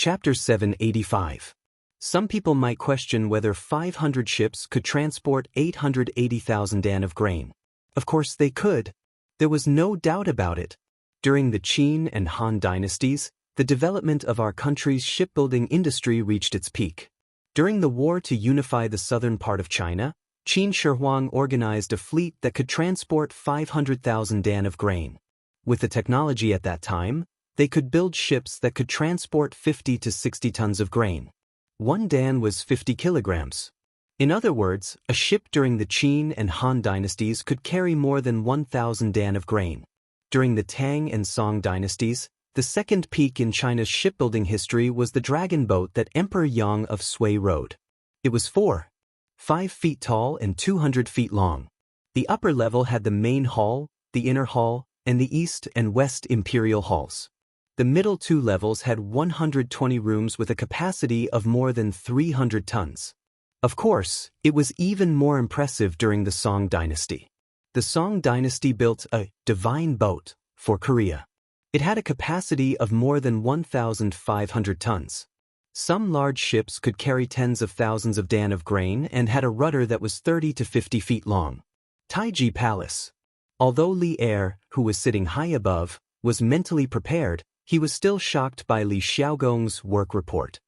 Chapter 785. Some people might question whether 500 ships could transport 880,000 dan of grain. Of course they could. There was no doubt about it. During the Qin and Han dynasties, the development of our country's shipbuilding industry reached its peak. During the war to unify the southern part of China, Qin Shi Huang organized a fleet that could transport 500,000 dan of grain. With the technology at that time, they could build ships that could transport 50 to 60 tons of grain. 1 dan was 50 kilograms. In other words, a ship during the Qin and Han dynasties could carry more than 1,000 dan of grain. During the Tang and Song dynasties, the second peak in China's shipbuilding history was the dragon boat that Emperor Yang of Sui rode. It was 5 feet tall and 200 feet long. The upper level had the main hall, the inner hall, and the east and west imperial halls. The middle 2 levels had 120 rooms with a capacity of more than 300 tons. Of course, it was even more impressive during the Song dynasty. The Song dynasty built a divine boat for Korea. It had a capacity of more than 1,500 tons. Some large ships could carry tens of thousands of dan of grain and had a rudder that was 30 to 50 feet long. Taiji Palace. Although Li Er, who was sitting high above, was mentally prepared, he was still shocked by Li Xiaogong's work report.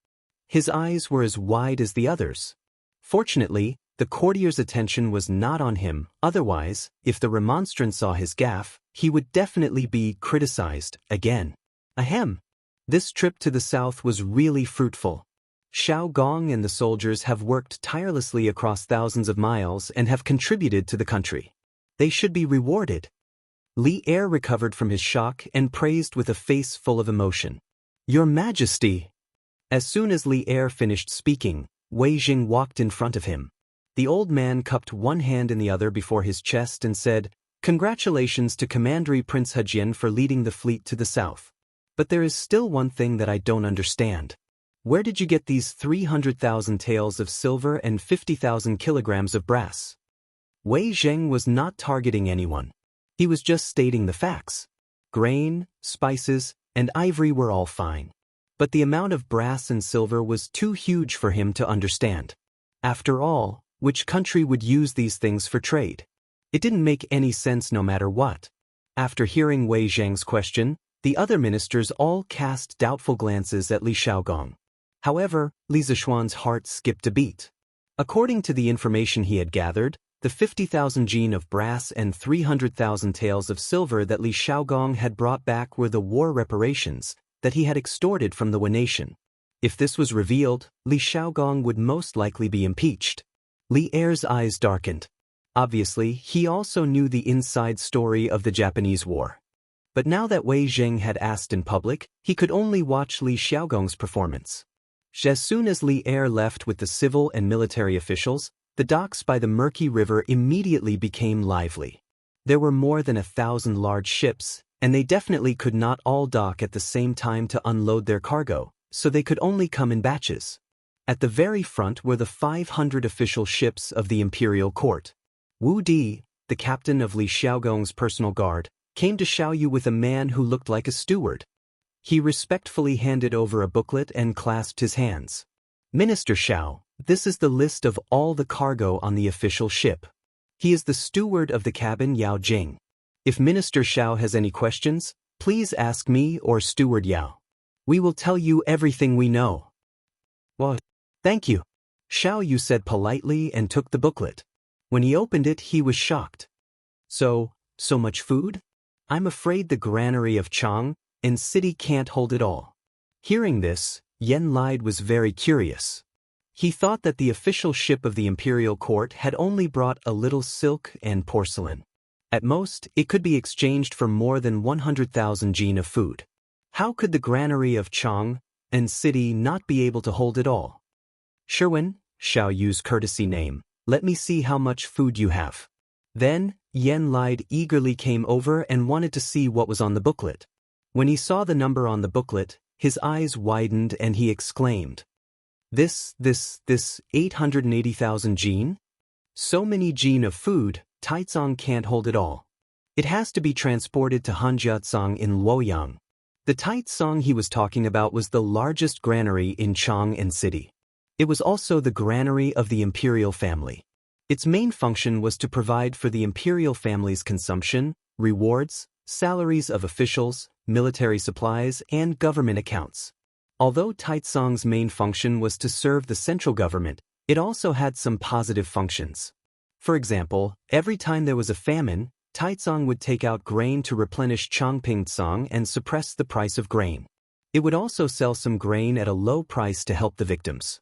His eyes were as wide as the others. Fortunately, the courtier's attention was not on him, otherwise, if the remonstrant saw his gaffe, he would definitely be criticized again. Ahem. This trip to the south was really fruitful. Xiao Gong and the soldiers have worked tirelessly across thousands of miles and have contributed to the country. They should be rewarded. Li Er recovered from his shock and praised with a face full of emotion. Your Majesty! As soon as Li Er finished speaking, Wei Jing walked in front of him. The old man cupped one hand in the other before his chest and said, "Congratulations to Commander Prince Hejian for leading the fleet to the south. But there is still one thing that I don't understand. Where did you get these 300,000 taels of silver and 50,000 kilograms of brass?" Wei Zheng was not targeting anyone. He was just stating the facts. Grain, spices, and ivory were all fine. But the amount of brass and silver was too huge for him to understand. After all, which country would use these things for trade? It didn't make any sense no matter what. After hearing Wei Zheng's question, the other ministers all cast doubtful glances at Li Xiaogong. However, Li Zishuan's heart skipped a beat. According to the information he had gathered, the 50,000 jin of brass and 300,000 taels of silver that Li Xiaogong had brought back were the war reparations that he had extorted from the Wen nation. If this was revealed, Li Xiaogong would most likely be impeached. Li Er's eyes darkened. Obviously, he also knew the inside story of the Japanese war. But now that Wei Zheng had asked in public, he could only watch Li Xiaogong's performance. As soon as Li Er left with the civil and military officials, the docks by the murky river immediately became lively. There were more than 1,000 large ships, and they definitely could not all dock at the same time to unload their cargo, so they could only come in batches. At the very front were the 500 official ships of the imperial court. Wu Di, the captain of Li Xiaogong's personal guard, came to Xiaoyu with a man who looked like a steward. He respectfully handed over a booklet and clasped his hands. "Minister Xiao, this is the list of all the cargo on the official ship." He is the steward of the cabin, Yao Jing. If Minister Xiao has any questions, please ask me or Steward Yao. We will tell you everything we know. Well, thank you. Xiaoyu said politely and took the booklet. When he opened it, he was shocked. So much food? I'm afraid the granary of Chang and city can't hold it all. Hearing this, Yen Lide was very curious. He thought that the official ship of the imperial court had only brought a little silk and porcelain. At most, it could be exchanged for more than 100,000 jin of food. How could the granary of Chang and city not be able to hold it all? "Sherwin," Xiaoyu's courtesy name, "let me see how much food you have." Then, Yen Lide eagerly came over and wanted to see what was on the booklet. When he saw the number on the booklet, his eyes widened and he exclaimed, This 880,000 jin? So many jin of food, Taizong can't hold it all. It has to be transported to Hanjiatsang in Luoyang. The Taizong he was talking about was the largest granary in Chang'an City. It was also the granary of the imperial family. Its main function was to provide for the imperial family's consumption, rewards, salaries of officials, military supplies, and government accounts. Although Taizong's main function was to serve the central government, it also had some positive functions. For example, every time there was a famine, Taizong would take out grain to replenish Changpingcang and suppress the price of grain. It would also sell some grain at a low price to help the victims.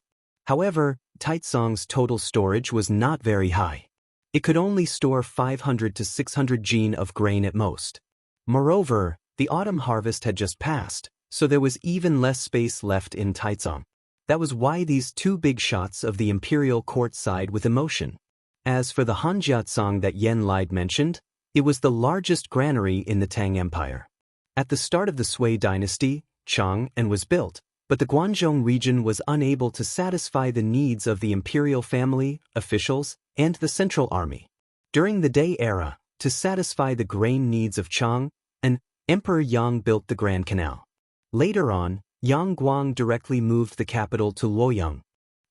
However, Taizong's total storage was not very high. It could only store 500 to 600 jin of grain at most. Moreover, the autumn harvest had just passed, so there was even less space left in Taizong. That was why these two big shots of the imperial court sighed with emotion. As for the Hanjiatsang that Yen Lied mentioned, it was the largest granary in the Tang Empire. At the start of the Sui dynasty, Chang'an was built, but the Guangzhou region was unable to satisfy the needs of the imperial family, officials, and the central army. During the Day era, to satisfy the grain needs of Chang'an, Emperor Yang built the Grand Canal. Later on, Yang Guang directly moved the capital to Luoyang.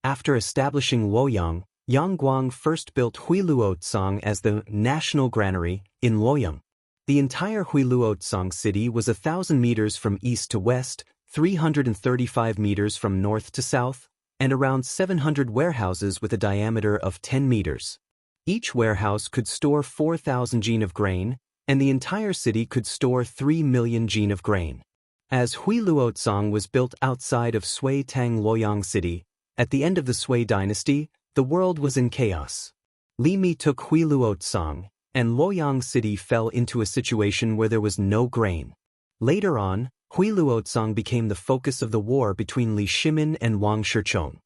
After establishing Luoyang, Yang Guang first built Huiluotsang as the national granary in Luoyang. The entire Huiluotsang city was 1,000 meters from east to west, 335 meters from north to south, and around 700 warehouses with a diameter of 10 meters. Each warehouse could store 4,000 jin of grain, and the entire city could store 3 million jin of grain. As Huiluotsang was built outside of Sui Tang Luoyang City, at the end of the Sui dynasty, the world was in chaos. Li Mi took Huiluotsang, and Luoyang City fell into a situation where there was no grain. Later on, Huiluotsang became the focus of the war between Li Shimin and Wang Shichong.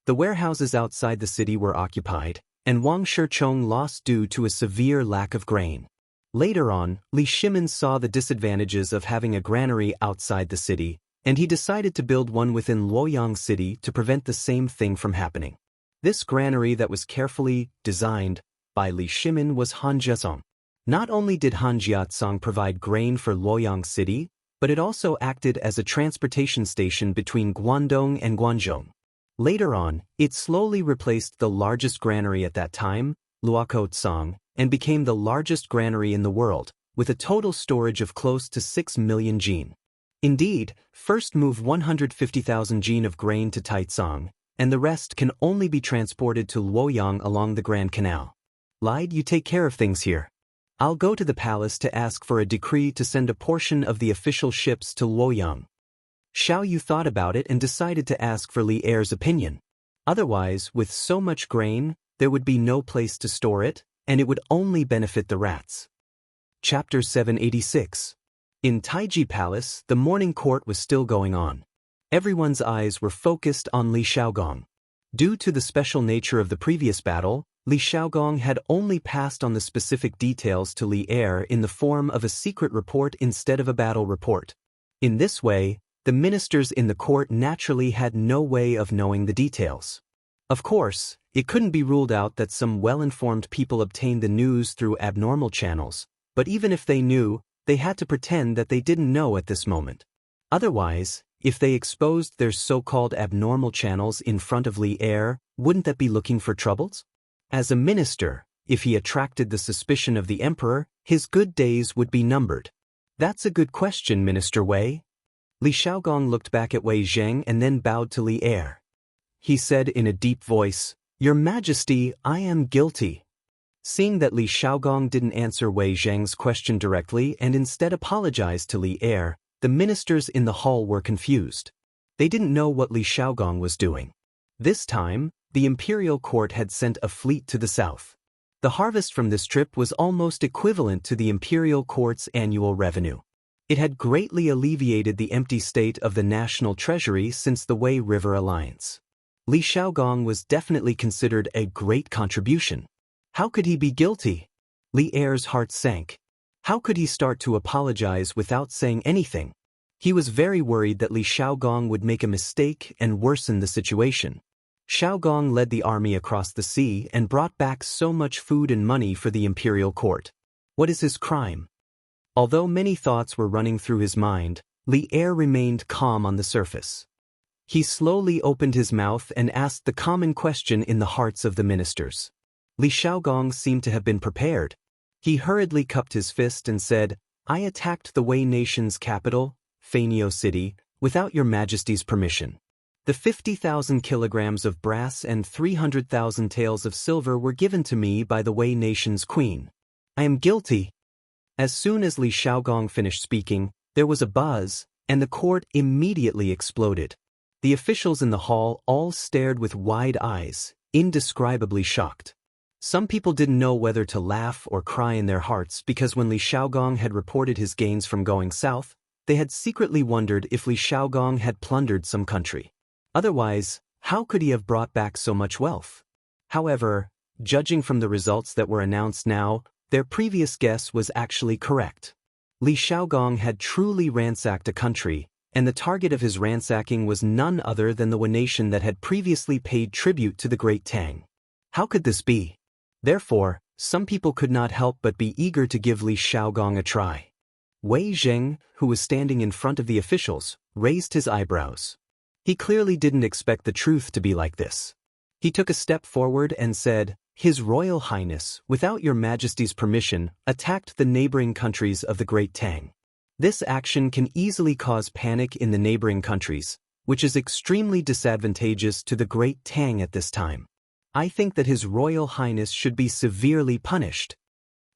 The warehouses outside the city were occupied, and Wang Shichong lost due to a severe lack of grain. Later on, Li Shimin saw the disadvantages of having a granary outside the city, and he decided to build one within Luoyang City to prevent the same thing from happening. This granary that was carefully designed by Li Shimin was Hanjiatsang. Not only did Hanjiatsang provide grain for Luoyang City, but it also acted as a transportation station between Guangdong and Guangzhou. Later on, it slowly replaced the largest granary at that time, Luokotsang, and became the largest granary in the world, with a total storage of close to 6 million jin. Indeed, first move 150,000 jin of grain to Taizong, and the rest can only be transported to Luoyang along the Grand Canal. Lied, you take care of things here. I'll go to the palace to ask for a decree to send a portion of the official ships to Luoyang. Xiao Yu thought about it and decided to ask for Li Er's opinion. Otherwise, with so much grain, there would be no place to store it, and it would only benefit the rats. Chapter 786. In Taiji Palace, the morning court was still going on. Everyone's eyes were focused on Li Shaogong. Due to the special nature of the previous battle, Li Shaogong had only passed on the specific details to Li Er in the form of a secret report instead of a battle report. In this way, the ministers in the court naturally had no way of knowing the details. Of course, it couldn't be ruled out that some well-informed people obtained the news through abnormal channels, but even if they knew, they had to pretend that they didn't know at this moment. Otherwise, if they exposed their so-called abnormal channels in front of Li Er, wouldn't that be looking for troubles? As a minister, if he attracted the suspicion of the emperor, his good days would be numbered. That's a good question, Minister Wei. Li Shaogong looked back at Wei Zheng and then bowed to Li Er. He said in a deep voice, "Your Majesty, I am guilty." Seeing that Li Shaogong didn't answer Wei Zheng's question directly and instead apologized to Li Er, the ministers in the hall were confused. They didn't know what Li Shaogong was doing. This time, the imperial court had sent a fleet to the south. The harvest from this trip was almost equivalent to the imperial court's annual revenue. It had greatly alleviated the empty state of the national treasury since the Wei River Alliance. Li Shaogong was definitely considered a great contribution. How could he be guilty? Li Er's heart sank. How could he start to apologize without saying anything? He was very worried that Li Shaogong would make a mistake and worsen the situation. Shaogong led the army across the sea and brought back so much food and money for the imperial court. What is his crime? Although many thoughts were running through his mind, Li Er remained calm on the surface. He slowly opened his mouth and asked the common question in the hearts of the ministers. Li Xiaogong seemed to have been prepared. He hurriedly cupped his fist and said, "I attacked the Wei nation's capital, Fanio City, without your majesty's permission. The 50,000 kilograms of brass and 300,000 taels of silver were given to me by the Wei nation's queen. I am guilty." As soon as Li Xiaogong finished speaking, there was a buzz, and the court immediately exploded. The officials in the hall all stared with wide eyes, indescribably shocked. Some people didn't know whether to laugh or cry in their hearts because when Li Xiaogong had reported his gains from going south, they had secretly wondered if Li Xiaogong had plundered some country. Otherwise, how could he have brought back so much wealth? However, judging from the results that were announced now, their previous guess was actually correct. Li Xiaogong had truly ransacked a country, and the target of his ransacking was none other than the Wei nation that had previously paid tribute to the Great Tang. How could this be? Therefore, some people could not help but be eager to give Li Xiaogong a try. Wei Zheng, who was standing in front of the officials, raised his eyebrows. He clearly didn't expect the truth to be like this. He took a step forward and said, "His Royal Highness, without your Majesty's permission, attacked the neighboring countries of the Great Tang. This action can easily cause panic in the neighboring countries, which is extremely disadvantageous to the Great Tang at this time. I think that His Royal Highness should be severely punished."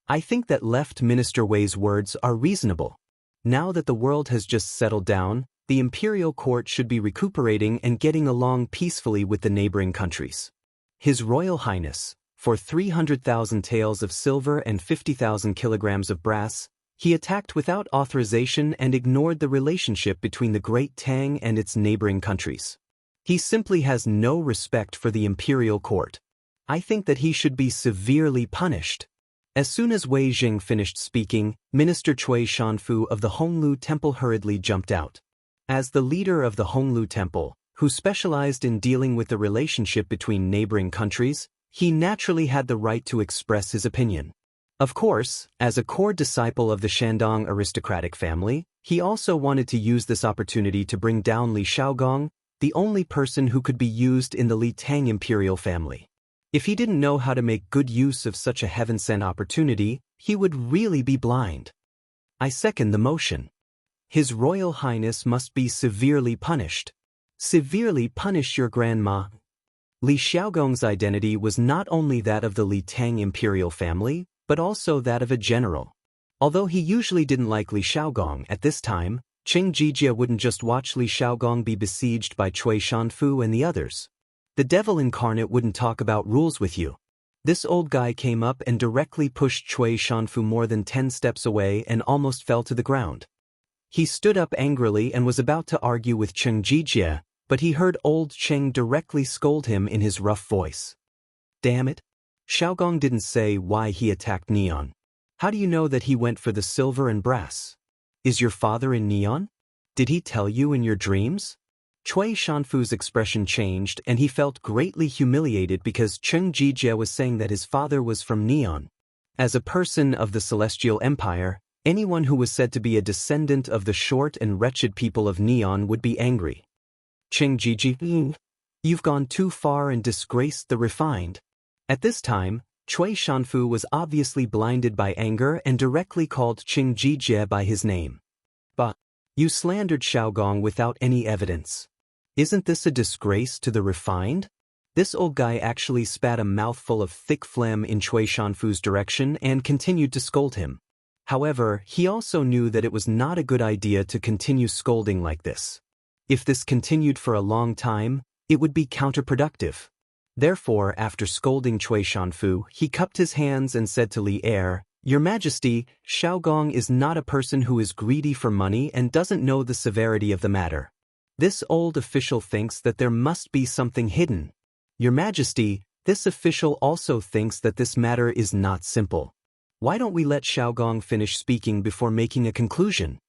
I think that Left Minister Wei's words are reasonable. Now that the world has just settled down, the imperial court should be recuperating and getting along peacefully with the neighboring countries. His Royal Highness, for 300,000 taels of silver and 50,000 kilograms of brass, he attacked without authorization and ignored the relationship between the Great Tang and its neighboring countries. He simply has no respect for the imperial court. I think that he should be severely punished. As soon as Wei Jing finished speaking, Minister Cui Shanfu of the Honglu Temple hurriedly jumped out. As the leader of the Honglu Temple, who specialized in dealing with the relationship between neighboring countries, he naturally had the right to express his opinion. Of course, as a core disciple of the Shandong aristocratic family, he also wanted to use this opportunity to bring down Li Xiaogong, the only person who could be used in the Li Tang imperial family. If he didn't know how to make good use of such a heaven-sent opportunity, he would really be blind. I second the motion. His Royal Highness must be severely punished. Severely punish your grandma. Li Xiaogong's identity was not only that of the Li Tang imperial family, but also that of a general. Although he usually didn't like Li Xiaogong at this time, Cheng Jijia wouldn't just watch Li Xiaogong be besieged by Cui Shanfu and the others. The devil incarnate wouldn't talk about rules with you. This old guy came up and directly pushed Cui Shanfu more than 10 steps away and almost fell to the ground. He stood up angrily and was about to argue with Cheng Jijia, but he heard old Cheng directly scold him in his rough voice. Damn it! Xiaogong didn't say why he attacked Neon. How do you know that he went for the silver and brass? Is your father in Neon? Did he tell you in your dreams? Cui Shanfu's expression changed and he felt greatly humiliated because Cheng Jijia was saying that his father was from Neon. As a person of the Celestial Empire, anyone who was said to be a descendant of the short and wretched people of Neon would be angry. Cheng Jijia, you've gone too far and disgraced the refined. At this time, Cui Shanfu was obviously blinded by anger and directly called Cheng Jijia by his name. But you slandered Xiaogong without any evidence. Isn't this a disgrace to the refined? This old guy actually spat a mouthful of thick phlegm in Cui Shanfu's direction and continued to scold him. However, he also knew that it was not a good idea to continue scolding like this. If this continued for a long time, it would be counterproductive. Therefore, after scolding Cui Shanfu, he cupped his hands and said to Li Er, "Your Majesty, Xiaogong is not a person who is greedy for money and doesn't know the severity of the matter. This old official thinks that there must be something hidden. Your Majesty, this official also thinks that this matter is not simple. Why don't we let Xiaogong finish speaking before making a conclusion?"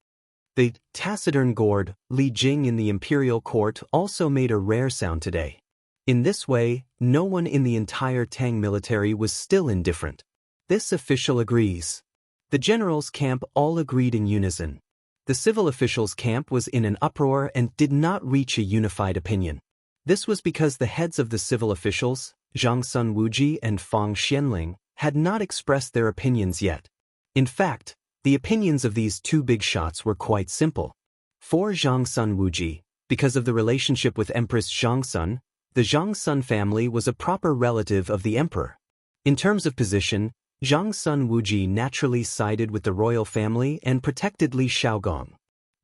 The taciturn gourd, Li Jing in the imperial court also made a rare sound today. In this way, no one in the entire Tang military was still indifferent. This official agrees. The generals' camp all agreed in unison. The civil officials' camp was in an uproar and did not reach a unified opinion. This was because the heads of the civil officials, Zhang Wuji and Fang Xianling, had not expressed their opinions yet. In fact, the opinions of these two big shots were quite simple. For Zhang Wuji, because of the relationship with Empress Zhang, the Zhang family was a proper relative of the emperor. In terms of position, Zhang Wuji naturally sided with the royal family and protected Li Shaogong.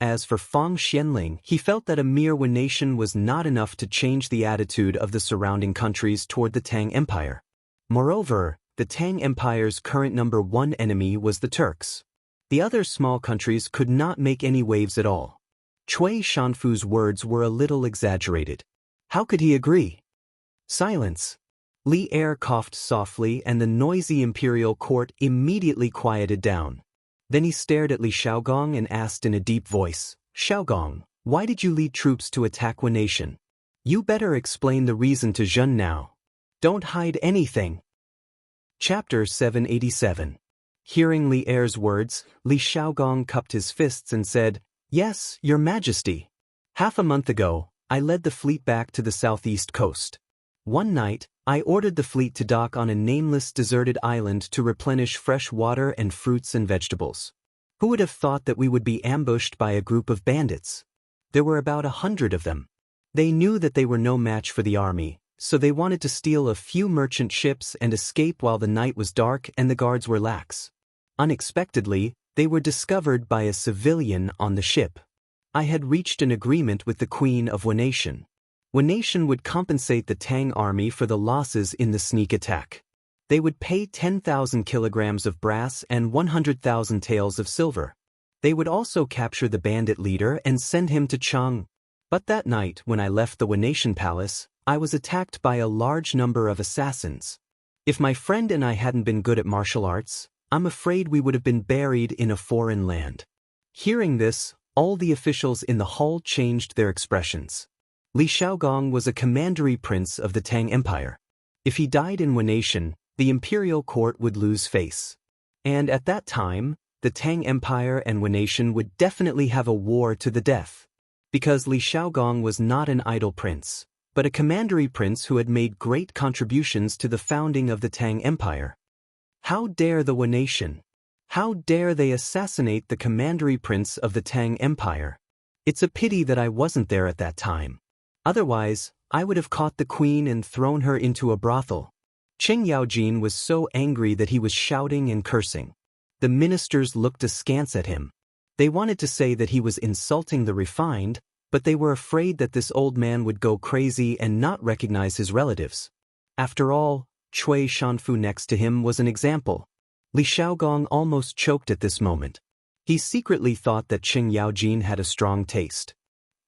As for Fang Xianling, he felt that a mere nation was not enough to change the attitude of the surrounding countries toward the Tang Empire. Moreover, the Tang Empire's current #1 enemy was the Turks. The other small countries could not make any waves at all. Cui Shanfu's words were a little exaggerated. How could he agree? Silence. Li Er coughed softly and the noisy imperial court immediately quieted down. Then he stared at Li Shaogong and asked in a deep voice, "Shaogong, why did you lead troops to attack nation? You better explain the reason to Zhen now. Don't hide anything." Chapter 787. Hearing Li Er's words, Li Shaogong cupped his fists and said, "Yes, Your Majesty. Half a month ago, I led the fleet back to the southeast coast. One night, I ordered the fleet to dock on a nameless deserted island to replenish fresh water and fruits and vegetables. Who would have thought that we would be ambushed by a group of bandits? There were about 100 of them. They knew that they were no match for the army, so they wanted to steal a few merchant ships and escape while the night was dark and the guards were lax. Unexpectedly, they were discovered by a civilian on the ship. I had reached an agreement with the Queen of nation. Nation would compensate the Tang army for the losses in the sneak attack. They would pay 10,000 kilograms of brass and 100,000 taels of silver. They would also capture the bandit leader and send him to Chang. But that night, when I left the Nation palace, I was attacked by a large number of assassins. If my friend and I hadn't been good at martial arts, I'm afraid we would have been buried in a foreign land." Hearing this, all the officials in the hall changed their expressions. Li Shaogong was a commandery prince of the Tang Empire. If he died in nation, the imperial court would lose face. And at that time, the Tang Empire and nation would definitely have a war to the death. Because Li Shaogong was not an idle prince, but a commandery prince who had made great contributions to the founding of the Tang Empire. How dare the nation? How dare they assassinate the commandery prince of the Tang Empire? It's a pity that I wasn't there at that time. Otherwise, I would have caught the queen and thrown her into a brothel. Qing Yaojin was so angry that he was shouting and cursing. The ministers looked askance at him. They wanted to say that he was insulting the refined, but they were afraid that this old man would go crazy and not recognize his relatives. After all, Cui Shanfu next to him was an example. Li Shaogong almost choked at this moment. He secretly thought that Qing Yaojin had a strong taste.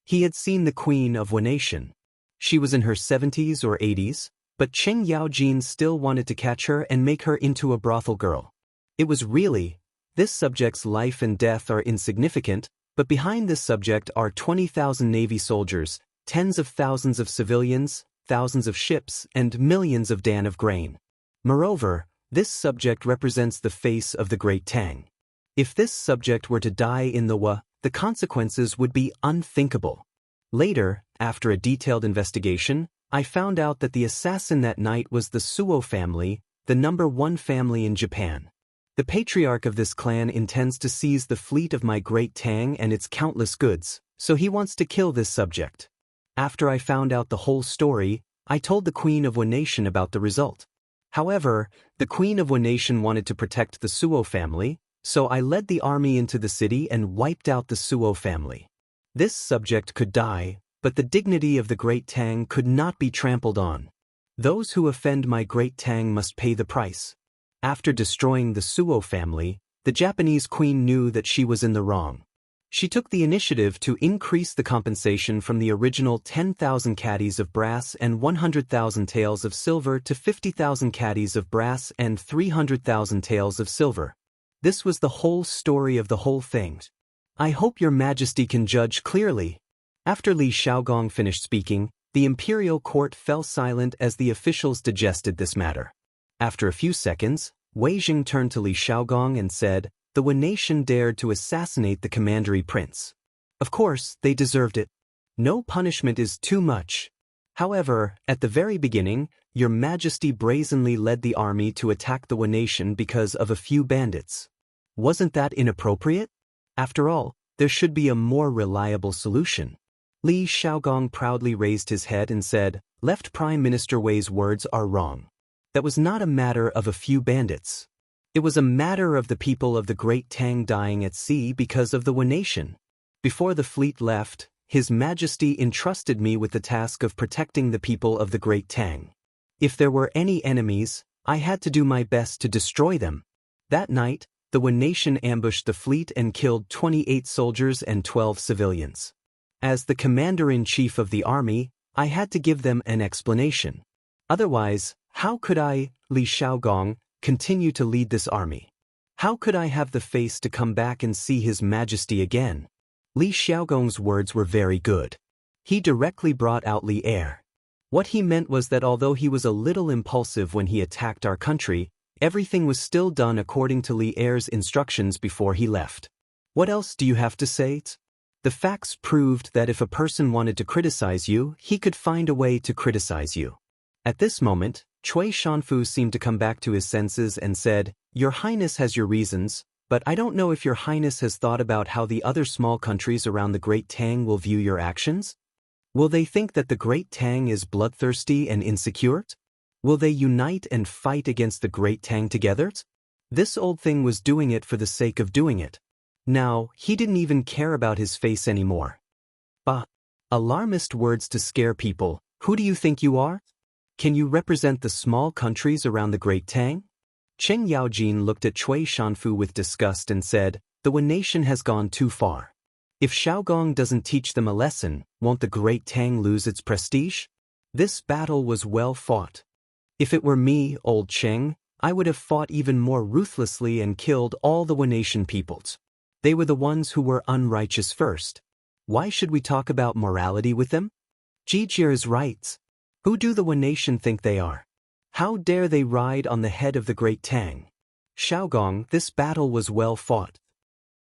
He had seen the Queen of nation. She was in her 70s or 80s, but Qing Yaojin still wanted to catch her and make her into a brothel girl. It was really, this subject's life and death are insignificant, but behind this subject are 20,000 Navy soldiers, tens of thousands of civilians, thousands of ships, and millions of dan of grain. Moreover, this subject represents the face of the Great Tang. If this subject were to die in the consequences would be unthinkable. Later, after a detailed investigation, I found out that the assassin that night was the Suo family, the #1 family in Japan. The patriarch of this clan intends to seize the fleet of my Great Tang and its countless goods, so he wants to kill this subject. After I found out the whole story, I told the Queen of nation about the result. However, the Queen of nation wanted to protect the Suo family, so I led the army into the city and wiped out the Suo family. This subject could die, but the dignity of the Great Tang could not be trampled on. Those who offend my Great Tang must pay the price. After destroying the Suo family, the Japanese queen knew that she was in the wrong. She took the initiative to increase the compensation from the original 10,000 caddies of brass and 100,000 taels of silver to 50,000 caddies of brass and 300,000 taels of silver. This was the whole story of the whole thing. I hope Your Majesty can judge clearly. After Li Shaogong finished speaking, the imperial court fell silent as the officials digested this matter. After a few seconds, Wei Jing turned to Li Shaogong and said, the Wen nation dared to assassinate the commandery prince. Of course, they deserved it. No punishment is too much. However, at the very beginning, Your Majesty brazenly led the army to attack the Wen nation because of a few bandits. Wasn't that inappropriate? After all, there should be a more reliable solution. Li Xiaogong proudly raised his head and said, "Left Prime Minister Wei's words are wrong. That was not a matter of a few bandits. It was a matter of the people of the Great Tang dying at sea because of the Wen nation. Before the fleet left, His Majesty entrusted me with the task of protecting the people of the Great Tang. If there were any enemies, I had to do my best to destroy them." That night, the Wen nation ambushed the fleet and killed 28 soldiers and 12 civilians. As the commander-in-chief of the army, I had to give them an explanation. Otherwise, how could I, Li Xiaogong, continue to lead this army? How could I have the face to come back and see His Majesty again? Li Xiaogong's words were very good. He directly brought out Li Er. What he meant was that although he was a little impulsive when he attacked our country, everything was still done according to Li Er's instructions before he left. What else do you have to say? The facts proved that if a person wanted to criticize you, he could find a way to criticize you. At this moment, Cui Shanfu seemed to come back to his senses and said, "Your Highness has your reasons, but I don't know if Your Highness has thought about how the other small countries around the Great Tang will view your actions? Will they think that the Great Tang is bloodthirsty and insecure? Will they unite and fight against the Great Tang together? This old thing was doing it for the sake of doing it. Now, he didn't even care about his face anymore." Bah! Alarmist words to scare people. Who do you think you are? Can you represent the small countries around the Great Tang? Cheng Yaojin looked at Cui Shanfu with disgust and said, "The Wen nation has gone too far. If Xiaogong doesn't teach them a lesson, won't the Great Tang lose its prestige?" This battle was well fought. If it were me, old Cheng, I would have fought even more ruthlessly and killed all the Wen nation peoples. They were the ones who were unrighteous first. Why should we talk about morality with them? Jijia is right. Who do the Wen nation think they are? How dare they ride on the head of the Great Tang? Xiaogong, this battle was well fought.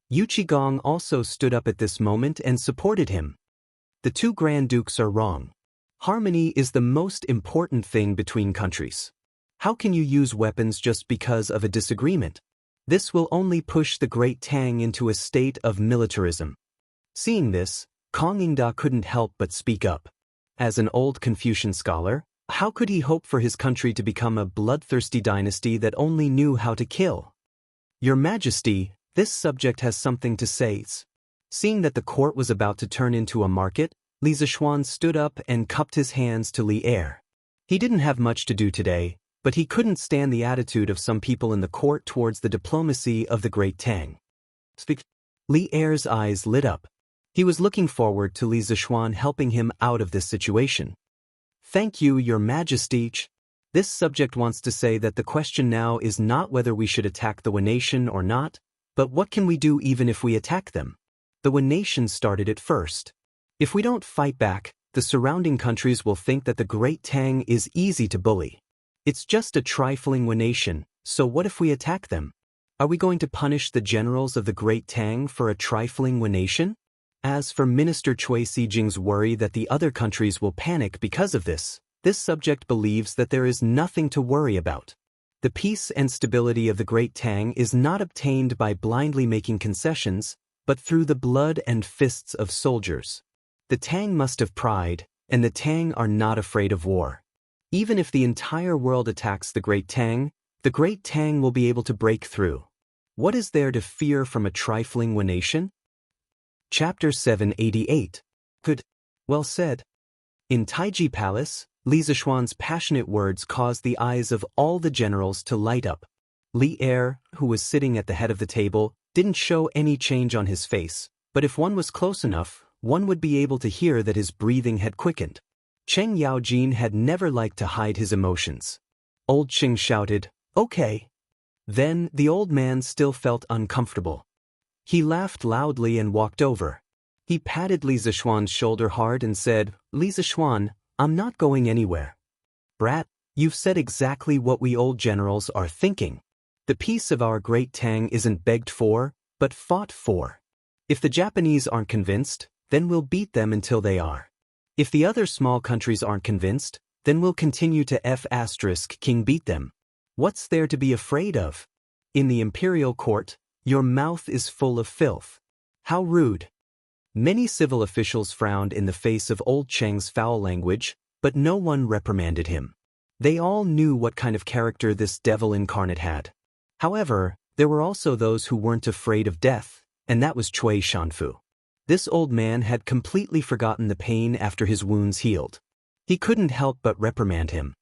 Yu Qigong also stood up at this moment and supported him. The two Grand Dukes are wrong. Harmony is the most important thing between countries. How can you use weapons just because of a disagreement? This will only push the Great Tang into a state of militarism. Seeing this, Kong Yingda couldn't help but speak up. As an old Confucian scholar, how could he hope for his country to become a bloodthirsty dynasty that only knew how to kill? Your Majesty, this subject has something to say. Seeing that the court was about to turn into a market, Li Zishuan stood up and cupped his hands to Li Er. He didn't have much to do today, but he couldn't stand the attitude of some people in the court towards the diplomacy of the Great Tang. Li Er's eyes lit up. He was looking forward to Li Zishuan helping him out of this situation. "Thank you, Your Majesty. This subject wants to say that the question now is not whether we should attack the Wen nation or not, but what can we do even if we attack them? The Wen nation started it first. If we don't fight back, the surrounding countries will think that the Great Tang is easy to bully. It's just a trifling Wen nation, so what if we attack them? Are we going to punish the generals of the Great Tang for a trifling Wen nation? As for Minister Cui Sijing's worry that the other countries will panic because of this subject believes that there is nothing to worry about. The peace and stability of the Great Tang is not obtained by blindly making concessions, but through the blood and fists of soldiers. The Tang must have pride, and the Tang are not afraid of war. Even if the entire world attacks the Great Tang will be able to break through. What is there to fear from a trifling Wen nation? Chapter 788. Good. Well said. In Taiji Palace, Li Zishuan's passionate words caused the eyes of all the generals to light up. Li Er, who was sitting at the head of the table, didn't show any change on his face, but if one was close enough, one would be able to hear that his breathing had quickened. Cheng Yaojin had never liked to hide his emotions. Old Cheng shouted, "Okay." Then the old man still felt uncomfortable. He laughed loudly and walked over. He patted Li Zishuan's shoulder hard and said, "Li Zishuan, I'm not going anywhere." "Brat, you've said exactly what we old generals are thinking. The peace of our great Tang isn't begged for, but fought for. If the Japanese aren't convinced, then we'll beat them until they are. If the other small countries aren't convinced, then we'll continue to King beat them. What's there to be afraid of? In the imperial court, your mouth is full of filth. How rude. Many civil officials frowned in the face of old Cheng's foul language, but no one reprimanded him. They all knew what kind of character this devil incarnate had. However, there were also those who weren't afraid of death, and that was Cui Shanfu. This old man had completely forgotten the pain after his wounds healed. He couldn't help but reprimand him.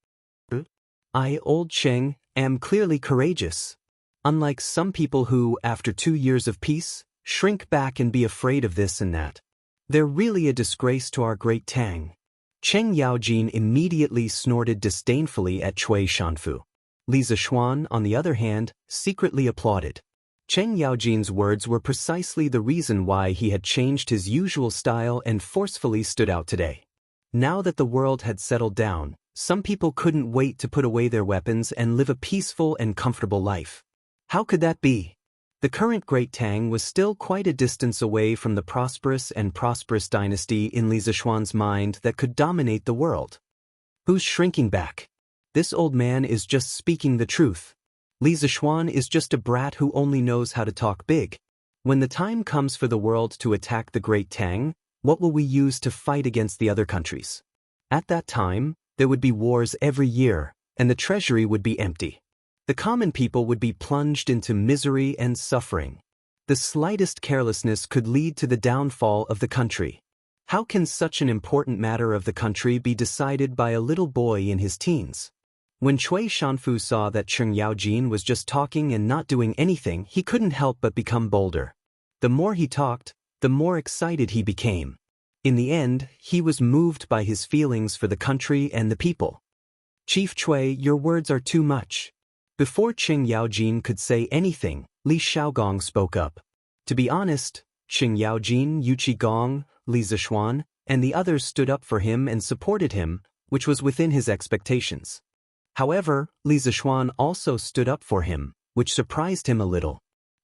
I, old Cheng, am clearly courageous. Unlike some people who, after 2 years of peace, shrink back and be afraid of this and that. They're really a disgrace to our great Tang. Cheng Yaojin immediately snorted disdainfully at Cui Shanfu. Li Zishuan, on the other hand, secretly applauded. Cheng Yaojin's words were precisely the reason why he had changed his usual style and forcefully stood out today. Now that the world had settled down, some people couldn't wait to put away their weapons and live a peaceful and comfortable life. How could that be? The current Great Tang was still quite a distance away from the prosperous dynasty in Li Zishuan's mind that could dominate the world. Who's shrinking back? This old man is just speaking the truth. Li Zishuan is just a brat who only knows how to talk big. When the time comes for the world to attack the Great Tang, what will we use to fight against the other countries? At that time, there would be wars every year, and the treasury would be empty. The common people would be plunged into misery and suffering. The slightest carelessness could lead to the downfall of the country. How can such an important matter of the country be decided by a little boy in his teens? When Cui Shanfu saw that Cheng Yaojin was just talking and not doing anything, he couldn't help but become bolder. The more he talked, the more excited he became. In the end, he was moved by his feelings for the country and the people. Chief Cui, your words are too much. Before Cheng Yaojin could say anything, Li Shaogong spoke up. To be honest, Cheng Yaojin, Yu Qigong, Li Zishuan, and the others stood up for him and supported him, which was within his expectations. However, Li Zishuan also stood up for him, which surprised him a little.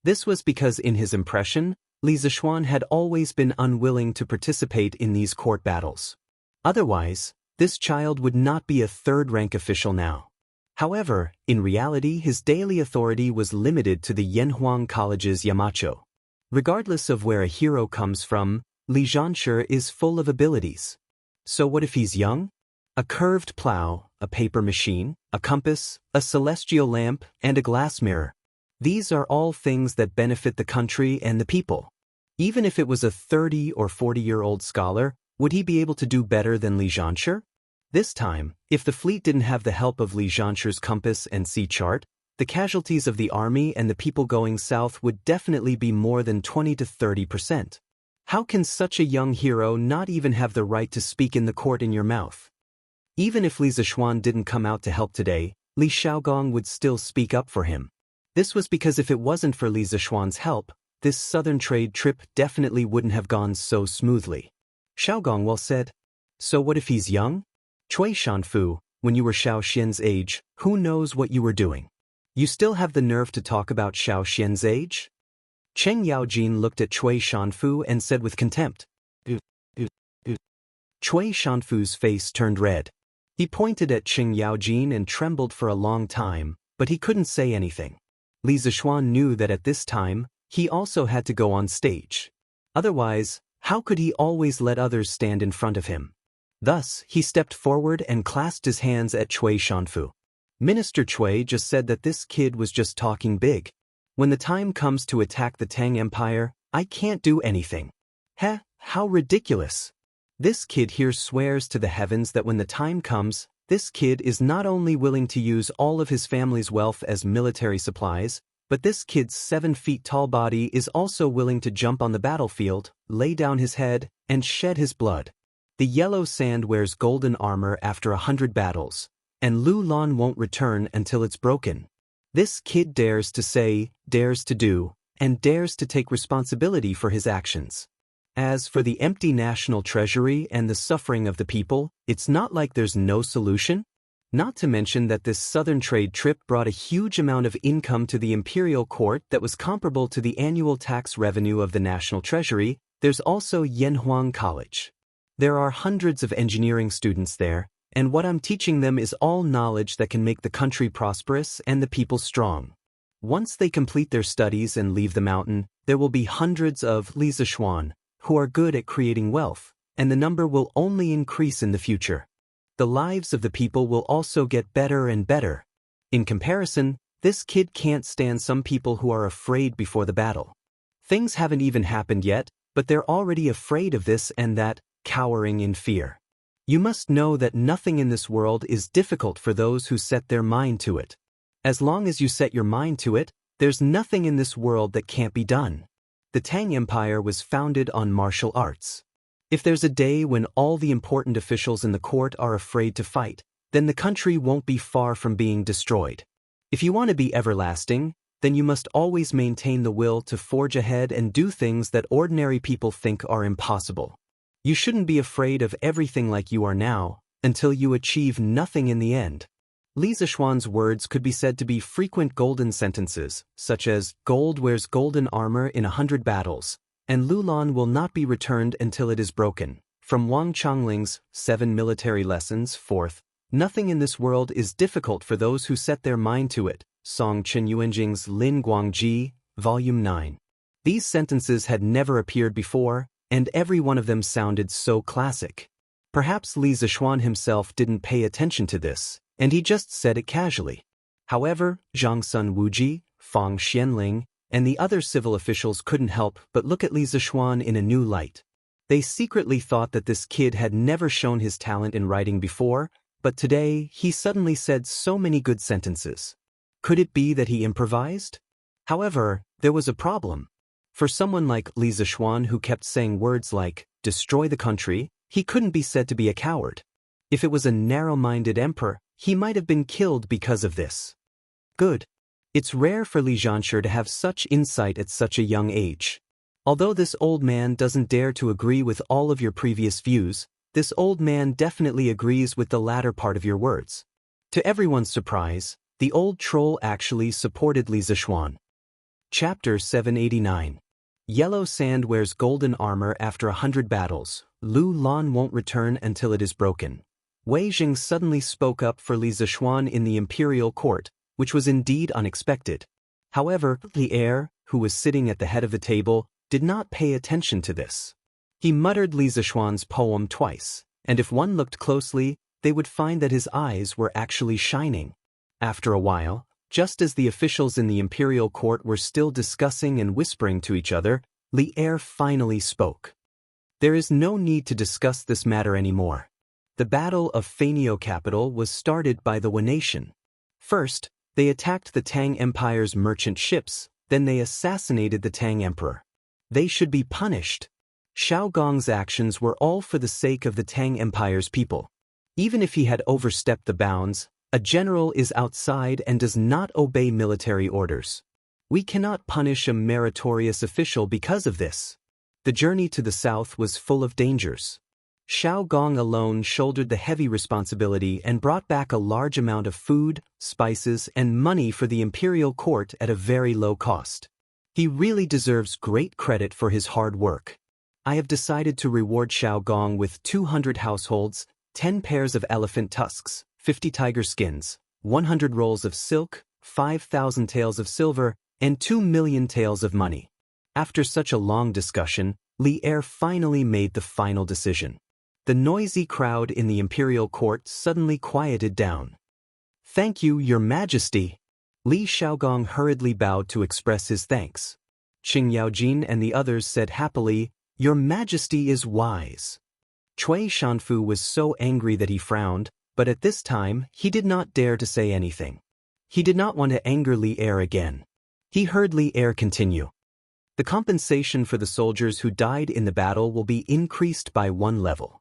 This was because in his impression, Li Zishuan had always been unwilling to participate in these court battles. Otherwise, this child would not be a third-rank official now. However, in reality his daily authority was limited to the Yanhuang College's Yamacho. Regardless of where a hero comes from, Li Zhanshe is full of abilities. So what if he's young? A curved plow, a paper machine, a compass, a celestial lamp, and a glass mirror. These are all things that benefit the country and the people. Even if it was a 30 or 40-year-old scholar, would he be able to do better than Li Zhanshe? This time, if the fleet didn't have the help of Li Zhanshe's compass and sea chart, the casualties of the army and the people going south would definitely be more than 20 to 30%. How can such a young hero not even have the right to speak in the court in your mouth? Even if Li Zishuan didn't come out to help today, Li Shaogong would still speak up for him. This was because if it wasn't for Li Zishuan's help, this southern trade trip definitely wouldn't have gone so smoothly. Shaogong well said. So what if he's young? Cui Shanfu, when you were Xiao Xian's age, who knows what you were doing? You still have the nerve to talk about Xiao Xian's age? Cheng Yaojin looked at Cui Shanfu and said with contempt. Cui Shanfu's face turned red. He pointed at Cheng Yaojin and trembled for a long time, but he couldn't say anything. Li Zishuan knew that at this time, he also had to go on stage. Otherwise, how could he always let others stand in front of him? Thus, he stepped forward and clasped his hands at Cui Shanfu. Minister Cui just said that this kid was just talking big. When the time comes to attack the Tang Empire, I can't do anything. Heh, how ridiculous. This kid here swears to the heavens that when the time comes, this kid is not only willing to use all of his family's wealth as military supplies, but this kid's 7-feet-tall body is also willing to jump on the battlefield, lay down his head, and shed his blood. The yellow sand wears golden armor after 100 battles, and Lu Lan won't return until it's broken. This kid dares to say, dares to do, and dares to take responsibility for his actions. As for the empty national treasury and the suffering of the people, it's not like there's no solution. Not to mention that this southern trade trip brought a huge amount of income to the imperial court that was comparable to the annual tax revenue of the national treasury. There's also Yanhuang College. There are hundreds of engineering students there, and what I'm teaching them is all knowledge that can make the country prosperous and the people strong. Once they complete their studies and leave the mountain, there will be hundreds of Lizashuan who are good at creating wealth, and the number will only increase in the future. The lives of the people will also get better and better. In comparison, this kid can't stand some people who are afraid before the battle. Things haven't even happened yet, but they're already afraid of this and that, cowering in fear. You must know that nothing in this world is difficult for those who set their mind to it. As long as you set your mind to it, there's nothing in this world that can't be done. The Tang Empire was founded on martial arts. If there's a day when all the important officials in the court are afraid to fight, then the country won't be far from being destroyed. If you want to be everlasting, then you must always maintain the will to forge ahead and do things that ordinary people think are impossible. You shouldn't be afraid of everything like you are now, until you achieve nothing in the end. Li Zishuan's words could be said to be frequent golden sentences, such as, "Gold wears golden armor in 100 battles, and Lulan will not be returned until it is broken." From Wang Changling's 7 Military Lessons, 4th, "Nothing in this world is difficult for those who set their mind to it." Song Chen Yuanjing's Lin Guangji, Volume 9. These sentences had never appeared before, and every one of them sounded so classic. Perhaps Li Zishuan himself didn't pay attention to this, and he just said it casually. However, Zhang Sun Wuji, Fang Xianling, and the other civil officials couldn't help but look at Li Zishuan in a new light. They secretly thought that this kid had never shown his talent in writing before, but today he suddenly said so many good sentences. Could it be that he improvised? However, there was a problem. For someone like Li Zishuan who kept saying words like, "destroy the country," he couldn't be said to be a coward. If it was a narrow-minded emperor, he might have been killed because of this. Good. It's rare for Li Zhanshi to have such insight at such a young age. Although this old man doesn't dare to agree with all of your previous views, this old man definitely agrees with the latter part of your words. To everyone's surprise, the old troll actually supported Li Zishuan. Chapter 789. Yellow sand wears golden armor after 100 battles. Lu Lan won't return until it is broken. Wei Jing suddenly spoke up for Li Zishuan in the imperial court, which was indeed unexpected. However, the heir, who was sitting at the head of the table, did not pay attention to this. He muttered Li Zishuan's poem twice, and if one looked closely, they would find that his eyes were actually shining. After a while, just as the officials in the imperial court were still discussing and whispering to each other, Li Er finally spoke. There is no need to discuss this matter anymore. The Battle of Fainio capital was started by the Wen nation. First, they attacked the Tang Empire's merchant ships, then they assassinated the Tang Emperor. They should be punished. Xiao Gong's actions were all for the sake of the Tang Empire's people. Even if he had overstepped the bounds, a general is outside and does not obey military orders. We cannot punish a meritorious official because of this. The journey to the south was full of dangers. Xiao Gong alone shouldered the heavy responsibility and brought back a large amount of food, spices, and money for the imperial court at a very low cost. He really deserves great credit for his hard work. I have decided to reward Xiao Gong with 200 households, 10 pairs of elephant tusks, 50 tiger skins, 100 rolls of silk, 5,000 taels of silver, and 2 million taels of money. After such a long discussion, Li Er finally made the final decision. The noisy crowd in the imperial court suddenly quieted down. "Thank you, Your Majesty." Li Xiaogong hurriedly bowed to express his thanks. Qing Yaojin and the others said happily, "Your Majesty is wise." Cui Shanfu was so angry that he frowned, but at this time he did not dare to say anything. He did not want to anger Li Er again. He heard Li Er continue. "The compensation for the soldiers who died in the battle will be increased by 1 level.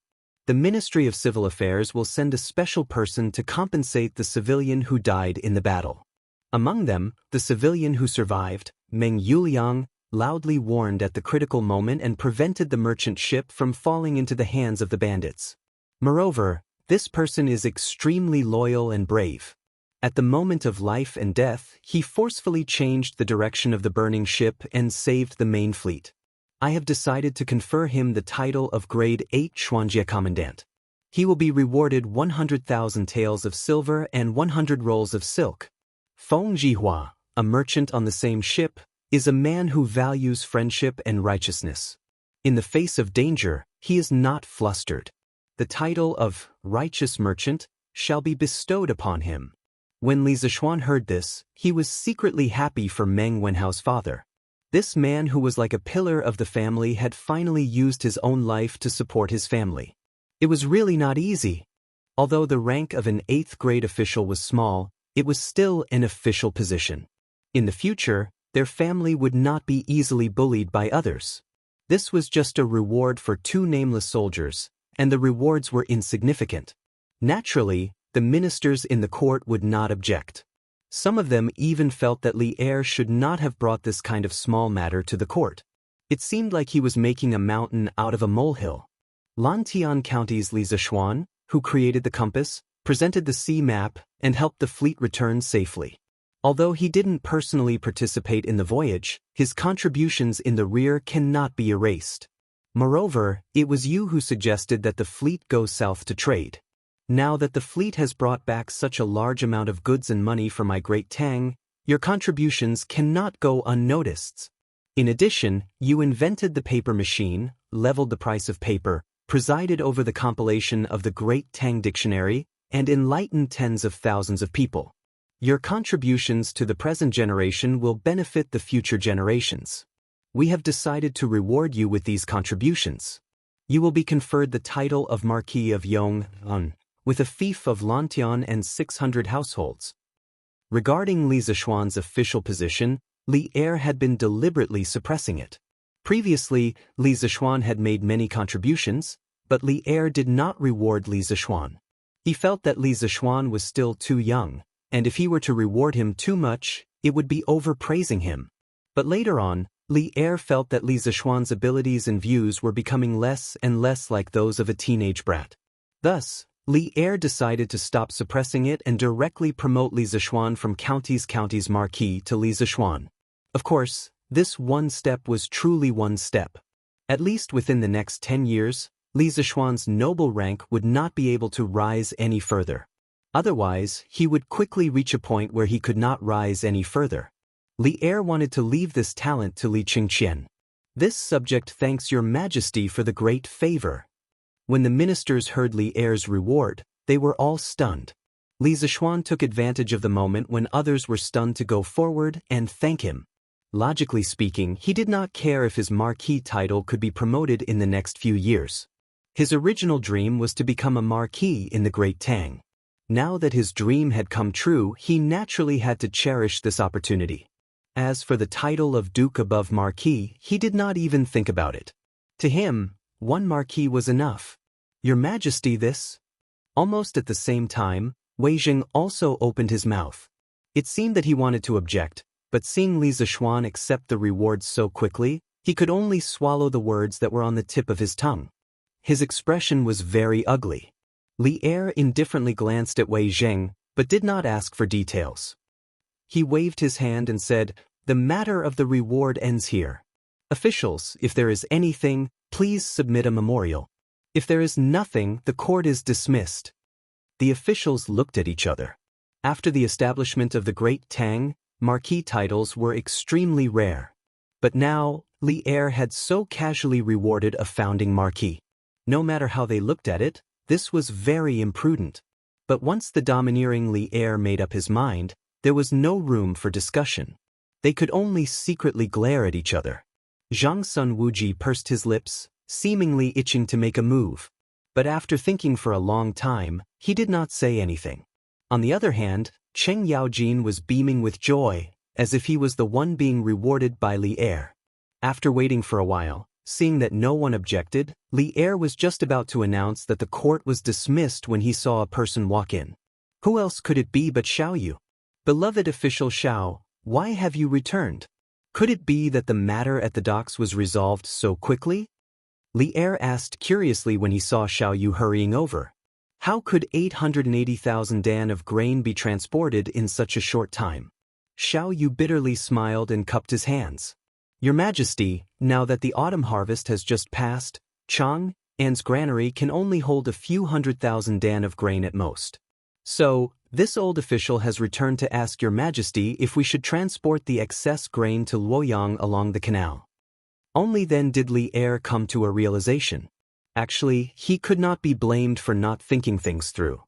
The Ministry of Civil Affairs will send a special person to compensate the civilian who died in the battle. Among them, the civilian who survived, Meng Yuliang, loudly warned at the critical moment and prevented the merchant ship from falling into the hands of the bandits. Moreover, This person is extremely loyal and brave. At the moment of life and death, he forcefully changed the direction of the burning ship and saved the main fleet. I have decided to confer him the title of Grade 8 Xuanjie Commandant. He will be rewarded 100,000 taels of silver and 100 rolls of silk. Feng Jihua, a merchant on the same ship, is a man who values friendship and righteousness. In the face of danger, he is not flustered. The title of Righteous Merchant shall be bestowed upon him. When Li Zishuan heard this, he was secretly happy for Meng Wenhao's father. This man who was like a pillar of the family had finally used his own life to support his family. It was really not easy. Although the rank of an 8th grade official was small, it was still an official position. In the future, their family would not be easily bullied by others. This was just a reward for 2 nameless soldiers, and the rewards were insignificant. Naturally, the ministers in the court would not object. Some of them even felt that Li Er should not have brought this kind of small matter to the court. It seemed like he was making a mountain out of a molehill. Lantian County's Li Zishuan, who created the compass, presented the sea map, and helped the fleet return safely. Although he didn't personally participate in the voyage, his contributions in the rear cannot be erased. Moreover, it was you who suggested that the fleet go south to trade. Now that the fleet has brought back such a large amount of goods and money for my great Tang, your contributions cannot go unnoticed. In addition, you invented the paper machine, leveled the price of paper, presided over the compilation of the Great Tang Dictionary, and enlightened tens of thousands of people. Your contributions to the present generation will benefit the future generations. We have decided to reward you with these contributions. You will be conferred the title of Marquis of Yong'an, with a fief of Lantian and 600 households. Regarding Li Zishuan's official position, Li Er had been deliberately suppressing it. Previously, Li Zishuan had made many contributions, but Li Er did not reward Li Zishuan. He felt that Li Zishuan was still too young, and if he were to reward him too much, it would be overpraising him. But later on, Li Er felt that Li Zishuan's abilities and views were becoming less and less like those of a teenage brat. Thus, Li Er decided to stop suppressing it and directly promote Li Zishuan from county's marquis to Li Zishuan. Of course, this one step was truly one step. At least within the next 10 years, Li Zishuan's noble rank would not be able to rise any further. Otherwise, he would quickly reach a point where he could not rise any further. Li Er wanted to leave this talent to Li Qingqian. This subject thanks your majesty for the great favor. When the ministers heard Li Er's reward, they were all stunned. Li Zishuan took advantage of the moment when others were stunned to go forward and thank him. Logically speaking, he did not care if his marquis title could be promoted in the next few years. His original dream was to become a marquis in the Great Tang. Now that his dream had come true, he naturally had to cherish this opportunity. As for the title of Duke above Marquis, he did not even think about it. To him, one marquis was enough. Your Majesty, this? Almost at the same time, Wei Jing also opened his mouth. It seemed that he wanted to object, but seeing Li Zishuan accept the rewards so quickly, he could only swallow the words that were on the tip of his tongue. His expression was very ugly. Li Er indifferently glanced at Wei Jing, but did not ask for details. He waved his hand and said, "The matter of the reward ends here. Officials, if there is anything, please submit a memorial. If there is nothing, the court is dismissed." The officials looked at each other. After the establishment of the Great Tang, marquis titles were extremely rare. But now, Li Er had so casually rewarded a founding marquis. No matter how they looked at it, this was very imprudent. But once the domineering Li Er made up his mind, there was no room for discussion. They could only secretly glare at each other. Zhang Sun Wuji pursed his lips, seemingly itching to make a move. But after thinking for a long time, he did not say anything. On the other hand, Cheng Yaojin was beaming with joy, as if he was the one being rewarded by Li Er. After waiting for a while, seeing that no one objected, Li Er was just about to announce that the court was dismissed when he saw a person walk in. Who else could it be but Xiao Yu? Beloved official Xiao, why have you returned? Could it be that the matter at the docks was resolved so quickly? Li Er asked curiously when he saw Xiao Yu hurrying over. How could 880,000 dan of grain be transported in such a short time? Xiao Yu bitterly smiled and cupped his hands. Your Majesty, now that the autumn harvest has just passed, Chang An's granary can only hold a few 100,000 dan of grain at most. So, this old official has returned to ask Your Majesty if we should transport the excess grain to Luoyang along the canal. Only then did Li Er come to a realization. Actually, he could not be blamed for not thinking things through.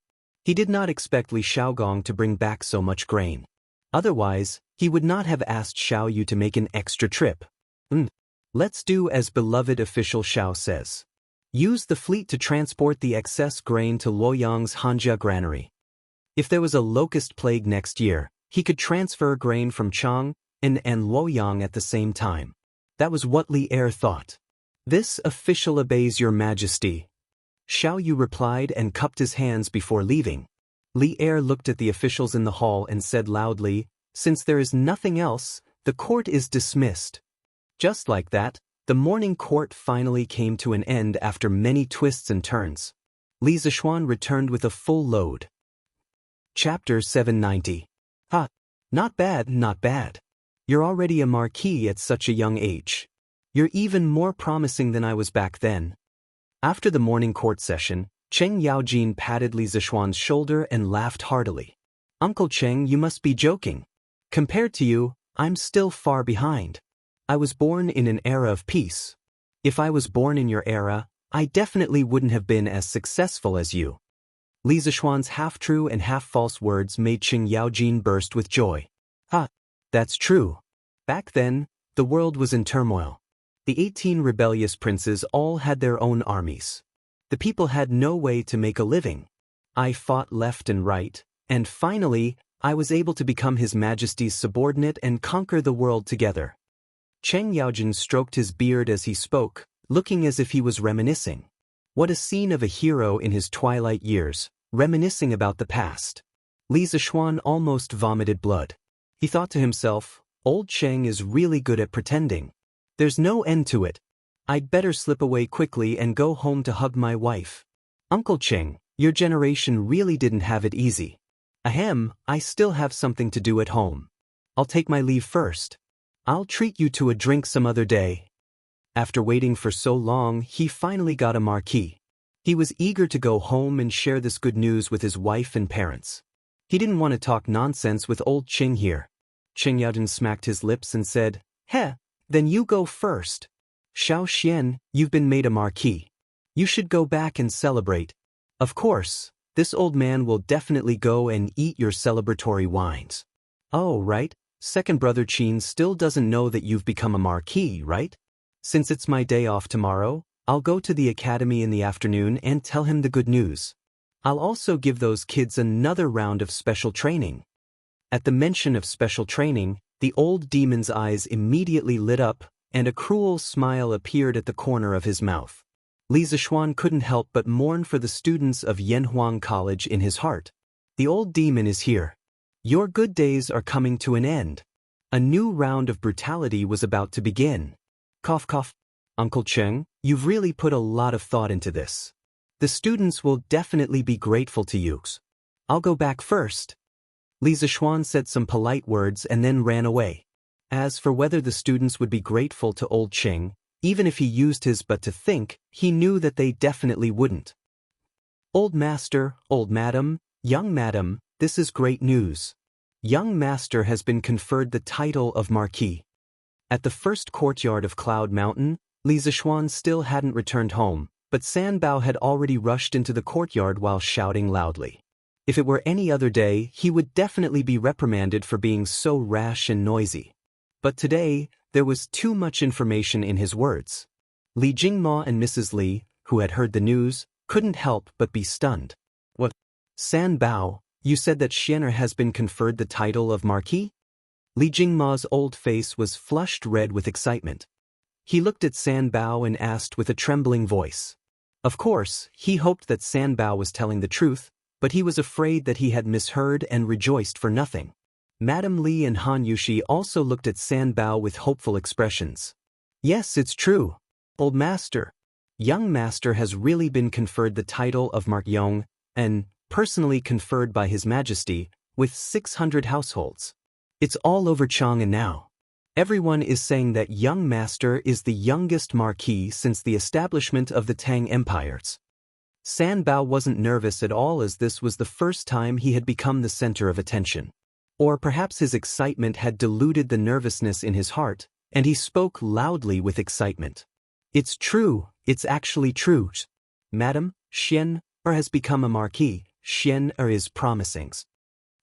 He did not expect Li Xiaogong to bring back so much grain. Otherwise, he would not have asked Xiao Yu to make an extra trip. Let's do as beloved official Xiao says. Use the fleet to transport the excess grain to Luoyang's Hanjia granary. If there was a locust plague next year, he could transfer grain from Chang and Luoyang at the same time. That was what Li Er thought. This official obeys Your Majesty. Xiao Yu replied and cupped his hands before leaving. Li Er looked at the officials in the hall and said loudly, Since there is nothing else, the court is dismissed. Just like that, the morning court finally came to an end after many twists and turns. Li Zishuan returned with a full load. Chapter 790. Not bad, not bad. You're already a marquis at such a young age. You're even more promising than I was back then. After the morning court session, Cheng Yaojin patted Li Zishuan's shoulder and laughed heartily. Uncle Cheng, you must be joking. Compared to you, I'm still far behind. I was born in an era of peace. If I was born in your era, I definitely wouldn't have been as successful as you. Li Zishuan's half-true and half-false words made Cheng Yaojin burst with joy. That's true. Back then, the world was in turmoil. The 18 rebellious princes all had their own armies. The people had no way to make a living. I fought left and right, and finally, I was able to become His Majesty's subordinate and conquer the world together. Cheng Yaojin stroked his beard as he spoke, looking as if he was reminiscing. What a scene of a hero in his twilight years, reminiscing about the past. Li Zishuan almost vomited blood. He thought to himself, Old Cheng is really good at pretending. There's no end to it. I'd better slip away quickly and go home to hug my wife. Uncle Cheng, your generation really didn't have it easy. Ahem, I still have something to do at home. I'll take my leave first. I'll treat you to a drink some other day. After waiting for so long, he finally got a marquis. He was eager to go home and share this good news with his wife and parents. He didn't want to talk nonsense with old Cheng here. Cheng Yaojin smacked his lips and said, Then you go first. Xiao Xian, you've been made a marquis. You should go back and celebrate. Of course, this old man will definitely go and eat your celebratory wines. Oh, right, second brother Qin still doesn't know that you've become a marquis, right? Since it's my day off tomorrow, I'll go to the academy in the afternoon and tell him the good news. I'll also give those kids another round of special training. At the mention of special training, the old demon's eyes immediately lit up, and a cruel smile appeared at the corner of his mouth. Li Zishuan couldn't help but mourn for the students of Yanhuang College in his heart. The old demon is here. Your good days are coming to an end. A new round of brutality was about to begin. Cough cough. Uncle Cheng, you've really put a lot of thought into this. The students will definitely be grateful to you. I'll go back first. Li Zishuan said some polite words and then ran away. As for whether the students would be grateful to old Cheng, even if he used his butt to think, he knew that they definitely wouldn't. Old master, old madam, young madam, this is great news. Young master has been conferred the title of marquis. At the first courtyard of Cloud Mountain, Li Zishuan still hadn't returned home, but San Bao had already rushed into the courtyard while shouting loudly. If it were any other day, he would definitely be reprimanded for being so rash and noisy. But today, there was too much information in his words. Li Jingma and Mrs. Li, who had heard the news, couldn't help but be stunned. What? San Bao, you said that Xianer has been conferred the title of marquis? Li Jingma's old face was flushed red with excitement. He looked at San Bao and asked with a trembling voice. Of course, he hoped that San Bao was telling the truth, but he was afraid that he had misheard and rejoiced for nothing. Madame Li and Han Yushi also looked at San Bao with hopeful expressions. Yes, it's true. Old master. Young master has really been conferred the title of Mark Yong, and personally conferred by His Majesty, with 600 households. It's all over Chang'an now. Everyone is saying that young master is the youngest marquis since the establishment of the Tang empires. San Bao wasn't nervous at all, as this was the first time he had become the center of attention. Or perhaps his excitement had diluted the nervousness in his heart, and he spoke loudly with excitement. It's true, it's actually true. Madam, Xian has become a marquis, Xian is promising.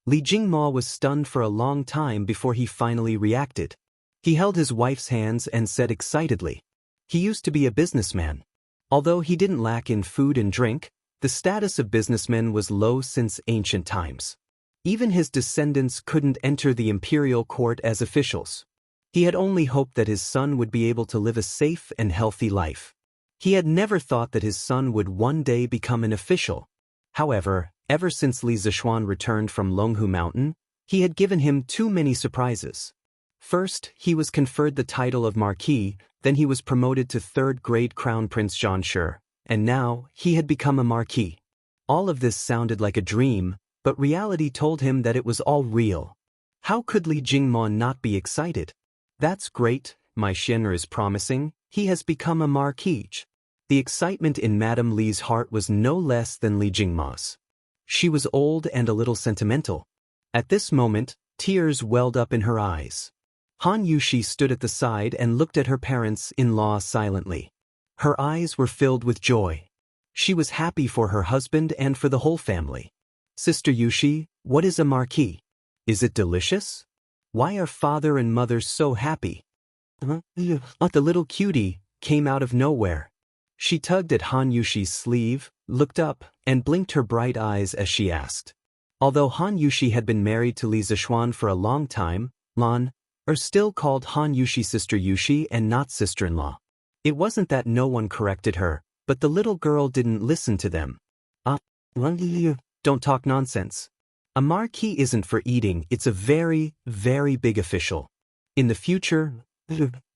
Li Jingma was stunned for a long time before he finally reacted. He held his wife's hands and said excitedly. He used to be a businessman. Although he didn't lack in food and drink, the status of businessmen was low since ancient times. Even his descendants couldn't enter the imperial court as officials. He had only hoped that his son would be able to live a safe and healthy life. He had never thought that his son would one day become an official. However, ever since Li Zishuan returned from Longhu Mountain, he had given him too many surprises. First, he was conferred the title of Marquis, then he was promoted to third-grade Crown Prince Zhanshi, and now he had become a Marquis. All of this sounded like a dream, but reality told him that it was all real. How could Li Jingma not be excited? That's great, my Xian'er is promising, he has become a Marquis. The excitement in Madame Li's heart was no less than Li Jingma's. She was old and a little sentimental. At this moment, tears welled up in her eyes. Han Yushi stood at the side and looked at her parents-in-law silently. Her eyes were filled with joy. She was happy for her husband and for the whole family. Sister Yushi, what is a marquis? Is it delicious? Why are father and mother so happy? The little cutie came out of nowhere. She tugged at Han Yushi's sleeve, looked up, and blinked her bright eyes as she asked. Although Han Yushi had been married to Li Zishuan for a long time, Lan still called Han Yushi Sister Yushi and not sister-in-law. It wasn't that no one corrected her, but the little girl didn't listen to them. Don't talk nonsense. A marquis isn't for eating, it's a very, very big official. In the future,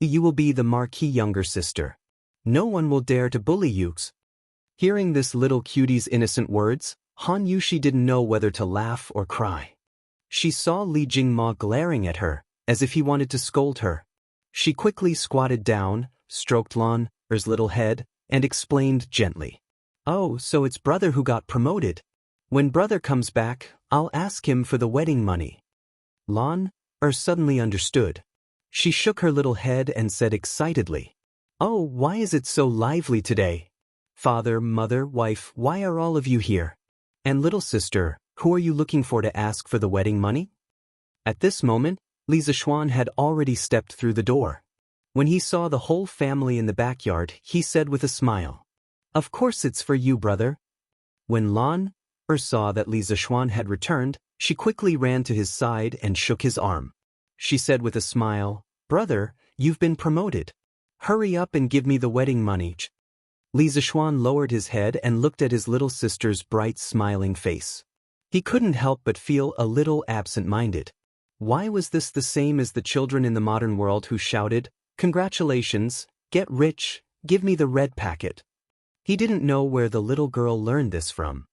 you will be the marquis' younger sister. No one will dare to bully you. Hearing this little cutie's innocent words, Han Yushi didn't know whether to laugh or cry. She saw Li Jingma glaring at her, as if he wanted to scold her. She quickly squatted down, stroked Lan's little head, and explained gently. Oh, so it's brother who got promoted. When brother comes back, I'll ask him for the wedding money. Lan suddenly understood. She shook her little head and said excitedly, Oh, why is it so lively today? Father, mother, wife, why are all of you here? And little sister, who are you looking for to ask for the wedding money? At this moment, Li Zishuan had already stepped through the door. When he saw the whole family in the backyard, he said with a smile, Of course it's for you, brother. When Lan saw that Li Zishuan had returned, she quickly ran to his side and shook his arm. She said with a smile, Brother, you've been promoted. Hurry up and give me the wedding money. Li Zishuan lowered his head and looked at his little sister's bright smiling face. He couldn't help but feel a little absent-minded. Why was this the same as the children in the modern world who shouted, Congratulations, get rich, give me the red packet? He didn't know where the little girl learned this from.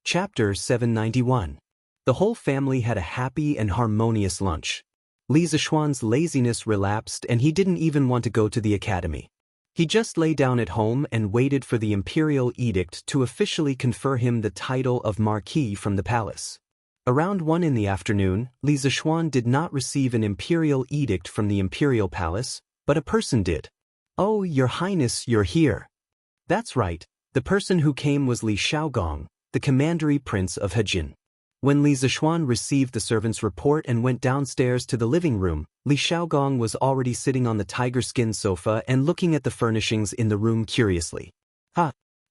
Chapter 791. The whole family had a happy and harmonious lunch. Li Zishuan's laziness relapsed and he didn't even want to go to the academy. He just lay down at home and waited for the imperial edict to officially confer him the title of Marquis from the palace. Around 1 in the afternoon, Li Zishuan did not receive an imperial edict from the imperial palace, but a person did. Oh, Your Highness, you're here. That's right, the person who came was Li Shaogong, the commandery prince of Hejin. When Li Zishuan received the servant's report and went downstairs to the living room, Li Shaogong was already sitting on the tiger skin sofa and looking at the furnishings in the room curiously.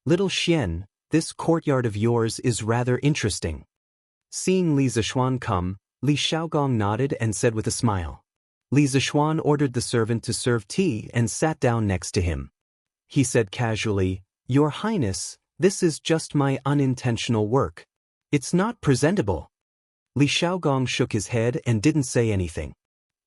Little Xian, this courtyard of yours is rather interesting. Seeing Li Zishuan come, Li Shaogong nodded and said with a smile. Li Zishuan ordered the servant to serve tea and sat down next to him. He said casually, Your Highness, this is just my unintentional work. It's not presentable. Li Shaogong shook his head and didn't say anything.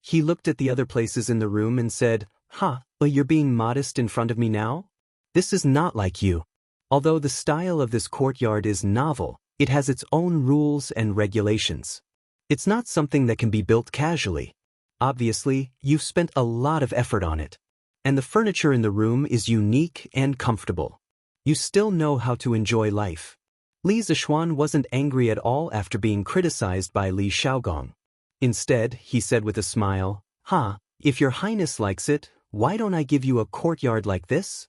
He looked at the other places in the room and said, But you're being modest in front of me now? This is not like you. Although the style of this courtyard is novel, it has its own rules and regulations. It's not something that can be built casually. Obviously, you've spent a lot of effort on it. And the furniture in the room is unique and comfortable. You still know how to enjoy life. Li Zishuan wasn't angry at all after being criticized by Li Xiaogong. Instead, he said with a smile, if your highness likes it, why don't I give you a courtyard like this?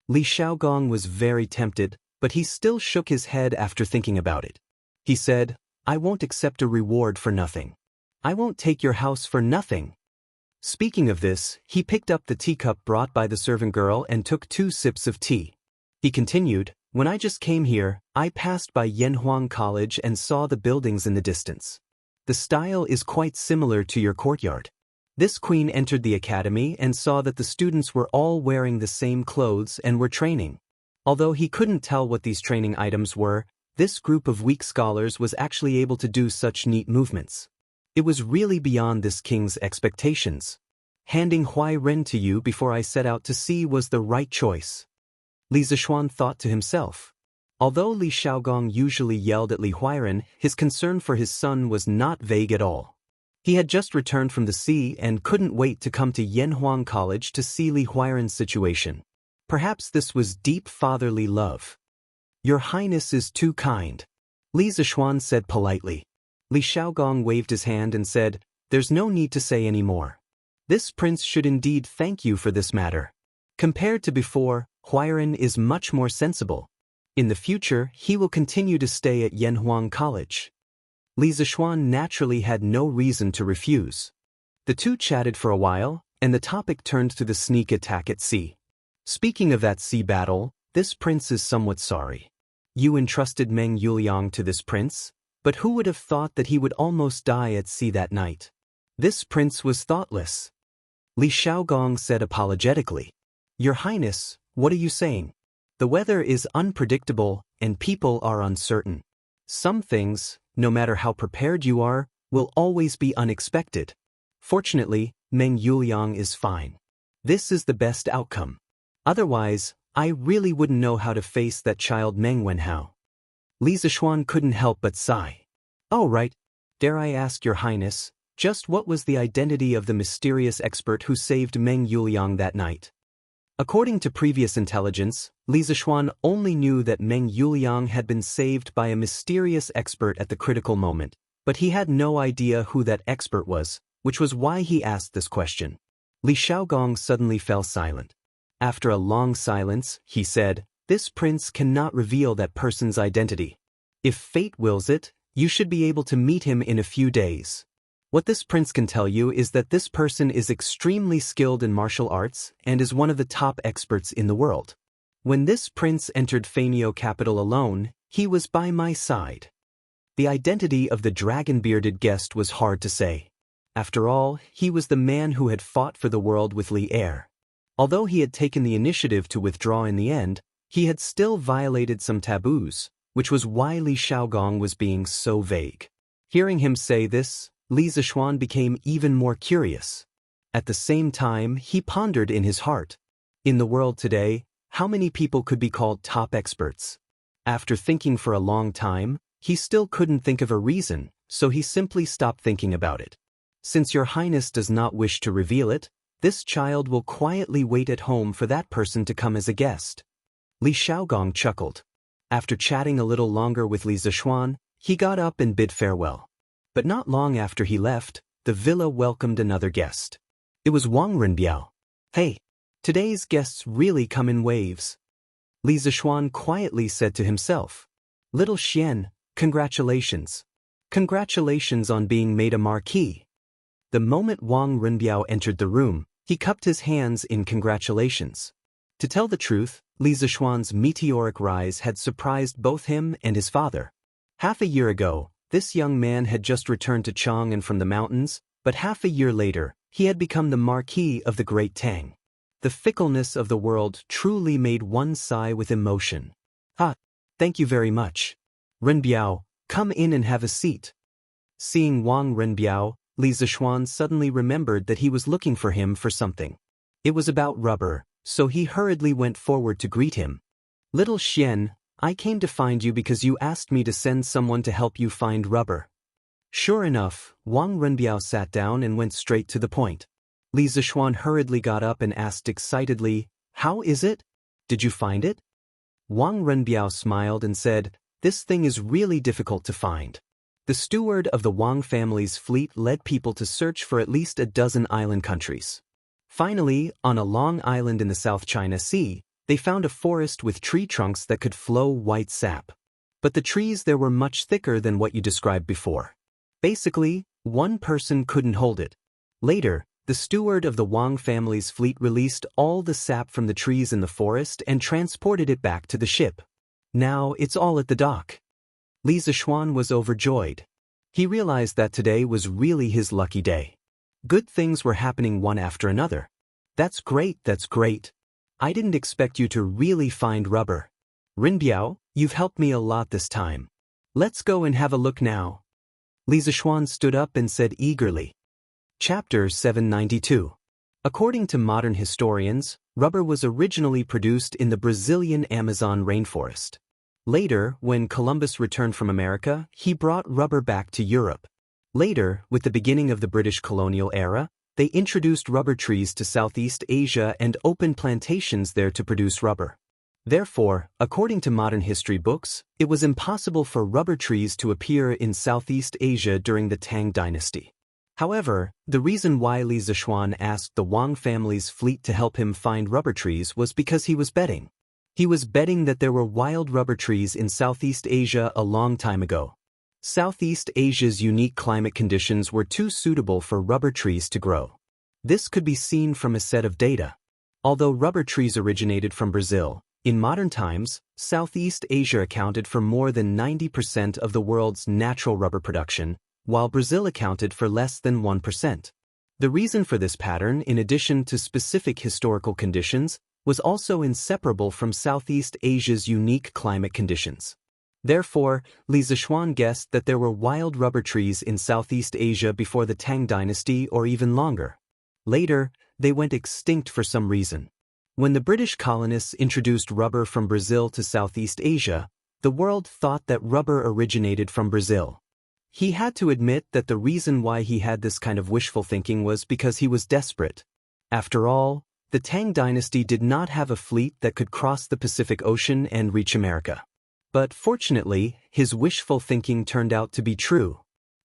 Li Xiaogong was very tempted, but he still shook his head after thinking about it. He said, I won't accept a reward for nothing. I won't take your house for nothing. Speaking of this, he picked up the teacup brought by the servant girl and took 2 sips of tea. He continued, when I just came here, I passed by Yanhuang College and saw the buildings in the distance. The style is quite similar to your courtyard. This queen entered the academy and saw that the students were all wearing the same clothes and were training. Although he couldn't tell what these training items were, this group of weak scholars was actually able to do such neat movements. It was really beyond this king's expectations. Handing Huairen to you before I set out to sea was the right choice. Li Zishuan thought to himself. Although Li Xiaogong usually yelled at Li Huairen, his concern for his son was not vague at all. He had just returned from the sea and couldn't wait to come to Yanhuang College to see Li Huairen's situation. Perhaps this was deep fatherly love. Your Highness is too kind, Li Zishuan said politely. Li Xiaogong waved his hand and said, there's no need to say any more. This prince should indeed thank you for this matter. Compared to before, Huairen is much more sensible. In the future, he will continue to stay at Yanhuang College. Li Zishuan naturally had no reason to refuse. The two chatted for a while, and the topic turned to the sneak attack at sea. Speaking of that sea battle, this prince is somewhat sorry. You entrusted Meng Yuliang to this prince, but who would have thought that he would almost die at sea that night? This prince was thoughtless. Li Xiaogong said apologetically. Your Highness, what are you saying? The weather is unpredictable, and people are uncertain. Some things, no matter how prepared you are, will always be unexpected. Fortunately, Meng Yuliang is fine. This is the best outcome. Otherwise, I really wouldn't know how to face that child Meng Wenhao. Li Zishuan couldn't help but sigh. Oh right. Dare I ask your Highness, just what was the identity of the mysterious expert who saved Meng Yuliang that night? According to previous intelligence, Li Zishuan only knew that Meng Yuliang had been saved by a mysterious expert at the critical moment, but he had no idea who that expert was, which was why he asked this question. Li Xiaogong suddenly fell silent. After a long silence, he said, this prince cannot reveal that person's identity. If fate wills it, you should be able to meet him in a few days. What this prince can tell you is that this person is extremely skilled in martial arts and is one of the top experts in the world. When this prince entered Fainio capital alone, he was by my side. The identity of the dragon-bearded guest was hard to say. After all, he was the man who had fought for the world with Li Er. Although he had taken the initiative to withdraw in the end, he had still violated some taboos, which was why Li Xiaogong was being so vague. Hearing him say this, Li Zishuan became even more curious. At the same time, he pondered in his heart. In the world today, how many people could be called top experts? After thinking for a long time, he still couldn't think of a reason, so he simply stopped thinking about it. Since your Highness does not wish to reveal it, this child will quietly wait at home for that person to come as a guest. Li Xiaogong chuckled. After chatting a little longer with Li Zishuan, he got up and bid farewell. But not long after he left, the villa welcomed another guest. It was Wang Renbiao. Hey, today's guests really come in waves. Li Zishuan quietly said to himself. Little Xian, congratulations. Congratulations on being made a marquis. The moment Wang Renbiao entered the room, he cupped his hands in congratulations. To tell the truth, Li Zishuan's meteoric rise had surprised both him and his father. Half a year ago, this young man had just returned to Chang'an from the mountains, but half a year later, he had become the Marquis of the Great Tang. The fickleness of the world truly made one sigh with emotion. Thank you very much. Renbiao, come in and have a seat. Seeing Wang Renbiao, Li Zishuan suddenly remembered that he was looking for him for something. It was about rubber, so he hurriedly went forward to greet him. Little Xian, I came to find you because you asked me to send someone to help you find rubber. Sure enough, Wang Renbiao sat down and went straight to the point. Li Zishuan hurriedly got up and asked excitedly, "How is it? Did you find it?" Wang Renbiao smiled and said, "This thing is really difficult to find." The steward of the Wang family's fleet led people to search for at least a dozen island countries. Finally, on a long island in the South China Sea, they found a forest with tree trunks that could flow white sap. But the trees there were much thicker than what you described before. Basically, one person couldn't hold it. Later, the steward of the Wang family's fleet released all the sap from the trees in the forest and transported it back to the ship. Now it's all at the dock. Li Zishuan was overjoyed. He realized that today was really his lucky day. Good things were happening one after another. That's great, that's great. I didn't expect you to really find rubber. Rinbiao, you've helped me a lot this time. Let's go and have a look now. Li Zishuan stood up and said eagerly. Chapter 792. According to modern historians, rubber was originally produced in the Brazilian Amazon rainforest. Later, when Columbus returned from America, he brought rubber back to Europe. Later, with the beginning of the British colonial era, they introduced rubber trees to Southeast Asia and opened plantations there to produce rubber. Therefore, according to modern history books, it was impossible for rubber trees to appear in Southeast Asia during the Tang dynasty. However, the reason why Li Zishuan asked the Wang family's fleet to help him find rubber trees was because he was betting. He was betting that there were wild rubber trees in Southeast Asia a long time ago. Southeast Asia's unique climate conditions were too suitable for rubber trees to grow. This could be seen from a set of data. Although rubber trees originated from Brazil, in modern times, Southeast Asia accounted for more than 90% of the world's natural rubber production, while Brazil accounted for less than 1%. The reason for this pattern, in addition to specific historical conditions, was also inseparable from Southeast Asia's unique climate conditions. Therefore, Li Zishuan guessed that there were wild rubber trees in Southeast Asia before the Tang dynasty or even longer. Later, they went extinct for some reason. When the British colonists introduced rubber from Brazil to Southeast Asia, the world thought that rubber originated from Brazil. He had to admit that the reason why he had this kind of wishful thinking was because he was desperate. After all, the Tang dynasty did not have a fleet that could cross the Pacific Ocean and reach America. But fortunately, his wishful thinking turned out to be true.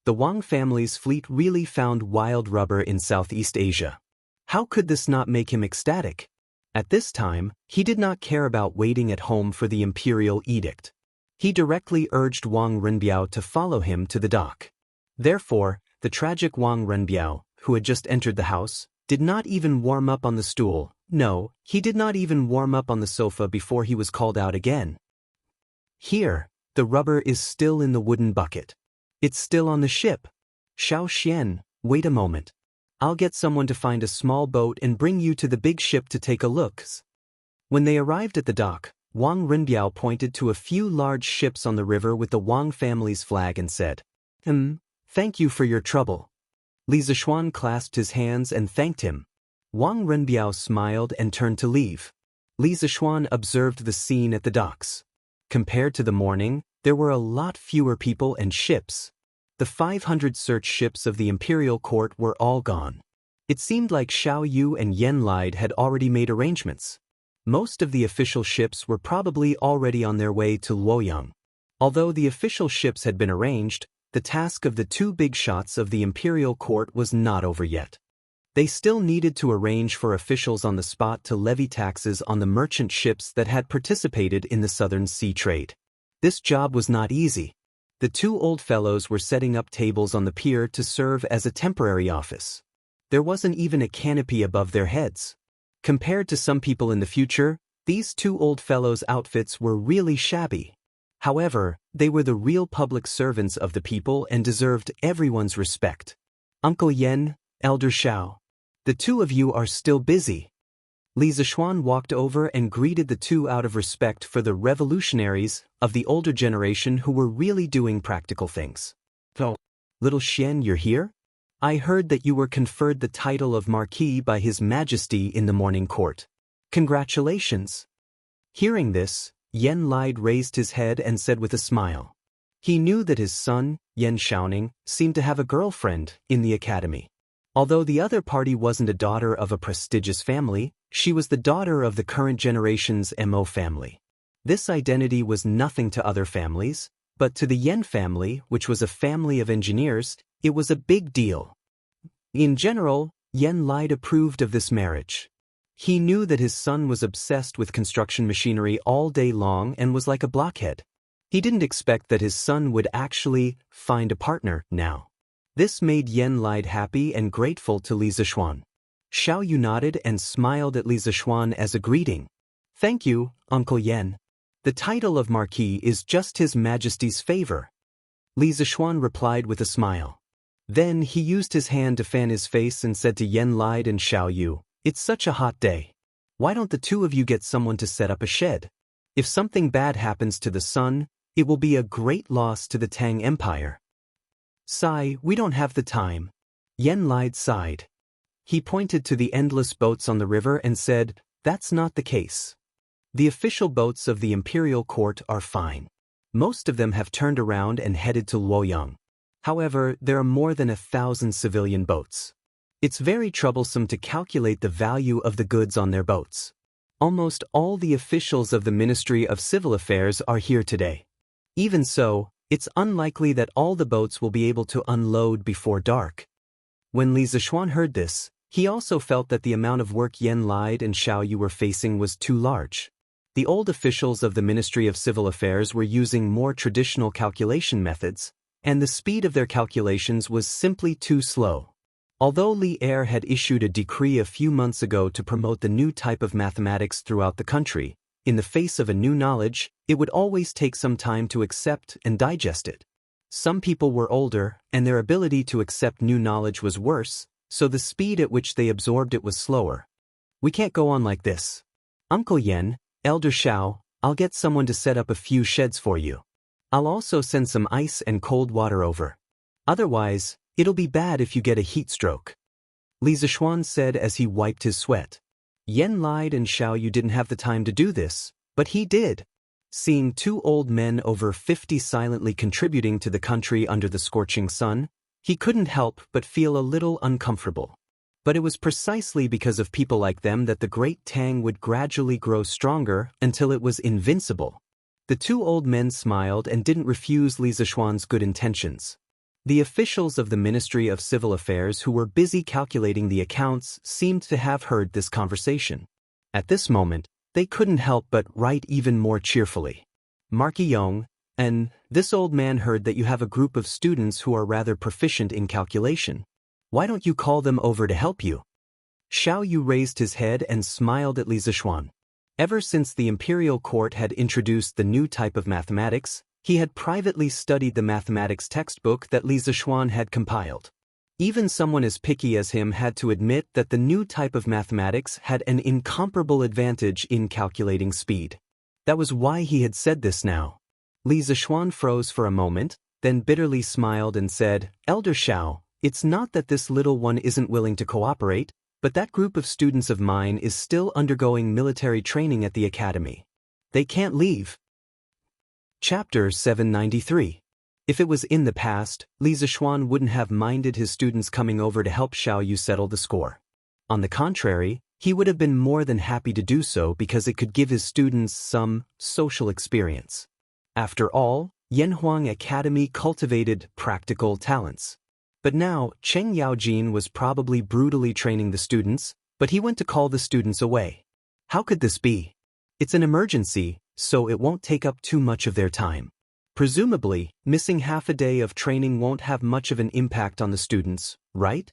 The Wang family's fleet really found wild rubber in Southeast Asia. How could this not make him ecstatic? At this time, he did not care about waiting at home for the imperial edict. He directly urged Wang Renbiao to follow him to the dock. Therefore, the tragic Wang Renbiao, who had just entered the house, did not even warm up on the stool. No, he did not even warm up on the sofa before he was called out again. Here, the rubber is still in the wooden bucket. It's still on the ship. Xiao Xian, wait a moment. I'll get someone to find a small boat and bring you to the big ship to take a look. When they arrived at the dock, Wang Renbiao pointed to a few large ships on the river with the Wang family's flag and said, Thank you for your trouble." Li Zishuan clasped his hands and thanked him. Wang Renbiao smiled and turned to leave. Li Zishuan observed the scene at the docks. Compared to the morning, there were a lot fewer people and ships. The 500 search ships of the imperial court were all gone. It seemed like Xiao Yu and Yen Lide had already made arrangements. Most of the official ships were probably already on their way to Luoyang. Although the official ships had been arranged, the task of the two big shots of the imperial court was not over yet. They still needed to arrange for officials on the spot to levy taxes on the merchant ships that had participated in the southern sea trade. This job was not easy. The two old fellows were setting up tables on the pier to serve as a temporary office. There wasn't even a canopy above their heads. Compared to some people in the future, these two old fellows' outfits were really shabby. However, they were the real public servants of the people and deserved everyone's respect. "Uncle Yen, Elder Xiao, the two of you are still busy." Li Zishuan walked over and greeted the two out of respect for the revolutionaries of the older generation who were really doing practical things. "Oh, little Xian, you're here? I heard that you were conferred the title of Marquis by His Majesty in the morning court. Congratulations." Hearing this, Yan Lide raised his head and said with a smile. He knew that his son, Yan Shaoning, seemed to have a girlfriend in the academy. Although the other party wasn't a daughter of a prestigious family, she was the daughter of the current generation's Mo family. This identity was nothing to other families, but to the Yan family, which was a family of engineers, it was a big deal. In general, Yan Lide approved of this marriage. He knew that his son was obsessed with construction machinery all day long and was like a blockhead. He didn't expect that his son would actually find a partner now. This made Yan Lide happy and grateful to Li Zishuan. Xiao Yu nodded and smiled at Li Zishuan as a greeting. Thank you, Uncle Yan. The title of Marquis is just His Majesty's favor. Li Zishuan replied with a smile. Then he used his hand to fan his face and said to Yan Lide and Xiao Yu, "It's such a hot day. Why don't the two of you get someone to set up a shed? If something bad happens to the sun, it will be a great loss to the Tang Empire." "Sigh, we don't have the time." Yan Lide sighed. He pointed to the endless boats on the river and said, "That's not the case. The official boats of the imperial court are fine. Most of them have turned around and headed to Luoyang. However, there are more than 1,000 civilian boats. It's very troublesome to calculate the value of the goods on their boats. Almost all the officials of the Ministry of Civil Affairs are here today. Even so, it's unlikely that all the boats will be able to unload before dark." When Li Zishuan heard this, he also felt that the amount of work Yan Lide and Xiao Yu were facing was too large. The old officials of the Ministry of Civil Affairs were using more traditional calculation methods, and the speed of their calculations was simply too slow. Although Li Er had issued a decree a few months ago to promote the new type of mathematics throughout the country, in the face of a new knowledge, it would always take some time to accept and digest it. Some people were older, and their ability to accept new knowledge was worse, so the speed at which they absorbed it was slower. "We can't go on like this. Uncle Yan, Elder Xiao, I'll get someone to set up a few sheds for you. I'll also send some ice and cold water over. Otherwise, it'll be bad if you get a heat stroke," Li Zishuan said as he wiped his sweat. Yan Lide and Xiao Yu didn't have the time to do this, but he did. Seeing two old men over 50 silently contributing to the country under the scorching sun, he couldn't help but feel a little uncomfortable. But it was precisely because of people like them that the Great Tang would gradually grow stronger until it was invincible. The two old men smiled and didn't refuse Li Zishuan's good intentions. The officials of the Ministry of Civil Affairs who were busy calculating the accounts seemed to have heard this conversation. At this moment, they couldn't help but write even more cheerfully. "Marquis Yong, and this old man heard that you have a group of students who are rather proficient in calculation. Why don't you call them over to help you?" Xiao Yu raised his head and smiled at Li Zishuan. Ever since the imperial court had introduced the new type of mathematics, he had privately studied the mathematics textbook that Li Zishuan had compiled. Even someone as picky as him had to admit that the new type of mathematics had an incomparable advantage in calculating speed. That was why he had said this now. Li Zishuan froze for a moment, then bitterly smiled and said, "Elder Xiao, it's not that this little one isn't willing to cooperate, but that group of students of mine is still undergoing military training at the academy. They can't leave." Chapter 793. If it was in the past, Li Zishuan wouldn't have minded his students coming over to help Xiao Yu settle the score. On the contrary, he would have been more than happy to do so because it could give his students some social experience. After all, Yanhuang Academy cultivated practical talents. But now, Cheng Yaojin was probably brutally training the students, but he went to call the students away. How could this be? It's an emergency, so it won't take up too much of their time. Presumably, missing half a day of training won't have much of an impact on the students, right?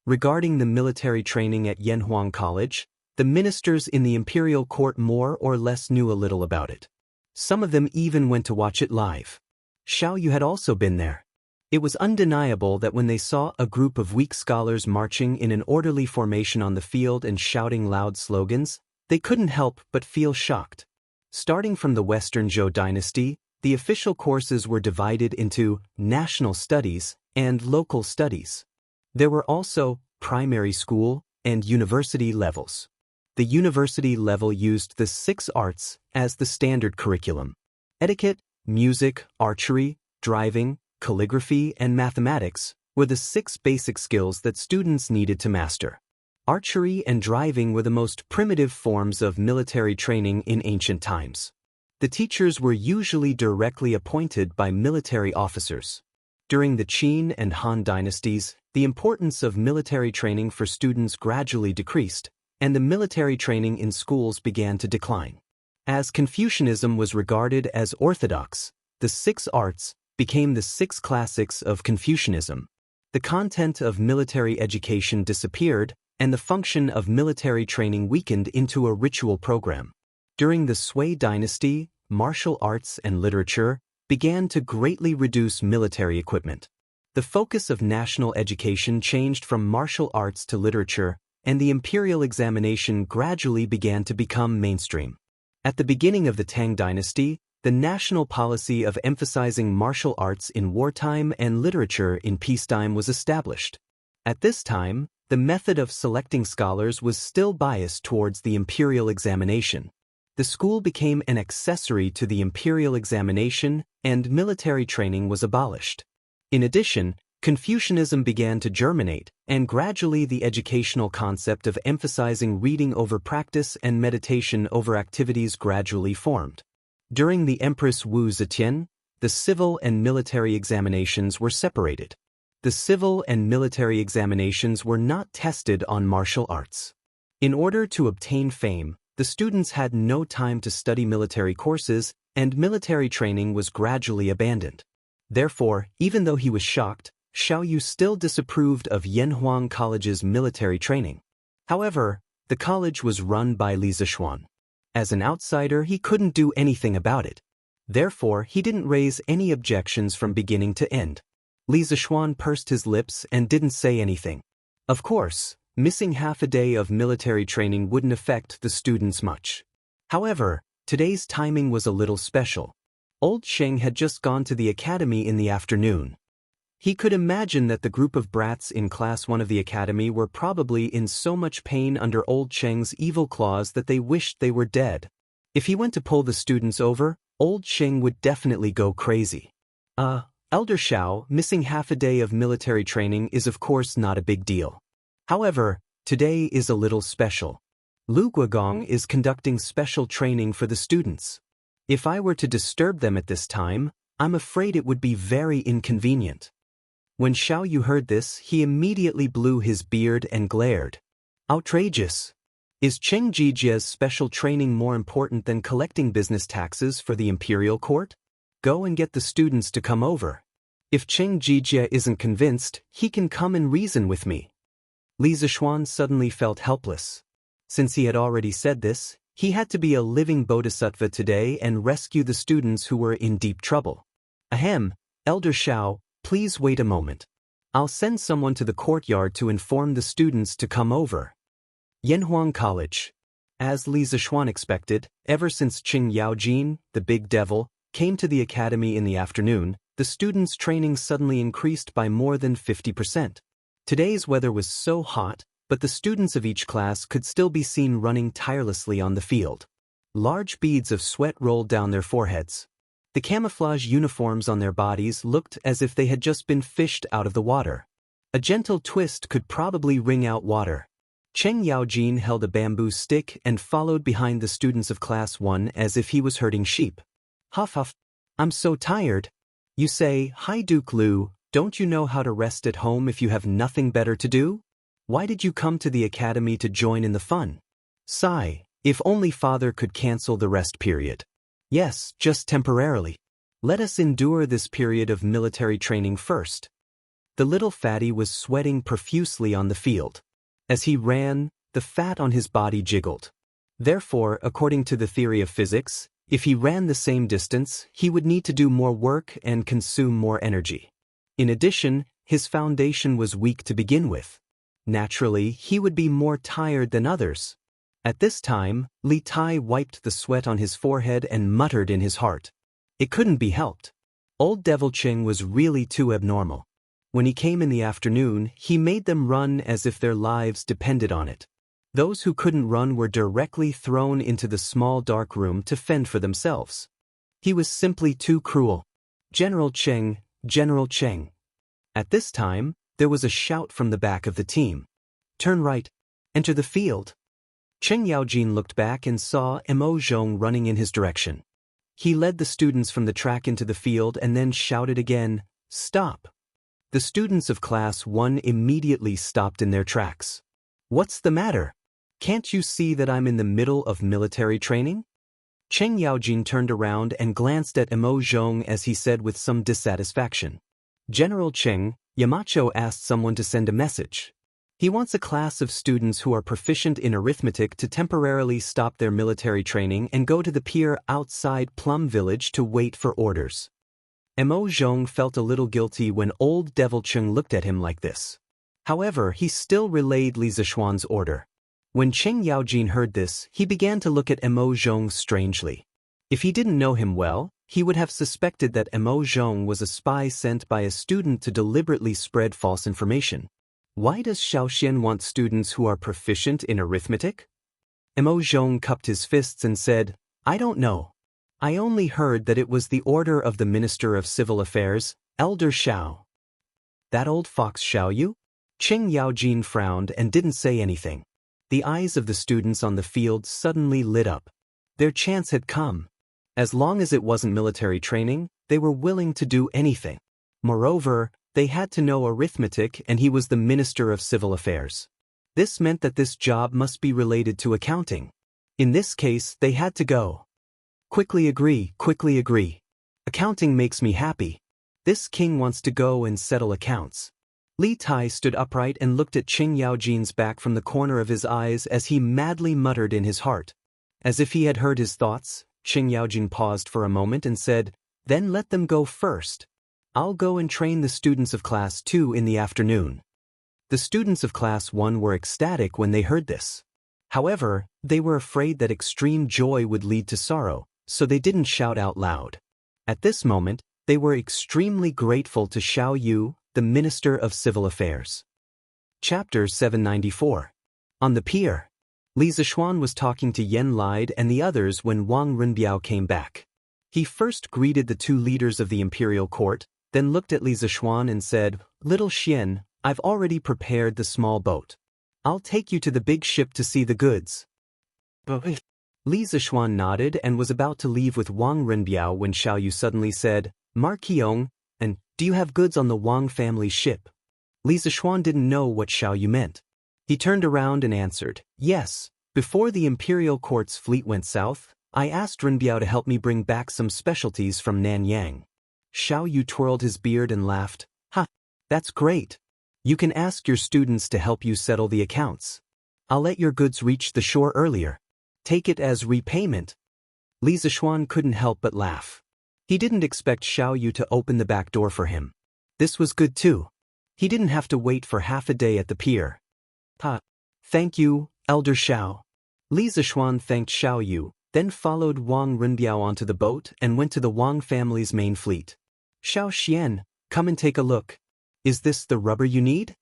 Regarding the military training at Yanhuang College, the ministers in the imperial court more or less knew a little about it. Some of them even went to watch it live. Xiao Yu had also been there. It was undeniable that when they saw a group of weak scholars marching in an orderly formation on the field and shouting loud slogans, they couldn't help but feel shocked. Starting from the Western Zhou dynasty, the official courses were divided into national studies and local studies. There were also primary school and university levels. the university level used the 6 arts as the standard curriculum. Etiquette, music, archery, driving, calligraphy, and mathematics were the 6 basic skills that students needed to master. Archery and driving were the most primitive forms of military training in ancient times. The teachers were usually directly appointed by military officers. During the Qin and Han dynasties, the importance of military training for students gradually decreased, and the military training in schools began to decline. As Confucianism was regarded as orthodox, the 6 arts became the 6 classics of Confucianism. The content of military education disappeared, and the function of military training weakened into a ritual program. During the Sui dynasty, martial arts and literature began to greatly reduce military equipment. The focus of national education changed from martial arts to literature, and the imperial examination gradually began to become mainstream. At the beginning of the Tang dynasty, the national policy of emphasizing martial arts in wartime and literature in peacetime was established. At this time, the method of selecting scholars was still biased towards the imperial examination. The school became an accessory to the imperial examination, and military training was abolished. In addition, Confucianism began to germinate, and gradually the educational concept of emphasizing reading over practice and meditation over activities gradually formed. During the Empress Wu Zetian, the civil and military examinations were separated. The civil and military examinations were not tested on martial arts. In order to obtain fame, the students had no time to study military courses, and military training was gradually abandoned. Therefore, even though he was shocked, Xiao Yu still disapproved of Yanhuang College's military training. However, the college was run by Li Zixuan. As an outsider, he couldn't do anything about it. Therefore, he didn't raise any objections from beginning to end. Li Zixuan pursed his lips and didn't say anything. Of course, missing half a day of military training wouldn't affect the students much. However, today's timing was a little special. Old Sheng had just gone to the academy in the afternoon. He could imagine that the group of brats in Class 1 of the academy were probably in so much pain under Old Sheng's evil claws that they wished they were dead. If he went to pull the students over, Old Sheng would definitely go crazy. Elder Xiao, missing half a day of military training is of course not a big deal. However, today is a little special. Lu Guogong is conducting special training for the students. If I were to disturb them at this time, I'm afraid it would be very inconvenient. When Xiao Yu heard this, he immediately blew his beard and glared. Outrageous! Is Cheng Jijia's special training more important than collecting business taxes for the imperial court? Go and get the students to come over. If Cheng Jijia isn't convinced, he can come and reason with me. Li Zixuan suddenly felt helpless. Since he had already said this, he had to be a living bodhisattva today and rescue the students who were in deep trouble. Ahem, Elder Xiao, please wait a moment. I'll send someone to the courtyard to inform the students to come over. Yanhuang College. As Li Zixuan expected, ever since Qing Yaojin, the big devil, came to the academy in the afternoon, the students' training suddenly increased by more than 50%. Today's weather was so hot, but the students of each class could still be seen running tirelessly on the field. Large beads of sweat rolled down their foreheads. The camouflage uniforms on their bodies looked as if they had just been fished out of the water. A gentle twist could probably wring out water. Cheng Yaojin held a bamboo stick and followed behind the students of Class 1 as if he was herding sheep. Huff huff. I'm so tired. You say, Hi Duke Lu, don't you know how to rest at home if you have nothing better to do? Why did you come to the academy to join in the fun? Sigh, if only father could cancel the rest period. Yes, just temporarily. Let us endure this period of military training first. The little fatty was sweating profusely on the field. As he ran, the fat on his body jiggled. Therefore, according to the theory of physics, if he ran the same distance, he would need to do more work and consume more energy. In addition, his foundation was weak to begin with. Naturally, he would be more tired than others. At this time, Li Tai wiped the sweat on his forehead and muttered in his heart. It couldn't be helped. Old Devil Ching was really too abnormal. When he came in the afternoon, he made them run as if their lives depended on it. Those who couldn't run were directly thrown into the small dark room to fend for themselves. He was simply too cruel. General Cheng, General Cheng. At this time, there was a shout from the back of the team. Turn right. Enter the field. Cheng Yaojin looked back and saw Mo Zhong running in his direction. He led the students from the track into the field and then shouted again, "Stop!" The students of Class 1 immediately stopped in their tracks. What's the matter? Can't you see that I'm in the middle of military training? Cheng Yaojin turned around and glanced at Mo Zhong as he said with some dissatisfaction. General Cheng, Yamacho asked someone to send a message. He wants a class of students who are proficient in arithmetic to temporarily stop their military training and go to the pier outside Plum Village to wait for orders. Mo Zhong felt a little guilty when old Devil Cheng looked at him like this. However, he still relayed Li Zishuan's order. When Cheng Yaojin heard this, he began to look at Mo Zhong strangely. If he didn't know him well, he would have suspected that Mo Zhong was a spy sent by a student to deliberately spread false information. Why does Xiao Xian want students who are proficient in arithmetic? Mo Zhong cupped his fists and said, I don't know. I only heard that it was the order of the Minister of Civil Affairs, Elder Xiao. That old fox Xiao Yu? Cheng Yaojin frowned and didn't say anything. The eyes of the students on the field suddenly lit up. Their chance had come. As long as it wasn't military training, they were willing to do anything. Moreover, they had to know arithmetic and he was the Minister of Civil Affairs. This meant that this job must be related to accounting. In this case, they had to go. Quickly agree. Accounting makes me happy. This king wants to go and settle accounts. Li Tai stood upright and looked at Cheng Yaojin's back from the corner of his eyes as he madly muttered in his heart. As if he had heard his thoughts, Cheng Yaojin paused for a moment and said, Then let them go first. I'll go and train the students of Class 2 in the afternoon. The students of Class 1 were ecstatic when they heard this. However, they were afraid that extreme joy would lead to sorrow, so they didn't shout out loud. At this moment, they were extremely grateful to Xiao Yu, the Minister of Civil Affairs. Chapter 794. On the pier. Li Zishuan was talking to Yen Lide and the others when Wang Runbiao came back. He first greeted the two leaders of the imperial court, then looked at Li Zishuan and said, Little Xian, I've already prepared the small boat. I'll take you to the big ship to see the goods. Li Zishuan nodded and was about to leave with Wang Runbiao when Xiao Yu suddenly said, Marqiong, and do you have goods on the Wang family ship? Li Zishuan didn't know what Xiao Yu meant. He turned around and answered, Yes, before the imperial court's fleet went south, I asked Runbiao to help me bring back some specialties from Nanyang. Xiao Yu twirled his beard and laughed, Ha, that's great. You can ask your students to help you settle the accounts. I'll let your goods reach the shore earlier. Take it as repayment. Li Zishuan couldn't help but laugh. He didn't expect Xiao Yu to open the back door for him. This was good too. He didn't have to wait for half a day at the pier. Ha. Thank you, Elder Xiao. Li Zishuan thanked Xiao Yu, then followed Wang Runbiao onto the boat and went to the Wang family's main fleet. Xiao Xian, come and take a look. Is this the rubber you need?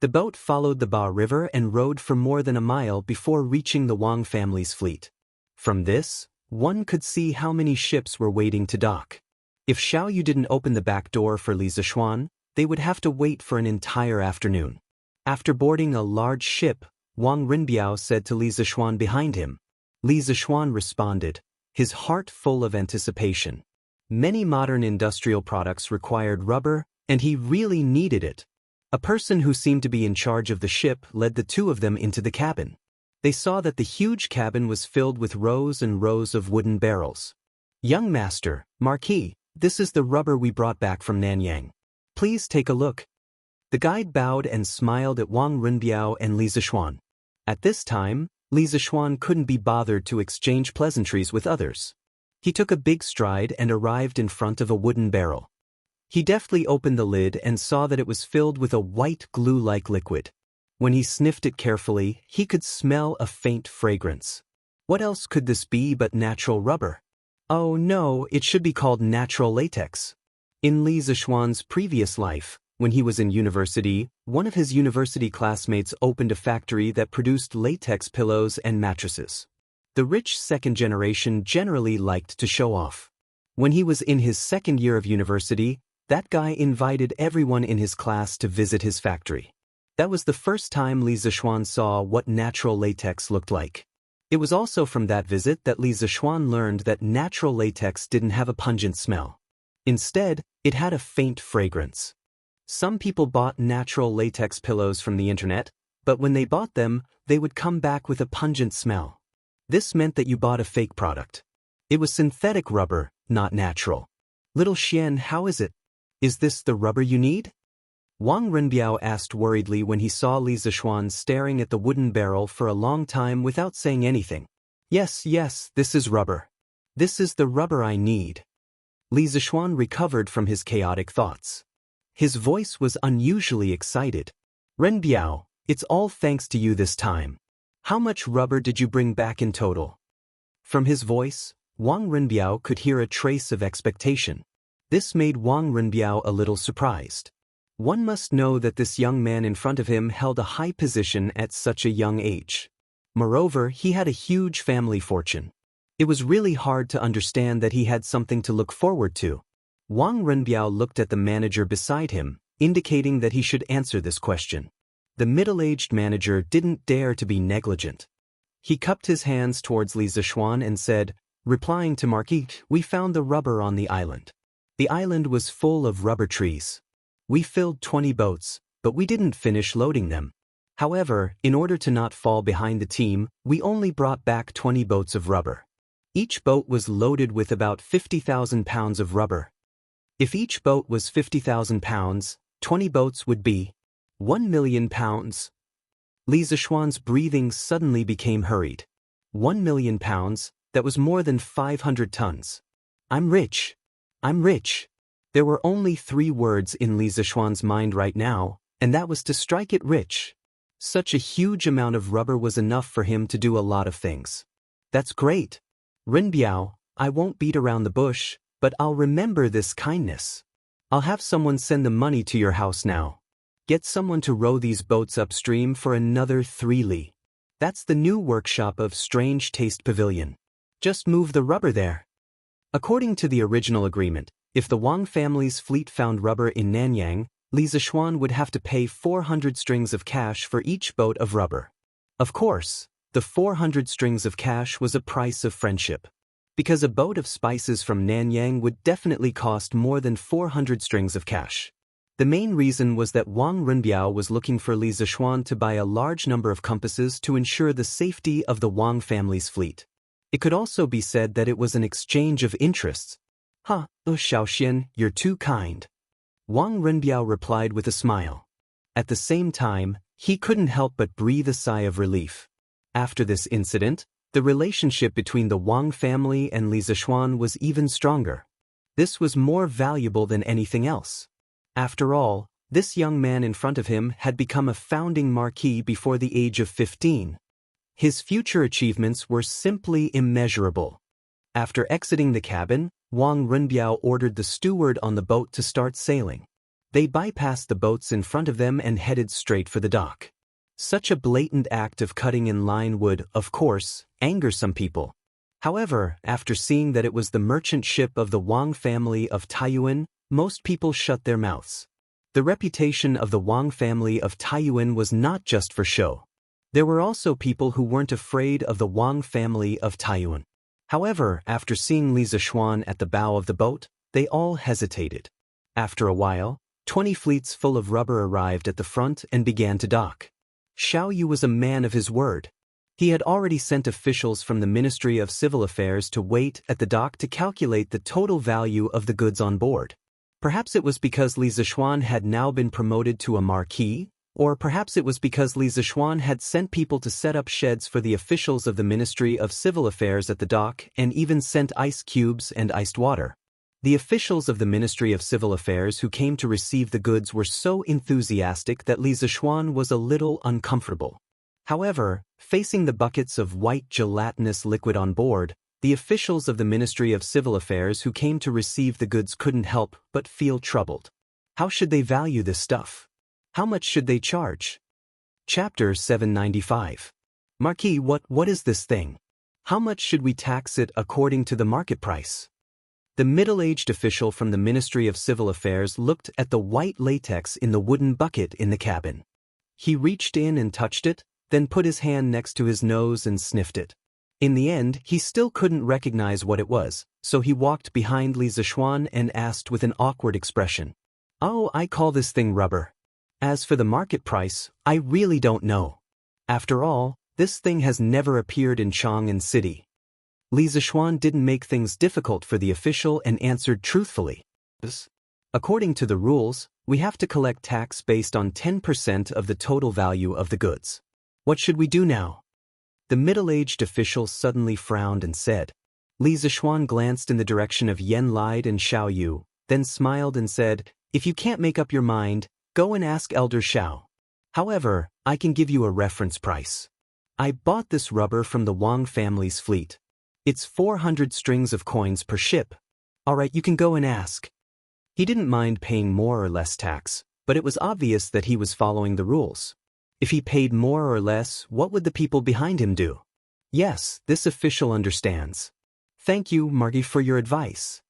The boat followed the Ba River and rowed for more than a mile before reaching the Wang family's fleet. From this, one could see how many ships were waiting to dock. If Xiao Yu didn't open the back door for Li Zishuan, they would have to wait for an entire afternoon. After boarding a large ship, Wang Runbiao said to Li Zishuan behind him. Li Zishuan responded, his heart full of anticipation. Many modern industrial products required rubber, and he really needed it. A person who seemed to be in charge of the ship led the two of them into the cabin. They saw that the huge cabin was filled with rows and rows of wooden barrels. Young master, Marquis, this is the rubber we brought back from Nanyang. Please take a look. The guide bowed and smiled at Wang Runbiao and Li Zishuan. At this time, Li Zishuan couldn't be bothered to exchange pleasantries with others. He took a big stride and arrived in front of a wooden barrel. He deftly opened the lid and saw that it was filled with a white glue-like liquid. When he sniffed it carefully, he could smell a faint fragrance. What else could this be but natural rubber? Oh no, it should be called natural latex. In Li Zishuan's previous life, When he was in university, one of his university classmates opened a factory that produced latex pillows and mattresses. The rich second generation generally liked to show off. When he was in his second year of university, that guy invited everyone in his class to visit his factory. That was the first time Li Zixuan saw what natural latex looked like. It was also from that visit that Li Zixuan learned that natural latex didn't have a pungent smell. Instead, it had a faint fragrance. Some people bought natural latex pillows from the internet, but when they bought them, they would come back with a pungent smell. This meant that you bought a fake product. It was synthetic rubber, not natural. Little Xian, how is it? Is this the rubber you need? Wang Renbiao asked worriedly when he saw Li Zixuan staring at the wooden barrel for a long time without saying anything. Yes, this is rubber. This is the rubber I need. Li Zixuan recovered from his chaotic thoughts. His voice was unusually excited. Renbiao, it's all thanks to you this time. How much rubber did you bring back in total? From his voice, Wang Renbiao could hear a trace of expectation. This made Wang Renbiao a little surprised. One must know that this young man in front of him held a high position at such a young age. Moreover, he had a huge family fortune. It was really hard to understand that he had something to look forward to. Wang Renbiao looked at the manager beside him, indicating that he should answer this question. The middle-aged manager didn't dare to be negligent. He cupped his hands towards Li Zixuan and said, replying to Marquis, we found the rubber on the island. The island was full of rubber trees. We filled 20 boats, but we didn't finish loading them. However, in order to not fall behind the team, we only brought back 20 boats of rubber. Each boat was loaded with about 50,000 pounds of rubber. If each boat was 50,000 pounds, 20 boats would be 1 million pounds. Li Zixuan's breathing suddenly became hurried. 1 million pounds, that was more than 500 tons. I'm rich. I'm rich. There were only 3 words in Li Zixuan's mind right now, and that was to strike it rich. Such a huge amount of rubber was enough for him to do a lot of things. That's great. Renbiao, I won't beat around the bush, but I'll remember this kindness. I'll have someone send the money to your house now. Get someone to row these boats upstream for another 3 li. That's the new workshop of Strange Taste Pavilion. Just move the rubber there. According to the original agreement, if the Wang family's fleet found rubber in Nanyang, Li Zixuan would have to pay 400 strings of cash for each boat of rubber. Of course, the 400 strings of cash was a price of friendship. Because a boat of spices from Nanyang would definitely cost more than 400 strings of cash. The main reason was that Wang Renbiao was looking for Li Zixuan to buy a large number of compasses to ensure the safety of the Wang family's fleet. It could also be said that it was an exchange of interests. Xiaoxian, you're too kind. Wang Renbiao replied with a smile. At the same time, he couldn't help but breathe a sigh of relief. After this incident, the relationship between the Wang family and Li Zixuan was even stronger. This was more valuable than anything else. After all, this young man in front of him had become a founding marquis before the age of 15. His future achievements were simply immeasurable. After exiting the cabin, Wang Renbiao ordered the steward on the boat to start sailing. They bypassed the boats in front of them and headed straight for the dock. Such a blatant act of cutting in line would, of course, anger some people. However, after seeing that it was the merchant ship of the Wang family of Taiyuan, most people shut their mouths. The reputation of the Wang family of Taiyuan was not just for show. There were also people who weren't afraid of the Wang family of Taiyuan. However, after seeing Li Zixuan at the bow of the boat, they all hesitated. After a while, 20 fleets full of rubber arrived at the front and began to dock. Xiao Yu was a man of his word. He had already sent officials from the Ministry of Civil Affairs to wait at the dock to calculate the total value of the goods on board. Perhaps it was because Li Zixuan had now been promoted to a marquis, or perhaps it was because Li Zixuan had sent people to set up sheds for the officials of the Ministry of Civil Affairs at the dock and even sent ice cubes and iced water. The officials of the Ministry of Civil Affairs who came to receive the goods were so enthusiastic that Li Zixuan was a little uncomfortable. However, facing the buckets of white gelatinous liquid on board, the officials of the Ministry of Civil Affairs who came to receive the goods couldn't help but feel troubled. How should they value this stuff? How much should they charge? Chapter 795. Marquis, what is this thing? How much should we tax it according to the market price? The middle-aged official from the Ministry of Civil Affairs looked at the white latex in the wooden bucket in the cabin. He reached in and touched it, then put his hand next to his nose and sniffed it. In the end, he still couldn't recognize what it was, so he walked behind Li Zishuan and asked with an awkward expression, "Oh, I call this thing rubber. As for the market price, I really don't know. After all, this thing has never appeared in Chang'an City." Li Zishuan didn't make things difficult for the official and answered truthfully. "According to the rules, we have to collect tax based on 10% of the total value of the goods. What should we do now?" The middle-aged official suddenly frowned and said. Li Zishuan glanced in the direction of Yen Lide and Xiao Yu, then smiled and said, "If you can't make up your mind, go and ask Elder Xiao. However, I can give you a reference price. I bought this rubber from the Wang family's fleet. It's 400 strings of coins per ship. All right, you can go and ask." He didn't mind paying more or less tax, but it was obvious that he was following the rules. If he paid more or less, what would the people behind him do? Yes, this official understands. Thank you, Margie, for your advice.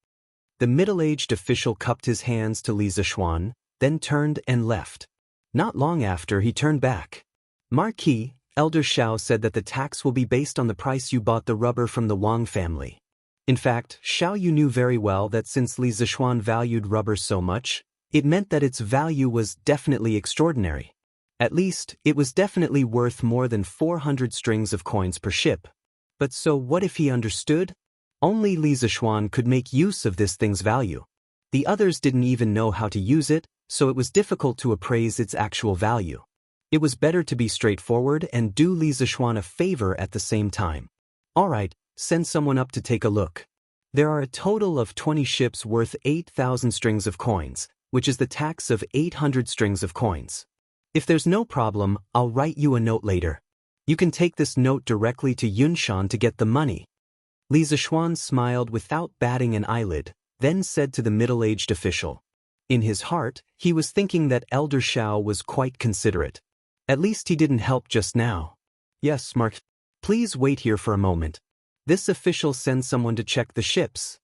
The middle-aged official cupped his hands to Li Zishuan, then turned and left. Not long after, he turned back. "Marquis, Elder Xiao said that the tax will be based on the price you bought the rubber from the Wang family." In fact, Xiao Yu knew very well that since Li Zishuan valued rubber so much, it meant that its value was definitely extraordinary. At least, it was definitely worth more than 400 strings of coins per ship. But so what if he understood? Only Li Zishuan could make use of this thing's value. The others didn't even know how to use it, so it was difficult to appraise its actual value. It was better to be straightforward and do Li Zishuan a favor at the same time. All right, send someone up to take a look. There are a total of 20 ships worth 8,000 strings of coins, which is the tax of 800 strings of coins. If there's no problem, I'll write you a note later. You can take this note directly to Yunshan to get the money. Li Zishuan smiled without batting an eyelid, then said to the middle-aged official. In his heart, he was thinking that Elder Xiao was quite considerate. At least he didn't help just now. Yes, Mark. Please wait here for a moment. This official sends someone to check the ships.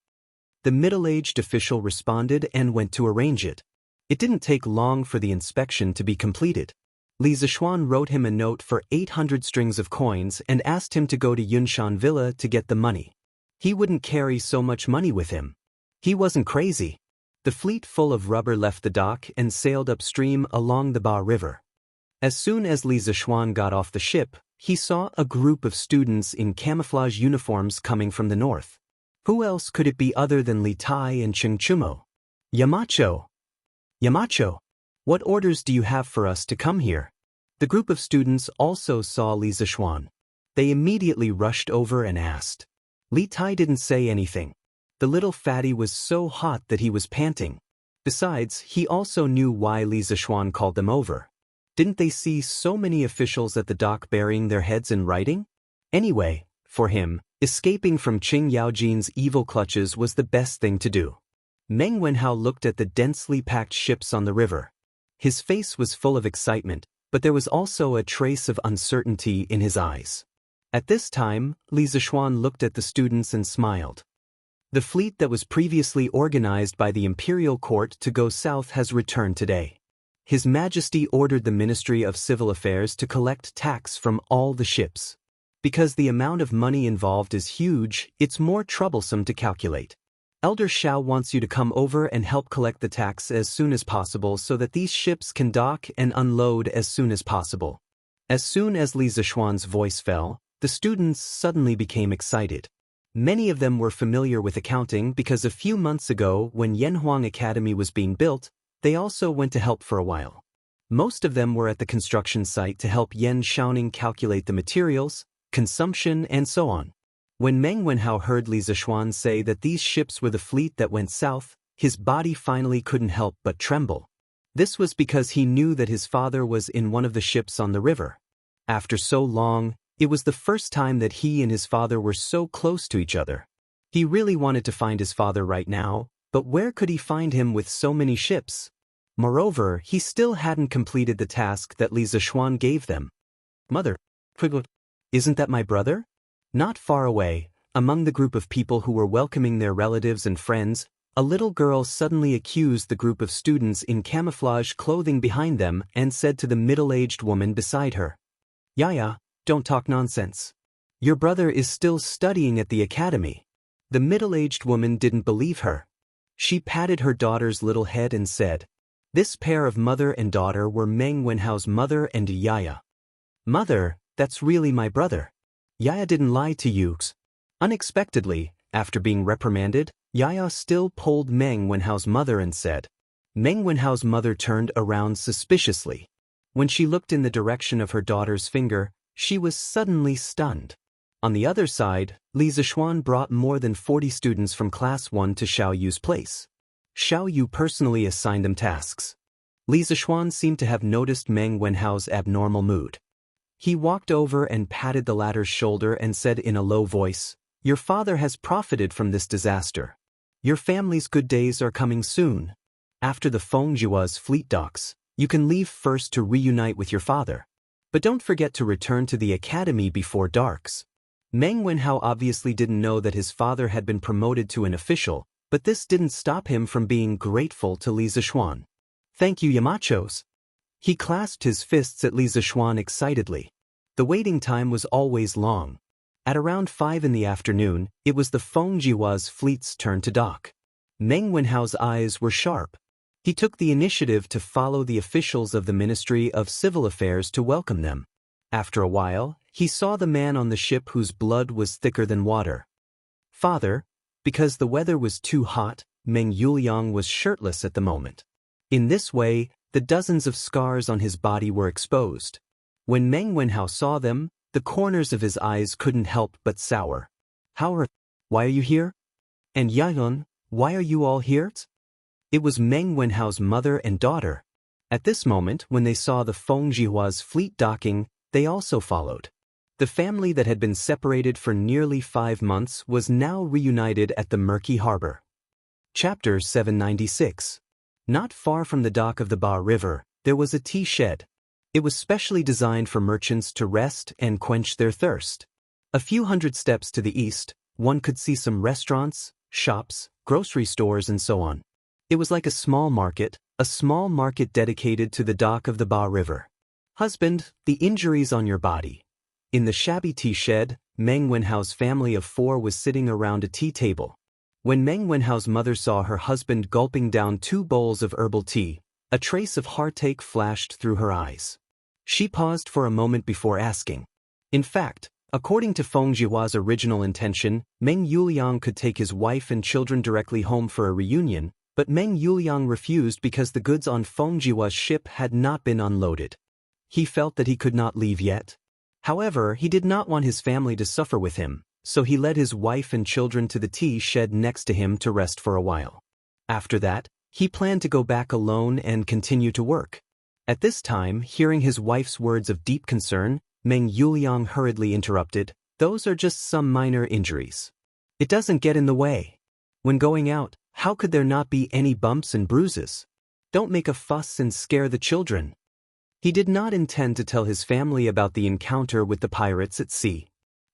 The middle-aged official responded and went to arrange it. It didn't take long for the inspection to be completed. Li Zishuan wrote him a note for 800 strings of coins and asked him to go to Yunshan Villa to get the money. He wouldn't carry so much money with him. He wasn't crazy. The fleet full of rubber left the dock and sailed upstream along the Ba River. As soon as Li Zishuan got off the ship, he saw a group of students in camouflage uniforms coming from the north. Who else could it be other than Li Tai and Cheng Chumo? Yamacho! Yamacho! What orders do you have for us to come here? The group of students also saw Li Zishuan. They immediately rushed over and asked. Li Tai didn't say anything. The little fatty was so hot that he was panting. Besides, he also knew why Li Zishuan called them over. Didn't they see so many officials at the dock burying their heads in writing? Anyway, for him, escaping from Qing Yaojin's evil clutches was the best thing to do. Meng Wenhao looked at the densely packed ships on the river. His face was full of excitement, but there was also a trace of uncertainty in his eyes. At this time, Li Zishuan looked at the students and smiled. The fleet that was previously organized by the imperial court to go south has returned today. His Majesty ordered the Ministry of Civil Affairs to collect tax from all the ships. Because the amount of money involved is huge, it's more troublesome to calculate. Elder Xiao wants you to come over and help collect the tax as soon as possible so that these ships can dock and unload as soon as possible. As soon as Li Zishuan's voice fell, the students suddenly became excited. Many of them were familiar with accounting because a few months ago, when Yanhuang Academy was being built, they also went to help for a while. Most of them were at the construction site to help Yan Shaoning calculate the materials, consumption, and so on. When Meng Wenhao heard Li Zishuan say that these ships were the fleet that went south, his body finally couldn't help but tremble. This was because he knew that his father was in one of the ships on the river. After so long, it was the first time that he and his father were so close to each other. He really wanted to find his father right now, but where could he find him with so many ships? Moreover, he still hadn't completed the task that Li Zishuan gave them. Mother, isn't that my brother? Not far away, among the group of people who were welcoming their relatives and friends, a little girl suddenly accused the group of students in camouflage clothing behind them and said to the middle-aged woman beside her, "Yaya, don't talk nonsense. Your brother is still studying at the academy." The middle-aged woman didn't believe her. She patted her daughter's little head and said, "This pair of mother and daughter were Meng Wenhao's mother and Yaya." "Mother, that's really my brother. Yaya didn't lie to you." Unexpectedly, after being reprimanded, Yaya still pulled Meng Wenhao's mother and said. Meng Wenhao's mother turned around suspiciously. When she looked in the direction of her daughter's finger, she was suddenly stunned. On the other side, Li Zishuan brought more than 40 students from Class 1 to Xiao Yu's place. Xiao Yu personally assigned them tasks. Li Zishuan seemed to have noticed Meng Wenhao's abnormal mood. He walked over and patted the latter's shoulder and said in a low voice, "Your father has profited from this disaster. Your family's good days are coming soon. After the Fengjia's fleet docks, you can leave first to reunite with your father. But don't forget to return to the academy before darks." Meng Wenhao obviously didn't know that his father had been promoted to an official, but this didn't stop him from being grateful to Li Zishuan. "Thank you, Yamachos." He clasped his fists at Li Zishuan excitedly. The waiting time was always long. At around 5 in the afternoon, it was the Fengjia's fleet's turn to dock. Meng Wenhao's eyes were sharp. He took the initiative to follow the officials of the Ministry of Civil Affairs to welcome them. After a while, he saw the man on the ship whose blood was thicker than water. "Father," because the weather was too hot, Meng Yuliang was shirtless at the moment. In this way, the dozens of scars on his body were exposed. When Meng Wenhao saw them, the corners of his eyes couldn't help but sour. Why are you here? And Yayun, why are you all here?" It was Meng Wenhao's mother and daughter. At this moment, when they saw the Fengjia's fleet docking, they also followed. The family that had been separated for nearly 5 months was now reunited at the murky harbor. Chapter 796. Not far from the dock of the Ba River, there was a tea shed. It was specially designed for merchants to rest and quench their thirst. A few hundred steps to the east, one could see some restaurants, shops, grocery stores and so on. It was like a small market dedicated to the dock of the Ba River. "Husband, the injuries on your body." In the shabby tea shed, Meng Wenhao's family of 4 was sitting around a tea table. When Meng Wenhao's mother saw her husband gulping down 2 bowls of herbal tea, a trace of heartache flashed through her eyes. She paused for a moment before asking. In fact, according to Fengjia's original intention, Meng Yuliang could take his wife and children directly home for a reunion, but Meng Yuliang refused because the goods on Fengjia's ship had not been unloaded. He felt that he could not leave yet. However, he did not want his family to suffer with him, so he led his wife and children to the tea shed next to him to rest for a while. After that, he planned to go back alone and continue to work. At this time, hearing his wife's words of deep concern, Meng Yuliang hurriedly interrupted, "Those are just some minor injuries. It doesn't get in the way. When going out, how could there not be any bumps and bruises? Don't make a fuss and scare the children." He did not intend to tell his family about the encounter with the pirates at sea.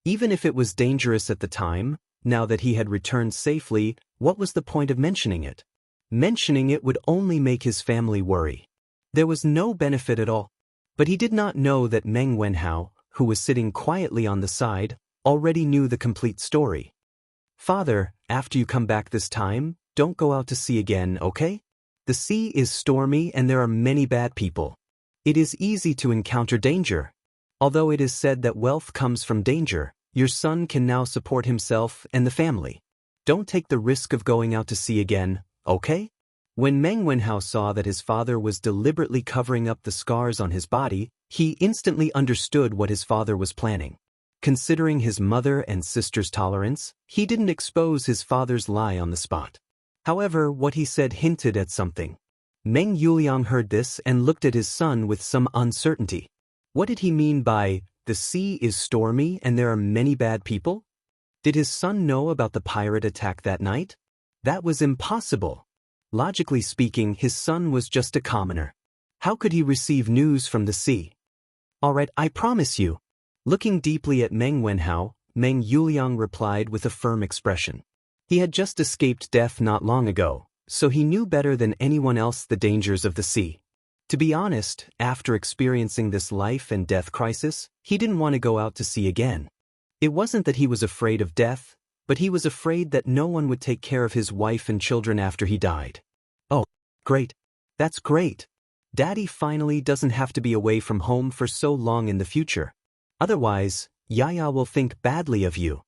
Even if it was dangerous at the time, now that he had returned safely, what was the point of mentioning it? Mentioning it would only make his family worry. There was no benefit at all. But he did not know that Meng Wenhao, who was sitting quietly on the side, already knew the complete story. "Father, after you come back this time, don't go out to sea again, okay? The sea is stormy and there are many bad people. It is easy to encounter danger. Although it is said that wealth comes from danger, your son can now support himself and the family. Don't take the risk of going out to sea again, okay?" When Meng Wenhao saw that his father was deliberately covering up the scars on his body, he instantly understood what his father was planning. Considering his mother and sister's tolerance, he didn't expose his father's lie on the spot. However, what he said hinted at something. Meng Yuliang heard this and looked at his son with some uncertainty. What did he mean by, "The sea is stormy and there are many bad people"? Did his son know about the pirate attack that night? That was impossible. Logically speaking, his son was just a commoner. How could he receive news from the sea? All right, I promise you. Looking deeply at Meng Wenhao, Meng Yuliang replied with a firm expression. He had just escaped death not long ago, so he knew better than anyone else the dangers of the sea. To be honest, after experiencing this life and death crisis, he didn't want to go out to sea again. It wasn't that he was afraid of death, but he was afraid that no one would take care of his wife and children after he died. Oh, great. That's great. Daddy finally doesn't have to be away from home for so long in the future. Otherwise, Yaya will think badly of you.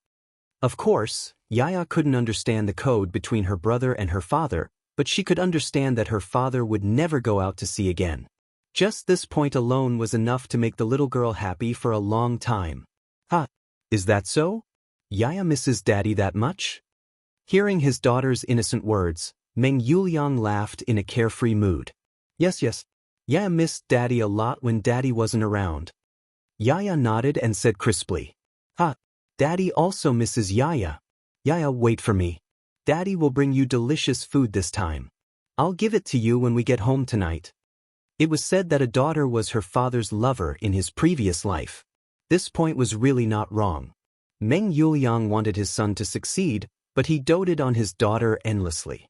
Of course, Yaya couldn't understand the code between her brother and her father, but she could understand that her father would never go out to sea again. Just this point alone was enough to make the little girl happy for a long time. Ha! Is that so? Yaya misses Daddy that much? Hearing his daughter's innocent words, Meng Yuliang laughed in a carefree mood. Yes. Yaya missed Daddy a lot when Daddy wasn't around. Yaya nodded and said crisply. Ha! Daddy also misses Yaya. Yaya, wait for me. Daddy will bring you delicious food this time. I'll give it to you when we get home tonight. It was said that a daughter was her father's lover in his previous life. This point was really not wrong. Meng Yuliang wanted his son to succeed, but he doted on his daughter endlessly.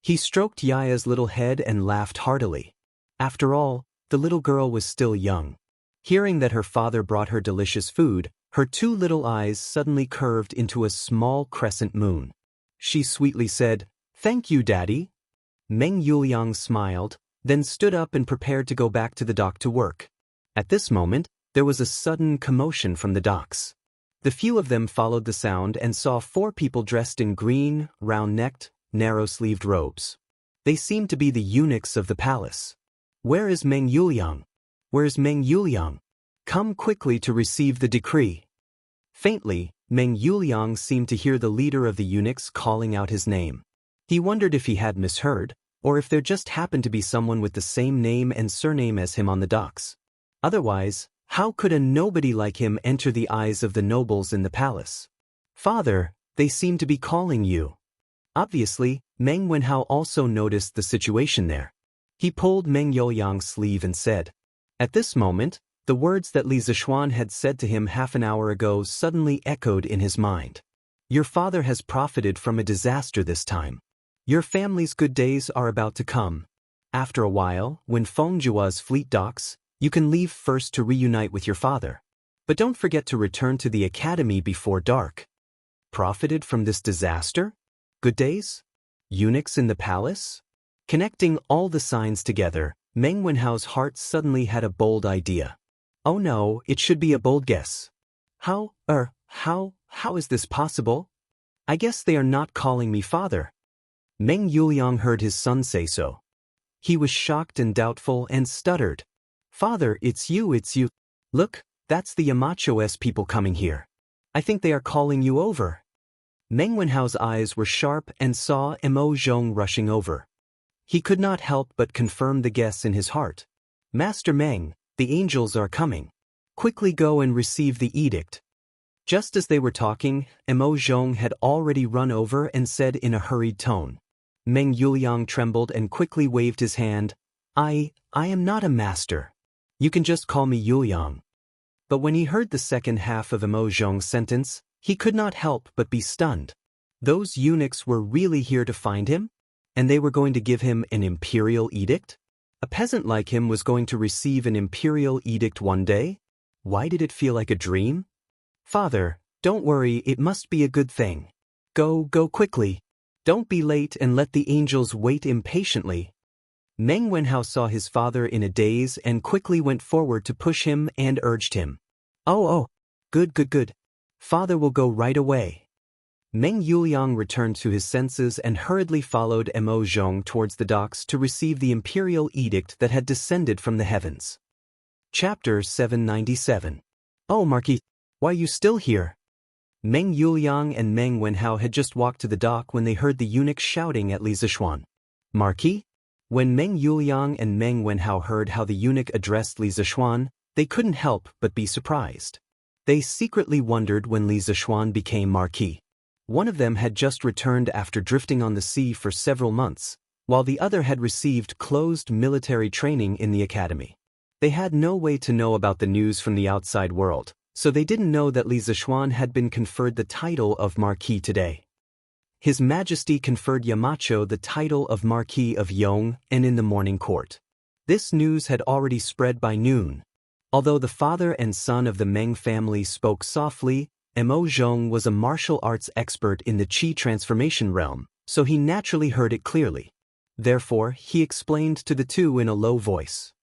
He stroked Yaya's little head and laughed heartily. After all, the little girl was still young. Hearing that her father brought her delicious food, her two little eyes suddenly curved into a small crescent moon. She sweetly said, "Thank you, Daddy." Meng Yuliang smiled, then stood up and prepared to go back to the dock to work. At this moment, there was a sudden commotion from the docks. The few of them followed the sound and saw 4 people dressed in green, round-necked, narrow-sleeved robes. They seemed to be the eunuchs of the palace. Where is Meng Yuliang? Where's Meng Yuliang? Come quickly to receive the decree. Faintly, Meng Yuliang seemed to hear the leader of the eunuchs calling out his name. He wondered if he had misheard, or if there just happened to be someone with the same name and surname as him on the docks. Otherwise, how could a nobody like him enter the eyes of the nobles in the palace? Father, they seem to be calling you. Obviously, Meng Wenhao also noticed the situation there. He pulled Meng Yuliang's sleeve and said. At this moment, the words that Li Zixuan had said to him half an hour ago suddenly echoed in his mind. Your father has profited from a disaster this time. Your family's good days are about to come. After a while, when Fengjua's fleet docks, you can leave first to reunite with your father. But don't forget to return to the academy before dark. Profited from this disaster? Good days? Eunuchs in the palace? Connecting all the signs together, Meng Wenhao's heart suddenly had a bold idea. Oh no, it should be a bold guess. How is this possible? I guess they are not calling me father. Meng Yuliang heard his son say so. He was shocked and doubtful and stuttered. Father, it's you. Look, that's the Yamacho's people coming here. I think they are calling you over. Meng Wenhao's eyes were sharp and saw Mo Zhong rushing over. He could not help but confirm the guess in his heart. Master Meng, the angels are coming. Quickly go and receive the edict. Just as they were talking, Mo Zhong had already run over and said in a hurried tone. Meng Yuliang trembled and quickly waved his hand. I am not a master. You can just call me Yuliang. But when he heard the second half of Mo Zhong's sentence, he could not help but be stunned. Those eunuchs were really here to find him? And they were going to give him an imperial edict? A peasant like him was going to receive an imperial edict one day? Why did it feel like a dream? Father, don't worry, it must be a good thing. Go quickly. Don't be late and let the angels wait impatiently. Meng Wenhao saw his father in a daze and quickly went forward to push him and urged him. Oh, good. Father will go right away. Meng Yuliang returned to his senses and hurriedly followed Mo Zhong towards the docks to receive the imperial edict that had descended from the heavens. Chapter 797. Oh, Marquis, why are you still here? Meng Yuliang and Meng Wenhao had just walked to the dock when they heard the eunuch shouting at Li Zixuan. Marquis? When Meng Yuliang and Meng Wenhao heard how the eunuch addressed Li Zixuan, they couldn't help but be surprised. They secretly wondered when Li Zixuan became Marquis. One of them had just returned after drifting on the sea for several months, while the other had received closed military training in the academy. They had no way to know about the news from the outside world, so they didn't know that Li Zishuan had been conferred the title of Marquis today. His Majesty conferred Yamacho the title of Marquis of Yong and in the morning court. This news had already spread by noon. Although the father and son of the Meng family spoke softly, Mo Zhong was a martial arts expert in the Qi transformation realm, so he naturally heard it clearly. Therefore, he explained to the two in a low voice.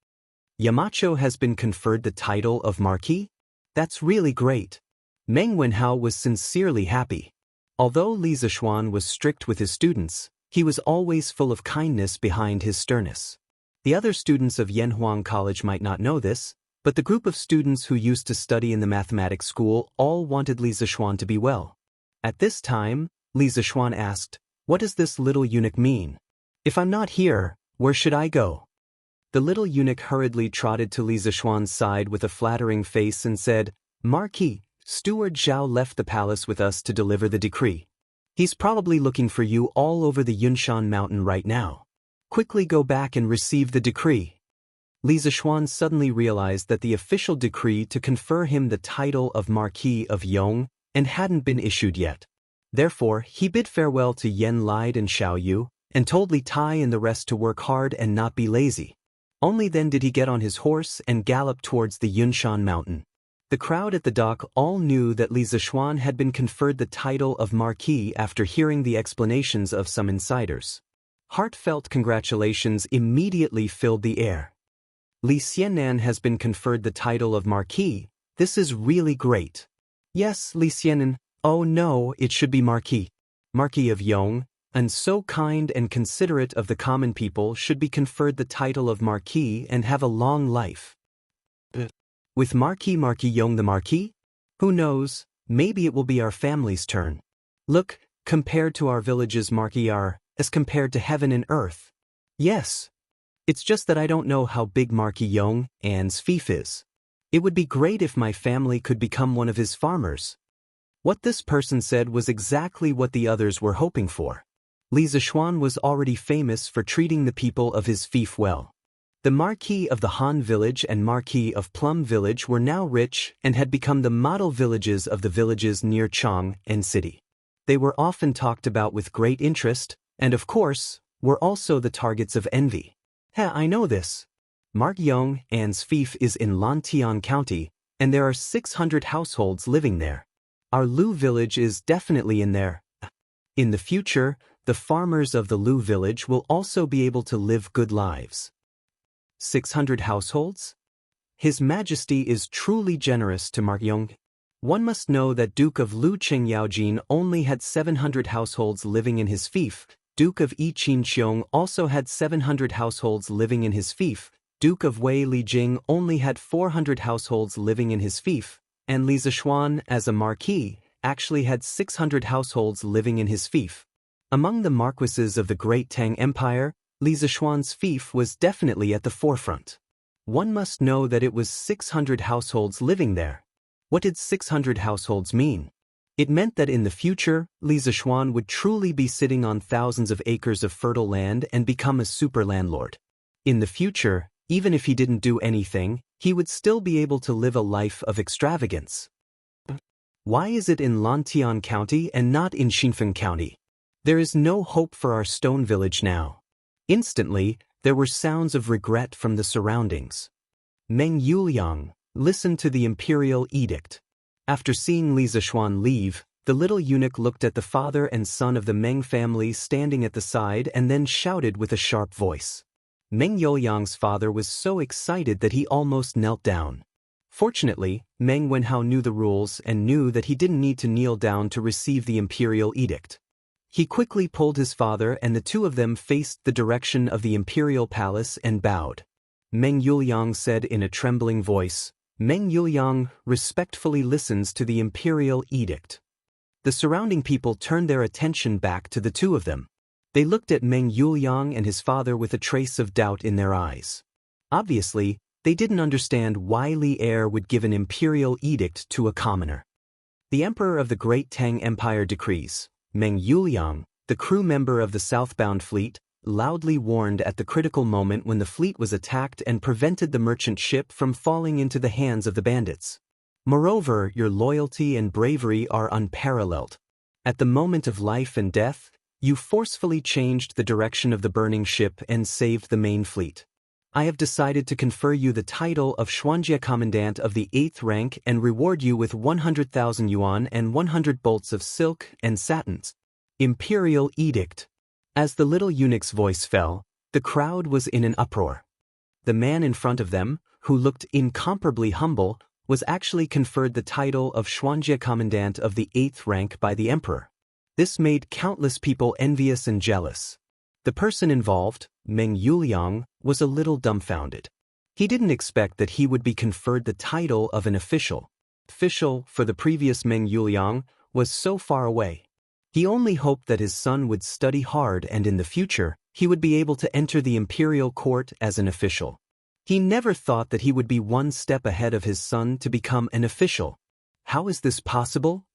Yamacho has been conferred the title of Marquis? That's really great. Meng Wenhao was sincerely happy. Although Li Zishuan was strict with his students, he was always full of kindness behind his sternness. The other students of Yanhuang College might not know this, but the group of students who used to study in the mathematics school all wanted Li Zishuan to be well. At this time, Li Zishuan asked, "What does this little eunuch mean? If I'm not here, where should I go?" The little eunuch hurriedly trotted to Li Zishuan's side with a flattering face and said, "Marquis, Steward Zhao left the palace with us to deliver the decree. He's probably looking for you all over the Yunshan mountain right now. Quickly go back and receive the decree." Li Zishuan suddenly realized that the official decree to confer him the title of Marquis of Yong and hadn't been issued yet. Therefore, he bid farewell to Yen Lide and Xiao Yu, and told Li Tai and the rest to work hard and not be lazy. Only then did he get on his horse and gallop towards the Yunshan mountain. The crowd at the dock all knew that Li Zishuan had been conferred the title of Marquis after hearing the explanations of some insiders. Heartfelt congratulations immediately filled the air. "Li Xianan has been conferred the title of Marquis. This is really great." "Yes, Li Xianan. Oh no, it should be Marquis. Marquis of Yong, and so kind and considerate of the common people, should be conferred the title of Marquis and have a long life." With Marquis Yong the Marquis? Who knows, maybe it will be our family's turn. Look, compared to our villages Marquis are, as compared to heaven and earth. Yes. It's just that I don't know how big Marquis Yong An's fief is. It would be great if my family could become one of his farmers. What this person said was exactly what the others were hoping for. Li Zishuan was already famous for treating the people of his fief well. The Marquis of the Han village and Marquis of Plum village were now rich and had become the model villages of the villages near Chang and City. They were often talked about with great interest, and of course, were also the targets of envy. I know this. Mark Yong An's fief is in Lantian County, and there are 600 households living there. Our Lu village is definitely in there. In the future, the farmers of the Lu village will also be able to live good lives. 600 households? His Majesty is truly generous to Mark Yong. One must know that Duke of Lu Qingyaojin only had 700 households living in his fief. Duke of Yiqinqiong also had 700 households living in his fief. Duke of Wei Lijing only had 400 households living in his fief, and Li Zishuan, as a marquis, actually had 600 households living in his fief. Among the marquises of the Great Tang Empire, Li Zishuan's fief was definitely at the forefront. One must know that it was 600 households living there. What did 600 households mean? It meant that in the future, Li Zishuan would truly be sitting on thousands of acres of fertile land and become a super landlord. In the future, even if he didn't do anything, he would still be able to live a life of extravagance. Why is it in Lantian County and not in Xinfeng County? There is no hope for our stone village now. Instantly, there were sounds of regret from the surroundings. Meng Yuliang listened to the imperial edict. After seeing Li Zishuan leave, the little eunuch looked at the father and son of the Meng family standing at the side and then shouted with a sharp voice. Meng Yuliang's father was so excited that he almost knelt down. Fortunately, Meng Wenhao knew the rules and knew that he didn't need to kneel down to receive the imperial edict. He quickly pulled his father and the two of them faced the direction of the imperial palace and bowed. Meng Yuliang said in a trembling voice, "Meng Yuliang respectfully listens to the imperial edict." The surrounding people turned their attention back to the two of them. They looked at Meng Yuliang and his father with a trace of doubt in their eyes. Obviously, they didn't understand why Li Heir would give an imperial edict to a commoner. The emperor of the Great Tang Empire decrees, Meng Yuliang, the crew member of the southbound fleet, loudly warned at the critical moment when the fleet was attacked and prevented the merchant ship from falling into the hands of the bandits. Moreover, your loyalty and bravery are unparalleled. At the moment of life and death, you forcefully changed the direction of the burning ship and saved the main fleet. I have decided to confer you the title of Xuanjie Commandant of the 8th rank and reward you with 100,000 yuan and 100 bolts of silk and satins. Imperial Edict. As the little eunuch's voice fell, the crowd was in an uproar. The man in front of them, who looked incomparably humble, was actually conferred the title of Xuanjie Commandant of the 8th rank by the emperor. This made countless people envious and jealous. The person involved, Meng Yuliang, was a little dumbfounded. He didn't expect that he would be conferred the title of an official. Official, for the previous Meng Yuliang, was so far away. He only hoped that his son would study hard and in the future, he would be able to enter the imperial court as an official. He never thought that he would be one step ahead of his son to become an official. How is this possible?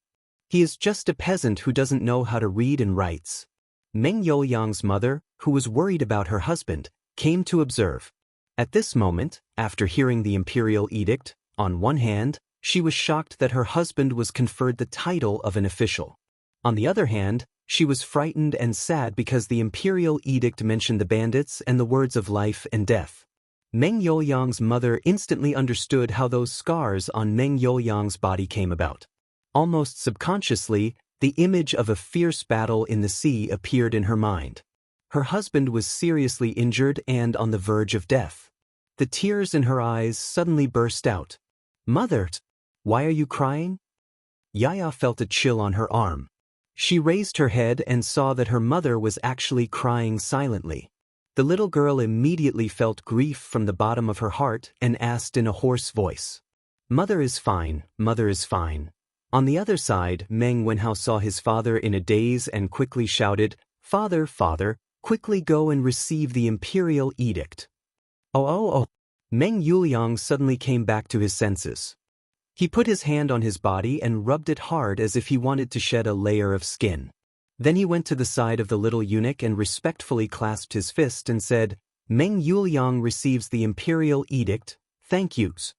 He is just a peasant who doesn't know how to read and write. Meng Yuliang's mother, who was worried about her husband, came to observe. At this moment, after hearing the imperial edict, on one hand, she was shocked that her husband was conferred the title of an official. On the other hand, she was frightened and sad because the imperial edict mentioned the bandits and the words of life and death. Meng Yuliang's mother instantly understood how those scars on Meng Yuliang's body came about. Almost subconsciously, the image of a fierce battle in the sea appeared in her mind. Her husband was seriously injured and on the verge of death. The tears in her eyes suddenly burst out. "Mother, why are you crying?" Yaya felt a chill on her arm. She raised her head and saw that her mother was actually crying silently. The little girl immediately felt grief from the bottom of her heart and asked in a hoarse voice, "Mother is fine, mother is fine." On the other side, Meng Wenhao saw his father in a daze and quickly shouted, "Father, father, quickly go and receive the imperial edict." Oh. Meng Yuliang suddenly came back to his senses. He put his hand on his body and rubbed it hard as if he wanted to shed a layer of skin. Then he went to the side of the little eunuch and respectfully clasped his fist and said, "Meng Yuliang receives the imperial edict, thank yous."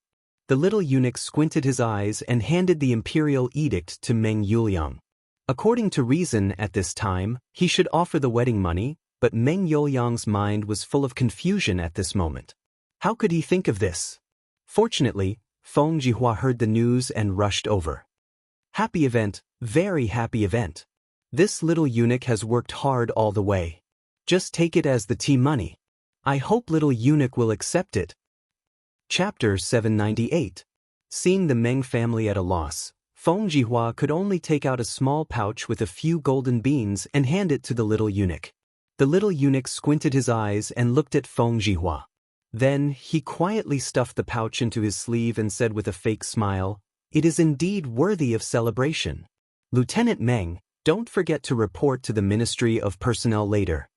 The little eunuch squinted his eyes and handed the imperial edict to Meng Yuliang. According to reason at this time, he should offer the wedding money, but Meng Yuliang's mind was full of confusion at this moment. How could he think of this? Fortunately, Feng Jihua heard the news and rushed over. "Happy event, very happy event. This little eunuch has worked hard all the way. Just take it as the tea money. I hope little eunuch will accept it." Chapter 798. Seeing the Meng family at a loss, Feng Jihua could only take out a small pouch with a few golden beans and hand it to the little eunuch. The little eunuch squinted his eyes and looked at Feng Jihua. Then, he quietly stuffed the pouch into his sleeve and said with a fake smile, "It is indeed worthy of celebration. Lieutenant Meng, don't forget to report to the Ministry of Personnel later."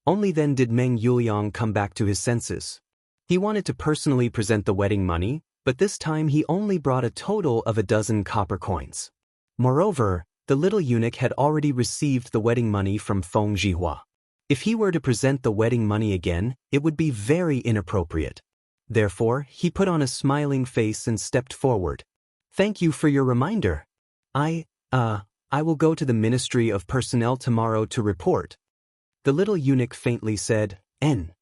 Only then did Meng Yuliang come back to his senses. He wanted to personally present the wedding money, but this time he only brought a total of 12 copper coins. Moreover, the little eunuch had already received the wedding money from Feng Jihua. If he were to present the wedding money again, it would be very inappropriate. Therefore, he put on a smiling face and stepped forward. "Thank you for your reminder. I will go to the Ministry of Personnel tomorrow to report." The little eunuch faintly said, "N."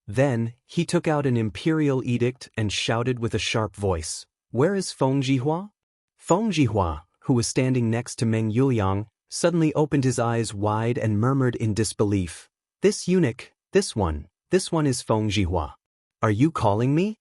Then, he took out an imperial edict and shouted with a sharp voice, "Where is Feng Jihua?" Feng Jihua, who was standing next to Meng Yuliang, suddenly opened his eyes wide and murmured in disbelief, "This eunuch, this one is Feng Jihua. Are you calling me?"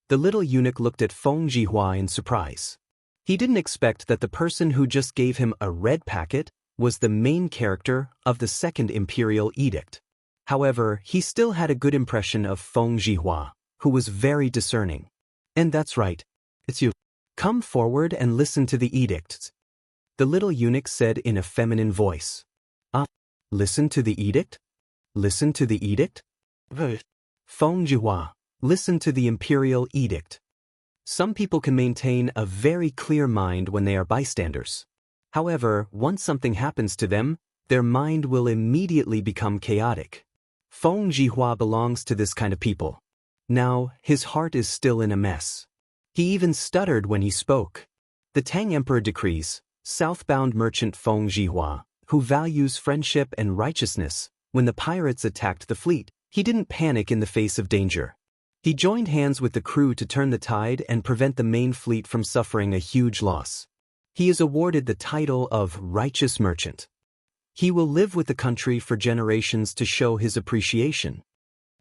The little eunuch looked at Feng Jihua in surprise. He didn't expect that the person who just gave him a red packet was the main character of the second imperial edict. However, he still had a good impression of Feng Jihua, who was very discerning. "And that's right. It's you. Come forward and listen to the edicts." The little eunuch said in a feminine voice. Listen to the edict? Listen to the edict?" Feng Jihua, listen to the imperial edict. Some people can maintain a very clear mind when they are bystanders. However, once something happens to them, their mind will immediately become chaotic. Feng Jihua belongs to this kind of people. Now, his heart is still in a mess. He even stuttered when he spoke. The Tang Emperor decrees, southbound merchant Feng Jihua, who values friendship and righteousness, when the pirates attacked the fleet, he didn't panic in the face of danger. He joined hands with the crew to turn the tide and prevent the main fleet from suffering a huge loss. He is awarded the title of Righteous Merchant. He will live with the country for generations to show his appreciation.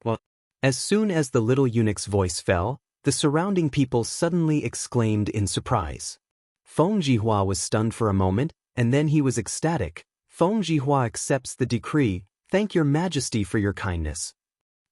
Well, as soon as the little eunuch's voice fell, the surrounding people suddenly exclaimed in surprise. Feng Jihua was stunned for a moment, and then he was ecstatic. Feng Jihua accepts the decree. Thank your majesty for your kindness.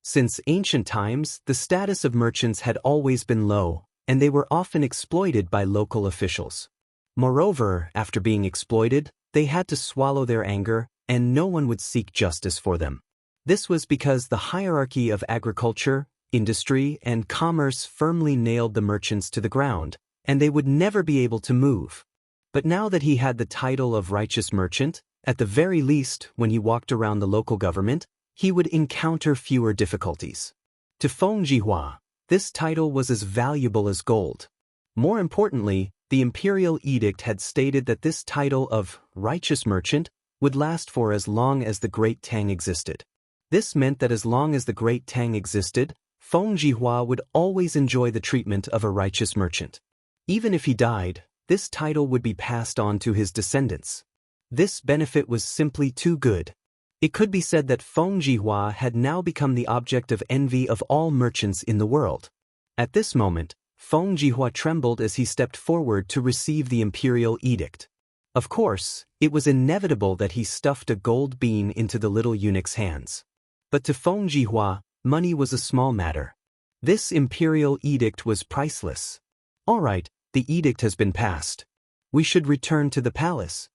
Since ancient times, the status of merchants had always been low, and they were often exploited by local officials. Moreover, after being exploited, they had to swallow their anger, and no one would seek justice for them. This was because the hierarchy of agriculture, industry, and commerce firmly nailed the merchants to the ground, and they would never be able to move. But now that he had the title of Righteous Merchant, at the very least, when he walked around the local government, he would encounter fewer difficulties. To Feng Jihua, this title was as valuable as gold. More importantly, the imperial edict had stated that this title of Righteous Merchant would last for as long as the Great Tang existed. This meant that as long as the Great Tang existed, Feng Jihua would always enjoy the treatment of a righteous merchant. Even if he died, this title would be passed on to his descendants. This benefit was simply too good. It could be said that Feng Jihua had now become the object of envy of all merchants in the world. At this moment, Feng Jihua trembled as he stepped forward to receive the imperial edict. Of course, it was inevitable that he stuffed a gold bean into the little eunuch's hands. But to Feng Jihua, money was a small matter. This imperial edict was priceless. All right, the edict has been passed. We should return to the palace.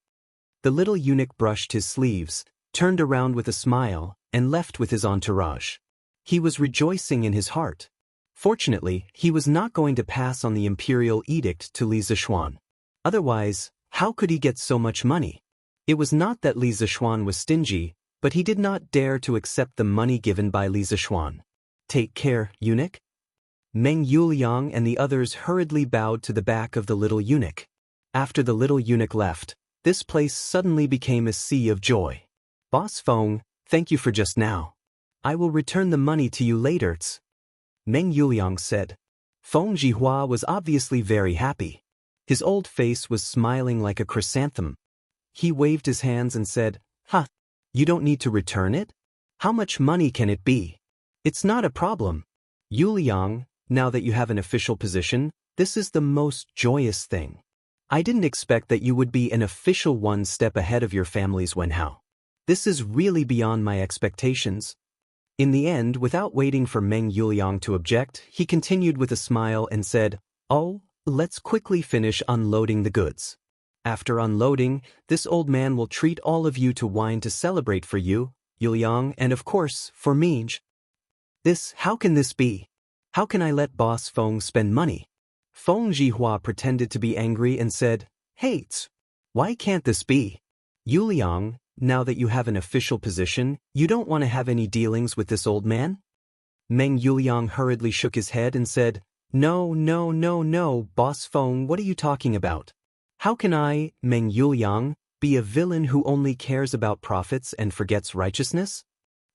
The little eunuch brushed his sleeves, turned around with a smile, and left with his entourage. He was rejoicing in his heart. Fortunately, he was not going to pass on the imperial edict to Li Zishuan. Otherwise, how could he get so much money? It was not that Li Zishuan was stingy, but he did not dare to accept the money given by Li Zishuan. Take care, eunuch. Meng Yuliang and the others hurriedly bowed to the back of the little eunuch. After the little eunuch left, this place suddenly became a sea of joy. Boss Feng, thank you for just now. I will return the money to you later. Meng Yuliang said. Feng Jihua was obviously very happy. His old face was smiling like a chrysanthemum. He waved his hands and said, "Ha, you don't need to return it? How much money can it be? It's not a problem. Yuliang, now that you have an official position, this is the most joyous thing. I didn't expect that you would be an official one step ahead of your families Wenhao. This is really beyond my expectations." In the end, without waiting for Meng Yuliang to object, he continued with a smile and said, "Oh, let's quickly finish unloading the goods. After unloading, this old man will treat all of you to wine to celebrate for you, Yuliang, and of course, for me." How can this be? How can I let Boss Feng spend money? Feng Jihua pretended to be angry and said, "Hey, why can't this be? Yuliang, now that you have an official position, you don't want to have any dealings with this old man?" Meng Yuliang hurriedly shook his head and said, No, Boss Feng, what are you talking about? How can I, Meng Yuliang, be a villain who only cares about profits and forgets righteousness?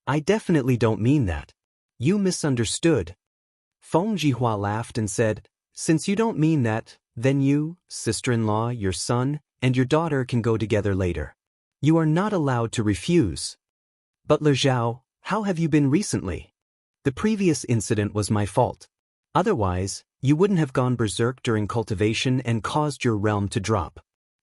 I definitely don't mean that. You misunderstood. Feng Jihua laughed and said, "Since you don't mean that, then you, sister-in-law, your son, and your daughter can go together later. You are not allowed to refuse." "But Zhao, how have you been recently? The previous incident was my fault. Otherwise, you wouldn't have gone berserk during cultivation and caused your realm to drop."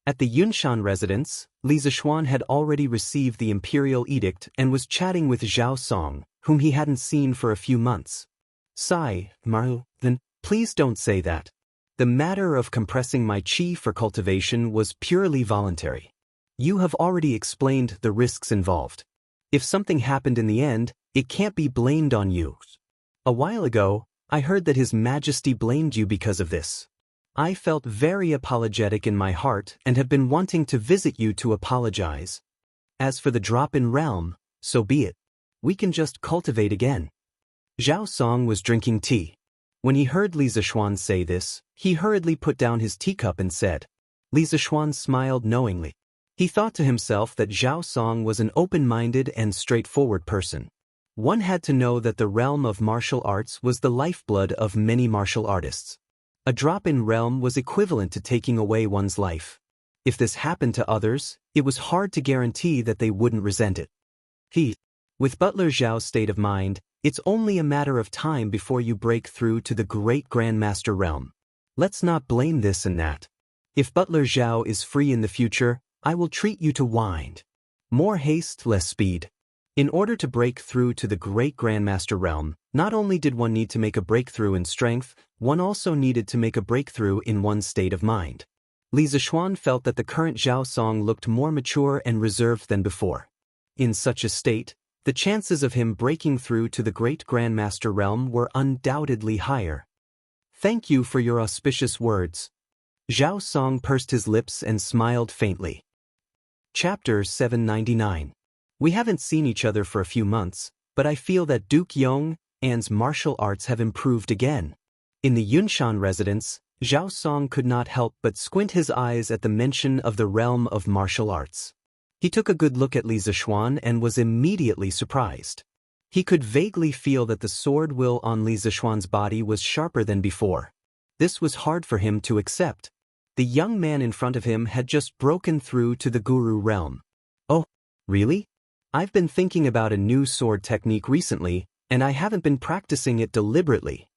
At the Yunshan residence, Li Zishuan had already received the imperial edict and was chatting with Zhao Song, whom he hadn't seen for a few months. "Sigh, Maru, then, please don't say that. The matter of compressing my chi for cultivation was purely voluntary. You have already explained the risks involved. If something happened in the end, it can't be blamed on you. A while ago, I heard that His Majesty blamed you because of this. I felt very apologetic in my heart and have been wanting to visit you to apologize. As for the drop in realm, so be it. We can just cultivate again. Zhao Song was drinking tea. When he heard Li Zishuan say this, he hurriedly put down his teacup and said. Li Zishuan smiled knowingly. He thought to himself that Zhao Song was an open-minded and straightforward person. One had to know that the realm of martial arts was the lifeblood of many martial artists. A drop in realm was equivalent to taking away one's life. If this happened to others, it was hard to guarantee that they wouldn't resent it. With Butler Zhao's state of mind, it's only a matter of time before you break through to the great Grandmaster realm. Let's not blame this and that. If Butler Zhao is free in the future, I will treat you to wine. More haste, less speed. In order to break through to the great Grandmaster realm, not only did one need to make a breakthrough in strength, one also needed to make a breakthrough in one's state of mind. Li Zishuan felt that the current Zhao Song looked more mature and reserved than before. In such a state, the chances of him breaking through to the great Grandmaster realm were undoubtedly higher. Thank you for your auspicious words. Zhao Song pursed his lips and smiled faintly. Chapter 799. We haven't seen each other for a few months, but I feel that Duke Yong An's martial arts have improved again. In the Yunshan residence, Zhao Song could not help but squint his eyes at the mention of the realm of martial arts. He took a good look at Li Zishuan and was immediately surprised. He could vaguely feel that the sword will on Li Zishuan's body was sharper than before. This was hard for him to accept. The young man in front of him had just broken through to the guru realm. Oh, really? I've been thinking about a new sword technique recently, and I haven't been practicing it deliberately.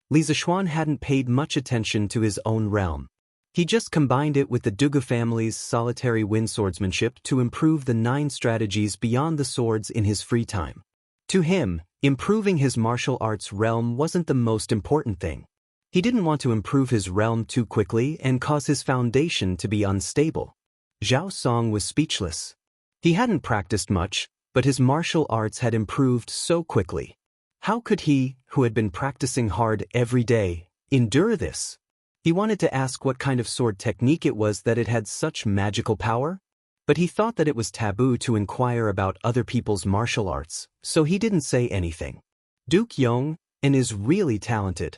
Li Zishuan hadn't paid much attention to his own realm. He just combined it with the Dugu family's solitary wind swordsmanship to improve the 9 strategies beyond the swords in his free time. To him, improving his martial arts realm wasn't the most important thing. He didn't want to improve his realm too quickly and cause his foundation to be unstable. Zhao Song was speechless. He hadn't practiced much, but his martial arts had improved so quickly. How could he, who had been practicing hard every day, endure this? He wanted to ask what kind of sword technique it was that it had such magical power, but he thought that it was taboo to inquire about other people's martial arts, so he didn't say anything. Duke Yong An is really talented.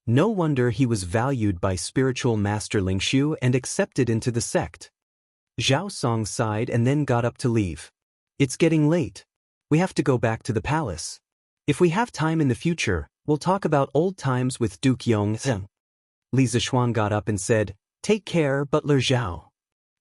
No wonder he was valued by spiritual master Lingxiu and accepted into the sect. Zhao Song sighed and then got up to leave. It's getting late. We have to go back to the palace. If we have time in the future, we'll talk about old times with Duke Yong An. Li Zishuan got up and said, Take care, Butler Zhao.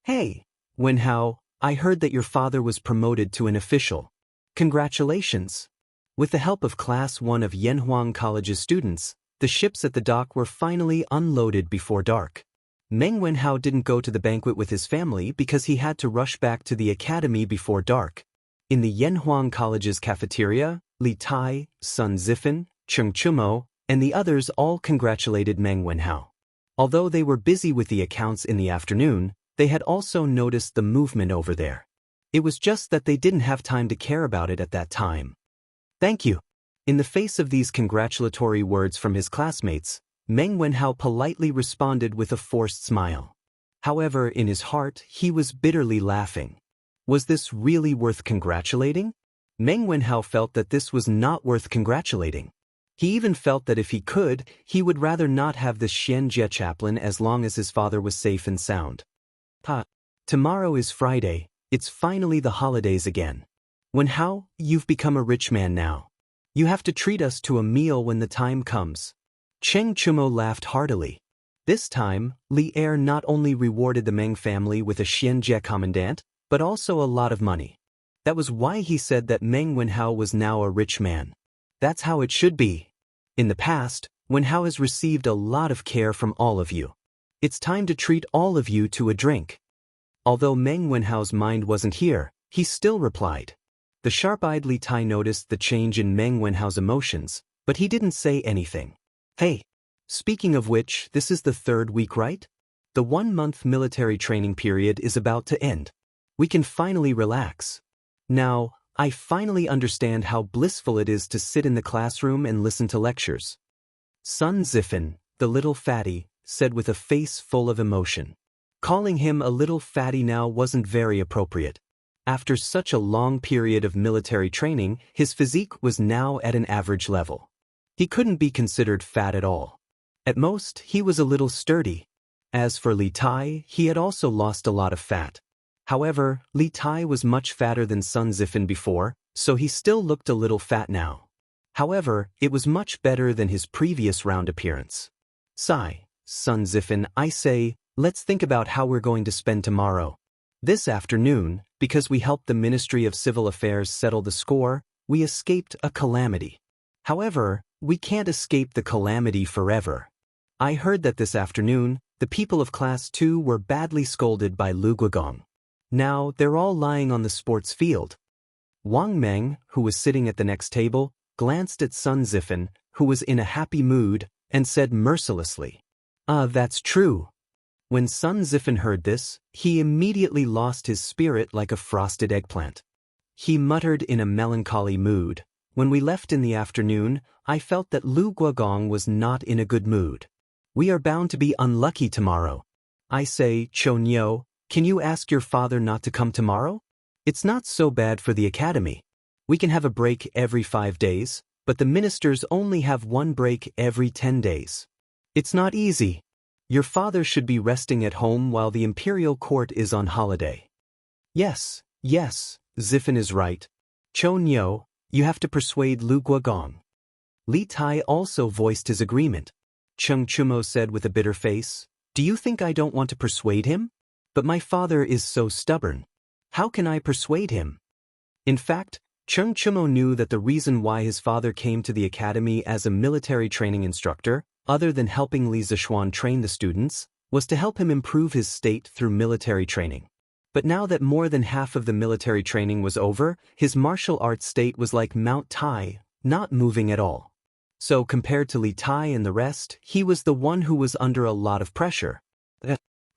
Hey, Wenhao, I heard that your father was promoted to an official. Congratulations. With the help of Class 1 of Yanhuang College's students, the ships at the dock were finally unloaded before dark. Meng Wenhao didn't go to the banquet with his family because he had to rush back to the academy before dark. In the Yanhuang College's cafeteria, Li Tai, Sun Zifan, Cheng Chumo, and the others all congratulated Meng Wenhao. Although they were busy with the accounts in the afternoon, they had also noticed the movement over there. It was just that they didn't have time to care about it at that time. Thank you. In the face of these congratulatory words from his classmates, Meng Wenhao politely responded with a forced smile. However, in his heart, he was bitterly laughing. Was this really worth congratulating? Meng Wenhao felt that this was not worth congratulating. He even felt that if he could, he would rather not have this Xianjie chaplain as long as his father was safe and sound. Tomorrow is Friday, it's finally the holidays again. Wenhao, you've become a rich man now. You have to treat us to a meal when the time comes. Cheng Chumo laughed heartily. This time, Li Er not only rewarded the Meng family with a Xianjie commandant, but also a lot of money. That was why he said that Meng Wenhao was now a rich man. That's how it should be. In the past, Wenhao has received a lot of care from all of you. It's time to treat all of you to a drink. Although Meng Wenhao's mind wasn't here, he still replied. The sharp-eyed Li Tai noticed the change in Meng Wenhao's emotions, but he didn't say anything. Hey, speaking of which, this is the 3rd week, right? The 1-month military training period is about to end. We can finally relax. Now, I finally understand how blissful it is to sit in the classroom and listen to lectures. Sun Zifan, the little fatty, said with a face full of emotion. Calling him a little fatty now wasn't very appropriate. After such a long period of military training, his physique was now at an average level. He couldn't be considered fat at all. At most, he was a little sturdy. As for Li Tai, he had also lost a lot of fat. However, Li Tai was much fatter than Sun Zifan before, so he still looked a little fat now. However, it was much better than his previous round appearance. Sigh, Sun Zifan, I say, let's think about how we're going to spend tomorrow. This afternoon, because we helped the Ministry of Civil Affairs settle the score, we escaped a calamity. However, we can't escape the calamity forever. I heard that this afternoon, the people of Class 2 were badly scolded by Lu Guogong. Now, they're all lying on the sports field. Wang Meng, who was sitting at the next table, glanced at Sun Zifan, who was in a happy mood, and said mercilessly, that's true. When Sun Zifan heard this, he immediately lost his spirit like a frosted eggplant. He muttered in a melancholy mood, when we left in the afternoon, I felt that Lu Guogong was not in a good mood. We are bound to be unlucky tomorrow. I say, Chonyo, can you ask your father not to come tomorrow? It's not so bad for the academy. We can have a break every 5 days, but the ministers only have one break every 10 days. It's not easy. Your father should be resting at home while the imperial court is on holiday. Yes, Zifan is right. Chonyo, you have to persuade Lu Guogong. Li Tai also voiced his agreement. Cheng Chumo said with a bitter face, do you think I don't want to persuade him? But my father is so stubborn. How can I persuade him? In fact, Cheng Chumo knew that the reason why his father came to the academy as a military training instructor, other than helping Li Zishuan train the students, was to help him improve his state through military training. But now that more than half of the military training was over, his martial arts state was like Mount Tai, not moving at all. So compared to Li Tai and the rest, he was the one who was under a lot of pressure.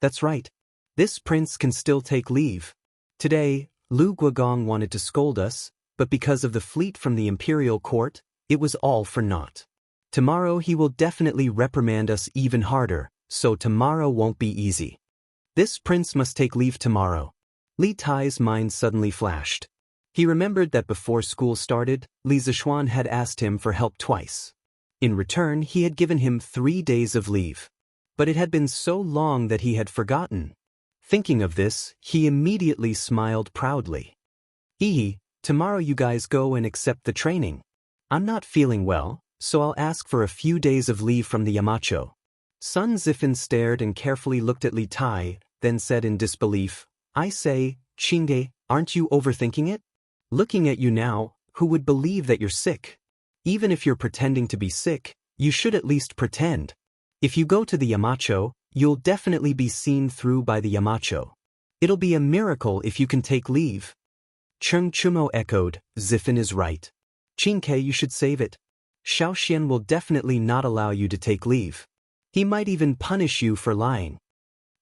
That's right. This prince can still take leave. Today, Lu Guogong wanted to scold us, but because of the fleet from the imperial court, it was all for naught. Tomorrow he will definitely reprimand us even harder, so tomorrow won't be easy. This prince must take leave tomorrow. Li Tai's mind suddenly flashed. He remembered that before school started, Li Zishuan had asked him for help twice. In return, he had given him 3 days of leave. But it had been so long that he had forgotten. Thinking of this, he immediately smiled proudly. Tomorrow you guys go and accept the training. I'm not feeling well, so I'll ask for a few days of leave from the Yamacho. Sun Zifan stared and carefully looked at Li Tai, then said in disbelief, I say, Qingge, aren't you overthinking it? Looking at you now, who would believe that you're sick? Even if you're pretending to be sick, you should at least pretend. If you go to the Yamacho, you'll definitely be seen through by the Yamacho. It'll be a miracle if you can take leave. Cheng Chumo echoed, Zifan is right. Qingke, you should save it. Xiaoxian will definitely not allow you to take leave. He might even punish you for lying.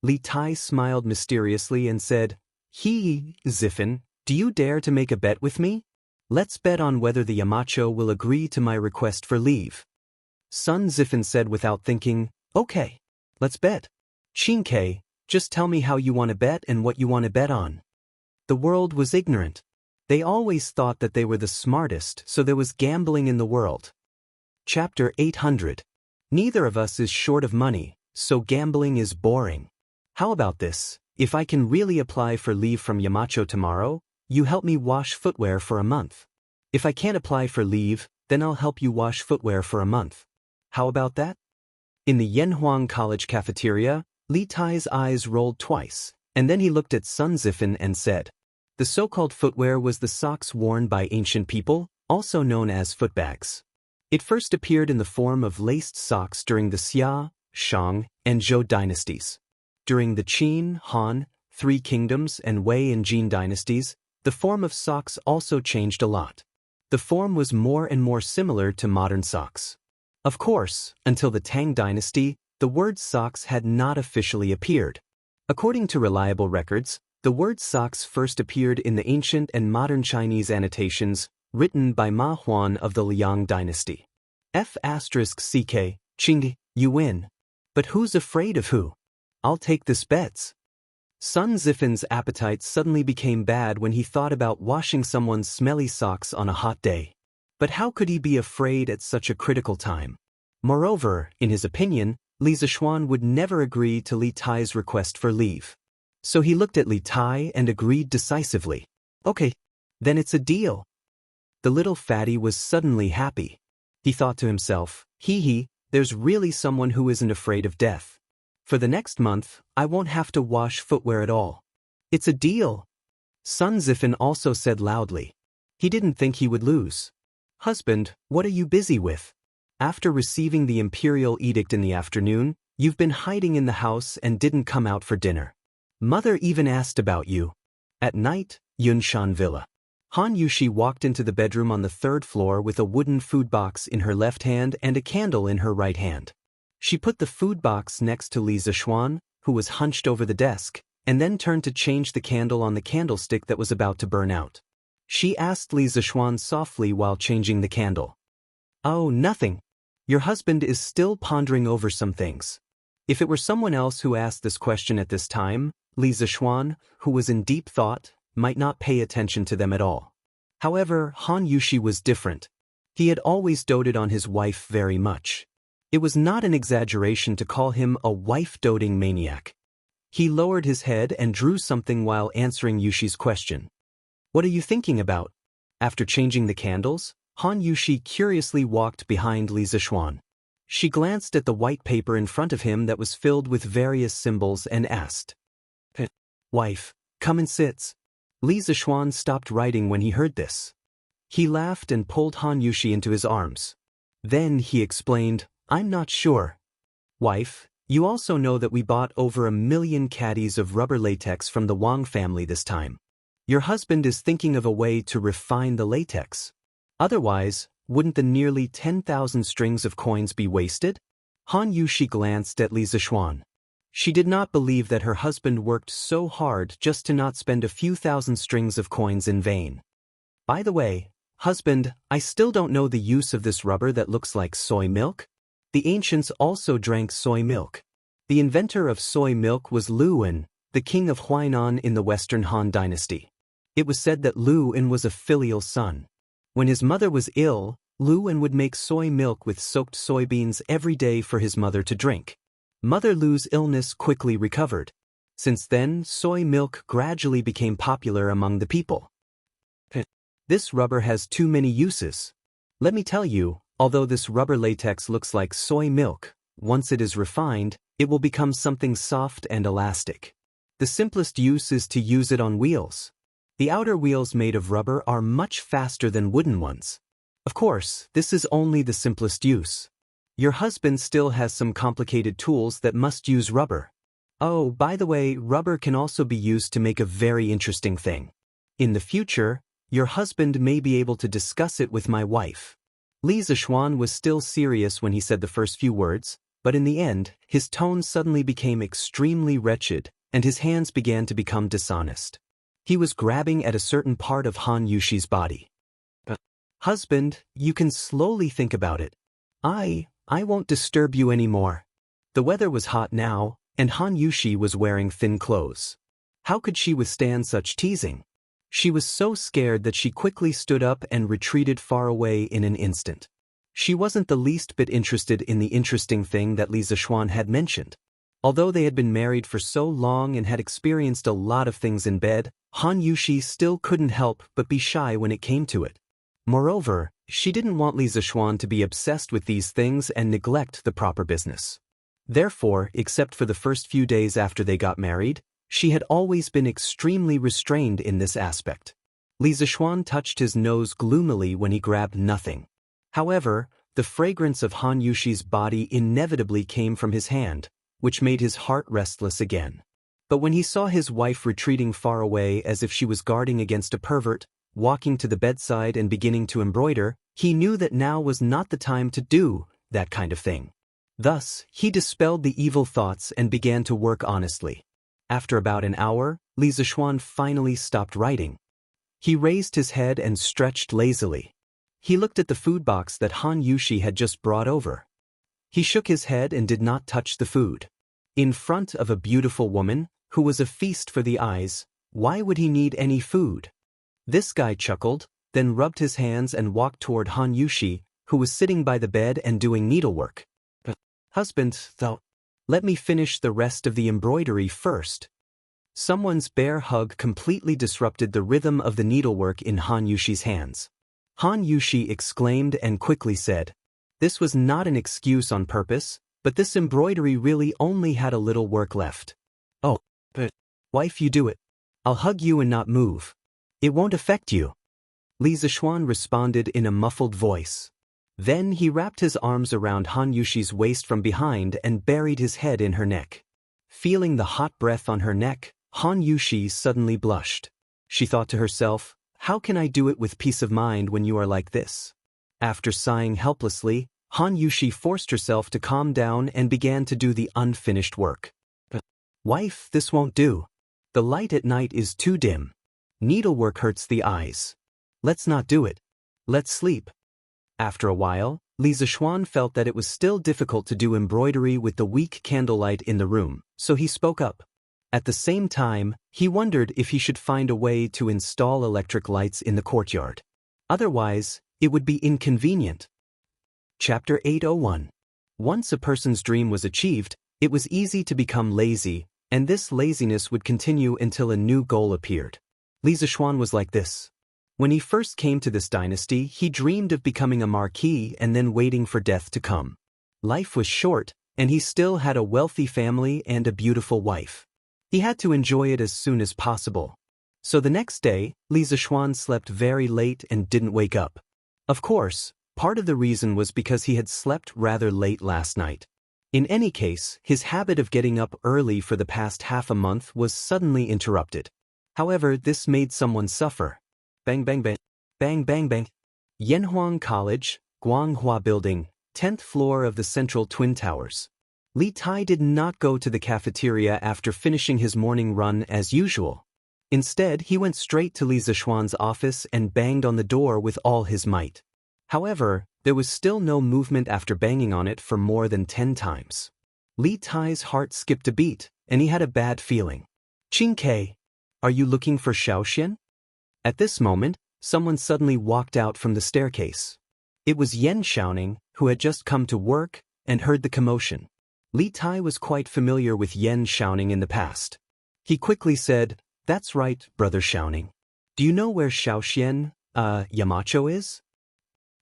Li Tai smiled mysteriously and said, Zifan, do you dare to make a bet with me? Let's bet on whether the Yamacho will agree to my request for leave. Sun Zifan said without thinking, okay, let's bet. Qingke, just tell me how you want to bet and what you want to bet on. The world was ignorant. They always thought that they were the smartest, so there was gambling in the world. Chapter 800. Neither of us is short of money, so gambling is boring. How about this? If I can really apply for leave from Yamacho tomorrow, you help me wash footwear for a month. If I can't apply for leave, then I'll help you wash footwear for a month. How about that? In the Yanhuang College cafeteria, Li Tai's eyes rolled twice, and then he looked at Sun Zifan and said, the so-called footwear was the socks worn by ancient people, also known as footbags. It first appeared in the form of laced socks during the Xia, Shang, and Zhou dynasties. During the Qin, Han, Three Kingdoms, and Wei and Jin dynasties, the form of socks also changed a lot. The form was more and more similar to modern socks. Of course, until the Tang dynasty, the word socks had not officially appeared. According to reliable records, the word socks first appeared in the ancient and modern Chinese annotations written by Ma Huan of the Liang dynasty. F***ck, Qing, you win. But who's afraid of who? I'll take this bets. Sun Zifin's appetite suddenly became bad when he thought about washing someone's smelly socks on a hot day. But how could he be afraid at such a critical time? Moreover, in his opinion, Li Zishuan would never agree to Li Tai's request for leave. So he looked at Li Tai and agreed decisively. Okay, then it's a deal. The little fatty was suddenly happy. He thought to himself, hee, there's really someone who isn't afraid of death. For the next month, I won't have to wash footwear at all. It's a deal. Sun Zifin also said loudly. He didn't think he would lose. Husband, what are you busy with? After receiving the imperial edict in the afternoon, you've been hiding in the house and didn't come out for dinner. Mother even asked about you. At night, Yunshan Villa. Han Yushi walked into the bedroom on the third floor with a wooden food box in her left hand and a candle in her right hand. She put the food box next to Li Zishuan, who was hunched over the desk, and then turned to change the candle on the candlestick that was about to burn out. She asked Li Zishuan softly while changing the candle. Oh, nothing. Your husband is still pondering over some things. If it were someone else who asked this question at this time, Li Zishuan, who was in deep thought, might not pay attention to them at all. However, Han Yushi was different. He had always doted on his wife very much. It was not an exaggeration to call him a wife-doting maniac. He lowered his head and drew something while answering Yushi's question. What are you thinking about? After changing the candles, Han Yushi curiously walked behind Li Zishuan. She glanced at the white paper in front of him that was filled with various symbols and asked, Wife, come and sit. Li Zishuan stopped writing when he heard this. He laughed and pulled Han Yushi into his arms. Then he explained, I'm not sure. Wife, you also know that we bought over 1 million caddies of rubber latex from the Wang family this time. Your husband is thinking of a way to refine the latex. Otherwise, wouldn't the nearly 10,000 strings of coins be wasted? Han Yushi glanced at Li Zishuan. She did not believe that her husband worked so hard just to not spend a few thousand strings of coins in vain. By the way, husband, I still don't know the use of this rubber that looks like soy milk. The ancients also drank soy milk. The inventor of soy milk was Lu En, the king of Huainan in the Western Han dynasty. It was said that Lu En was a filial son. When his mother was ill, Lu En would make soy milk with soaked soybeans every day for his mother to drink. Mother Lu's illness quickly recovered. Since then, soy milk gradually became popular among the people. This rubber has too many uses. Let me tell you, although this rubber latex looks like soy milk, once it is refined, it will become something soft and elastic. The simplest use is to use it on wheels. The outer wheels made of rubber are much faster than wooden ones. Of course, this is only the simplest use. Your husband still has some complicated tools that must use rubber. Oh, by the way, rubber can also be used to make a very interesting thing. In the future, your husband may be able to discuss it with my wife. Li Zishuan was still serious when he said the first few words, but in the end, his tone suddenly became extremely wretched, and his hands began to become dishonest. He was grabbing at a certain part of Han Yushi's body. Husband, you can slowly think about it. I won't disturb you anymore. The weather was hot now, and Han Yushi was wearing thin clothes. How could she withstand such teasing? She was so scared that she quickly stood up and retreated far away in an instant. She wasn't the least bit interested in the interesting thing that Li Zishuan had mentioned. Although they had been married for so long and had experienced a lot of things in bed, Han Yushi still couldn't help but be shy when it came to it. Moreover, she didn't want Li Zishuan to be obsessed with these things and neglect the proper business. Therefore, except for the first few days after they got married, she had always been extremely restrained in this aspect. Li Zishuan touched his nose gloomily when he grabbed nothing. However, the fragrance of Han Yushi's body inevitably came from his hand, which made his heart restless again. But when he saw his wife retreating far away as if she was guarding against a pervert, walking to the bedside and beginning to embroider, he knew that now was not the time to do that kind of thing. Thus, he dispelled the evil thoughts and began to work honestly. After about an hour, Li Zishuan finally stopped writing. He raised his head and stretched lazily. He looked at the food box that Han Yushi had just brought over. He shook his head and did not touch the food. In front of a beautiful woman, who was a feast for the eyes. Why would he need any food? This guy chuckled, then rubbed his hands and walked toward Han Yushi, who was sitting by the bed and doing needlework. Husband, though, let me finish the rest of the embroidery first. Someone's bear hug completely disrupted the rhythm of the needlework in Han Yushi's hands. Han Yushi exclaimed and quickly said, this was not an excuse on purpose, but this embroidery really only had a little work left. Oh, but, wife, you do it. I'll hug you and not move. It won't affect you. Li Zishuan responded in a muffled voice. Then he wrapped his arms around Han Yushi's waist from behind and buried his head in her neck. Feeling the hot breath on her neck, Han Yushi suddenly blushed. She thought to herself, how can I do it with peace of mind when you are like this? After sighing helplessly, Han Yushi forced herself to calm down and began to do the unfinished work. But, wife, this won't do. The light at night is too dim. Needlework hurts the eyes. Let's not do it. Let's sleep. After a while, Li Zishuan felt that it was still difficult to do embroidery with the weak candlelight in the room, so he spoke up. At the same time, he wondered if he should find a way to install electric lights in the courtyard. Otherwise, it would be inconvenient. Chapter 801. Once a person's dream was achieved, it was easy to become lazy, and this laziness would continue until a new goal appeared. Li Zishuan was like this. When he first came to this dynasty, he dreamed of becoming a marquis and then waiting for death to come. Life was short, and he still had a wealthy family and a beautiful wife. He had to enjoy it as soon as possible. So the next day, Li Zishuan slept very late and didn't wake up. Of course, part of the reason was because he had slept rather late last night. In any case, his habit of getting up early for the past half a month was suddenly interrupted. However, this made someone suffer. Bang bang bang, bang bang bang. Yanhuang College, Guanghua Building, 10th floor of the Central Twin Towers. Li Tai did not go to the cafeteria after finishing his morning run as usual. Instead, he went straight to Li Zishuan's office and banged on the door with all his might. However, there was still no movement after banging on it for more than 10 times. Li Tai's heart skipped a beat, and he had a bad feeling. Qing Ke, are you looking for Xiaoxian? At this moment, someone suddenly walked out from the staircase. It was Yan Xiaoning, who had just come to work and heard the commotion. Li Tai was quite familiar with Yan Xiaoning in the past. He quickly said, that's right, brother Xiaoning. Do you know where Xiaoxian, Yamacho is?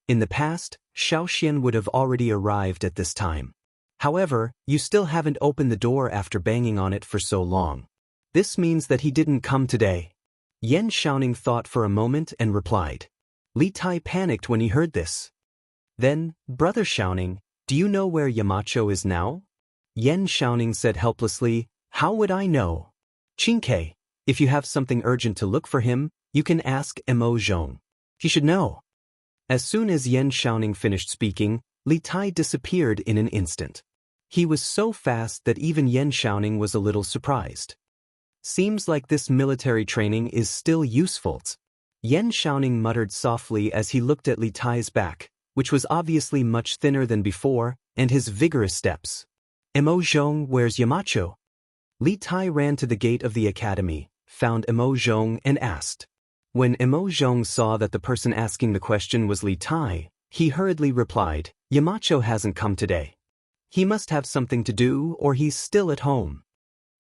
In the past, Xiaoxian would have already arrived at this time. However, you still haven't opened the door after banging on it for so long. This means that he didn't come today. Yan Xiaoning thought for a moment and replied. Li Tai panicked when he heard this. Then, brother Xiaoning, do you know where Yamacho is now? Yan Xiaoning said helplessly, how would I know? Qing Ke, if you have something urgent to look for him, you can ask Mo Zhong. He should know. As soon as Yan Xiaoning finished speaking, Li Tai disappeared in an instant. He was so fast that even Yan Xiaoning was a little surprised. Seems like this military training is still useful. Yan Xiaoning muttered softly as he looked at Li Tai's back, which was obviously much thinner than before, and his vigorous steps. Mo Zhong, where's Yamacho? Li Tai ran to the gate of the academy, found Mo Zhong and asked. When Mo Zhong saw that the person asking the question was Li Tai, he hurriedly replied, Yamacho hasn't come today. He must have something to do or he's still at home.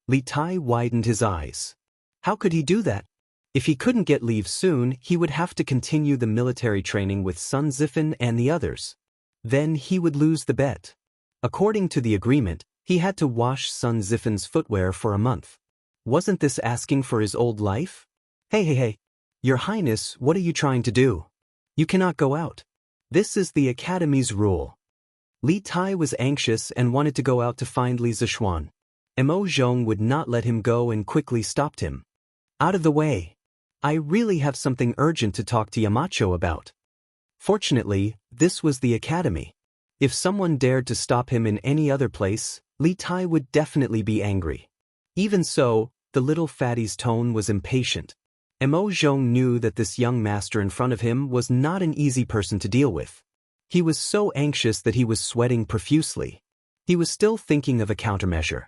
Li Tai widened his eyes. How could he do that? If he couldn't get leave soon, he would have to continue the military training with Sun Zifen and the others. Then he would lose the bet. According to the agreement, he had to wash Sun Zifen's footwear for a month. Wasn't this asking for his old life? Hey, Your Highness, what are you trying to do? You cannot go out. This is the academy's rule. Li Tai was anxious and wanted to go out to find Li Zishuan. Mo Zhong would not let him go and quickly stopped him. Out of the way. I really have something urgent to talk to Yamacho about. Fortunately, this was the academy. If someone dared to stop him in any other place, Li Tai would definitely be angry. Even so, the little fatty's tone was impatient. Mo Zhong knew that this young master in front of him was not an easy person to deal with. He was so anxious that he was sweating profusely. He was still thinking of a countermeasure.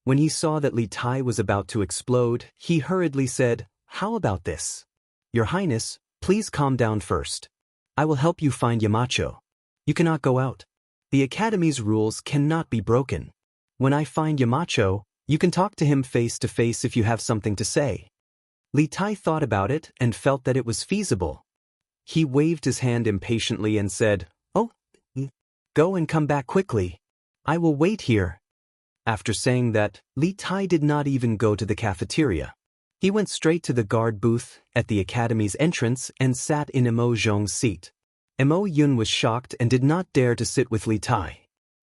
When he saw that Li Tai was about to explode, he hurriedly said, "How about this? Your Highness, please calm down first. I will help you find Yamacho. You cannot go out. The Academy's rules cannot be broken. When I find Yamacho, you can talk to him face to face if you have something to say." Li Tai thought about it and felt that it was feasible. He waved his hand impatiently and said, "Oh, go and come back quickly. I will wait here." After saying that, Li Tai did not even go to the cafeteria. He went straight to the guard booth at the Academy's entrance and sat in Emo Zhong's seat. Emo Yun was shocked and did not dare to sit with Li Tai.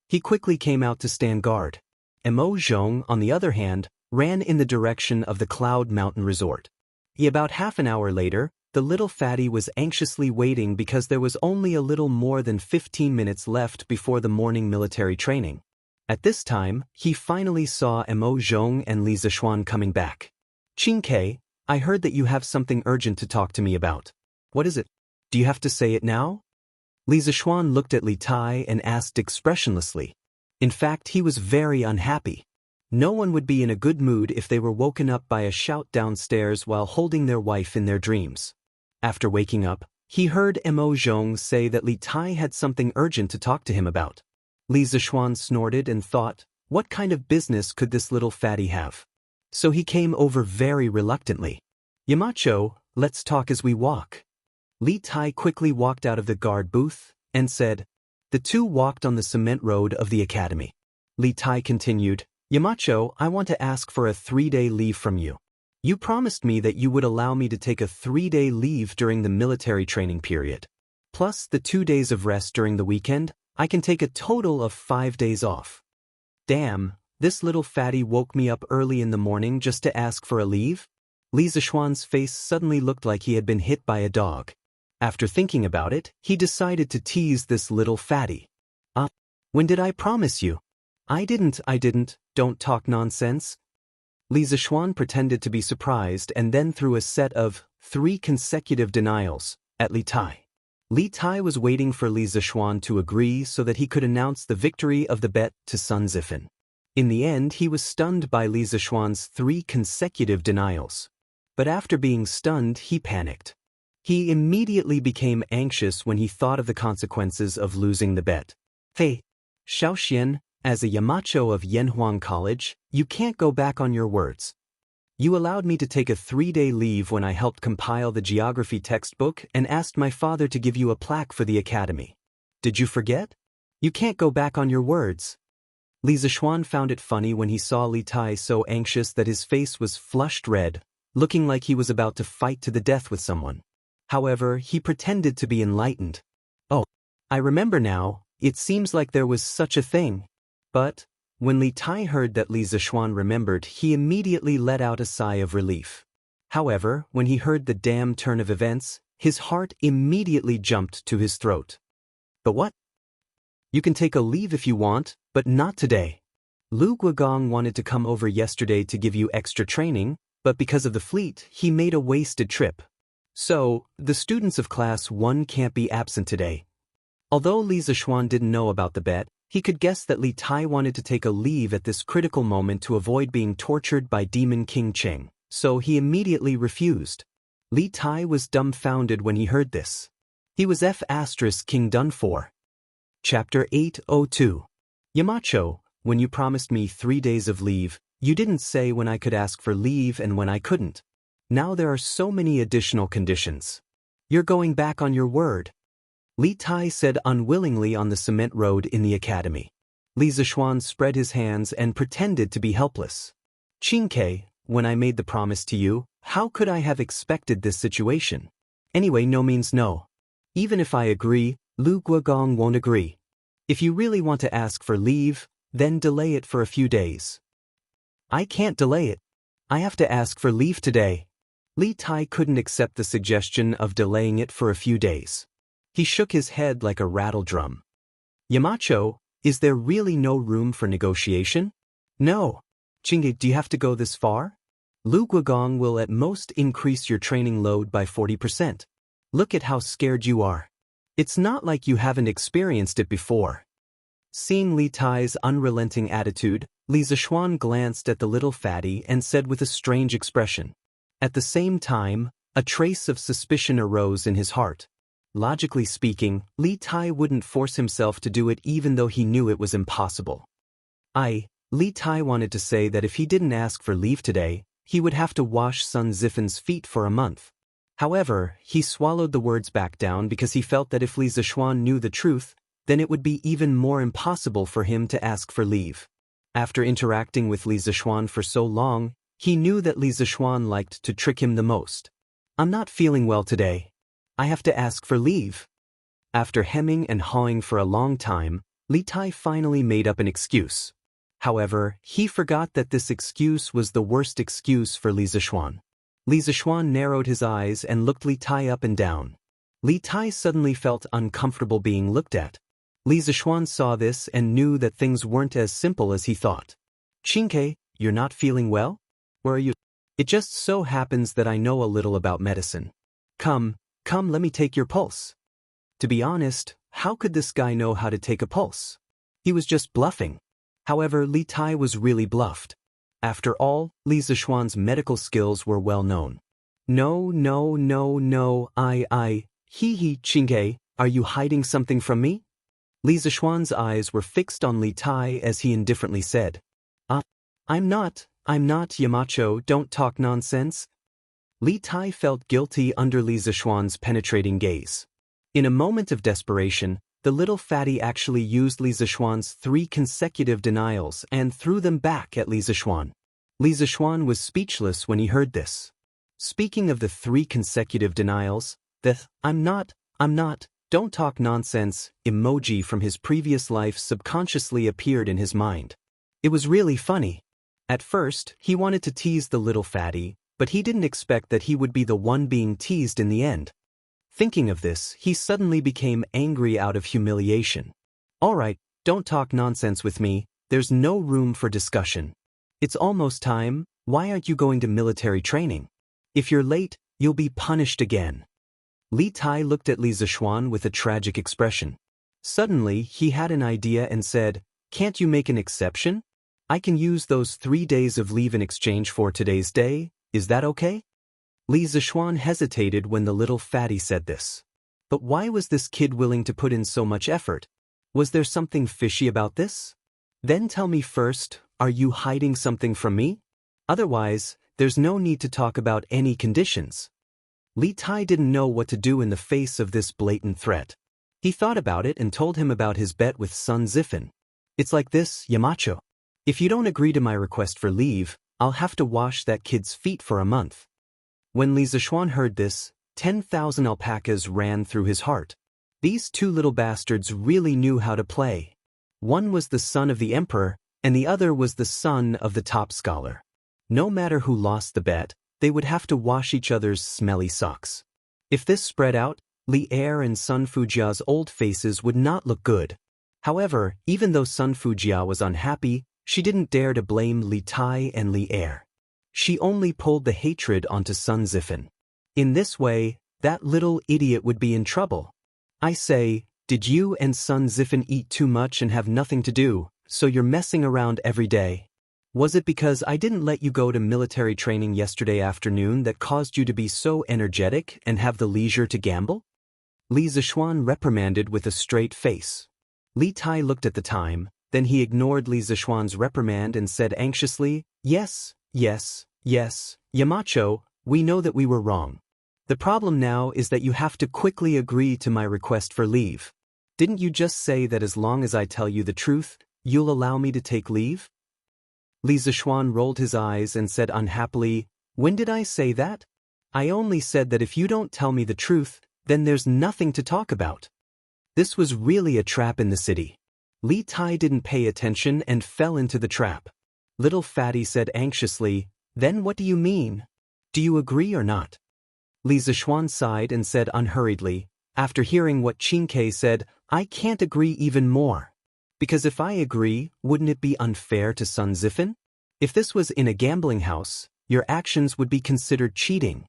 He quickly came out to stand guard. Emo Zhong, on the other hand, ran in the direction of the Cloud Mountain Resort. About half an hour later, the little fatty was anxiously waiting because there was only a little more than 15 minutes left before the morning military training. At this time, he finally saw Emo Zhong and Li Zishuan coming back. "Qingke, I heard that you have something urgent to talk to me about. What is it? Do you have to say it now?" Li Zishuan looked at Li Tai and asked expressionlessly. In fact, he was very unhappy. No one would be in a good mood if they were woken up by a shout downstairs while holding their wife in their dreams. After waking up, he heard Emo Zhong say that Li Tai had something urgent to talk to him about. Li Zishuan snorted and thought, what kind of business could this little fatty have? So he came over very reluctantly. "Yamacho, let's talk as we walk." Li Tai quickly walked out of the guard booth and said. The two walked on the cement road of the academy. Li Tai continued, "Yamacho, I want to ask for a 3-day leave from you. You promised me that you would allow me to take a 3-day leave during the military training period. Plus the 2 days of rest during the weekend, I can take a total of 5 days off." Damn, this little fatty woke me up early in the morning just to ask for a leave? Li Zishuan's face suddenly looked like he had been hit by a dog. After thinking about it, he decided to tease this little fatty. When did I promise you?" I didn't, don't talk nonsense." Li Zishuan pretended to be surprised and then threw a set of 3 consecutive denials at Li Tai. Li Tai was waiting for Li Zishuan to agree so that he could announce the victory of the bet to Sun Zifan. In the end, he was stunned by Li Zishuan's 3 consecutive denials. But after being stunned, he panicked. He immediately became anxious when he thought of the consequences of losing the bet. "Hey, Xiaoxian, as a Yamacho of Yanhuang College, you can't go back on your words. You allowed me to take a 3-day leave when I helped compile the geography textbook and asked my father to give you a plaque for the academy. Did you forget? You can't go back on your words." Li Zishuan found it funny when he saw Li Tai so anxious that his face was flushed red, looking like he was about to fight to the death with someone. However, he pretended to be enlightened. "Oh, I remember now, it seems like there was such a thing." But, when Li Tai heard that Li Zishuan remembered, he immediately let out a sigh of relief. However, when he heard the damn turn of events, his heart immediately jumped to his throat. "But what? You can take a leave if you want, but not today. Lu Guogong wanted to come over yesterday to give you extra training, but because of the fleet, he made a wasted trip. So, the students of Class 1 can't be absent today." Although Li Zishuan didn't know about the bet, he could guess that Li Tai wanted to take a leave at this critical moment to avoid being tortured by Demon King Cheng, so he immediately refused. Li Tai was dumbfounded when he heard this. He was King done for. Chapter 802. "Yamacho, when you promised me 3 days of leave, you didn't say when I could ask for leave and when I couldn't. Now there are so many additional conditions. You're going back on your word." Li Tai said unwillingly on the cement road in the academy. Li Zishuan spread his hands and pretended to be helpless. "Qingke, when I made the promise to you, how could I have expected this situation? Anyway, no means no. Even if I agree, Lu Guogong won't agree. If you really want to ask for leave, then delay it for a few days." "I can't delay it. I have to ask for leave today." Li Tai couldn't accept the suggestion of delaying it for a few days. He shook his head like a rattle drum. "Yamacho, is there really no room for negotiation?" "No. Qingke, do you have to go this far? Lu Guogong will at most increase your training load by 40%. Look at how scared you are. It's not like you haven't experienced it before." Seeing Li Tai's unrelenting attitude, Li Zishuan glanced at the little fatty and said with a strange expression. At the same time, a trace of suspicion arose in his heart. Logically speaking, Li Tai wouldn't force himself to do it even though he knew it was impossible. Li Tai wanted to say that if he didn't ask for leave today, he would have to wash Sun Zifen's feet for a month. However, he swallowed the words back down because he felt that if Li Zishuan knew the truth, then it would be even more impossible for him to ask for leave. After interacting with Li Zishuan for so long, he knew that Li Zishuan liked to trick him the most. I'm not feeling well today. I have to ask for leave. After hemming and hawing for a long time, Li Tai finally made up an excuse. However, he forgot that this excuse was the worst excuse for Li Zishuan. Li Zishuan narrowed his eyes and looked Li Tai up and down. Li Tai suddenly felt uncomfortable being looked at. Li Zishuan saw this and knew that things weren't as simple as he thought. Qingke, you're not feeling well? Where are you? It just so happens that I know a little about medicine. Come, let me take your pulse. To be honest, how could this guy know how to take a pulse? He was just bluffing. However, Li Tai was really bluffed. After all, Li Zishuan's medical skills were well known. No, Qingke, are you hiding something from me? Li Zishuan's eyes were fixed on Li Tai as he indifferently said. I'm not, Yamacho, don't talk nonsense. Li Tai felt guilty under Li Zishuan's penetrating gaze. In a moment of desperation, the little fatty actually used Li Zishuan's 3 consecutive denials and threw them back at Li Zishuan. Li Zishuan was speechless when he heard this. Speaking of the 3 consecutive denials, the I'm not, don't talk nonsense emoji from his previous life subconsciously appeared in his mind. It was really funny. At first, he wanted to tease the little fatty, but he didn't expect that he would be the one being teased in the end. Thinking of this, he suddenly became angry out of humiliation. Alright, don't talk nonsense with me, there's no room for discussion. It's almost time, why aren't you going to military training? If you're late, you'll be punished again. Li Tai looked at Li Zishuan with a tragic expression. Suddenly, he had an idea and said, can't you make an exception? I can use those 3 days of leave in exchange for today's day, is that okay? Li Zishuan hesitated when the little fatty said this. But why was this kid willing to put in so much effort? Was there something fishy about this? Then tell me first, are you hiding something from me? Otherwise, there's no need to talk about any conditions. Li Tai didn't know what to do in the face of this blatant threat. He thought about it and told him about his bet with Sun Zifen. It's like this, Yamacho. If you don't agree to my request for leave, I'll have to wash that kid's feet for a month. When Li Zishuan heard this, 10,000 alpacas ran through his heart. These 2 little bastards really knew how to play. One was the son of the emperor, and the other was the son of the top scholar. No matter who lost the bet, they would have to wash each other's smelly socks. If this spread out, Li Er and Sun Fujia's old faces would not look good. However, even though Sun Fujia was unhappy, she didn't dare to blame Li Tai and Li Er. She only pulled the hatred onto Sun Zifen. In this way, that little idiot would be in trouble. I say, did you and Sun Zifen eat too much and have nothing to do, so you're messing around every day? Was it because I didn't let you go to military training yesterday afternoon that caused you to be so energetic and have the leisure to gamble? Li Zishuan reprimanded with a straight face. Li Tai looked at the time, then he ignored Li Zishuan's reprimand and said anxiously, Yes, Yamacho, we know that we were wrong. The problem now is that you have to quickly agree to my request for leave. Didn't you just say that as long as I tell you the truth, you'll allow me to take leave? Li Zishuan rolled his eyes and said unhappily, When did I say that? I only said that if you don't tell me the truth, then there's nothing to talk about. This was really a trap in the city. Li Tai didn't pay attention and fell into the trap. Little Fatty said anxiously, Then what do you mean? Do you agree or not? Li Zishuan sighed and said unhurriedly, after hearing what Qingke said, I can't agree even more. Because if I agree, wouldn't it be unfair to Sun Zifen? If this was in a gambling house, your actions would be considered cheating.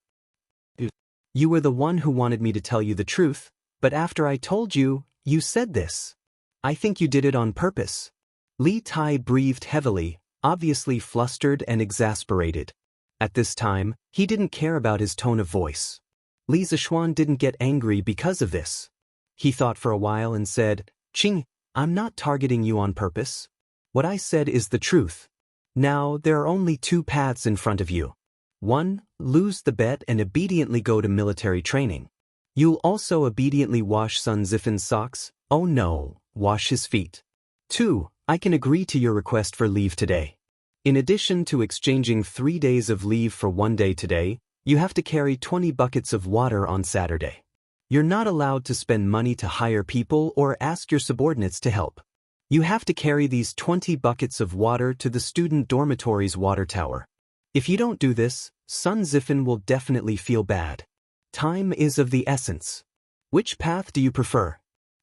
You were the one who wanted me to tell you the truth, but after I told you, you said this. I think you did it on purpose. Li Tai breathed heavily, obviously flustered and exasperated. At this time, he didn't care about his tone of voice. Li Zishuan didn't get angry because of this. He thought for a while and said, "Qing, I'm not targeting you on purpose. What I said is the truth. Now, there are only two paths in front of you. 1. Lose the bet and obediently go to military training. You'll also obediently wash Sun Zifin's socks. Oh no, wash his feet. 2. I can agree to your request for leave today. In addition to exchanging 3 days of leave for 1 day today, you have to carry 20 buckets of water on Saturday. You're not allowed to spend money to hire people or ask your subordinates to help. You have to carry these 20 buckets of water to the student dormitory's water tower. If you don't do this, Sun Zifin will definitely feel bad. Time is of the essence. Which path do you prefer?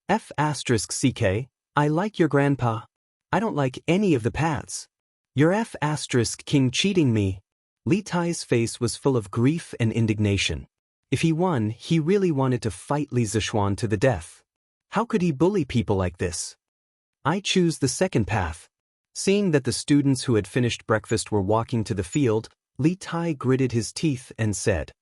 F*CK, I like your grandpa. I don't like any of the paths. You're F*King cheating me." Li Tai's face was full of grief and indignation. If he won, he really wanted to fight Li Zishuan to the death. How could he bully people like this? "I choose the second path." Seeing that the students who had finished breakfast were walking to the field, Li Tai gritted his teeth and said,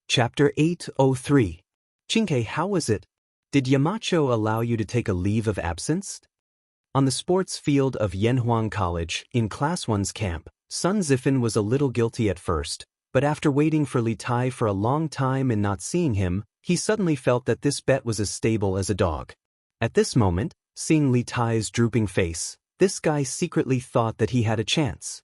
Chapter 803. "Qingke, how was it? Did Yamacho allow you to take a leave of absence?" On the sports field of Yanhuang College, in Class 1's camp, Sun Zifin was a little guilty at first, but after waiting for Li Tai for a long time and not seeing him, he suddenly felt that this bet was as stable as a dog. At this moment, seeing Li Tai's drooping face, this guy secretly thought that he had a chance.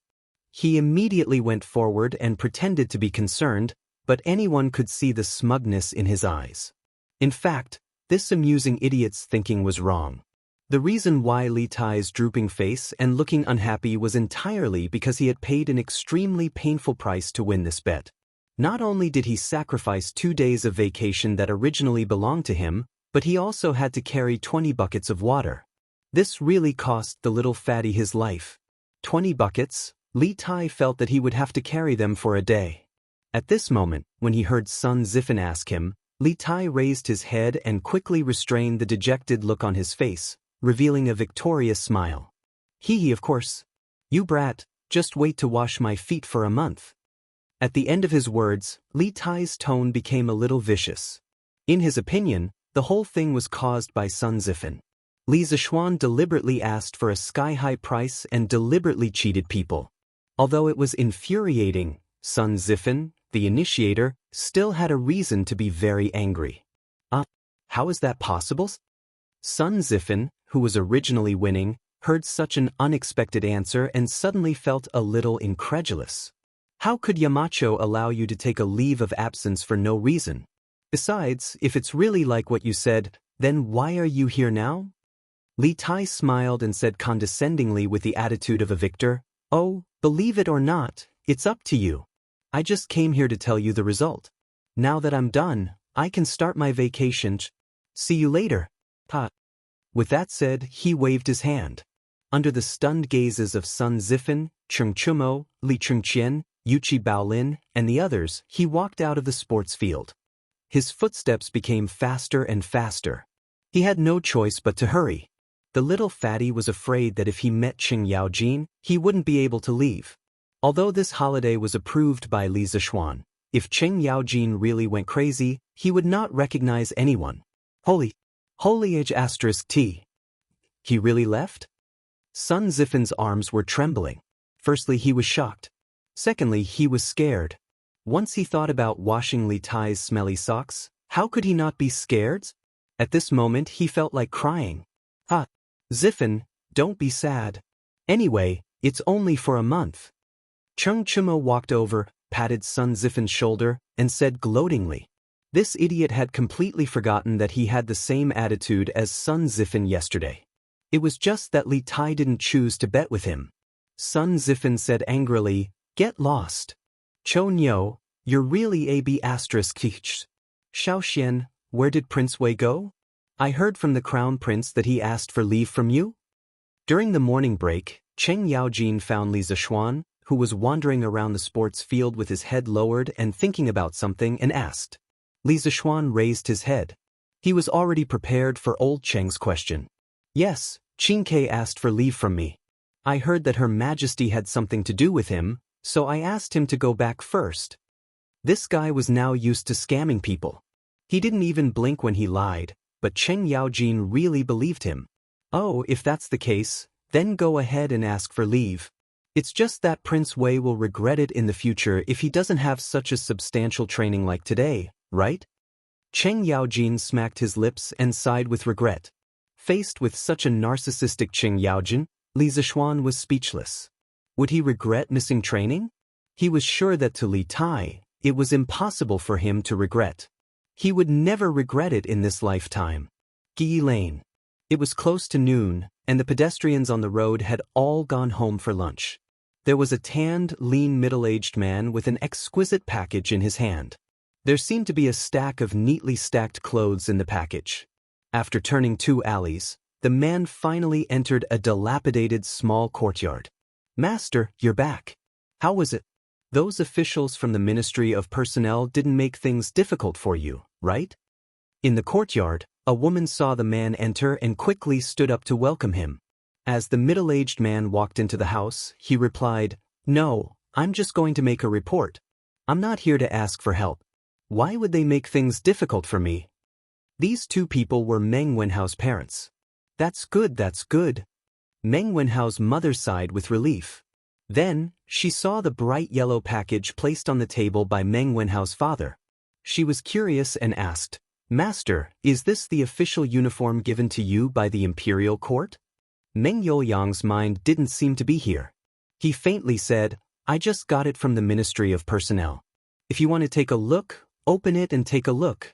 He immediately went forward and pretended to be concerned, but anyone could see the smugness in his eyes. In fact, this amusing idiot's thinking was wrong. The reason why Li Tai's drooping face and looking unhappy was entirely because he had paid an extremely painful price to win this bet. Not only did he sacrifice 2 days of vacation that originally belonged to him, but he also had to carry 20 buckets of water. This really cost the little fatty his life. 20 buckets, Li Tai felt that he would have to carry them for a day. At this moment, when he heard Sun Zifin ask him, Li Tai raised his head and quickly restrained the dejected look on his face, revealing a victorious smile. "Hee, of course. You brat, just wait to wash my feet for a month." At the end of his words, Li Tai's tone became a little vicious. In his opinion, the whole thing was caused by Sun Zifin. Li Zishuan deliberately asked for a sky-high price and deliberately cheated people. Although it was infuriating, Sun Zifin, the initiator, still had a reason to be very angry. How is that possible? Sun Zifin, who was originally winning, heard such an unexpected answer and suddenly felt a little incredulous. How could Yamacho allow you to take a leave of absence for no reason? Besides, if it's really like what you said, then why are you here now? Li Tai smiled and said condescendingly with the attitude of a victor, "Oh, believe it or not, it's up to you. I just came here to tell you the result. Now that I'm done, I can start my vacation. See you later." With that said, he waved his hand. Under the stunned gazes of Sun Zifin, Cheng Chumo, Li Chengqian, Yuchi Baolin, and the others, he walked out of the sports field. His footsteps became faster and faster. He had no choice but to hurry. The little fatty was afraid that if he met Cheng Yaojin, he wouldn't be able to leave. Although this holiday was approved by Li Zishuan, if Cheng Yaojin really went crazy, he would not recognize anyone. Holy *T. He really left? Sun Zifin's arms were trembling. Firstly, he was shocked. Secondly, he was scared. Once he thought about washing Li Tai's smelly socks, how could he not be scared? At this moment, he felt like crying. Zifin, don't be sad. Anyway, it's only for a month. Cheng Chumo walked over, patted Sun Zifin's shoulder, and said gloatingly. This idiot had completely forgotten that he had the same attitude as Sun Zifin yesterday. It was just that Li Tai didn't choose to bet with him. Sun Zifin said angrily, "Get lost. Cho Nyo, you're really AB***. Xiaoxian, where did Prince Wei go? I heard from the Crown Prince that he asked for leave from you?" During the morning break, Cheng Yaojin found Li Zishuan, who was wandering around the sports field with his head lowered and thinking about something, and asked. Li Zishuan raised his head. He was already prepared for old Cheng's question. "Yes, Qingke asked for leave from me." I heard that Her Majesty had something to do with him, so I asked him to go back first. This guy was now used to scamming people. He didn't even blink when he lied, but Cheng Yaojin really believed him. Oh, if that's the case, then go ahead and ask for leave. It's just that Prince Wei will regret it in the future if he doesn't have such a substantial training like today, right? Cheng Yaojin smacked his lips and sighed with regret. Faced with such a narcissistic Cheng Yaojin, Li Zixuan was speechless. Would he regret missing training? He was sure that to Li Tai, it was impossible for him to regret. He would never regret it in this lifetime. Guyi Lane. It was close to noon, and the pedestrians on the road had all gone home for lunch. There was a tanned, lean middle-aged man with an exquisite package in his hand. There seemed to be a stack of neatly stacked clothes in the package. After turning 2 alleys, the man finally entered a dilapidated small courtyard. "Master, you're back. How was it? Those officials from the Ministry of Personnel didn't make things difficult for you, right?" In the courtyard, a woman saw the man enter and quickly stood up to welcome him. As the middle-aged man walked into the house, he replied, "No, I'm just going to make a report. I'm not here to ask for help. Why would they make things difficult for me?" These 2 people were Meng Wenhao's parents. That's good, that's good. Meng Wenhao's mother sighed with relief. Then, she saw the bright yellow package placed on the table by Meng Wenhao's father. She was curious and asked, "Master, is this the official uniform given to you by the imperial court?" Meng Youliang's mind didn't seem to be here. He faintly said, "I just got it from the Ministry of Personnel. If you want to take a look, open it and take a look."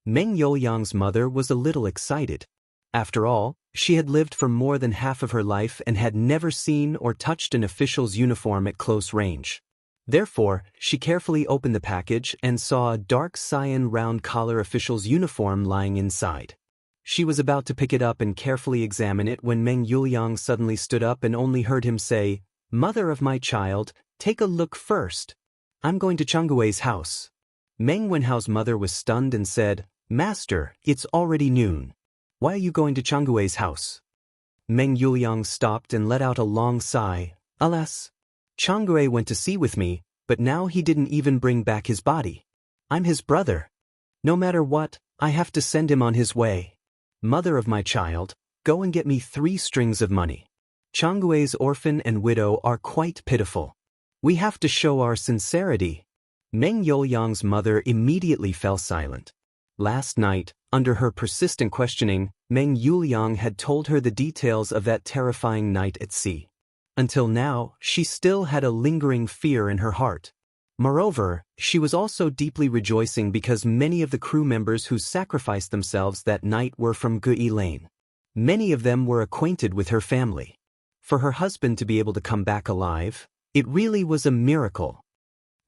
Meng Youliang's mother was a little excited. After all, she had lived for more than half of her life and had never seen or touched an official's uniform at close range. Therefore, she carefully opened the package and saw a dark cyan round collar official's uniform lying inside. She was about to pick it up and carefully examine it when Meng Youliang suddenly stood up and only heard him say, "Mother of my child, take a look first. I'm going to Changgui's house." Meng Wenhao's mother was stunned and said, "Master, it's already noon. Why are you going to Changgui's house?" Meng Youliang stopped and let out a long sigh. "Alas, Changgui went to sea with me, but now he didn't even bring back his body. I'm his brother. No matter what, I have to send him on his way. Mother of my child, go and get me 3 strings of money. Changgui's orphan and widow are quite pitiful. We have to show our sincerity." Meng Youliang's mother immediately fell silent. Last night, under her persistent questioning, Meng Youliang had told her the details of that terrifying night at sea. Until now, she still had a lingering fear in her heart. Moreover, she was also deeply rejoicing because many of the crew members who sacrificed themselves that night were from Guyi Lane. Many of them were acquainted with her family. For her husband to be able to come back alive, it really was a miracle.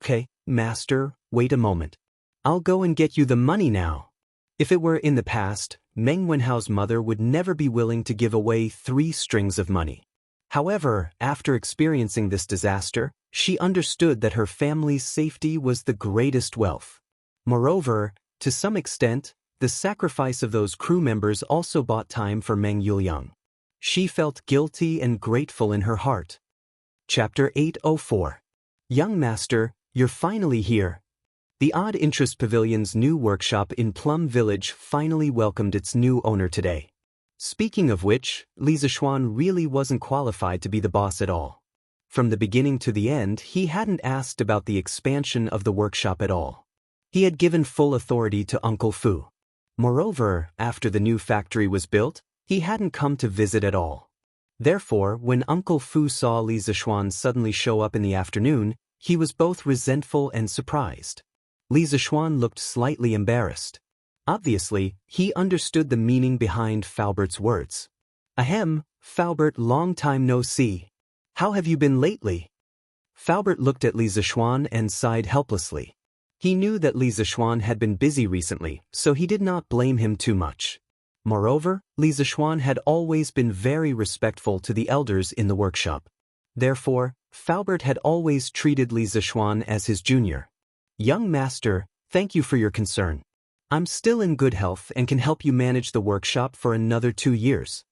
"Okay, Master, wait a moment. I'll go and get you the money now." If it were in the past, Meng Wenhao's mother would never be willing to give away 3 strings of money. However, after experiencing this disaster, she understood that her family's safety was the greatest wealth. Moreover, to some extent, the sacrifice of those crew members also bought time for Meng Youliang. She felt guilty and grateful in her heart. Chapter 804. "Young Master, you're finally here." The Odd Interest Pavilion's new workshop in Plum Village finally welcomed its new owner today. Speaking of which, Li Zixuan really wasn't qualified to be the boss at all. From the beginning to the end, he hadn't asked about the expansion of the workshop at all. He had given full authority to Uncle Fu. Moreover, after the new factory was built, he hadn't come to visit at all. Therefore, when Uncle Fu saw Li Zixuan suddenly show up in the afternoon, he was both resentful and surprised. Li Zixuan looked slightly embarrassed. Obviously, he understood the meaning behind Faubert words. "Ahem, Faubert, long time no see. How have you been lately?" Faubert looked at Li Zixuan and sighed helplessly. He knew that Li Zixuan had been busy recently, so he did not blame him too much. Moreover, Li Zixuan had always been very respectful to the elders in the workshop. Therefore, Faubert had always treated Li Zixuan as his junior. "Young Master, thank you for your concern. I'm still in good health and can help you manage the workshop for another 2 years."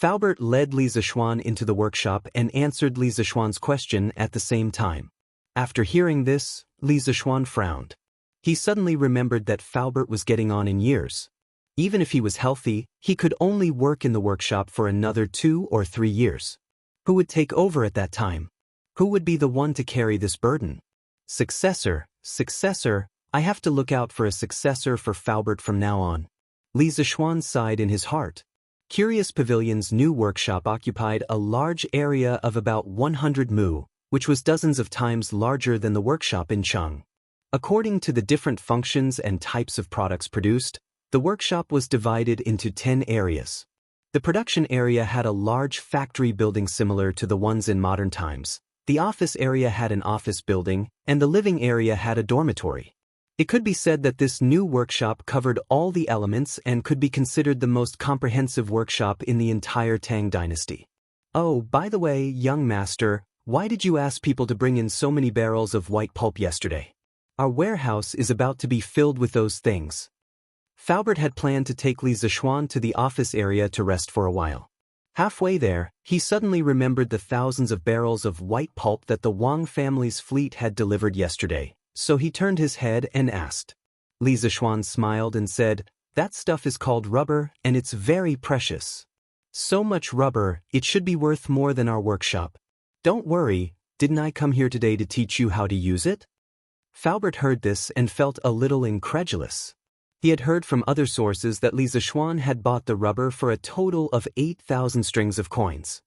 Faubert led Li Zixuan into the workshop and answered Li Zixuan's question at the same time. After hearing this, Li Zixuan frowned. He suddenly remembered that Faubert was getting on in years. Even if he was healthy, he could only work in the workshop for another 2 or 3 years. Who would take over at that time? Who would be the one to carry this burden? Successor, I have to look out for a successor for Faubert from now on. Li Zixuan sighed in his heart. Curious Pavilion's new workshop occupied a large area of about 100 mu, which was dozens of times larger than the workshop in Cheng. According to the different functions and types of products produced, the workshop was divided into 10 areas. The production area had a large factory building similar to the ones in modern times. The office area had an office building, and the living area had a dormitory. It could be said that this new workshop covered all the elements and could be considered the most comprehensive workshop in the entire Tang dynasty. Oh, by the way, young master, why did you ask people to bring in so many barrels of white pulp yesterday? Our warehouse is about to be filled with those things. Faubert had planned to take Li Zixuan to the office area to rest for a while. Halfway there, he suddenly remembered the thousands of barrels of white pulp that the Wang family's fleet had delivered yesterday, so he turned his head and asked. Li Zixuan smiled and said, "That stuff is called rubber, and it's very precious. So much rubber, it should be worth more than our workshop. Don't worry, didn't I come here today to teach you how to use it?" Faubert heard this and felt a little incredulous. He had heard from other sources that Li Zixuan had bought the rubber for a total of 8,000 strings of coins.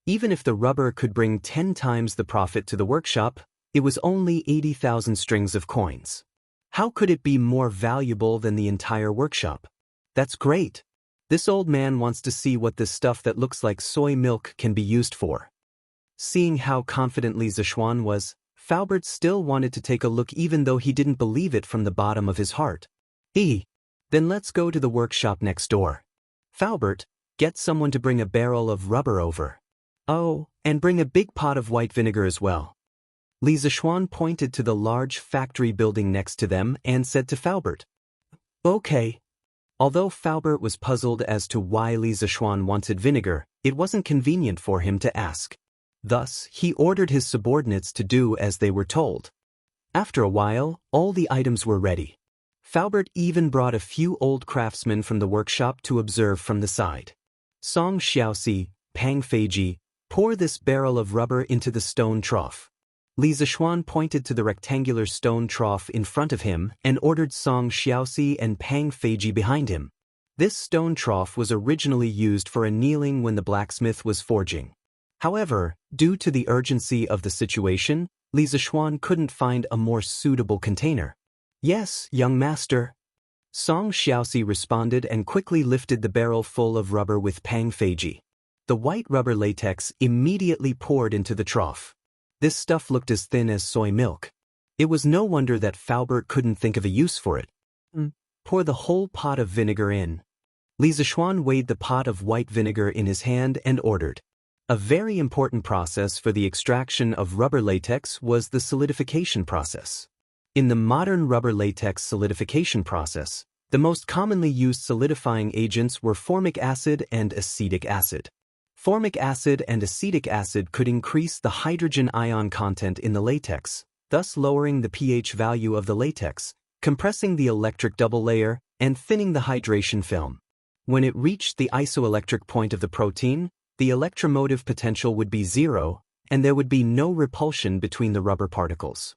Even if the rubber could bring 10 times the profit to the workshop, it was only 80,000 strings of coins. How could it be more valuable than the entire workshop? That's great. This old man wants to see what this stuff that looks like soy milk can be used for. Seeing how confident Li Zixuan was, Faubert still wanted to take a look even though he didn't believe it from the bottom of his heart. Then let's go to the workshop next door. Faubert, get someone to bring a barrel of rubber over. Oh, and bring a big pot of white vinegar as well. Li Zixuan pointed to the large factory building next to them and said to Faubert, "Okay." Although Faubert was puzzled as to why Li Zixuan wanted vinegar, it wasn't convenient for him to ask. Thus, he ordered his subordinates to do as they were told. After a while, all the items were ready. Faubert even brought a few old craftsmen from the workshop to observe from the side. Song Xiaoxi, Pang Feiji, pour this barrel of rubber into the stone trough. Li Zixuan pointed to the rectangular stone trough in front of him and ordered Song Xiaoxi and Pang Feiji behind him. This stone trough was originally used for annealing when the blacksmith was forging. However, due to the urgency of the situation, Li Zixuan couldn't find a more suitable container. "Yes, young master." Song Xiaoxi responded and quickly lifted the barrel full of rubber with Pang Feiji. The white rubber latex immediately poured into the trough. This stuff looked as thin as soy milk. It was no wonder that Faubert couldn't think of a use for it. Pour the whole pot of vinegar in. Li Zixuan weighed the pot of white vinegar in his hand and ordered. A very important process for the extraction of rubber latex was the solidification process. In the modern rubber latex solidification process, the most commonly used solidifying agents were formic acid and acetic acid. Formic acid and acetic acid could increase the hydrogen ion content in the latex, thus lowering the pH value of the latex, compressing the electric double layer, and thinning the hydration film. When it reached the isoelectric point of the protein, the electromotive potential would be 0, and there would be no repulsion between the rubber particles.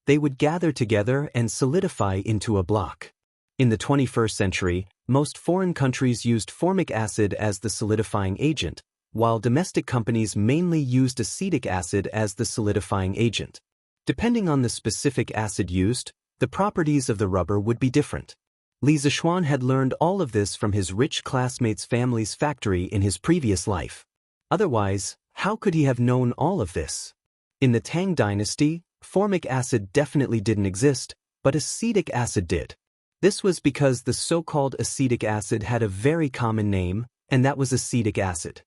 They would gather together and solidify into a block. In the 21st century, most foreign countries used formic acid as the solidifying agent, while domestic companies mainly used acetic acid as the solidifying agent. Depending on the specific acid used, the properties of the rubber would be different. Li Zixuan had learned all of this from his rich classmate's family's factory in his previous life. Otherwise, how could he have known all of this? In the Tang dynasty, formic acid definitely didn't exist, but acetic acid did. This was because the so-called acetic acid had a very common name, and that was acetic acid.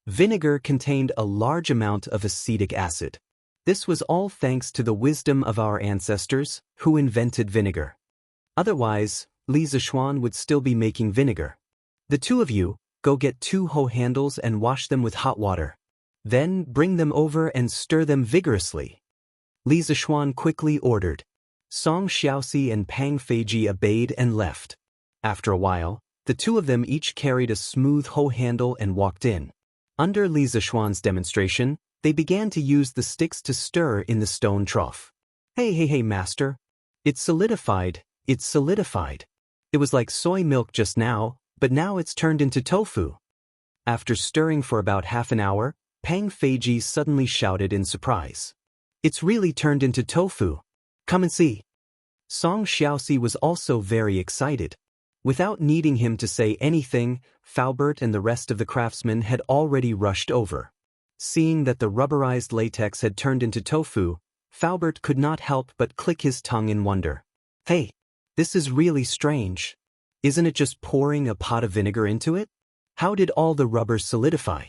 Vinegar contained a large amount of acetic acid. This was all thanks to the wisdom of our ancestors, who invented vinegar. Otherwise, Li Zixuan would still be making vinegar. The two of you, go get 2 hoe handles and wash them with hot water. Then bring them over and stir them vigorously. Li Zishuan quickly ordered. Song Xiaoxi and Pang Feiji obeyed and left. After a while, the 2 of them each carried a smooth hoe handle and walked in. Under Li Zishuan's demonstration, they began to use the sticks to stir in the stone trough. Hey, master. It's solidified. It was like soy milk just now, but now it's turned into tofu. After stirring for about half an hour, Pang Feiji suddenly shouted in surprise. It's really turned into tofu. Come and see. Song Xiaoxi was also very excited. Without needing him to say anything, Faubert and the rest of the craftsmen had already rushed over. Seeing that the rubberized latex had turned into tofu, Faubert could not help but click his tongue in wonder. Hey, this is really strange. Isn't it just pouring a pot of vinegar into it? How did all the rubber solidify?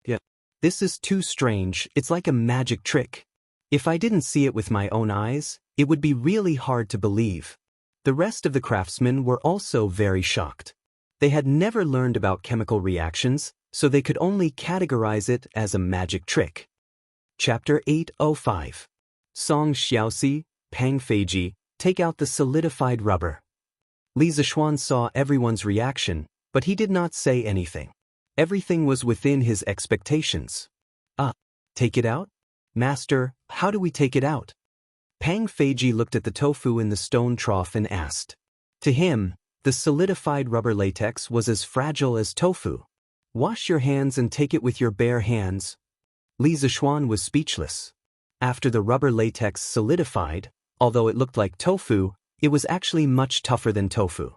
Yeah, this is too strange. It's like a magic trick. If I didn't see it with my own eyes, it would be really hard to believe. The rest of the craftsmen were also very shocked. They had never learned about chemical reactions, so they could only categorize it as a magic trick. Chapter 805. Song Xiaoxi, Pang Feiji, take out the solidified rubber. Li Zishuan saw everyone's reaction, but he did not say anything. Everything was within his expectations. Take it out? Master, how do we take it out? Pang Feiji looked at the tofu in the stone trough and asked. To him, the solidified rubber latex was as fragile as tofu. Wash your hands and take it with your bare hands. Li Zishuan was speechless. After the rubber latex solidified, although it looked like tofu, it was actually much tougher than tofu.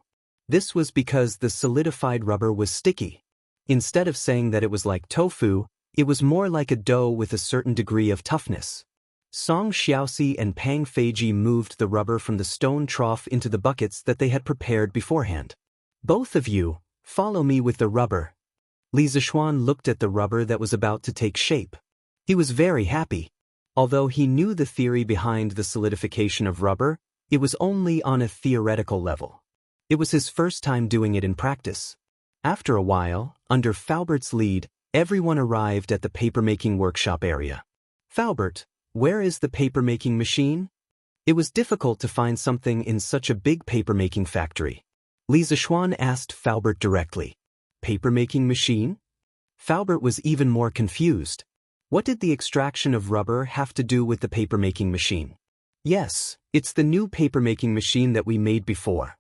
This was because the solidified rubber was sticky. Instead of saying that it was like tofu, it was more like a dough with a certain degree of toughness. Song Xiaoxi and Pang Feiji moved the rubber from the stone trough into the buckets that they had prepared beforehand. Both of you, follow me with the rubber. Li Zishuan looked at the rubber that was about to take shape. He was very happy. Although he knew the theory behind the solidification of rubber, it was only on a theoretical level. It was his first time doing it in practice. After a while, under Faubert's lead, everyone arrived at the paper-making workshop area. Faubert, where is the paper-making machine? It was difficult to find something in such a big paper-making factory. Li Zishuan asked Faubert directly. Paper-making machine? Faubert was even more confused. What did the extraction of rubber have to do with the paper-making machine? Yes, it's the new paper-making machine that we made before.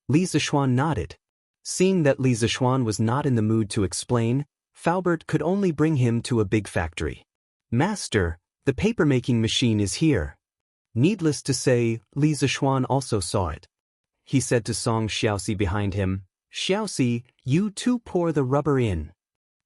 Li Zishuan nodded. Seeing that Li Zishuan was not in the mood to explain, Faubert could only bring him to a big factory. Master, the paper-making machine is here. Needless to say, Li Zishuan also saw it. He said to Song Xiaoxi behind him, Xiaoxi, you too pour the rubber in.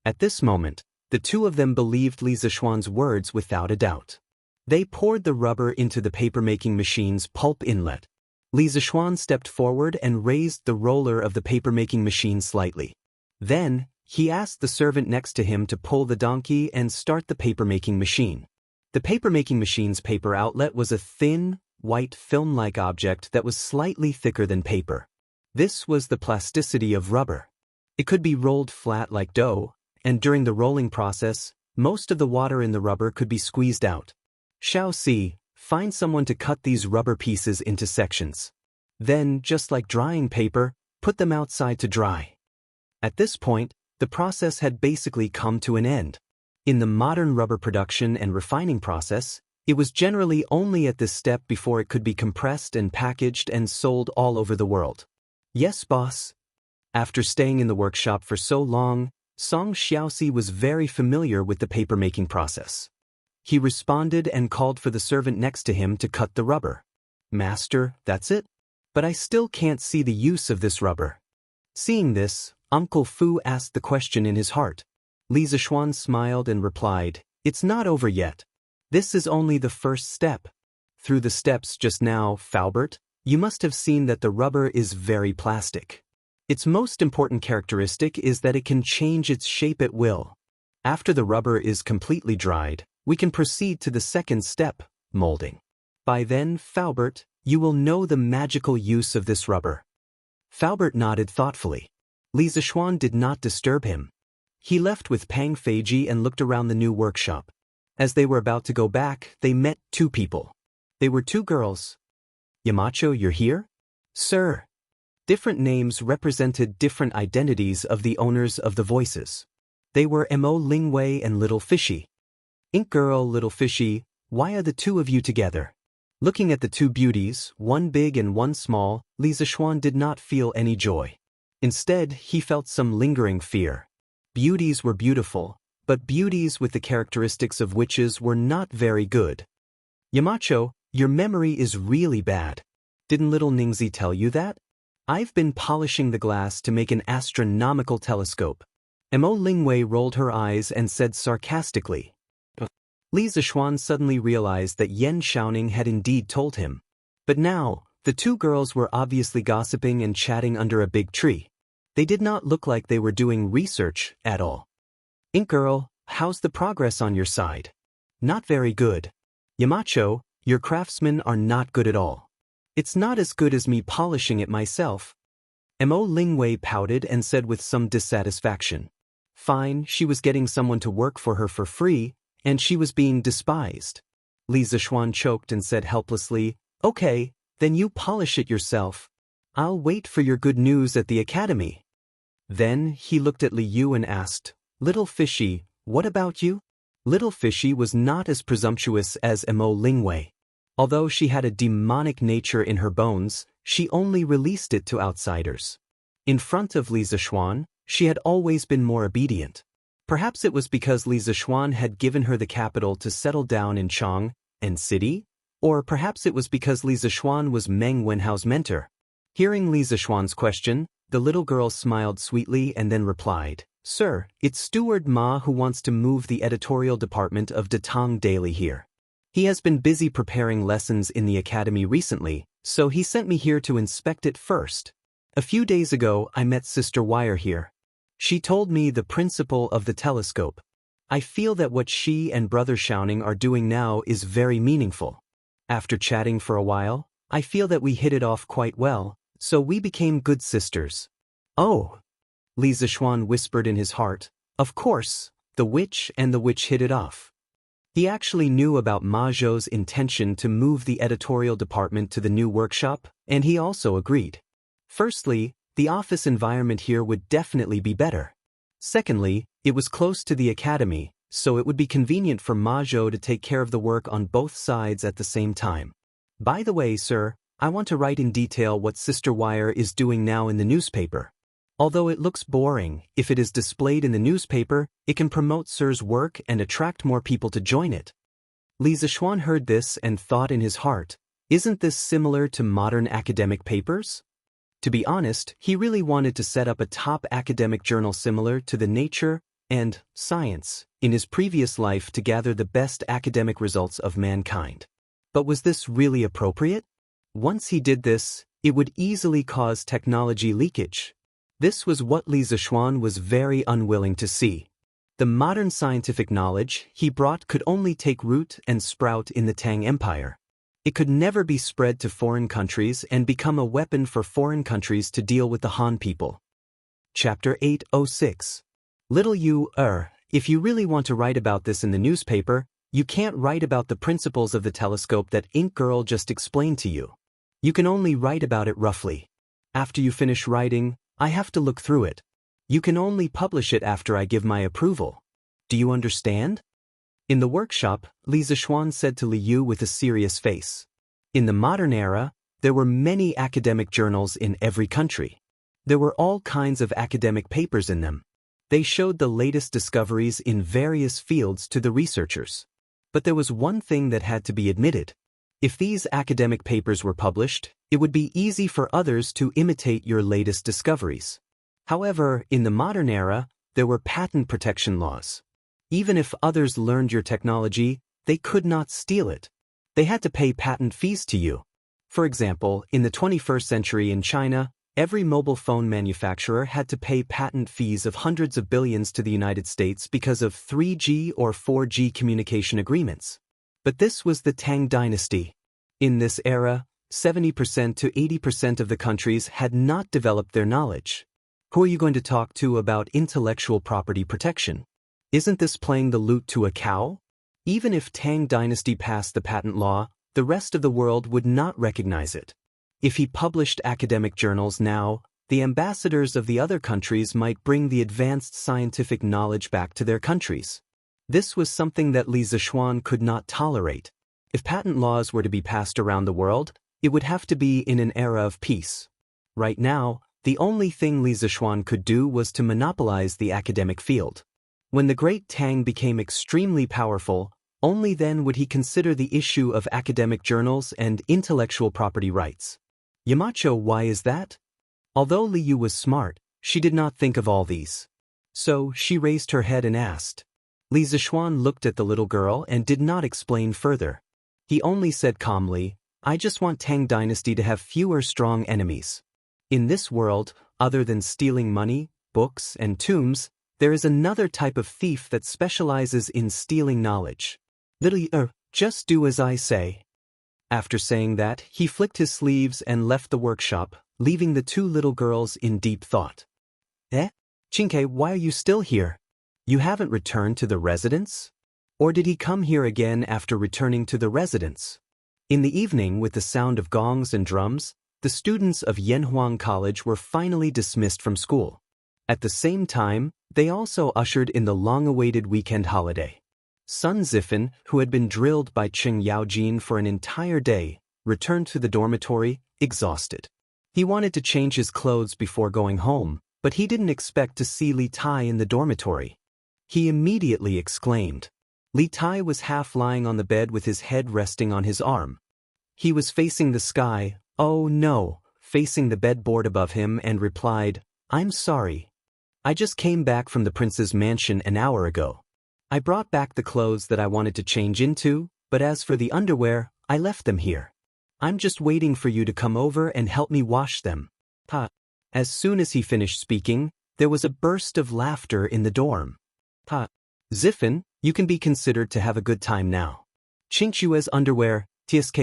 At this moment, the 2 of them believed Li Zishuan's words without a doubt. They poured the rubber into the paper-making machine's pulp inlet. Li Zishuan stepped forward and raised the roller of the paper-making machine slightly. Then, he asked the servant next to him to pull the donkey and start the paper-making machine. The paper-making machine's paper outlet was a thin, white film-like object that was slightly thicker than paper. This was the plasticity of rubber. It could be rolled flat like dough, and during the rolling process, most of the water in the rubber could be squeezed out. Xiaoxi, find someone to cut these rubber pieces into sections. Then, just like drying paper, put them outside to dry. At this point, the process had basically come to an end. In the modern rubber production and refining process, it was generally only at this step before it could be compressed and packaged and sold all over the world. Yes, boss. After staying in the workshop for so long, Song Xiaoxi was very familiar with the paper-making process. He responded and called for the servant next to him to cut the rubber. Master, that's it? But I still can't see the use of this rubber. Seeing this, Uncle Fu asked the question in his heart. Li Zishuan smiled and replied, It's not over yet. This is only the first step. Through the steps just now, Faubert, you must have seen that the rubber is very plastic. Its most important characteristic is that it can change its shape at will. After the rubber is completely dried, we can proceed to the second step, molding. By then, Faubert, you will know the magical use of this rubber. Faubert nodded thoughtfully. Li Zixuan did not disturb him. He left with Pang Feiji and looked around the new workshop. As they were about to go back, they met two people. They were two girls. Yamacho, you're here? Sir. Different names represented different identities of the owners of the voices. They were Mo Lingwei and Little Fishy. Ink Girl, Little Fishy, why are the two of you together? Looking at the two beauties, one big and one small, Li Zixuan did not feel any joy. Instead, he felt some lingering fear. Beauties were beautiful, but beauties with the characteristics of witches were not very good. Yamacho, your memory is really bad. Didn't little Ningzi tell you that? I've been polishing the glass to make an astronomical telescope. Mo Lingwei rolled her eyes and said sarcastically. Li Zixuan suddenly realized that Yan Xiaoning had indeed told him. But now, the two girls were obviously gossiping and chatting under a big tree. They did not look like they were doing research at all. Ink Girl, how's the progress on your side? Not very good. Yamacho, your craftsmen are not good at all. It's not as good as me polishing it myself. Mo Lingwei pouted and said with some dissatisfaction. Fine, she was getting someone to work for her for free, and she was being despised. Li Zixuan choked and said helplessly, Okay, then you polish it yourself. I'll wait for your good news at the academy. Then he looked at Li Yu and asked, Little Fishy, what about you? Little Fishy was not as presumptuous as Mo Lingwei. Although she had a demonic nature in her bones, she only released it to outsiders. In front of Li Zixuan, she had always been more obedient. Perhaps it was because Li Zixuan had given her the capital to settle down in Chang and City, or perhaps it was because Li Zixuan was Meng Wenhao's mentor. Hearing Li Zixuan's question, the little girl smiled sweetly and then replied, Sir, it's Steward Ma who wants to move the editorial department of Datang Daily here. He has been busy preparing lessons in the academy recently, so he sent me here to inspect it first. A few days ago, I met Sister Wire here. She told me the principle of the telescope. I feel that what she and Brother Xiaoning are doing now is very meaningful. After chatting for a while, I feel that we hit it off quite well, so we became good sisters. Oh! Li Zixuan whispered in his heart, Of course, the witch and the witch hit it off. He actually knew about Ma Zhou's intention to move the editorial department to the new workshop, and he also agreed. Firstly, the office environment here would definitely be better. Secondly, it was close to the academy, so it would be convenient for Ma Zhou to take care of the work on both sides at the same time. By the way, sir, I want to write in detail what Sister Wire is doing now in the newspaper. Although it looks boring, if it is displayed in the newspaper, it can promote Sir's work and attract more people to join it. Li Zixuan heard this and thought in his heart, Isn't this similar to modern academic papers? To be honest, he really wanted to set up a top academic journal similar to the Nature and Science in his previous life to gather the best academic results of mankind. But was this really appropriate? Once he did this, it would easily cause technology leakage. This was what Li Zixuan was very unwilling to see. The modern scientific knowledge he brought could only take root and sprout in the Tang Empire. It could never be spread to foreign countries and become a weapon for foreign countries to deal with the Han people. Chapter 806. Little Yu, if you really want to write about this in the newspaper, you can't write about the principles of the telescope that Ink Girl just explained to you. You can only write about it roughly. After you finish writing, I have to look through it. You can only publish it after I give my approval. Do you understand? In the workshop, Li Zixuan said to Li Yu with a serious face. In the modern era, there were many academic journals in every country. There were all kinds of academic papers in them. They showed the latest discoveries in various fields to the researchers. But there was one thing that had to be admitted. If these academic papers were published, it would be easy for others to imitate your latest discoveries. However, in the modern era, there were patent protection laws. Even if others learned your technology, they could not steal it. They had to pay patent fees to you. For example, in the 21st century in China, every mobile phone manufacturer had to pay patent fees of hundreds of billions to the United States because of 3G or 4G communication agreements. But this was the Tang dynasty. In this era, 70% to 80% of the countries had not developed their knowledge. Who are you going to talk to about intellectual property protection? Isn't this playing the lute to a cow? Even if Tang Dynasty passed the patent law, the rest of the world would not recognize it. If he published academic journals now, the ambassadors of the other countries might bring the advanced scientific knowledge back to their countries. This was something that Li Zixuan could not tolerate. If patent laws were to be passed around the world, it would have to be in an era of peace. Right now, the only thing Li Zixuan could do was to monopolize the academic field. When the great Tang became extremely powerful, only then would he consider the issue of academic journals and intellectual property rights. Yamacho, why is that? Although Li Yu was smart, she did not think of all these. So, she raised her head and asked. Li Zixuan looked at the little girl and did not explain further. He only said calmly, I just want Tang Dynasty to have fewer strong enemies. In this world, other than stealing money, books, and tombs, there is another type of thief that specializes in stealing knowledge. Little just do as I say. After saying that, he flicked his sleeves and left the workshop, leaving the two little girls in deep thought. Qingke, why are you still here? You haven't returned to the residence? Or did he come here again after returning to the residence? In the evening, with the sound of gongs and drums, the students of Yanhuang College were finally dismissed from school. At the same time, they also ushered in the long-awaited weekend holiday. Sun Zifan, who had been drilled by Qing Yaojin for an entire day, returned to the dormitory, exhausted. He wanted to change his clothes before going home, but he didn't expect to see Li Tai in the dormitory. He immediately exclaimed. Li Tai was half lying on the bed with his head resting on his arm. He was facing the sky, oh no, facing the bedboard above him, and replied, I'm sorry. I just came back from the prince's mansion an hour ago. I brought back the clothes that I wanted to change into, but as for the underwear, I left them here. I'm just waiting for you to come over and help me wash them. As soon as he finished speaking, there was a burst of laughter in the dorm. Zifan, you can be considered to have a good time now. Qingchua's underwear, tsk.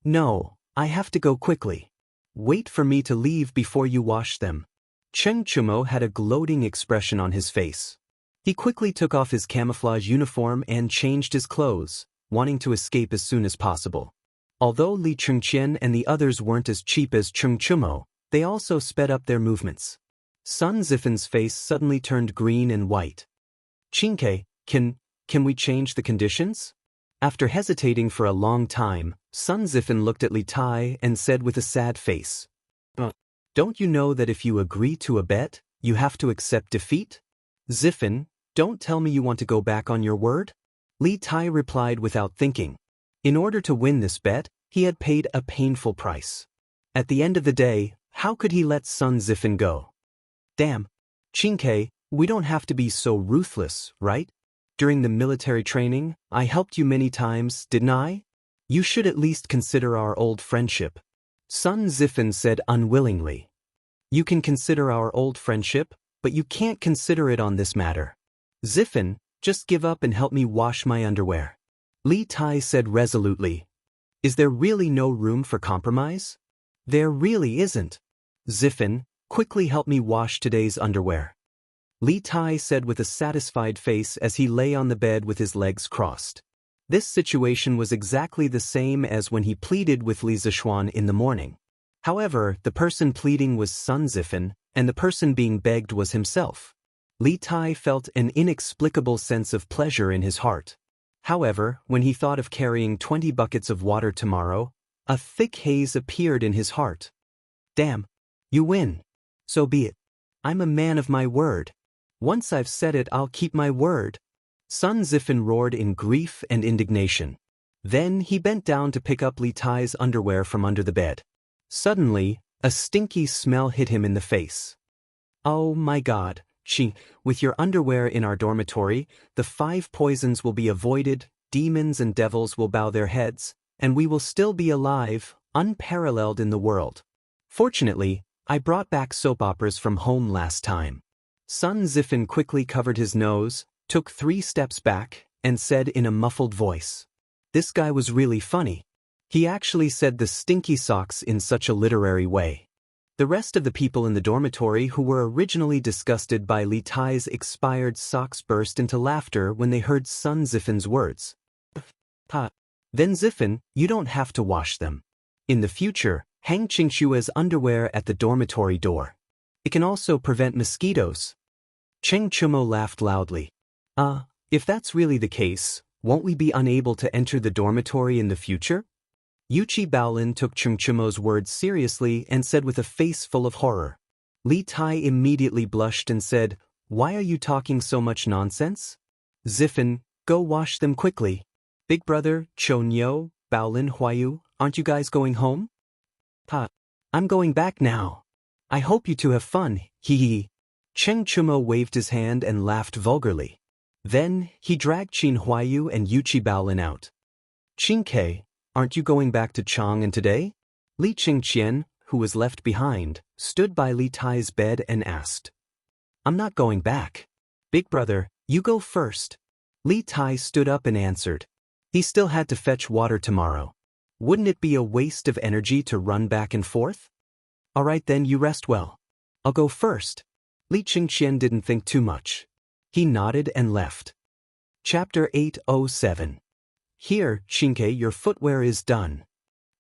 No, I have to go quickly. Wait for me to leave before you wash them. Cheng Chumo had a gloating expression on his face. He quickly took off his camouflage uniform and changed his clothes, wanting to escape as soon as possible. Although Li Chengqian and the others weren't as cheap as Cheng Chumo, they also sped up their movements. Sun Zifan's face suddenly turned green and white. Qingke, can we change the conditions? After hesitating for a long time, Sun Zifan looked at Li Tai and said with a sad face. Don't you know that if you agree to a bet, you have to accept defeat? Zifan, don't tell me you want to go back on your word? Li Tai replied without thinking. In order to win this bet, he had paid a painful price. At the end of the day, how could he let Sun Zifan go? Damn. Qingke, we don't have to be so ruthless, right? During the military training, I helped you many times, didn't I? You should at least consider our old friendship. Sun Zifan said unwillingly. You can consider our old friendship, but you can't consider it on this matter. Zifan, just give up and help me wash my underwear. Li Tai said resolutely. Is there really no room for compromise? There really isn't. Zifan, quickly help me wash today's underwear. Li Tai said with a satisfied face as he lay on the bed with his legs crossed. This situation was exactly the same as when he pleaded with Li Zixuan in the morning. However, the person pleading was Sun Zifan, and the person being begged was himself. Li Tai felt an inexplicable sense of pleasure in his heart. However, when he thought of carrying 20 buckets of water tomorrow, a thick haze appeared in his heart. Damn. You win. So be it. I'm a man of my word. Once I've said it, I'll keep my word. Sun Zifan roared in grief and indignation. Then he bent down to pick up Li Tai's underwear from under the bed. Suddenly, a stinky smell hit him in the face. Oh my God. With your underwear in our dormitory, the 5 poisons will be avoided, demons and devils will bow their heads, and we will still be alive, unparalleled in the world. Fortunately, I brought back soap operas from home last time. Sun Zifan quickly covered his nose, took 3 steps back, and said in a muffled voice. This guy was really funny. He actually said the stinky socks in such a literary way. The rest of the people in the dormitory who were originally disgusted by Li Tai's expired socks burst into laughter when they heard Sun Zifen's words. Ha. Then Zifan, you don't have to wash them. In the future, hang Qingxue's underwear at the dormitory door. It can also prevent mosquitoes. Cheng Chumo laughed loudly. If that's really the case, won't we be unable to enter the dormitory in the future? Yuchi Baolin took Cheng Chumo's words seriously and said with a face full of horror. Li Tai immediately blushed and said, Why are you talking so much nonsense? Zifan, go wash them quickly. Big brother, Chonyo, Baolin Huayu, aren't you guys going home? Ha. I'm going back now. I hope you two have fun, hee hee. Cheng Chumo waved his hand and laughed vulgarly. Then, he dragged Qin Huayu and Yuchi Baolin out. Qingke, aren't you going back to Chang'an today? Li Qingqian, who was left behind, stood by Li Tai's bed and asked. I'm not going back. Big brother, you go first. Li Tai stood up and answered. He still had to fetch water tomorrow. Wouldn't it be a waste of energy to run back and forth? All right then, you rest well. I'll go first. Li Qingqian didn't think too much. He nodded and left. Chapter 807. Here, Qingke, your footwear is done.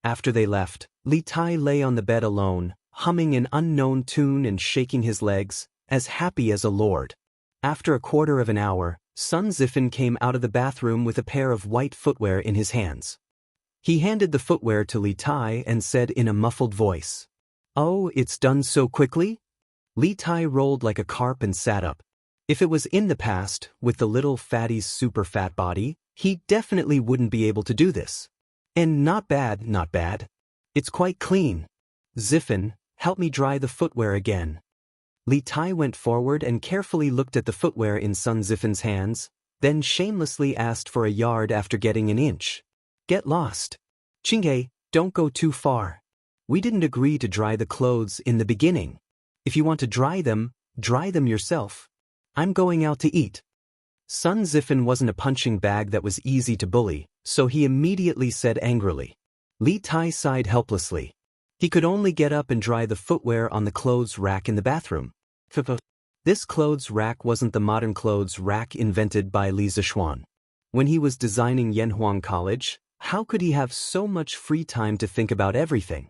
After they left, Li Tai lay on the bed alone, humming an unknown tune and shaking his legs, as happy as a lord. After a quarter of an hour, Sun Zifan came out of the bathroom with a pair of white footwear in his hands. He handed the footwear to Li Tai and said in a muffled voice, Oh, it's done so quickly? Li Tai rolled like a carp and sat up. If it was in the past, with the little fatty's super fat body, he definitely wouldn't be able to do this. And not bad, not bad. It's quite clean. Zifan, help me dry the footwear again. Li Tai went forward and carefully looked at the footwear in Sun Zifan's hands, then shamelessly asked for a yard after getting an inch. Get lost. Qingke, don't go too far. We didn't agree to dry the clothes in the beginning. If you want to dry them yourself. I'm going out to eat. Sun Zifan wasn't a punching bag that was easy to bully, so he immediately said angrily. Li Tai sighed helplessly. He could only get up and dry the footwear on the clothes rack in the bathroom. This clothes rack wasn't the modern clothes rack invented by Li Zishuan. When he was designing Yanhuang College, how could he have so much free time to think about everything?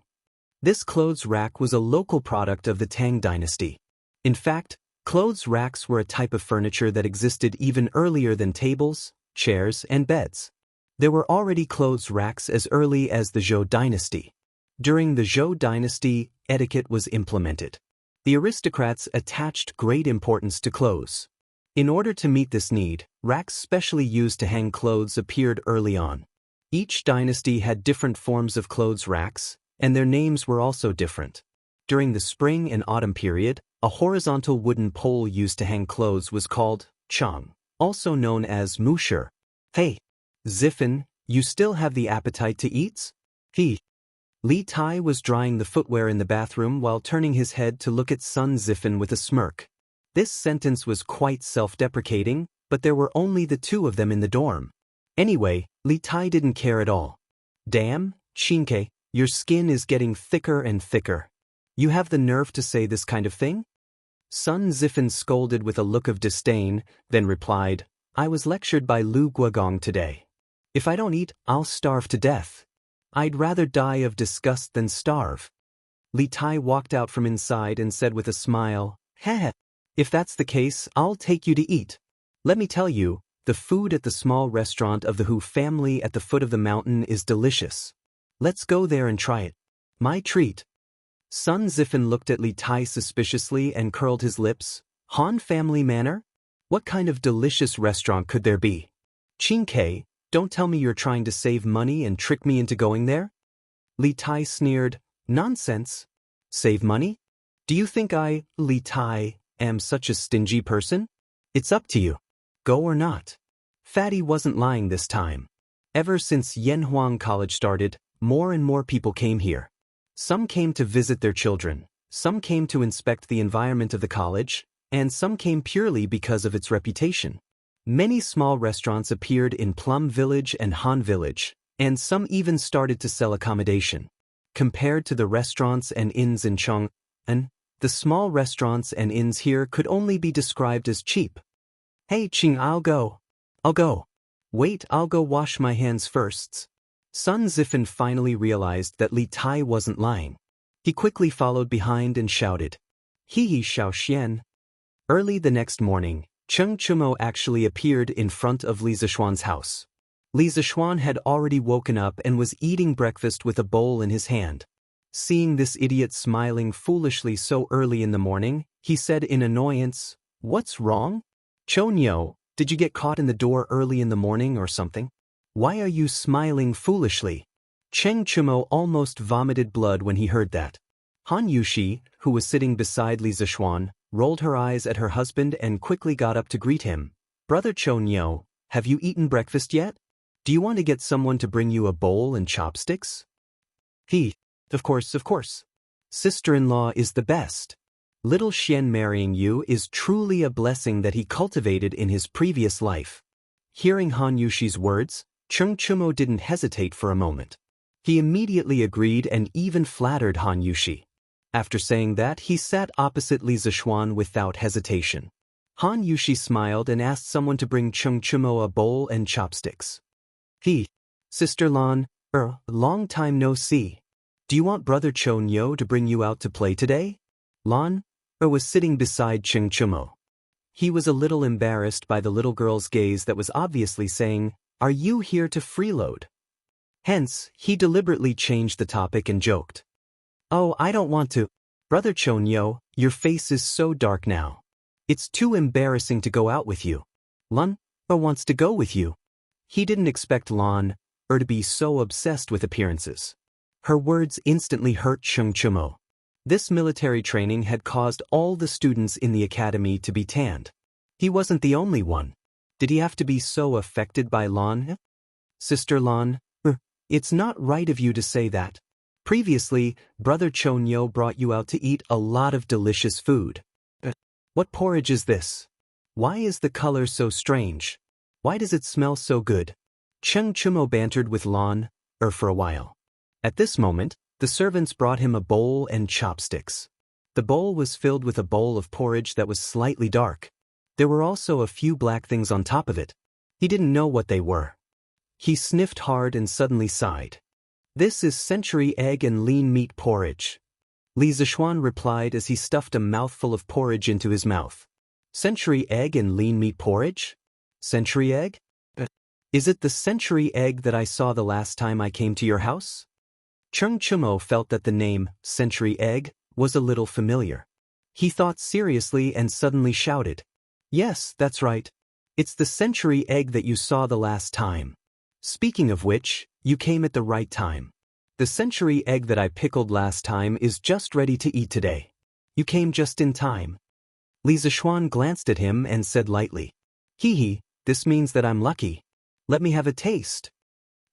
This clothes rack was a local product of the Tang dynasty. In fact, clothes racks were a type of furniture that existed even earlier than tables, chairs, and beds. There were already clothes racks as early as the Zhou dynasty. During the Zhou dynasty, etiquette was implemented. The aristocrats attached great importance to clothes. In order to meet this need, racks specially used to hang clothes appeared early on. Each dynasty had different forms of clothes racks, and their names were also different. During the spring and autumn period, a horizontal wooden pole used to hang clothes was called chang, also known as musher. Hey, Zifan, you still have the appetite to eat? Li Tai was drying the footwear in the bathroom while turning his head to look at Sun Zifan with a smirk. This sentence was quite self-deprecating, but there were only the two of them in the dorm. Anyway, Li Tai didn't care at all. Damn, Qingke, your skin is getting thicker and thicker. You have the nerve to say this kind of thing? Sun Zifan scolded with a look of disdain, then replied, I was lectured by Lu Guogong today. If I don't eat, I'll starve to death. I'd rather die of disgust than starve. Li Tai walked out from inside and said with a smile, Heh, if that's the case, I'll take you to eat. Let me tell you, the food at the small restaurant of the Hu family at the foot of the mountain is delicious. Let's go there and try it. My treat. Sun Zifan looked at Li Tai suspiciously and curled his lips. Han family manor? What kind of delicious restaurant could there be? Qingke, don't tell me you're trying to save money and trick me into going there? Li Tai sneered, Nonsense. Save money? Do you think I, Li Tai, am such a stingy person? It's up to you. Go or not. Fatty wasn't lying this time. Ever since Yanhuang College started, more and more people came here. Some came to visit their children, some came to inspect the environment of the college, and some came purely because of its reputation. Many small restaurants appeared in Plum Village and Han Village, and some even started to sell accommodation. Compared to the restaurants and inns in Cheng, And the small restaurants and inns here could only be described as cheap. Hey Ching, I'll go. I'll go. Wait, I'll go wash my hands first. Sun Zifan finally realized that Li Tai wasn't lying. He quickly followed behind and shouted, He Xiao Xian. Early the next morning, Cheng Chumo actually appeared in front of Li Zishuan's house. Li Zishuan had already woken up and was eating breakfast with a bowl in his hand. Seeing this idiot smiling foolishly so early in the morning, he said in annoyance, What's wrong? Chonyo, did you get caught in the door early in the morning or something? Why are you smiling foolishly? Cheng Chumo almost vomited blood when he heard that. Han Yushi, who was sitting beside Li Zishuan, rolled her eyes at her husband and quickly got up to greet him. Brother Chonyo, have you eaten breakfast yet? Do you want to get someone to bring you a bowl and chopsticks? Of course. Sister-in-law is the best. Little Xian marrying you is truly a blessing that he cultivated in his previous life. Hearing Han Yushi's words, Cheng Chumo didn't hesitate for a moment. He immediately agreed and even flattered Han Yushi. After saying that, he sat opposite Li Zishuan without hesitation. Han Yushi smiled and asked someone to bring Cheng Chumo a bowl and chopsticks. Sister Lan, long time no see. Do you want Brother Chonyo to bring you out to play today? Lan was sitting beside Cheng Chumo. He was a little embarrassed by the little girl's gaze that was obviously saying, Are you here to freeload? Hence, he deliberately changed the topic and joked. Oh, I don't want to. Brother Chonyo, your face is so dark now. It's too embarrassing to go out with you. Lan wants to go with you. He didn't expect Lan to be so obsessed with appearances. Her words instantly hurt Cheng Chumo. This military training had caused all the students in the academy to be tanned. He wasn't the only one. Did he have to be so affected by Lan? Sister Lan, it's not right of you to say that. Previously, Brother Chonyo brought you out to eat a lot of delicious food. What porridge is this? Why is the color so strange? Why does it smell so good? Cheng Chumo bantered with Lan for a while. At this moment, the servants brought him a bowl and chopsticks. The bowl was filled with a bowl of porridge that was slightly dark. There were also a few black things on top of it. He didn't know what they were. He sniffed hard and suddenly sighed. This is century egg and lean meat porridge. Li Zishuan replied as he stuffed a mouthful of porridge into his mouth. Century egg and lean meat porridge? Century egg? Is it the century egg that I saw the last time I came to your house? Cheng Chumo felt that the name, century egg, was a little familiar. He thought seriously and suddenly shouted, Yes, that's right. It's the century egg that you saw the last time. Speaking of which, you came at the right time. The century egg that I pickled last time is just ready to eat today. You came just in time. Li Zishuan glanced at him and said lightly, This means that I'm lucky. Let me have a taste.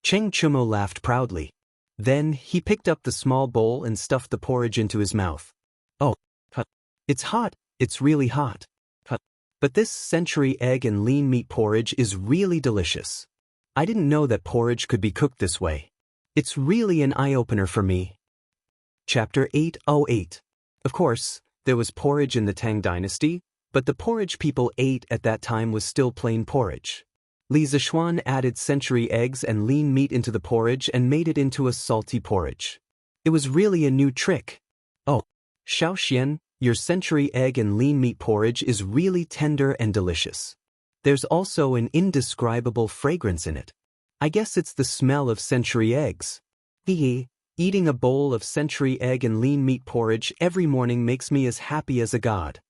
Cheng Chumo laughed proudly. Then, he picked up the small bowl and stuffed the porridge into his mouth. Oh, it's hot, it's really hot. But this century egg and lean meat porridge is really delicious. I didn't know that porridge could be cooked this way. It's really an eye-opener for me. Chapter 808. Of course, there was porridge in the Tang dynasty, but the porridge people ate at that time was still plain porridge. Li Zishuan added century eggs and lean meat into the porridge and made it into a salty porridge. It was really a new trick. Oh, Xiao Xian, your century egg and lean meat porridge is really tender and delicious. There's also an indescribable fragrance in it. I guess it's the smell of century eggs. Eating a bowl of century egg and lean meat porridge every morning makes me as happy as a god.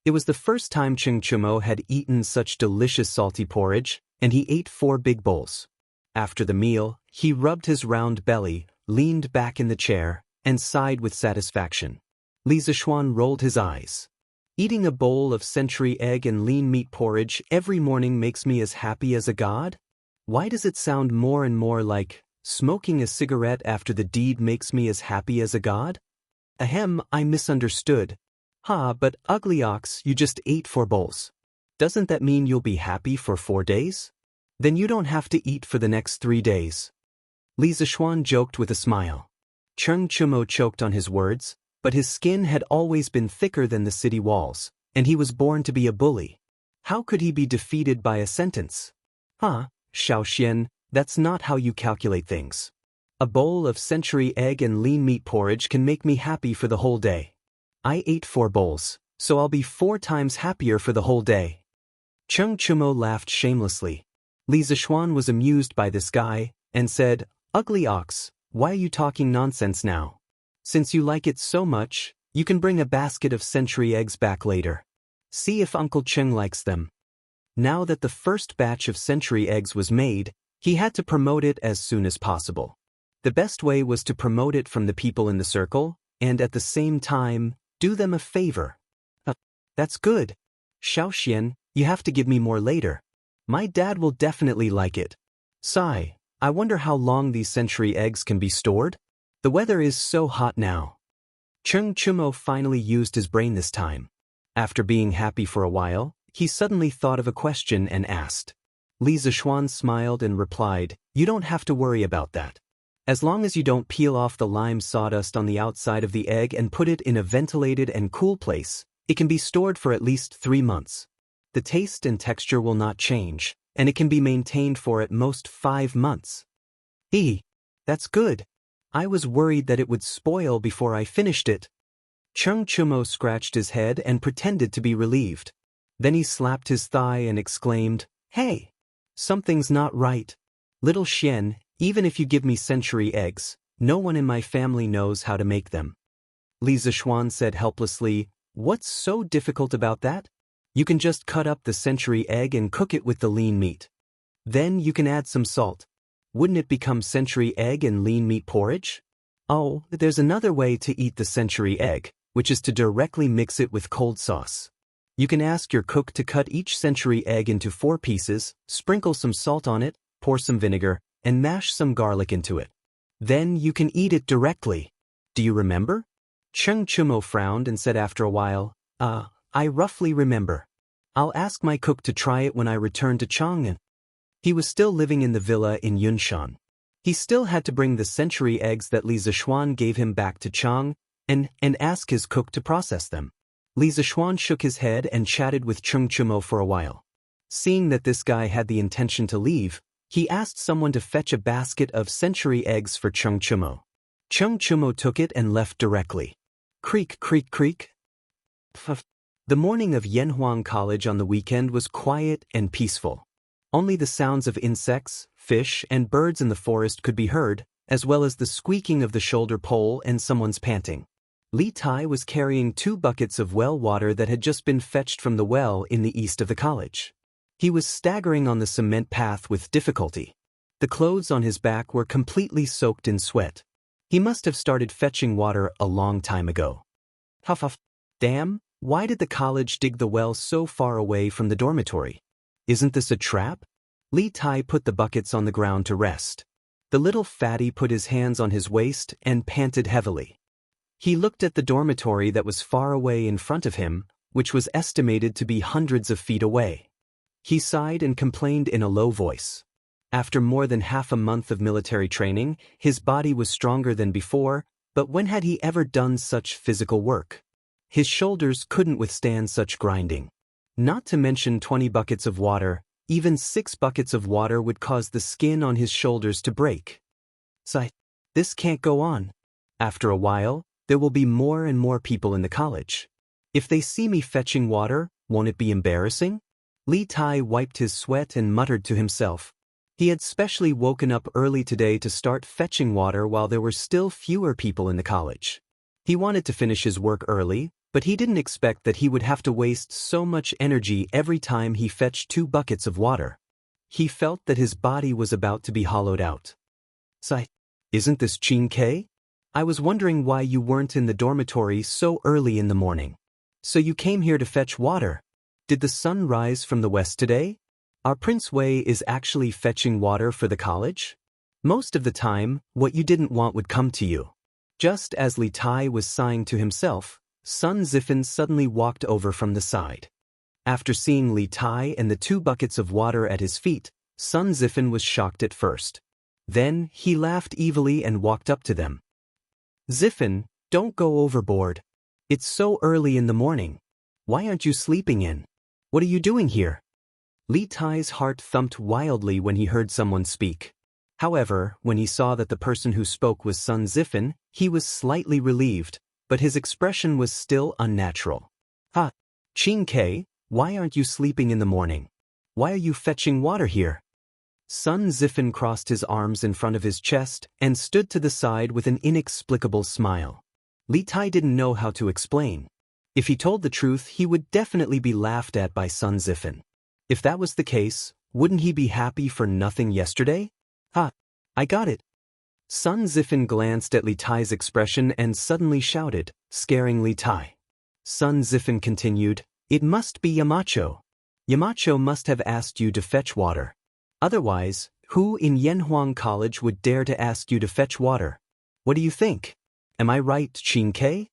It was the first time Cheng Chumo had eaten such delicious salty porridge, and he ate 4 big bowls. After the meal, he rubbed his round belly, leaned back in the chair, and sighed with satisfaction. Li Zishuan rolled his eyes. Eating a bowl of century egg and lean meat porridge every morning makes me as happy as a god? Why does it sound more and more like smoking a cigarette after the deed makes me as happy as a god? Ahem, I misunderstood. But ugly ox, you just ate 4 bowls. Doesn't that mean you'll be happy for 4 days? Then you don't have to eat for the next 3 days. Li Zishuan joked with a smile. Cheng Chumo choked on his words, But his skin had always been thicker than the city walls, and he was born to be a bully. How could he be defeated by a sentence? Xiaoxian, that's not how you calculate things. A bowl of century egg and lean meat porridge can make me happy for the whole day. I ate 4 bowls, so I'll be 4 times happier for the whole day. Cheng Chumo laughed shamelessly. Li Zixuan was amused by this guy, and said, "Ugly ox, why are you talking nonsense now? Since you like it so much, you can bring a basket of century eggs back later. See if Uncle Cheng likes them." Now that the first batch of century eggs was made, he had to promote it as soon as possible. The best way was to promote it from the people in the circle, and at the same time, do them a favor. That's good. Xiaoxian, you have to give me more later. My dad will definitely like it. Sigh, I wonder how long these century eggs can be stored? The weather is so hot now. Cheng Chumo finally used his brain this time. After being happy for a while, he suddenly thought of a question and asked. Li Zixuan smiled and replied, "You don't have to worry about that. As long as you don't peel off the lime sawdust on the outside of the egg and put it in a ventilated and cool place, it can be stored for at least 3 months. The taste and texture will not change, and it can be maintained for at most 5 months. That's good. I was worried that it would spoil before I finished it." Cheng Chumo scratched his head and pretended to be relieved. Then he slapped his thigh and exclaimed, "Hey! Something's not right. Little Xian, even if you give me century eggs, no one in my family knows how to make them." Li Zixuan said helplessly, "What's so difficult about that? You can just cut up the century egg and cook it with the lean meat. Then you can add some salt. Wouldn't it become century egg and lean meat porridge? Oh, there's another way to eat the century egg, which is to directly mix it with cold sauce. You can ask your cook to cut each century egg into 4 pieces, sprinkle some salt on it, pour some vinegar, and mash some garlic into it. Then you can eat it directly. Do you remember?" Cheng Chumo frowned and said after a while, I roughly remember. I'll ask my cook to try it when I return to Chang'an." He was still living in the villa in Yunshan. He still had to bring the century eggs that Li Zixuan gave him back to Chang, and ask his cook to process them. Li Zixuan shook his head and chatted with Cheng Chumo for a while. Seeing that this guy had the intention to leave, he asked someone to fetch a basket of century eggs for Cheng Chumo. Cheng Chumo took it and left directly. Creak, creak, creak. The morning of Yanhuang College on the weekend was quiet and peaceful. Only the sounds of insects, fish, and birds in the forest could be heard, as well as the squeaking of the shoulder pole and someone's panting. Li Tai was carrying 2 buckets of well water that had just been fetched from the well in the east of the college. He was staggering on the cement path with difficulty. The clothes on his back were completely soaked in sweat. He must have started fetching water a long time ago. Huff. Damn, why did the college dig the well so far away from the dormitory? Isn't this a trap? Li Tai put the buckets on the ground to rest. The little fatty put his hands on his waist and panted heavily. He looked at the dormitory that was far away in front of him, which was estimated to be hundreds of feet away. He sighed and complained in a low voice. After more than half a month of military training, his body was stronger than before, but when had he ever done such physical work? His shoulders couldn't withstand such grinding. Not to mention 20 buckets of water, even 6 buckets of water would cause the skin on his shoulders to break. Sigh, this can't go on. After a while, there will be more and more people in the college. If they see me fetching water, won't it be embarrassing? Li Tai wiped his sweat and muttered to himself. He had specially woken up early today to start fetching water while there were still fewer people in the college. He wanted to finish his work early, but he didn't expect that he would have to waste so much energy every time he fetched 2 buckets of water. He felt that his body was about to be hollowed out. Sigh, isn't this Qin Ke? I was wondering why you weren't in the dormitory so early in the morning. So you came here to fetch water. Did the sun rise from the west today? Our Prince Wei is actually fetching water for the college? Most of the time, what you didn't want would come to you. Just as Li Tai was sighing to himself, Sun Zifen suddenly walked over from the side. After seeing Li Tai and the 2 buckets of water at his feet, Sun Zifen was shocked at first. Then he laughed evilly and walked up to them. Zifen, Don't go overboard. It's so early in the morning. Why aren't you sleeping in? What are you doing here? Li Tai's heart thumped wildly when he heard someone speak. However, when he saw that the person who spoke was Sun Zifen, he was slightly relieved, but his expression was still unnatural. Ha! Qing Ke, why aren't you sleeping in the morning? Why are you fetching water here? Sun Zifen crossed his arms in front of his chest and stood to the side with an inexplicable smile. Li Tai didn't know how to explain. If he told the truth, he would definitely be laughed at by Sun Zifen. If that was the case, wouldn't he be happy for nothing yesterday? Ha! I got it. Sun Zifen glanced at Li Tai's expression and suddenly shouted, scaring Li Tai. Sun Zifen continued, It must be Yamacho. Yamacho must have asked you to fetch water. Otherwise, who in Yanhuang College would dare to ask you to fetch water? What do you think? Am I right, Qing Ke?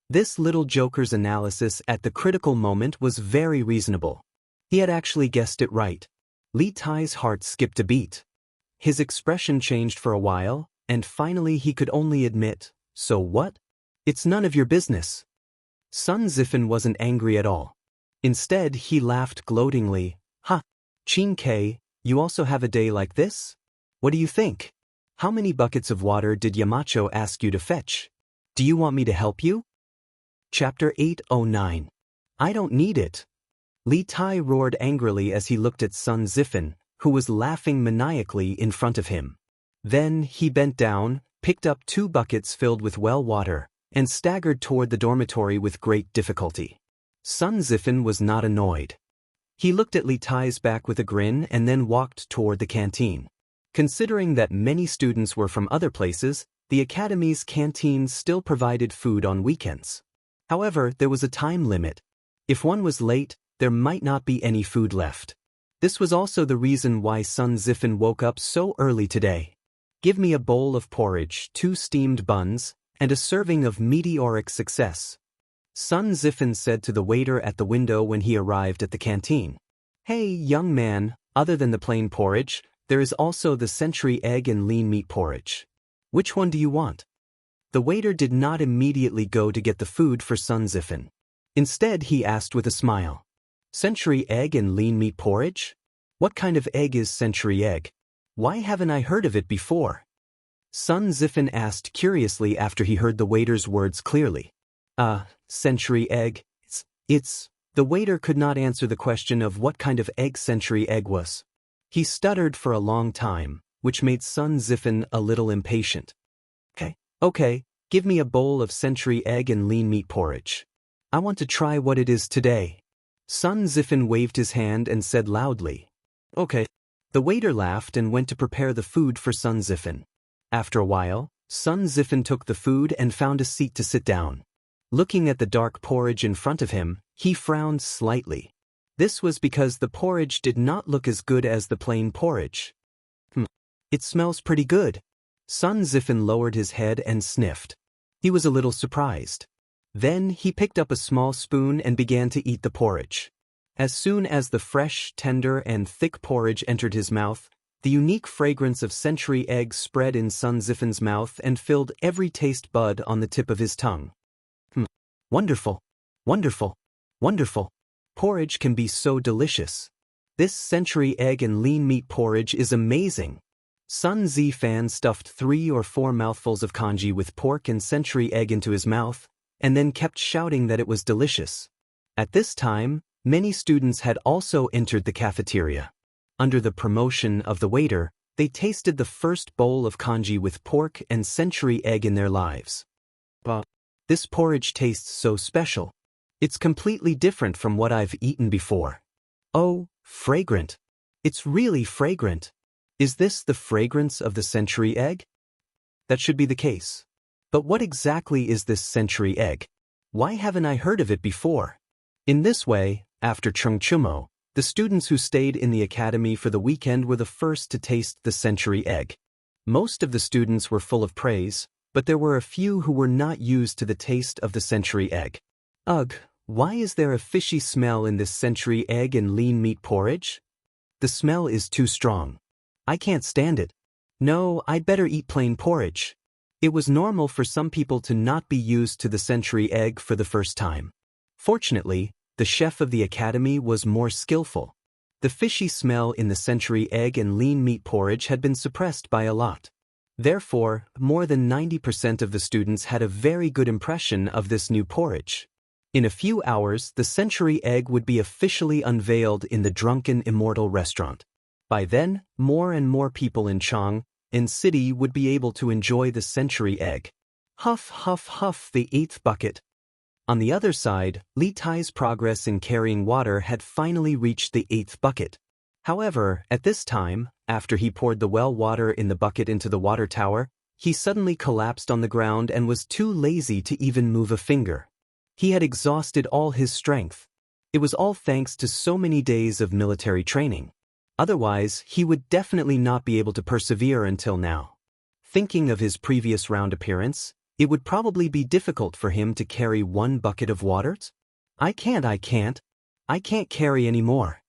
This little joker's analysis at the critical moment was very reasonable. He had actually guessed it right. Li Tai's heart skipped a beat. His expression changed for a while, and finally he could only admit, so what? It's none of your business. Sun Zifen wasn't angry at all. Instead, he laughed gloatingly. Ha! Qing Ke, you also have a day like this? What do you think? How many buckets of water did Yamacho ask you to fetch? Do you want me to help you? Chapter 809. I don't need it. Li Tai roared angrily as he looked at Sun Zifen, who was laughing maniacally in front of him. Then he bent down, picked up 2 buckets filled with well water, and staggered toward the dormitory with great difficulty. Sun Zifen was not annoyed. He looked at Li Tai's back with a grin and then walked toward the canteen. Considering that many students were from other places, the academy's canteen still provided food on weekends. However, there was a time limit. If one was late, there might not be any food left. This was also the reason why Sun Zifen woke up so early today. Give me a bowl of porridge, 2 steamed buns, and a serving of meteoric success. Sun Zifen said to the waiter at the window when he arrived at the canteen. Hey, young man, other than the plain porridge, there is also the century egg and lean meat porridge. Which one do you want? The waiter did not immediately go to get the food for Sun Zifen. Instead, he asked with a smile. Century egg and lean meat porridge? What kind of egg is century egg? Why haven't I heard of it before? Sun Zifen asked curiously after he heard the waiter's words clearly. Century egg? The waiter could not answer the question of what kind of egg century egg was. He stuttered for a long time, which made Sun Zifen a little impatient. Okay, give me a bowl of century egg and lean meat porridge. I want to try what it is today. Sun Zifen waved his hand and said loudly. Okay. The waiter laughed and went to prepare the food for Sun Zifen. After a while, Sun Zifen took the food and found a seat to sit down. Looking at the dark porridge in front of him, he frowned slightly. This was because the porridge did not look as good as the plain porridge. It smells pretty good. Sun Zifen lowered his head and sniffed. He was a little surprised. Then he picked up a small spoon and began to eat the porridge. As soon as the fresh, tender, and thick porridge entered his mouth, the unique fragrance of century egg spread in Sun Zifen's mouth and filled every taste bud on the tip of his tongue. Wonderful. Wonderful. Wonderful. Porridge can be so delicious. This century egg and lean meat porridge is amazing. Sun Zifan stuffed 3 or 4 mouthfuls of congee with pork and century egg into his mouth, and then kept shouting that it was delicious. At this time, many students had also entered the cafeteria. Under the promotion of the waiter, they tasted the first bowl of congee with pork and century egg in their lives. This porridge tastes so special. It's completely different from what I've eaten before. Oh, fragrant. It's really fragrant. Is this the fragrance of the century egg? That should be the case. But what exactly is this century egg? Why haven't I heard of it before? In this way, after Chungchumo, the students who stayed in the academy for the weekend were the first to taste the century egg. Most of the students were full of praise, but there were a few who were not used to the taste of the century egg. Ugh, why is there a fishy smell in this century egg and lean meat porridge? The smell is too strong. I can't stand it. No, I'd better eat plain porridge. It was normal for some people to not be used to the century egg for the first time. Fortunately, the chef of the academy was more skillful. The fishy smell in the century egg and lean meat porridge had been suppressed by a lot. Therefore, more than 90% of the students had a very good impression of this new porridge. In a few hours, the century egg would be officially unveiled in the drunken Immortal restaurant. By then, more and more people in Jianghu city would be able to enjoy the century egg. Huff, huff, huff, the 8th bucket. On the other side, Li Tai's progress in carrying water had finally reached the 8th bucket. However, at this time, after he poured the well water in the bucket into the water tower, he suddenly collapsed on the ground and was too lazy to even move a finger. He had exhausted all his strength. It was all thanks to so many days of military training. Otherwise, he would definitely not be able to persevere until now. Thinking of his previous round appearance, it would probably be difficult for him to carry 1 bucket of water. I can't carry any more.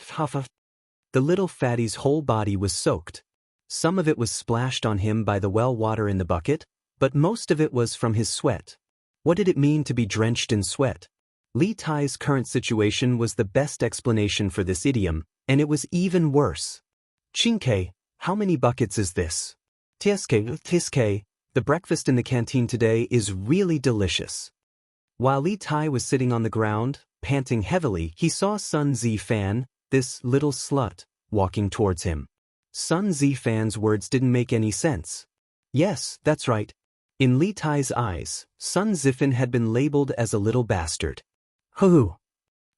The little fatty's whole body was soaked. Some of it was splashed on him by the well water in the bucket, but most of it was from his sweat. What did it mean to be drenched in sweat? Li Tai's current situation was the best explanation for this idiom, and it was even worse. Chinke, how many buckets is this? Tiske, the breakfast in the canteen today is really delicious. While Li Tai was sitting on the ground, panting heavily, he saw Sun Zifan, this little slut, walking towards him. Sun Zifan's words didn't make any sense. Yes, that's right. In Li Tai's eyes, Sun Zifan had been labeled as a little bastard. Hoo!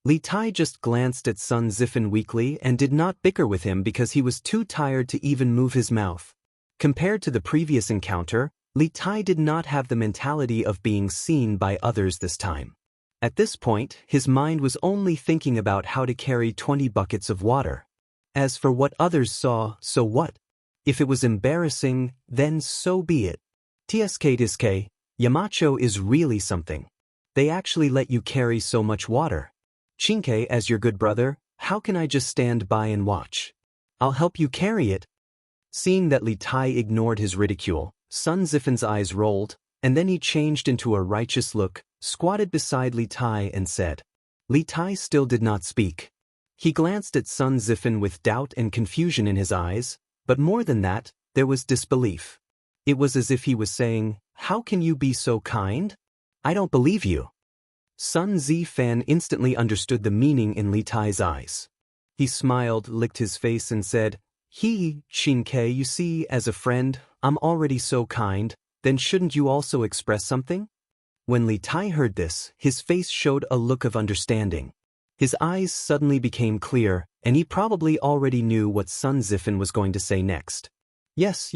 Li Tai just glanced at Sun Zifan weakly and did not bicker with him because he was too tired to even move his mouth. Compared to the previous encounter, Li Tai did not have the mentality of being seen by others this time. At this point, his mind was only thinking about how to carry 20 buckets of water. As for what others saw, so what? If it was embarrassing, then so be it. Tiske, Yamacho is really something. They actually let you carry so much water. Chinke, as your good brother, how can I just stand by and watch? I'll help you carry it. Seeing that Li Tai ignored his ridicule, Sun Zifan's eyes rolled, and then he changed into a righteous look, squatted beside Li Tai and said. Li Tai still did not speak. He glanced at Sun Zifan with doubt and confusion in his eyes, but more than that, there was disbelief. It was as if he was saying, how can you be so kind? I don't believe you. Sun Zifan instantly understood the meaning in Li Tai's eyes. He smiled, licked his face and said, Chinke, you see, as a friend, I'm already so kind, then shouldn't you also express something? When Li Tai heard this, his face showed a look of understanding. His eyes suddenly became clear, and he probably already knew what Sun Zifan was going to say next. Yes,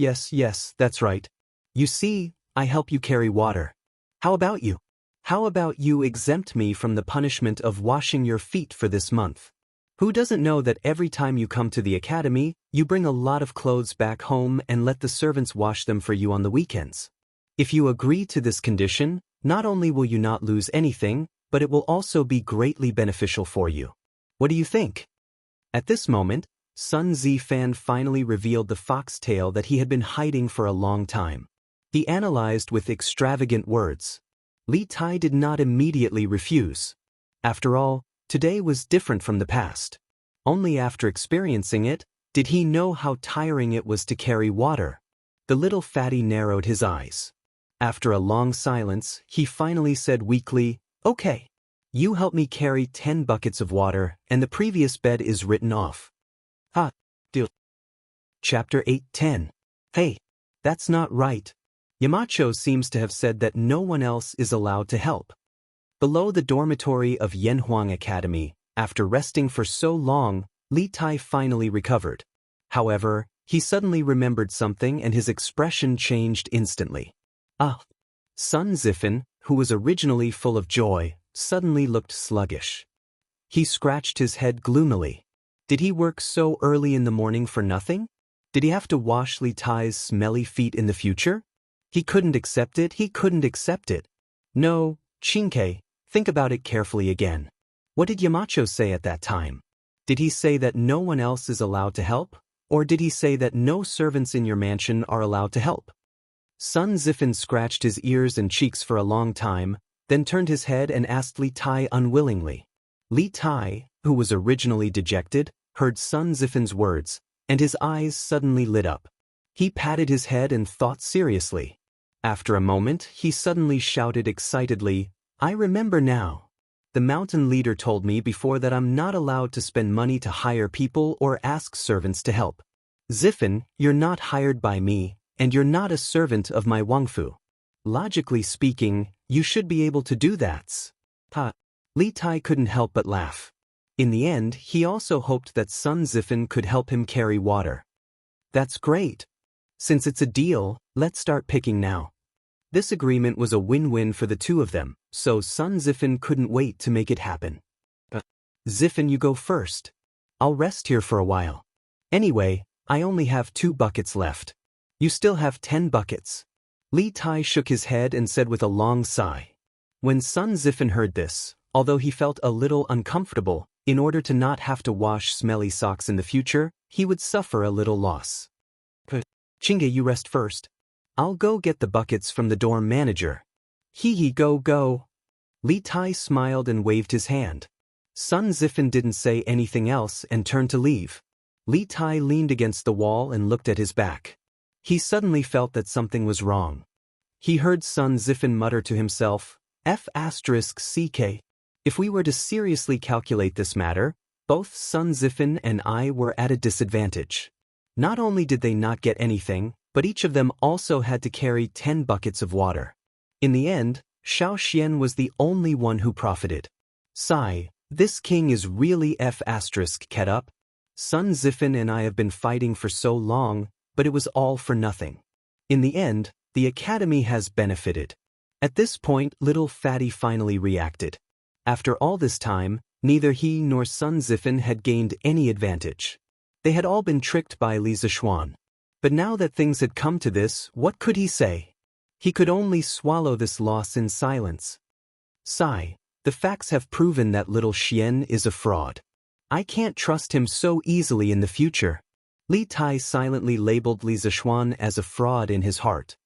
that's right. You see, I help you carry water. How about you? How about you exempt me from the punishment of washing your feet for this month? Who doesn't know that every time you come to the academy, you bring a lot of clothes back home and let the servants wash them for you on the weekends? If you agree to this condition, not only will you not lose anything, but it will also be greatly beneficial for you. What do you think? At this moment, Sun Zifan finally revealed the foxtail that he had been hiding for a long time. He analyzed with extravagant words. Li Tai did not immediately refuse. After all, today was different from the past. Only after experiencing it, did he know how tiring it was to carry water. The little fatty narrowed his eyes. After a long silence, he finally said weakly, Okay. You help me carry 10 buckets of water, and the previous bed is written off. Deal. Chapter 8:10. Hey, that's not right. Yamacho seems to have said that no one else is allowed to help. Below the dormitory of Yanhuang Academy, after resting for so long, Li Tai finally recovered. However, he suddenly remembered something and his expression changed instantly. Sun Zifan, who was originally full of joy, suddenly looked sluggish. He scratched his head gloomily. Did he work so early in the morning for nothing? Did he have to wash Li Tai's smelly feet in the future? He couldn't accept it. No, Chinke, think about it carefully again. What did Yamacho say at that time? Did he say that no one else is allowed to help? Or did he say that no servants in your mansion are allowed to help? Sun Zifen scratched his ears and cheeks for a long time, then turned his head and asked Li Tai unwillingly. Li Tai, who was originally dejected, heard Sun Zifen's words, and his eyes suddenly lit up. He patted his head and thought seriously. After a moment, he suddenly shouted excitedly, "I remember now. The mountain leader told me before that I'm not allowed to spend money to hire people or ask servants to help. Zifen, you're not hired by me, and you're not a servant of my Wangfu. Logically speaking, you should be able to do that." Ha! Li Tai couldn't help but laugh. In the end, he also hoped that Sun Zifen could help him carry water. "That's great. Since it's a deal, let's start picking now." This agreement was a win-win for the two of them, so Sun Zifen couldn't wait to make it happen. "Zifen, you go first. I'll rest here for a while. Anyway, I only have 2 buckets left. You still have 10 buckets." Li Tai shook his head and said with a long sigh. When Sun Zifen heard this, although he felt a little uncomfortable, in order to not have to wash smelly socks in the future, he would suffer a little loss. "Chinge, you rest first. I'll go get the buckets from the dorm manager." "Hee go. Li Tai smiled and waved his hand. Sun Zifen didn't say anything else and turned to leave. Li Tai leaned against the wall and looked at his back. He suddenly felt that something was wrong. He heard Sun Zifen mutter to himself, "F***CK. If we were to seriously calculate this matter, both Sun Zifen and I were at a disadvantage. Not only did they not get anything, but each of them also had to carry 10 buckets of water. In the end, Xiao Xian was the only one who profited. Sigh, this king is really F***ket up. Sun Zifen and I have been fighting for so long, but it was all for nothing. In the end, the academy has benefited." At this point, little Fatty finally reacted. After all this time, neither he nor Sun Zifen had gained any advantage. They had all been tricked by Li Zishuan. But now that things had come to this, what could he say? He could only swallow this loss in silence. Sigh, the facts have proven that little Xian is a fraud. I can't trust him so easily in the future. Li Tai silently labeled Li Zishuan as a fraud in his heart.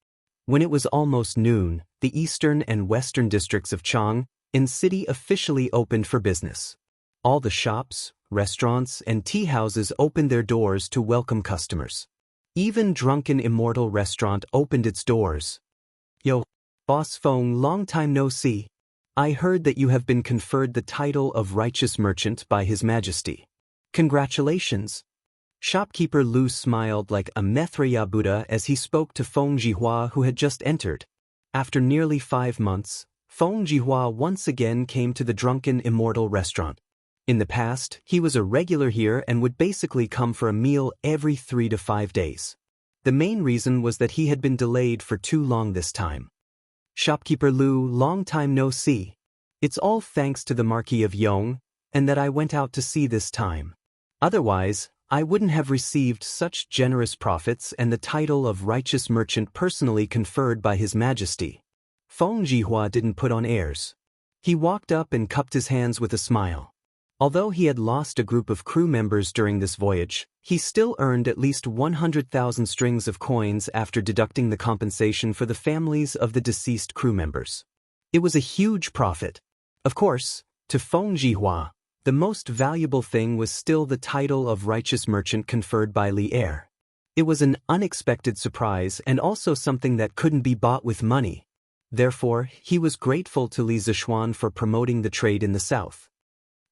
When it was almost noon, the eastern and western districts of Chang'an City officially opened for business. All the shops, restaurants, and tea houses opened their doors to welcome customers. Even drunken Immortal restaurant opened its doors. "Yo, Boss Feng, long time no see. I heard that you have been conferred the title of Righteous Merchant by His Majesty. Congratulations." Shopkeeper Lu smiled like a Maitreya Buddha as he spoke to Feng Jihua, who had just entered. After nearly 5 months, Feng Jihua once again came to the drunken Immortal restaurant. In the past, he was a regular here and would basically come for a meal every 3 to 5 days. The main reason was that he had been delayed for too long this time. "Shopkeeper Lu, long time no see. It's all thanks to the Marquis of Yong, and that I went out to sea this time. Otherwise, I wouldn't have received such generous profits and the title of Righteous Merchant personally conferred by His Majesty." Feng Jihua didn't put on airs. He walked up and cupped his hands with a smile. Although he had lost a group of crew members during this voyage, he still earned at least 100,000 strings of coins after deducting the compensation for the families of the deceased crew members. It was a huge profit. Of course, to Feng Jihua, the most valuable thing was still the title of Righteous Merchant conferred by Li Er. It was an unexpected surprise and also something that couldn't be bought with money. Therefore, he was grateful to Li Zishuan for promoting the trade in the south.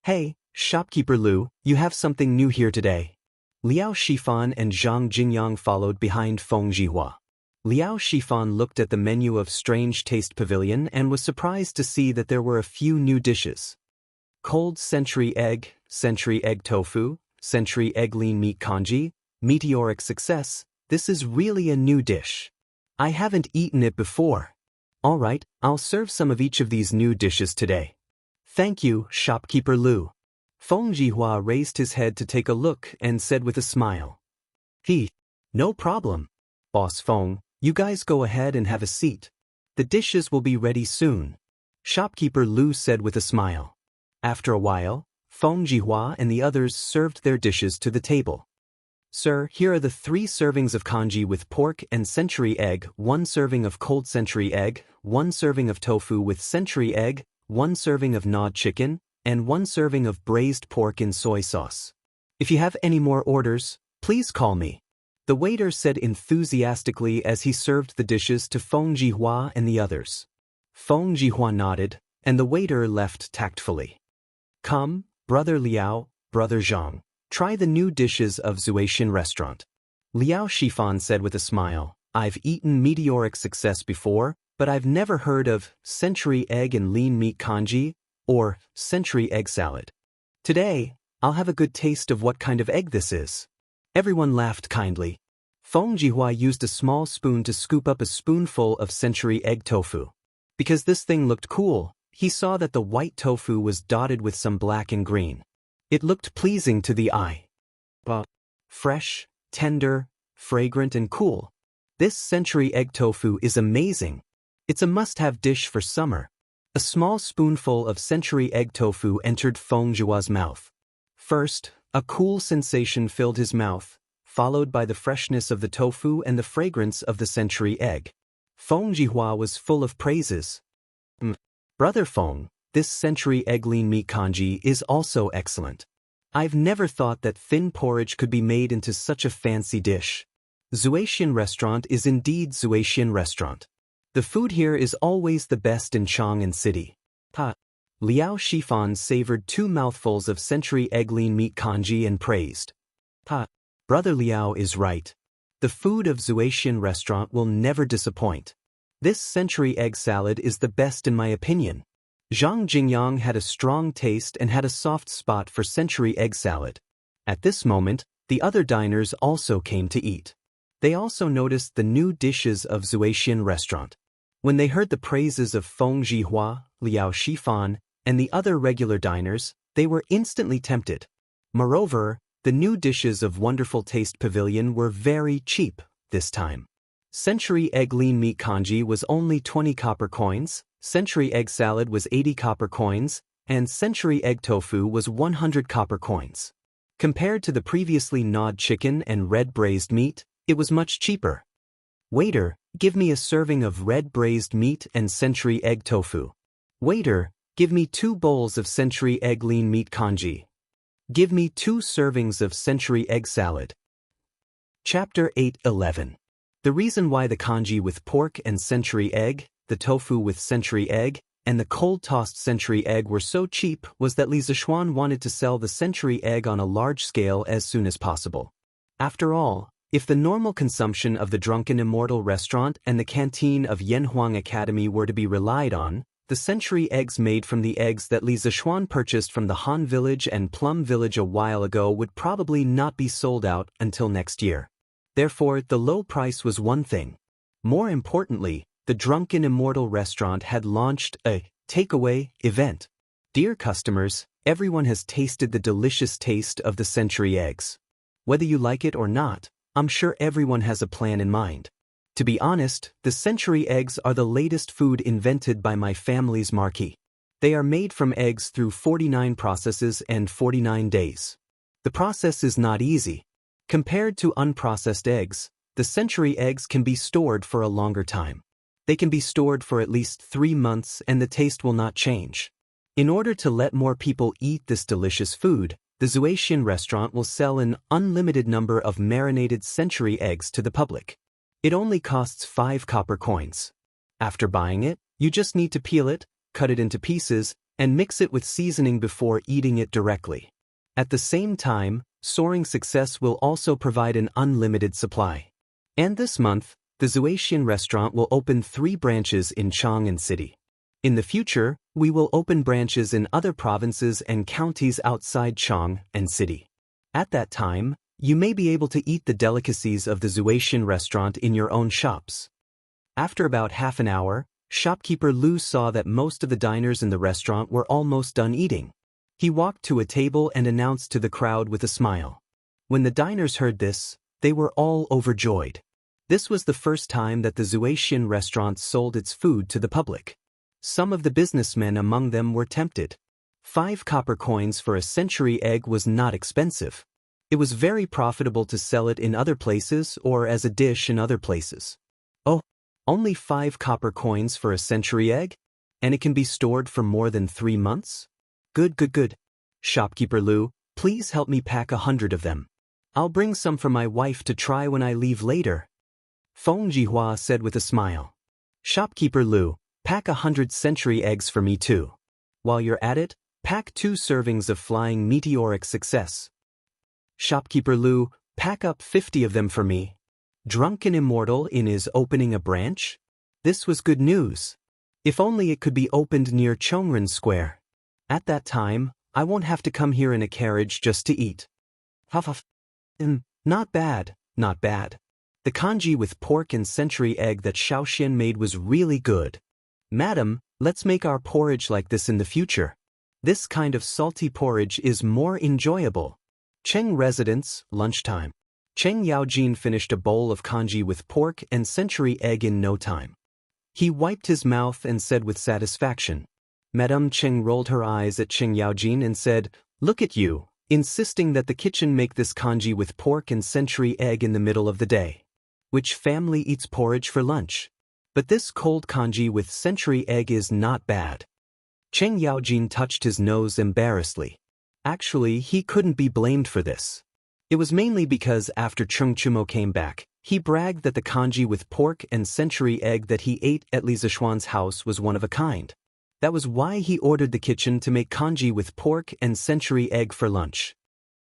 "Hey, Shopkeeper Lu, you have something new here today." Liao Shifan and Zhang Jingyang followed behind Feng Jihua. Liao Shifan looked at the menu of Strange Taste Pavilion and was surprised to see that there were a few new dishes. Cold century egg tofu, century egg lean meat congee, meteoric success. This is really a new dish. I haven't eaten it before. All right, I'll serve some of each of these new dishes today. Thank you, Shopkeeper Lu. Feng Jihua raised his head to take a look and said with a smile. No problem. Boss Feng, you guys go ahead and have a seat. The dishes will be ready soon. Shopkeeper Lu said with a smile. After a while, Feng Jihua and the others served their dishes to the table. Sir, here are the 3 servings of congee with pork and century egg, 1 serving of cold century egg, 1 serving of tofu with century egg, 1 serving of gnawed chicken, and 1 serving of braised pork in soy sauce. If you have any more orders, please call me. The waiter said enthusiastically as he served the dishes to Feng Jihua and the others. Feng Jihua nodded, and the waiter left tactfully. Come, Brother Liao, Brother Zhang, try the new dishes of Zuaishan restaurant. Liao Shifan said with a smile, I've eaten meteoric success before, but I've never heard of century egg and lean meat congee or century egg salad. Today, I'll have a good taste of what kind of egg this is. Everyone laughed kindly. Feng Jihua used a small spoon to scoop up a spoonful of century egg tofu. Because this thing looked cool, he saw that the white tofu was dotted with some black and green. It looked pleasing to the eye. Fresh, tender, fragrant and cool. This century egg tofu is amazing. It's a must-have dish for summer. A small spoonful of century egg tofu entered Feng Jihua's mouth. First, a cool sensation filled his mouth, followed by the freshness of the tofu and the fragrance of the century egg. Feng Jihua was full of praises. Brother Feng, this century egg lean meat congee is also excellent. I've never thought that thin porridge could be made into such a fancy dish. Zuaishan restaurant is indeed Zuaishan restaurant. The food here is always the best in Chang'an City. Liao Shifan savored 2 mouthfuls of century egg lean meat congee and praised. Brother Liao is right. The food of Zuaishan restaurant will never disappoint. This century egg salad is the best in my opinion. Zhang Jingyang had a strong taste and had a soft spot for century egg salad. At this moment, the other diners also came to eat. They also noticed the new dishes of Zuaishan restaurant. When they heard the praises of Feng Jihua, Liao Shifan, and the other regular diners, they were instantly tempted. Moreover, the new dishes of Wonderful Taste Pavilion were very cheap this time. Century egg lean meat congee was only 20 copper coins, century egg salad was 80 copper coins, and century egg tofu was 100 copper coins. Compared to the previously gnawed chicken and red braised meat, it was much cheaper. Waiter, give me a serving of red braised meat and century egg tofu. Waiter, give me 2 bowls of century egg lean meat congee. Give me 2 servings of century egg salad. Chapter 8:11. The reason why the congee with pork and century egg, the tofu with century egg, and the cold-tossed century egg were so cheap was that Li Zishuan wanted to sell the century egg on a large scale as soon as possible. After all, if the normal consumption of the drunken Immortal restaurant and the canteen of Yanhuang Academy were to be relied on, the century eggs made from the eggs that Li Zishuan purchased from the Han Village and Plum Village a while ago would probably not be sold out until next year. Therefore, the low price was one thing. More importantly, the drunken Immortal restaurant had launched a takeaway event. Dear customers, everyone has tasted the delicious taste of the century eggs. Whether you like it or not, I'm sure everyone has a plan in mind. To be honest, the century eggs are the latest food invented by my family's marquis. They are made from eggs through 49 processes and 49 days. The process is not easy. Compared to unprocessed eggs, the century eggs can be stored for a longer time. They can be stored for at least 3 months and the taste will not change. In order to let more people eat this delicious food, the Zuaishan restaurant will sell an unlimited number of marinated century eggs to the public. It only costs 5 copper coins. After buying it, you just need to peel it, cut it into pieces, and mix it with seasoning before eating it directly. At the same time, Soaring Success will also provide an unlimited supply. And this month, the Zuaishan restaurant will open 3 branches in Chang'an City. In the future, we will open branches in other provinces and counties outside Chang'an City. At that time, you may be able to eat the delicacies of the Zuaishan restaurant in your own shops. After about half an hour, shopkeeper Lu saw that most of the diners in the restaurant were almost done eating. He walked to a table and announced to the crowd with a smile. When the diners heard this, they were all overjoyed. This was the first time that the Zuaishan restaurant sold its food to the public. Some of the businessmen among them were tempted. 5 copper coins for a century egg was not expensive. It was very profitable to sell it in other places or as a dish in other places. Oh, only 5 copper coins for a century egg? And it can be stored for more than 3 months? Good, good, good. Shopkeeper Lu, please help me pack 100 of them. I'll bring some for my wife to try when I leave later. Feng Jihua said with a smile. Shopkeeper Lu, pack 100 century eggs for me too. While you're at it, pack 2 servings of flying meteoric success. Shopkeeper Lu, pack up 50 of them for me. Drunken Immortal is opening a branch? This was good news. If only it could be opened near Chongren Square. At that time, I won't have to come here in a carriage just to eat. Huff huff. Not bad, not bad. The congee with pork and century egg that Xiaoxian made was really good. Madam, let's make our porridge like this in the future. This kind of salty porridge is more enjoyable. Cheng residence, lunchtime. Cheng Yaojin finished a bowl of congee with pork and century egg in no time. He wiped his mouth and said with satisfaction. Madame Cheng rolled her eyes at Cheng Yaojin and said, "Look at you, insisting that the kitchen make this congee with pork and century egg in the middle of the day. Which family eats porridge for lunch? But this cold congee with century egg is not bad." Cheng Yaojin touched his nose embarrassedly. Actually, he couldn't be blamed for this. It was mainly because after Cheng Chumo came back, he bragged that the congee with pork and century egg that he ate at Li Zishuan's house was one of a kind. That was why he ordered the kitchen to make congee with pork and century egg for lunch.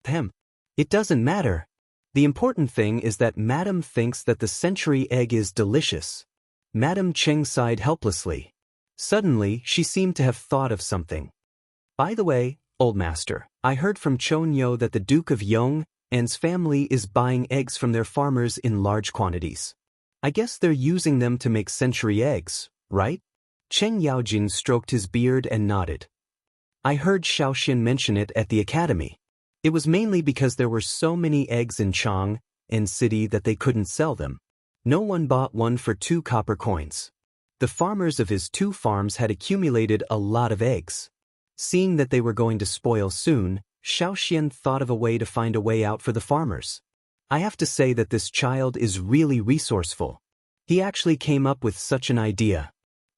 It doesn't matter. The important thing is that Madame thinks that the century egg is delicious. Madame Cheng sighed helplessly. Suddenly, she seemed to have thought of something. By the way, old master, I heard from Chonyo that the Duke of Yong'an's family is buying eggs from their farmers in large quantities. I guess they're using them to make century eggs, right? Cheng Yaojin stroked his beard and nodded. I heard Xiaoxian mention it at the academy. It was mainly because there were so many eggs in Chang'an City that they couldn't sell them. No one bought one for 2 copper coins. The farmers of his 2 farms had accumulated a lot of eggs. Seeing that they were going to spoil soon, Xiaoxian thought of a way to find a way out for the farmers. I have to say that this child is really resourceful. He actually came up with such an idea.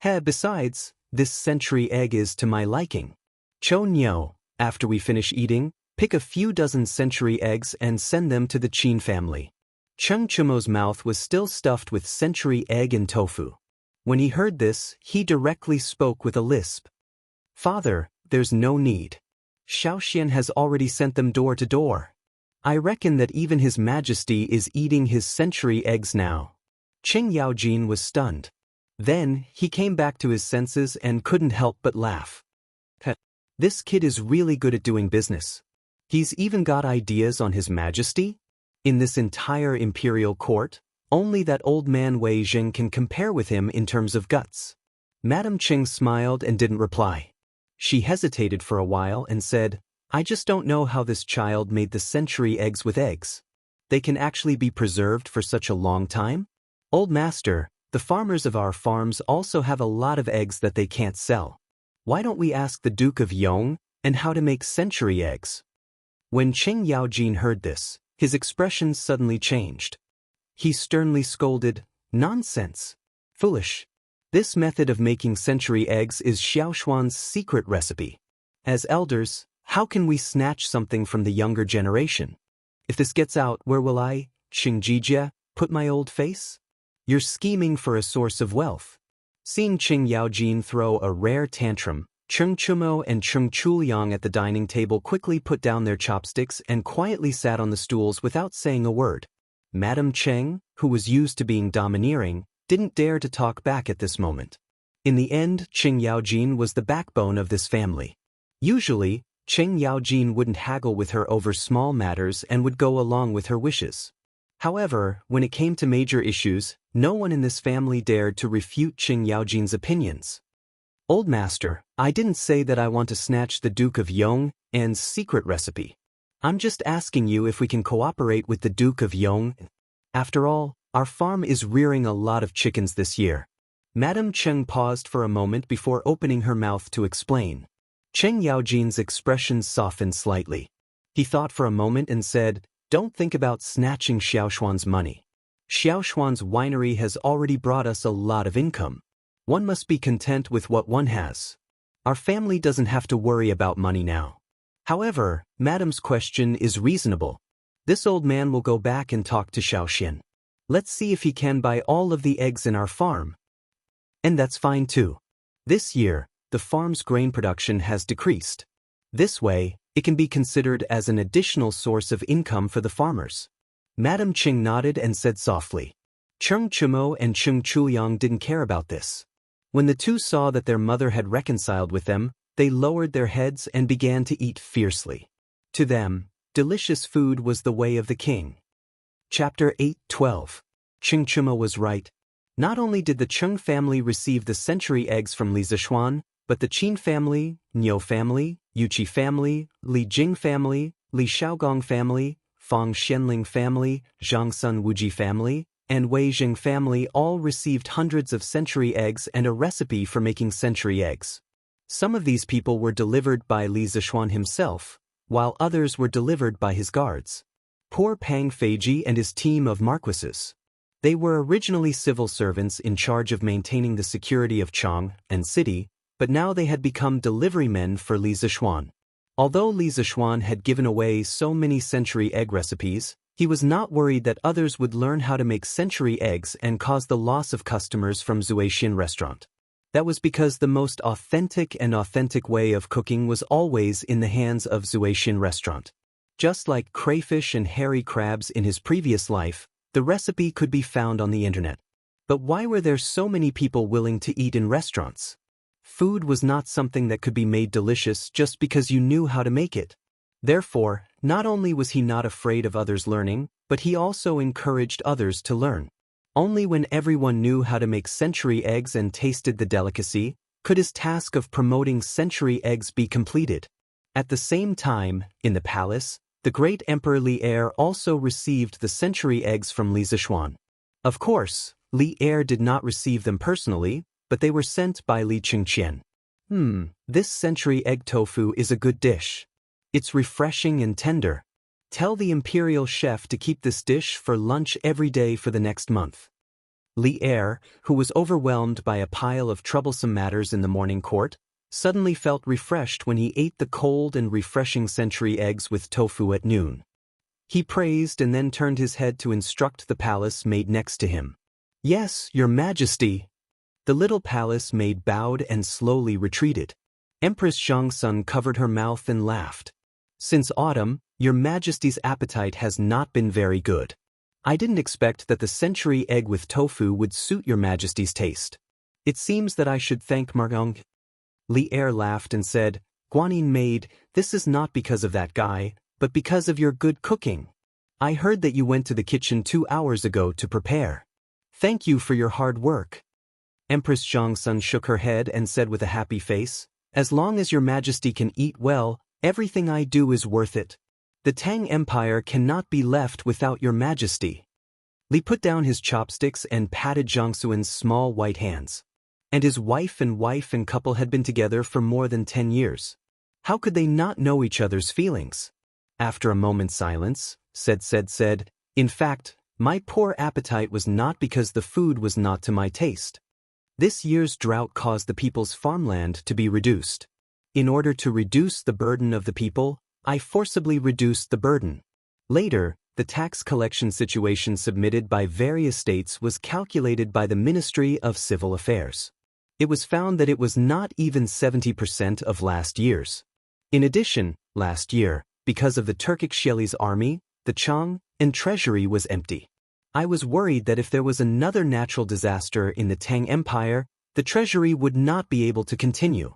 Besides, this century egg is to my liking. Chonyo, after we finish eating, pick a few dozen century eggs and send them to the Qin family. Cheng Chumo's mouth was still stuffed with century egg and tofu. When he heard this, he directly spoke with a lisp. Father, there's no need. Xiaoxian has already sent them door to door. I reckon that even His Majesty is eating his century eggs now. Cheng Yaojin was stunned. Then, he came back to his senses and couldn't help but laugh. This kid is really good at doing business. He's even got ideas on His Majesty? In this entire imperial court, only that old man Wei Jing can compare with him in terms of guts. Madame Cheng smiled and didn't reply. She hesitated for a while and said, I just don't know how this child made the century eggs with eggs. They can actually be preserved for such a long time? Old master, the farmers of our farms also have a lot of eggs that they can't sell. Why don't we ask the Duke of Yong'an how to make century eggs? When Cheng Yaojin heard this, his expression suddenly changed. He sternly scolded, Nonsense! Foolish! This method of making century eggs is Xiaoshuan's secret recipe. As elders, how can we snatch something from the younger generation? If this gets out, where will I, Qingjie, put my old face? You're scheming for a source of wealth. Seeing Cheng Yaojin throw a rare tantrum, Cheng Chumo and Cheng Chuliang at the dining table quickly put down their chopsticks and quietly sat on the stools without saying a word. Madame Cheng, who was used to being domineering, didn't dare to talk back at this moment. In the end, Cheng Yaojin was the backbone of this family. Usually, Cheng Yaojin wouldn't haggle with her over small matters and would go along with her wishes. However, when it came to major issues, no one in this family dared to refute Cheng Yaojin's opinions. Old master, I didn't say that I want to snatch the Duke of Yong'an's secret recipe. I'm just asking you if we can cooperate with the Duke of Yong'an. After all, our farm is rearing a lot of chickens this year. Madame Cheng paused for a moment before opening her mouth to explain. Cheng Yaojin's expression softened slightly. He thought for a moment and said, Don't think about snatching Xiaoshuan's money. Xiaoshuan's winery has already brought us a lot of income. One must be content with what one has. Our family doesn't have to worry about money now. However, Madam's question is reasonable. This old man will go back and talk to Xiaoxian. Let's see if he can buy all of the eggs in our farm. And that's fine too. This year, the farm's grain production has decreased. This way, it can be considered as an additional source of income for the farmers. Madam Qing nodded and said softly. Cheng Chumo and Cheng Chuliang didn't care about this. When the two saw that their mother had reconciled with them, they lowered their heads and began to eat fiercely. To them, delicious food was the way of the king. Chapter 8:12. Cheng Chumo was right. Not only did the Cheng family receive the century eggs from Li Zishuan, but the Qin family, Niu family, Yuqi family, Li Jing family, Li Shaogong family, Fang Xianling family, Zhang Sun Wuji family, and Wei Jing family all received hundreds of century eggs and a recipe for making century eggs. Some of these people were delivered by Li Zishuan himself, while others were delivered by his guards. Poor Pang Feiji and his team of marquises. They were originally civil servants in charge of maintaining the security of Chang and city, but now they had become delivery men for Li Zishuan. Although Li Zishuan had given away so many century egg recipes, he was not worried that others would learn how to make century eggs and cause the loss of customers from Zuexian restaurant. That was because the most authentic way of cooking was always in the hands of Zuexian restaurant. Just like crayfish and hairy crabs in his previous life, the recipe could be found on the internet. But why were there so many people willing to eat in restaurants? Food was not something that could be made delicious just because you knew how to make it. Therefore, not only was he not afraid of others learning, but he also encouraged others to learn. Only when everyone knew how to make century eggs and tasted the delicacy, could his task of promoting century eggs be completed. At the same time, in the palace, the great Emperor Li Er also received the century eggs from Li Zishuan. Of course, Li Er did not receive them personally, but they were sent by Li Qingqian. This century egg tofu is a good dish. It's refreshing and tender. Tell the imperial chef to keep this dish for lunch every day for the next month. Li Er, who was overwhelmed by a pile of troublesome matters in the morning court, suddenly felt refreshed when he ate the cold and refreshing century eggs with tofu at noon. He praised and then turned his head to instruct the palace maid next to him. Yes, Your Majesty. The little palace maid bowed and slowly retreated. Empress Zhang Sun covered her mouth and laughed. Since autumn, Your Majesty's appetite has not been very good. I didn't expect that the century egg with tofu would suit Your Majesty's taste. It seems that I should thank Margong. Li Er laughed and said, Guanyin maid, this is not because of that guy, but because of your good cooking. I heard that you went to the kitchen 2 hours ago to prepare. Thank you for your hard work. Empress Zhang Sun shook her head and said with a happy face, As long as Your Majesty can eat well, everything I do is worth it. The Tang Empire cannot be left without Your Majesty. Li put down his chopsticks and patted Zhang Suan's small white hands. And his wife and couple had been together for more than 10 years. How could they not know each other's feelings? After a moment's silence, said, In fact, my poor appetite was not because the food was not to my taste. This year's drought caused the people's farmland to be reduced. In order to reduce the burden of the people, I forcibly reduced the burden. Later, the tax collection situation submitted by various states was calculated by the Ministry of Civil Affairs. It was found that it was not even 70% of last year's. In addition, last year, because of the Turkic Sheli's army, the Chang and treasury was empty. I was worried that if there was another natural disaster in the Tang Empire, the treasury would not be able to continue.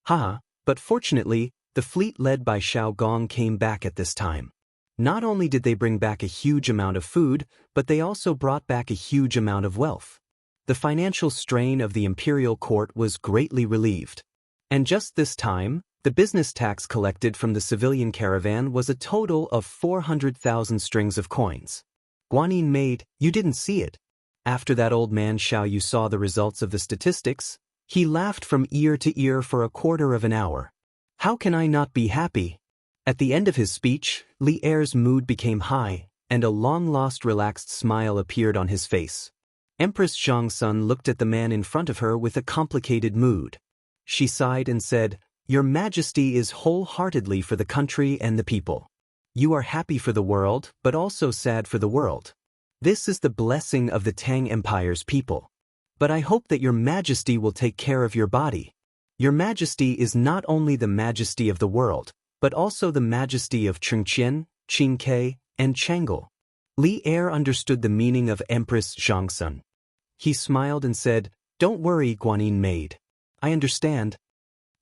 But fortunately, the fleet led by Xiao Gong came back at this time. Not only did they bring back a huge amount of food, but they also brought back a huge amount of wealth. The financial strain of the imperial court was greatly relieved. And just this time, the business tax collected from the civilian caravan was a total of 400,000 strings of coins. Guanyin maid, you didn't see it. After that old man Xiao Yu saw the results of the statistics, he laughed from ear to ear for a quarter of an hour. How can I not be happy? At the end of his speech, Li Er's mood became high, and a long-lost relaxed smile appeared on his face. Empress Zhongsun looked at the man in front of her with a complicated mood. She sighed and said, "Your Majesty is wholeheartedly for the country and the people. You are happy for the world, but also sad for the world. This is the blessing of the Tang Empire's people. But I hope that your Majesty will take care of your body. Your Majesty is not only the Majesty of the world, but also the Majesty of Chengqian, Qingke, and Chang'e." Li Er understood the meaning of Empress Zhongsun. He smiled and said, "Don't worry, Guanyin maid. I understand."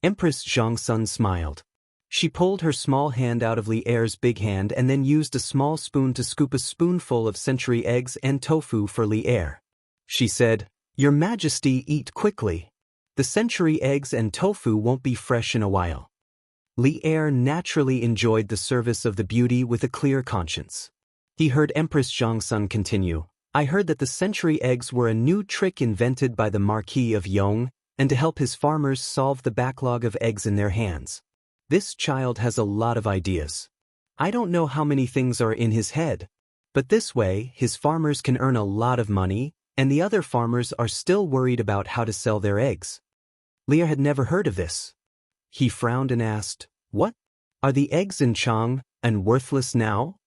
Empress Zhongsun smiled. She pulled her small hand out of Li Er's big hand and then used a small spoon to scoop a spoonful of century eggs and tofu for Li Er. She said, "Your Majesty, eat quickly. The century eggs and tofu won't be fresh in a while." Li Er naturally enjoyed the service of the beauty with a clear conscience. He heard Empress Zhongsun continue, "I heard that the century eggs were a new trick invented by the Marquis of Yong, and to help his farmers solve the backlog of eggs in their hands. This child has a lot of ideas. I don't know how many things are in his head. But this way, his farmers can earn a lot of money, and the other farmers are still worried about how to sell their eggs." Lear had never heard of this. He frowned and asked, "What? Are the eggs in Chang and worthless now?"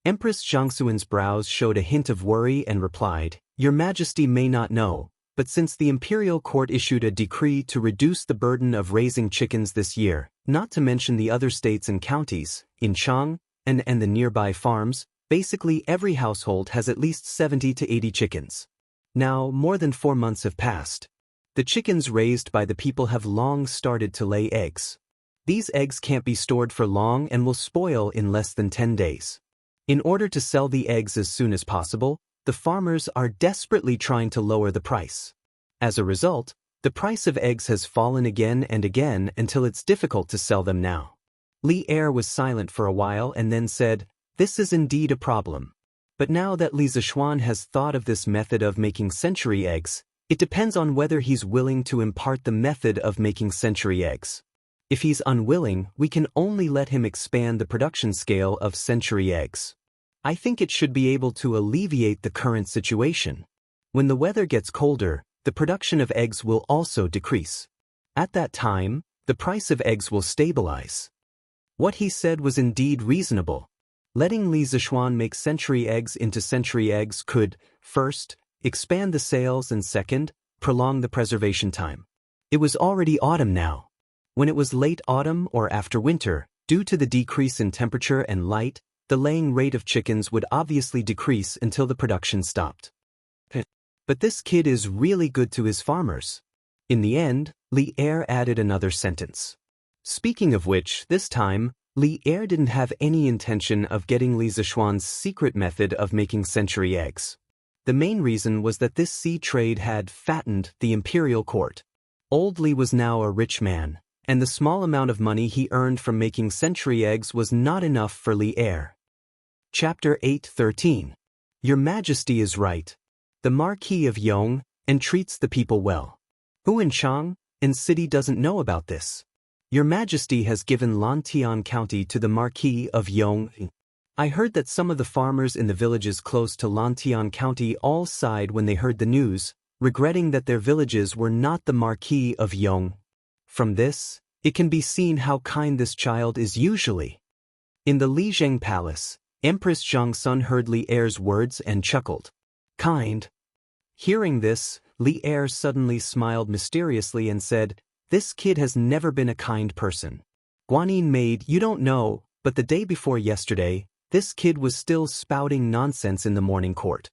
Empress Zhongsuan's brows showed a hint of worry and replied, "Your Majesty may not know, but since the imperial court issued a decree to reduce the burden of raising chickens this year, not to mention the other states and counties, in Chang and the nearby farms, basically every household has at least 70 to 80 chickens. Now, more than 4 months have passed. The chickens raised by the people have long started to lay eggs. These eggs can't be stored for long and will spoil in less than 10 days. In order to sell the eggs as soon as possible, the farmers are desperately trying to lower the price. As a result, the price of eggs has fallen again and again until it's difficult to sell them now." Li Er was silent for a while and then said, "This is indeed a problem. But now that Li Zishuan has thought of this method of making century eggs, it depends on whether he's willing to impart the method of making century eggs. If he's unwilling, we can only let him expand the production scale of century eggs. I think it should be able to alleviate the current situation. When the weather gets colder, the production of eggs will also decrease. At that time, the price of eggs will stabilize." What he said was indeed reasonable. Letting Li Zishuan make century eggs into century eggs could, first, expand the sales and second, prolong the preservation time. It was already autumn now. When it was late autumn or after winter, due to the decrease in temperature and light, the laying rate of chickens would obviously decrease until the production stopped. But this kid is really good to his farmers. In the end, Li Er added another sentence. Speaking of which, this time, Li Er didn't have any intention of getting Li Zishuan's secret method of making century eggs. The main reason was that this sea trade had fattened the imperial court. Old Li was now a rich man, and the small amount of money he earned from making century eggs was not enough for Li Er. Chapter 8:13. Your Majesty is right. The Marquis of Yong entreats the people well. Who in Chang and city doesn't know about this? Your Majesty has given Lantian County to the Marquis of Yong. I heard that some of the farmers in the villages close to Lantian County all sighed when they heard the news, regretting that their villages were not the Marquis of Yong. From this, it can be seen how kind this child is usually. In the Lizheng Palace, Empress Zhongsun heard Li Er's words and chuckled. Kind. Hearing this, Li Er suddenly smiled mysteriously and said, "This kid has never been a kind person. Guanyin maid, you don't know, but the day before yesterday, this kid was still spouting nonsense in the morning court.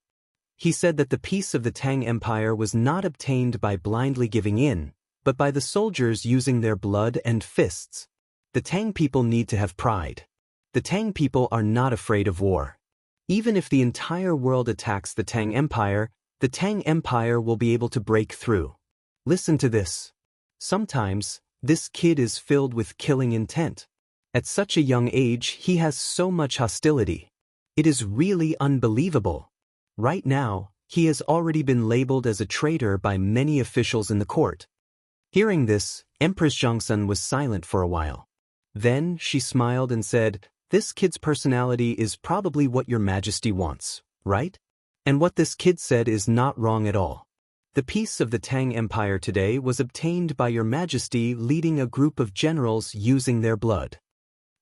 He said that the peace of the Tang Empire was not obtained by blindly giving in, but by the soldiers using their blood and fists. The Tang people need to have pride. The Tang people are not afraid of war. Even if the entire world attacks the Tang Empire will be able to break through. Listen to this. Sometimes, this kid is filled with killing intent. At such a young age, he has so much hostility. It is really unbelievable. Right now, he has already been labeled as a traitor by many officials in the court." Hearing this, Empress Zhongsun was silent for a while. Then she smiled and said, "This kid's personality is probably what your majesty wants, right?" And what this kid said is not wrong at all. The peace of the Tang Empire today was obtained by your majesty leading a group of generals using their blood.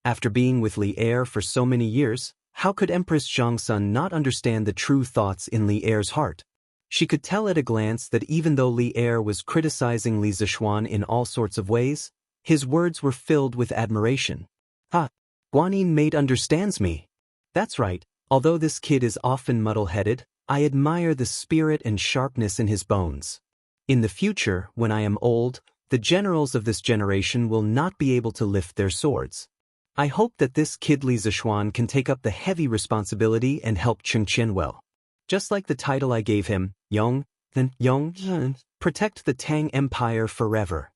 After being with Li Er for so many years, how could Empress Zhongsun not understand the true thoughts in Li Er's heart? She could tell at a glance that even though Li Er was criticizing Li Zishuan in all sorts of ways, his words were filled with admiration. "Ha! Guanyin maid understands me. That's right, although this kid is often muddle-headed, I admire the spirit and sharpness in his bones. In the future, when I am old, the generals of this generation will not be able to lift their swords. I hope that this kid Li Zishuan can take up the heavy responsibility and help Chengqian well. Just like the title I gave him, Yong, protect the Tang Empire forever."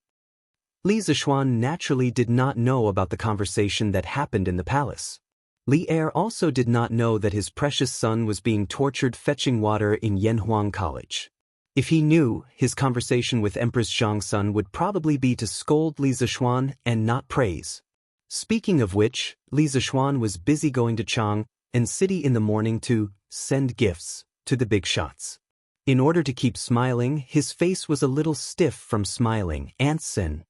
Li Zishuan naturally did not know about the conversation that happened in the palace. Li Er also did not know that his precious son was being tortured fetching water in Yanhuang College. If he knew, his conversation with Empress Zhongsun would probably be to scold Li Zishuan and not praise. Speaking of which, Li Zishuan was busy going to Chang and City in the morning to send gifts to the big shots. In order to keep smiling, his face was a little stiff from smiling, Antsin.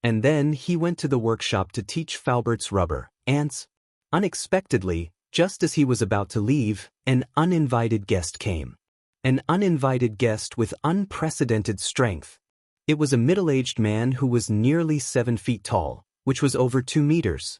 And then he went to the workshop to teach Faubert's rubber, ants. Unexpectedly, just as he was about to leave, an uninvited guest came. An uninvited guest with unprecedented strength. It was a middle-aged man who was nearly 7 feet tall, which was over 2 meters.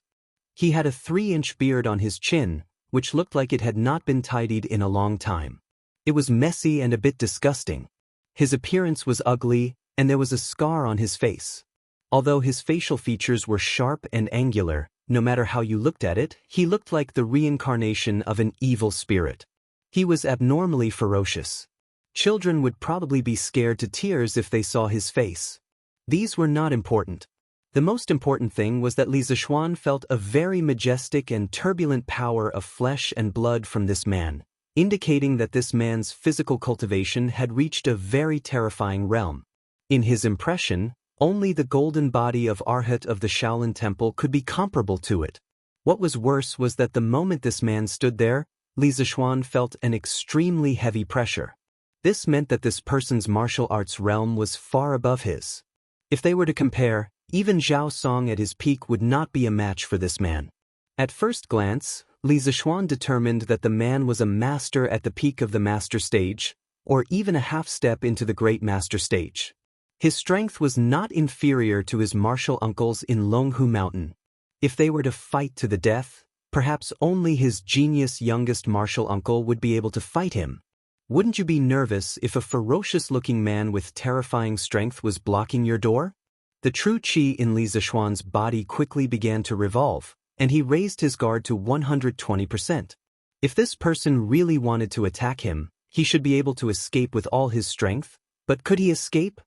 He had a 3-inch beard on his chin, which looked like it had not been tidied in a long time. It was messy and a bit disgusting. His appearance was ugly, and there was a scar on his face. Although his facial features were sharp and angular, no matter how you looked at it, he looked like the reincarnation of an evil spirit. He was abnormally ferocious. Children would probably be scared to tears if they saw his face. These were not important. The most important thing was that Li Zishuan felt a very majestic and turbulent power of flesh and blood from this man, indicating that this man's physical cultivation had reached a very terrifying realm. In his impression, only the golden body of Arhat of the Shaolin Temple could be comparable to it. What was worse was that the moment this man stood there, Li Zishuan felt an extremely heavy pressure. This meant that this person's martial arts realm was far above his. If they were to compare, even Zhao Song at his peak would not be a match for this man. At first glance, Li Zishuan determined that the man was a master at the peak of the master stage, or even a half step into the great master stage. His strength was not inferior to his martial uncles in Longhu Mountain. If they were to fight to the death, perhaps only his genius youngest martial uncle would be able to fight him. Wouldn't you be nervous if a ferocious-looking man with terrifying strength was blocking your door? The true qi in Li Zishuan's body quickly began to revolve, and he raised his guard to 120%. If this person really wanted to attack him, he should be able to escape with all his strength, but could he escape?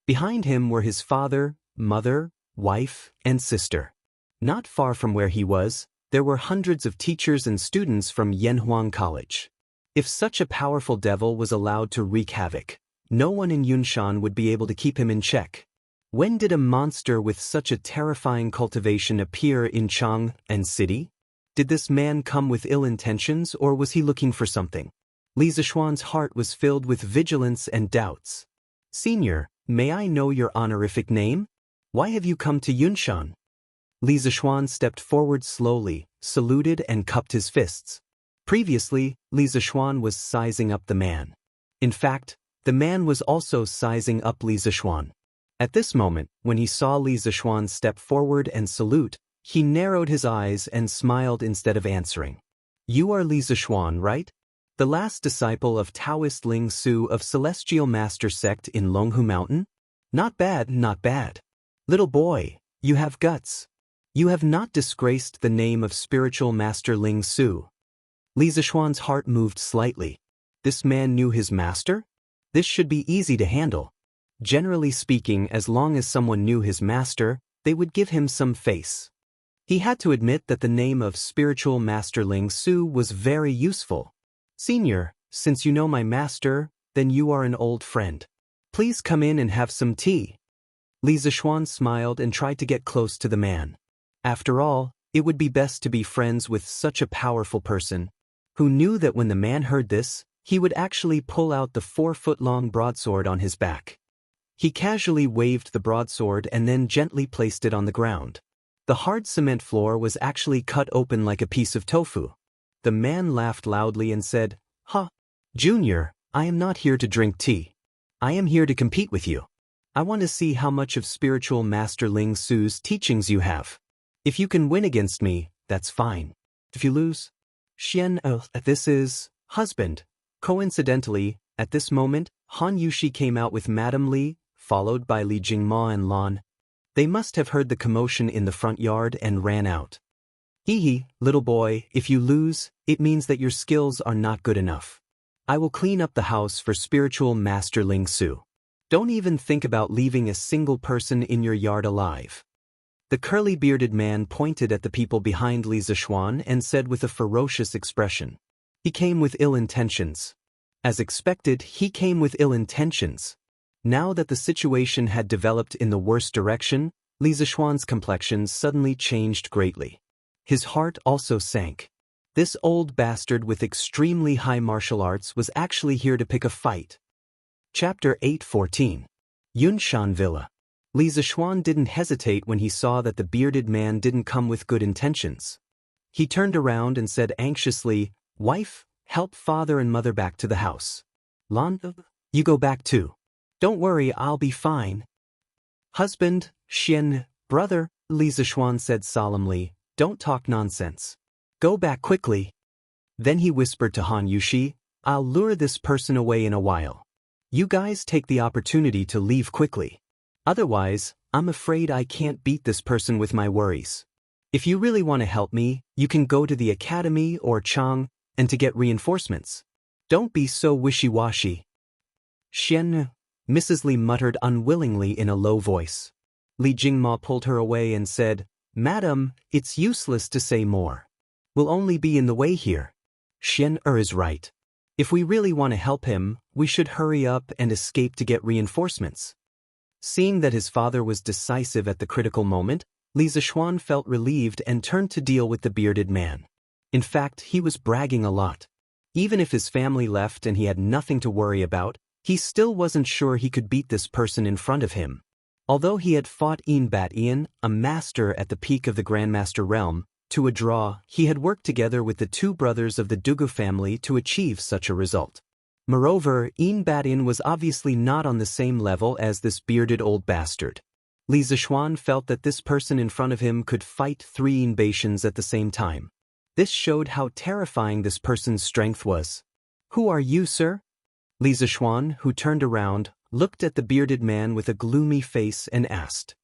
Behind him were his father, mother, wife, and sister. Not far from where he was, there were hundreds of teachers and students from Yanhuang College. If such a powerful devil was allowed to wreak havoc, no one in Yunshan would be able to keep him in check. When did a monster with such a terrifying cultivation appear in Chang and City? Did this man come with ill intentions or was he looking for something? Li Zishuan's heart was filled with vigilance and doubts. "Senior, may I know your honorific name? Why have you come to Yunshan?" Li Zishuan stepped forward slowly, saluted and cupped his fists. Previously, Li Zishuan was sizing up the man. In fact, the man was also sizing up Li Zishuan. At this moment, when he saw Li Zishuan step forward and salute, he narrowed his eyes and smiled instead of answering. "You are Li Zishuan, right? The last disciple of Taoist Ling Su of Celestial Master Sect in Longhu Mountain? Not bad, not bad. Little boy, you have guts. You have not disgraced the name of Spiritual Master Ling Su." Li Zishuan's heart moved slightly. This man knew his master? This should be easy to handle. Generally speaking, as long as someone knew his master, they would give him some face. He had to admit that the name of Spiritual Master Ling Su was very useful. "Senior, since you know my master, then you are an old friend. Please come in and have some tea." Li Zishuan smiled and tried to get close to the man. After all, it would be best to be friends with such a powerful person, who knew that when the man heard this, he would actually pull out the 4-foot-long broadsword on his back. He casually waved the broadsword and then gently placed it on the ground. The hard cement floor was actually cut open like a piece of tofu. The man laughed loudly and said, "Ha, Junior, I am not here to drink tea. I am here to compete with you. I want to see how much of spiritual Master Ling Su's teachings you have. If you can win against me, that's fine. If you lose..." This is husband. Coincidentally, at this moment, Han Yushi came out with Madame Li, followed by Li Jingma and Lan. They must have heard the commotion in the front yard and ran out. "Hee, little boy, if you lose, it means that your skills are not good enough. I will clean up the house for spiritual Master Ling Su. Don't even think about leaving a single person in your yard alive." The curly-bearded man pointed at the people behind Li Zishuan and said with a ferocious expression, "He came with ill intentions." As expected, he came with ill intentions. Now that the situation had developed in the worst direction, Li Zishuan's complexion suddenly changed greatly. His heart also sank. This old bastard with extremely high martial arts was actually here to pick a fight. Chapter 8:14. Yunshan Villa. Li Zishuan didn't hesitate when he saw that the bearded man didn't come with good intentions. He turned around and said anxiously, "Wife, help father and mother back to the house. Lan, you go back too. Don't worry, I'll be fine." "Husband, Xian, brother," Li Zishuan said solemnly, "don't talk nonsense. Go back quickly." Then he whispered to Han Yushi, "I'll lure this person away in a while. You guys take the opportunity to leave quickly. Otherwise, I'm afraid I can't beat this person with my worries. If you really want to help me, you can go to the academy or Chang and to get reinforcements. Don't be so wishy-washy." "Xian," Mrs. Li muttered unwillingly in a low voice. Li Jingma pulled her away and said, "Madam, it's useless to say more. We'll only be in the way here. Xian is right. If we really want to help him, we should hurry up and escape to get reinforcements." Seeing that his father was decisive at the critical moment, Li Zishuan felt relieved and turned to deal with the bearded man. In fact, he was bragging a lot. Even if his family left and he had nothing to worry about, he still wasn't sure he could beat this person in front of him. Although he had fought Yin Bat Ian, a master at the peak of the Grandmaster realm, to a draw, he had worked together with the two brothers of the Dugu family to achieve such a result. Moreover, Yin Bat Ian was obviously not on the same level as this bearded old bastard. Li Zishuan felt that this person in front of him could fight 3 Yin Baitians at the same time. This showed how terrifying this person's strength was. "Who are you, sir?" Li Zishuan, who turned around, looked at the bearded man with a gloomy face and asked.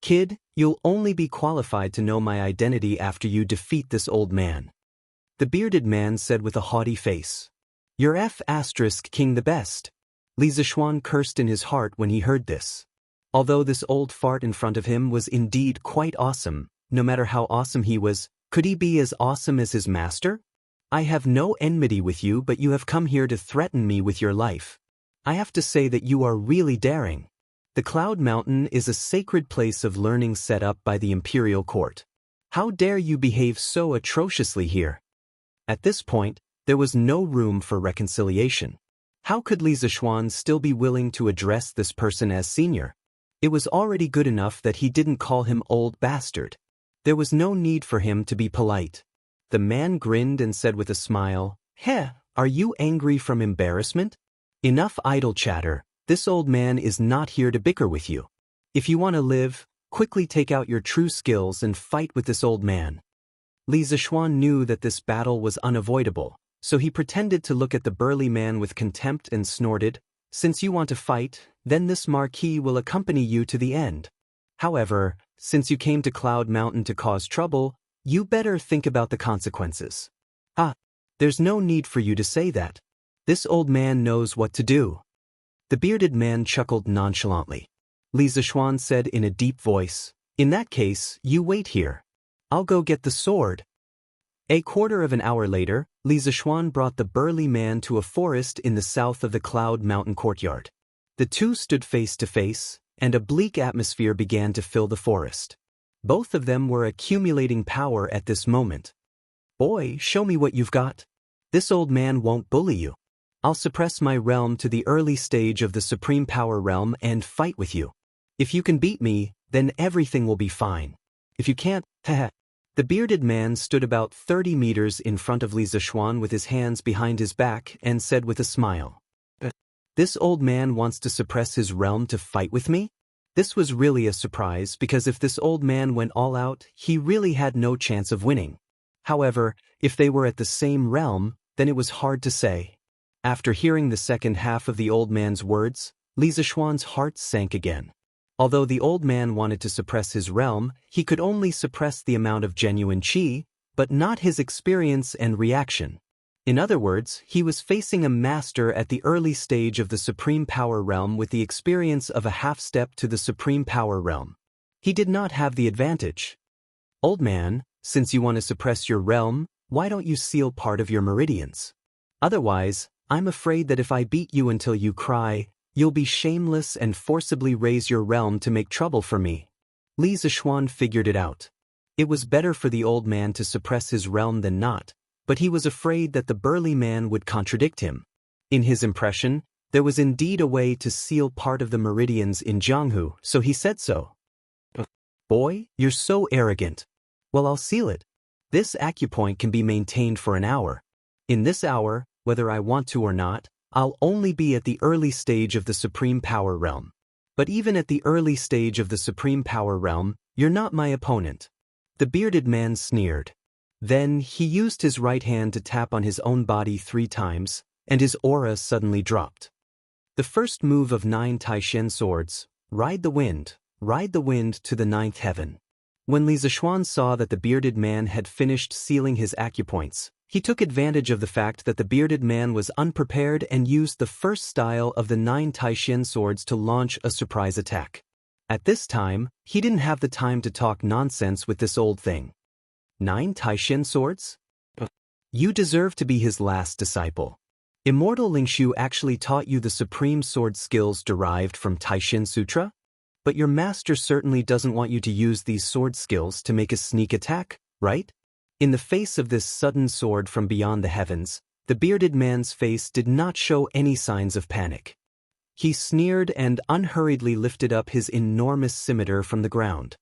"Kid, you'll only be qualified to know my identity after you defeat this old man." The bearded man said with a haughty face. "You're King the best." Li Zishuan cursed in his heart when he heard this. Although this old fart in front of him was indeed quite awesome, no matter how awesome he was, could he be as awesome as his master? "I have no enmity with you, but you have come here to threaten me with your life. I have to say that you are really daring. The Cloud Mountain is a sacred place of learning set up by the Imperial Court. How dare you behave so atrociously here?" At this point, there was no room for reconciliation. How could Li Zishuan still be willing to address this person as senior? It was already good enough that he didn't call him old bastard. There was no need for him to be polite. The man grinned and said with a smile, "Heh, are you angry from embarrassment? Enough idle chatter. This old man is not here to bicker with you. If you want to live, quickly take out your true skills and fight with this old man." Li Zishuan knew that this battle was unavoidable, so he pretended to look at the burly man with contempt and snorted, "Since you want to fight, then this Marquis will accompany you to the end. However, since you came to Cloud Mountain to cause trouble, you better think about the consequences." There's no need for you to say that. This old man knows what to do." The bearded man chuckled nonchalantly. Li Zishuan said in a deep voice, "In that case, you wait here. I'll go get the sword." A quarter of an hour later, Li Zishuan brought the burly man to a forest in the south of the Cloud Mountain courtyard. The two stood face to face, and a bleak atmosphere began to fill the forest. Both of them were accumulating power at this moment. Boy, show me what you've got. This old man won't bully you. I'll suppress my realm to the early stage of the supreme power realm and fight with you. If you can beat me, then everything will be fine. If you can't, heh. The bearded man stood about 30 meters in front of Li Zishuan with his hands behind his back and said with a smile. This old man wants to suppress his realm to fight with me? This was really a surprise because if this old man went all out, he really had no chance of winning. However, if they were at the same realm, then it was hard to say. After hearing the second half of the old man's words, Li Zishuan's heart sank again. Although the old man wanted to suppress his realm, he could only suppress the amount of genuine qi, but not his experience and reaction. In other words, he was facing a master at the early stage of the supreme power realm with the experience of a half-step to the supreme power realm. He did not have the advantage. Old man, since you want to suppress your realm, why don't you seal part of your meridians? Otherwise, I'm afraid that if I beat you until you cry, you'll be shameless and forcibly raise your realm to make trouble for me. Li Zishuan figured it out. It was better for the old man to suppress his realm than not, but he was afraid that the burly man would contradict him. In his impression, there was indeed a way to seal part of the meridians in Jianghu, so he said so. Boy, you're so arrogant. Well, I'll seal it. This acupoint can be maintained for an hour. In this hour, whether I want to or not, I'll only be at the early stage of the supreme power realm. But even at the early stage of the supreme power realm, you're not my opponent. The bearded man sneered. Then he used his right hand to tap on his own body 3 times, and his aura suddenly dropped. The first move of 9 Taishen swords, ride the wind to the 9th heaven. When Li Zishuan saw that the bearded man had finished sealing his acupoints, he took advantage of the fact that the bearded man was unprepared and used the first style of the 9 Taishen swords to launch a surprise attack. At this time, he didn't have the time to talk nonsense with this old thing. 9 Taishen swords? You deserve to be his last disciple. Immortal Lingshu actually taught you the supreme sword skills derived from Taishen Sutra? But your master certainly doesn't want you to use these sword skills to make a sneak attack, right? In the face of this sudden sword from beyond the heavens, the bearded man's face did not show any signs of panic. He sneered and unhurriedly lifted up his enormous scimitar from the ground.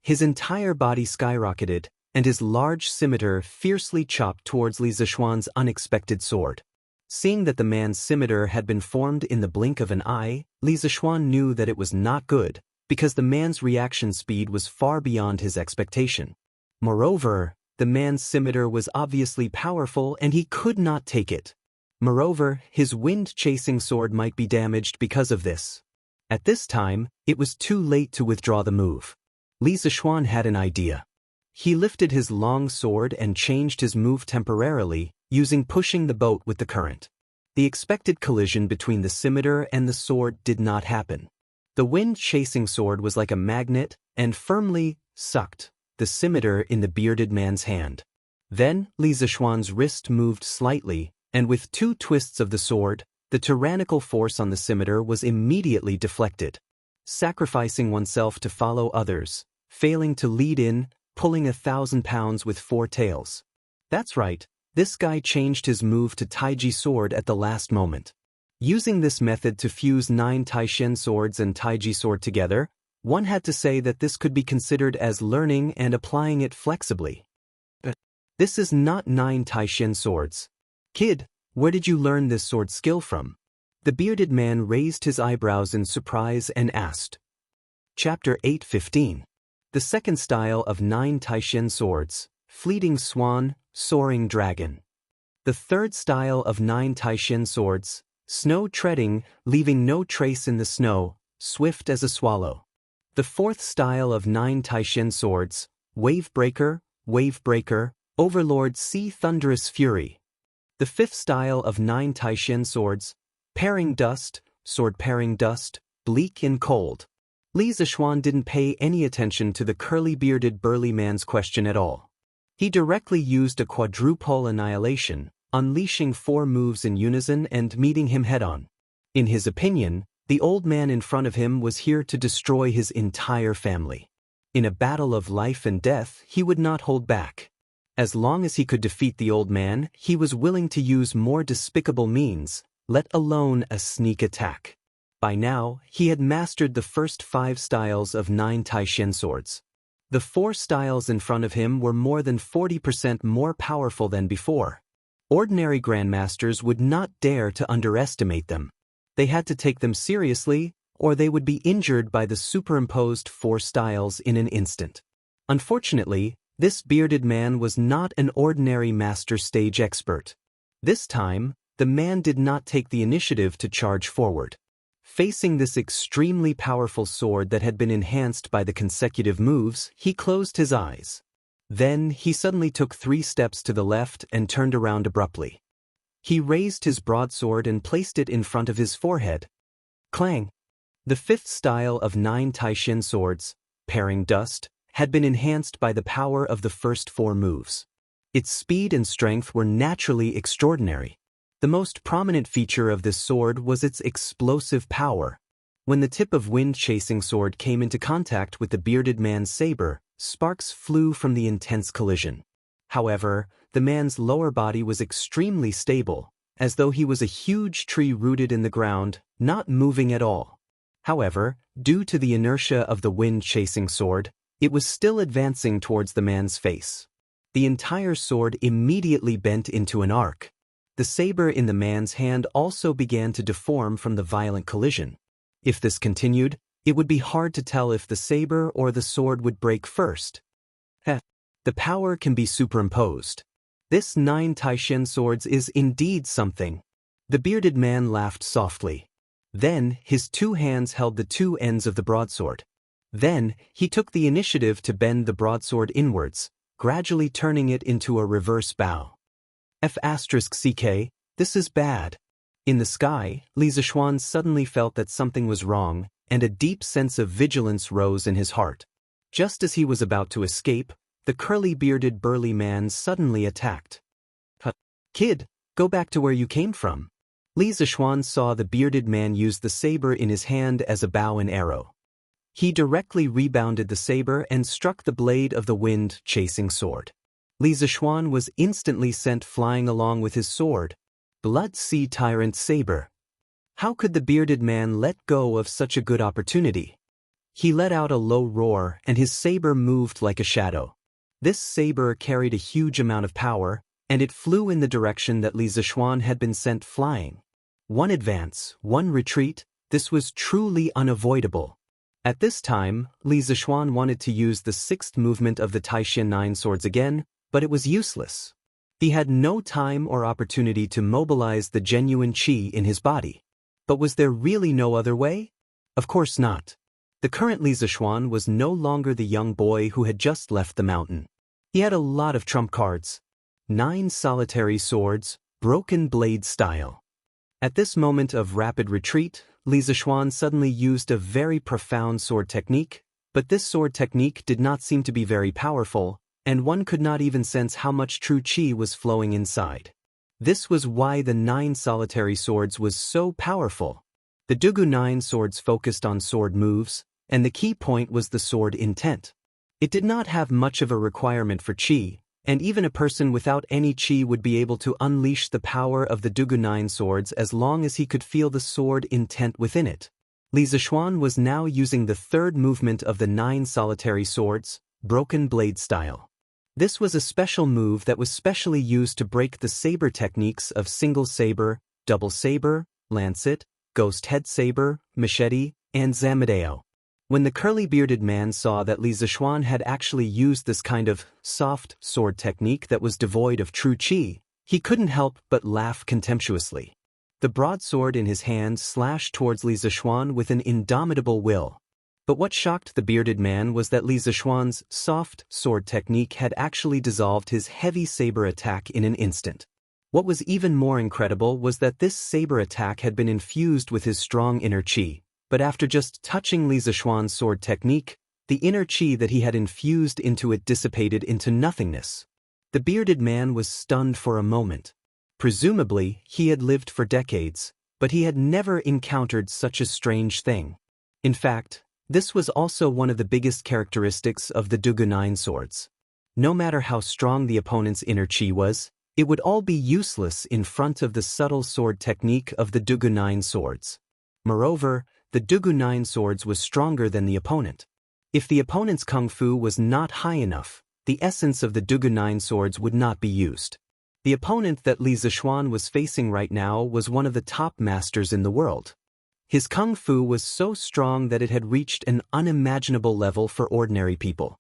His entire body skyrocketed, and his large scimitar fiercely chopped towards Li Zishuan's unexpected sword. Seeing that the man's scimitar had been formed in the blink of an eye, Li Zishuan knew that it was not good, because the man's reaction speed was far beyond his expectation. Moreover, the man's scimitar was obviously powerful and he could not take it. Moreover, his wind-chasing sword might be damaged because of this. At this time, it was too late to withdraw the move. Li Zishuan had an idea. He lifted his long sword and changed his move temporarily, using pushing the boat with the current. The expected collision between the scimitar and the sword did not happen. The wind-chasing sword was like a magnet and firmly sucked the scimitar in the bearded man's hand. Then, Li Zishuan's wrist moved slightly, and with 2 twists of the sword, the tyrannical force on the scimitar was immediately deflected. Sacrificing oneself to follow others, failing to lead in, pulling 1,000 pounds with 4 tails. That's right, this guy changed his move to Taiji sword at the last moment. Using this method to fuse 9 Taishen swords and Taiji sword together, one had to say that this could be considered as learning and applying it flexibly. This is not 9 Taishen swords. Kid, where did you learn this sword skill from? The bearded man raised his eyebrows in surprise and asked. Chapter 8:15. The second style of 9 Taishen swords, Fleeting Swan, Soaring Dragon. The third style of 9 Taishen swords, Snow Treading, Leaving No Trace in the Snow, Swift as a Swallow. The fourth style of 9 Taishen swords, Wave Breaker, Overlord Sea Thunderous Fury. The fifth style of 9 Taishen swords, Pairing Dust, Sword Pairing Dust, Bleak and Cold. Li Zishuan didn't pay any attention to the curly-bearded burly man's question at all. He directly used a quadruple annihilation, unleashing 4 moves in unison and meeting him head-on. In his opinion, the old man in front of him was here to destroy his entire family. In a battle of life and death, he would not hold back. As long as he could defeat the old man, he was willing to use more despicable means, let alone a sneak attack. By now, he had mastered the first 5 styles of 9 Taishan swords. The 4 styles in front of him were more than 40% more powerful than before. Ordinary grandmasters would not dare to underestimate them. They had to take them seriously, or they would be injured by the superimposed 4 styles in an instant. Unfortunately, this bearded man was not an ordinary master stage expert. This time, the man did not take the initiative to charge forward. Facing this extremely powerful sword that had been enhanced by the consecutive moves, he closed his eyes. Then, he suddenly took 3 steps to the left and turned around abruptly. He raised his broadsword and placed it in front of his forehead. Clang! The 5th style of 9 Taishan swords, Paring Dust, had been enhanced by the power of the first 4 moves. Its speed and strength were naturally extraordinary. The most prominent feature of this sword was its explosive power. When the tip of wind-chasing sword came into contact with the bearded man's saber, sparks flew from the intense collision. However, the man's lower body was extremely stable, as though he was a huge tree rooted in the ground, not moving at all. However, due to the inertia of the wind-chasing sword, it was still advancing towards the man's face. The entire sword immediately bent into an arc. The saber in the man's hand also began to deform from the violent collision. If this continued, it would be hard to tell if the saber or the sword would break first. The power can be superimposed. This 9 Taishan swords is indeed something. The bearded man laughed softly. Then, his 2 hands held the 2 ends of the broadsword. Then, he took the initiative to bend the broadsword inwards, gradually turning it into a reverse bow. F***ck, this is bad. In the sky, Li Zixuan suddenly felt that something was wrong, and a deep sense of vigilance rose in his heart. Just as he was about to escape, the curly-bearded burly man suddenly attacked. Kid, go back to where you came from. Li Zixuan saw the bearded man use the saber in his hand as a bow and arrow. He directly rebounded the saber and struck the blade of the wind-chasing sword. Li Zixuan was instantly sent flying along with his sword. Blood Sea Tyrant Saber. How could the bearded man let go of such a good opportunity? He let out a low roar and his saber moved like a shadow. This saber carried a huge amount of power, and it flew in the direction that Li Zixuan had been sent flying. One advance, one retreat, this was truly unavoidable. At this time, Li Zixuan wanted to use the 6th movement of the Taishan 9 swords again, but it was useless. He had no time or opportunity to mobilize the genuine qi in his body. But was there really no other way? Of course not. The current Li Zixuan was no longer the young boy who had just left the mountain. He had a lot of trump cards. 9 solitary swords, broken blade style. At this moment of rapid retreat, Li Zixuan suddenly used a very profound sword technique, but this sword technique did not seem to be very powerful, and one could not even sense how much true qi was flowing inside. This was why the 9 solitary swords was so powerful. The Dugu 9 swords focused on sword moves, and the key point was the sword intent. It did not have much of a requirement for qi, and even a person without any qi would be able to unleash the power of the Dugu 9 swords as long as he could feel the sword intent within it. Li Zixuan was now using the 3rd movement of the 9 solitary swords, broken blade style. This was a special move that was specially used to break the saber techniques of single saber, double saber, lancet, ghost head saber, machete, and zamadeo. When the curly-bearded man saw that Li Zixuan had actually used this kind of soft sword technique that was devoid of true qi, he couldn't help but laugh contemptuously. The broadsword in his hand slashed towards Li Zixuan with an indomitable will. But what shocked the bearded man was that Li Zixuan's soft sword technique had actually dissolved his heavy saber attack in an instant. What was even more incredible was that this saber attack had been infused with his strong inner qi, but after just touching Li Zixuan's sword technique, the inner qi that he had infused into it dissipated into nothingness. The bearded man was stunned for a moment. Presumably, he had lived for decades, but he had never encountered such a strange thing. In fact, This was also one of the biggest characteristics of the Dugu-9 swords. No matter how strong the opponent's inner chi was, it would all be useless in front of the subtle sword technique of the Dugu-9 swords. Moreover, the Dugu-9 swords was stronger than the opponent. If the opponent's kung fu was not high enough, the essence of the Dugu-9 swords would not be used. The opponent that Li Zixuan was facing right now was one of the top masters in the world. His kung fu was so strong that it had reached an unimaginable level for ordinary people.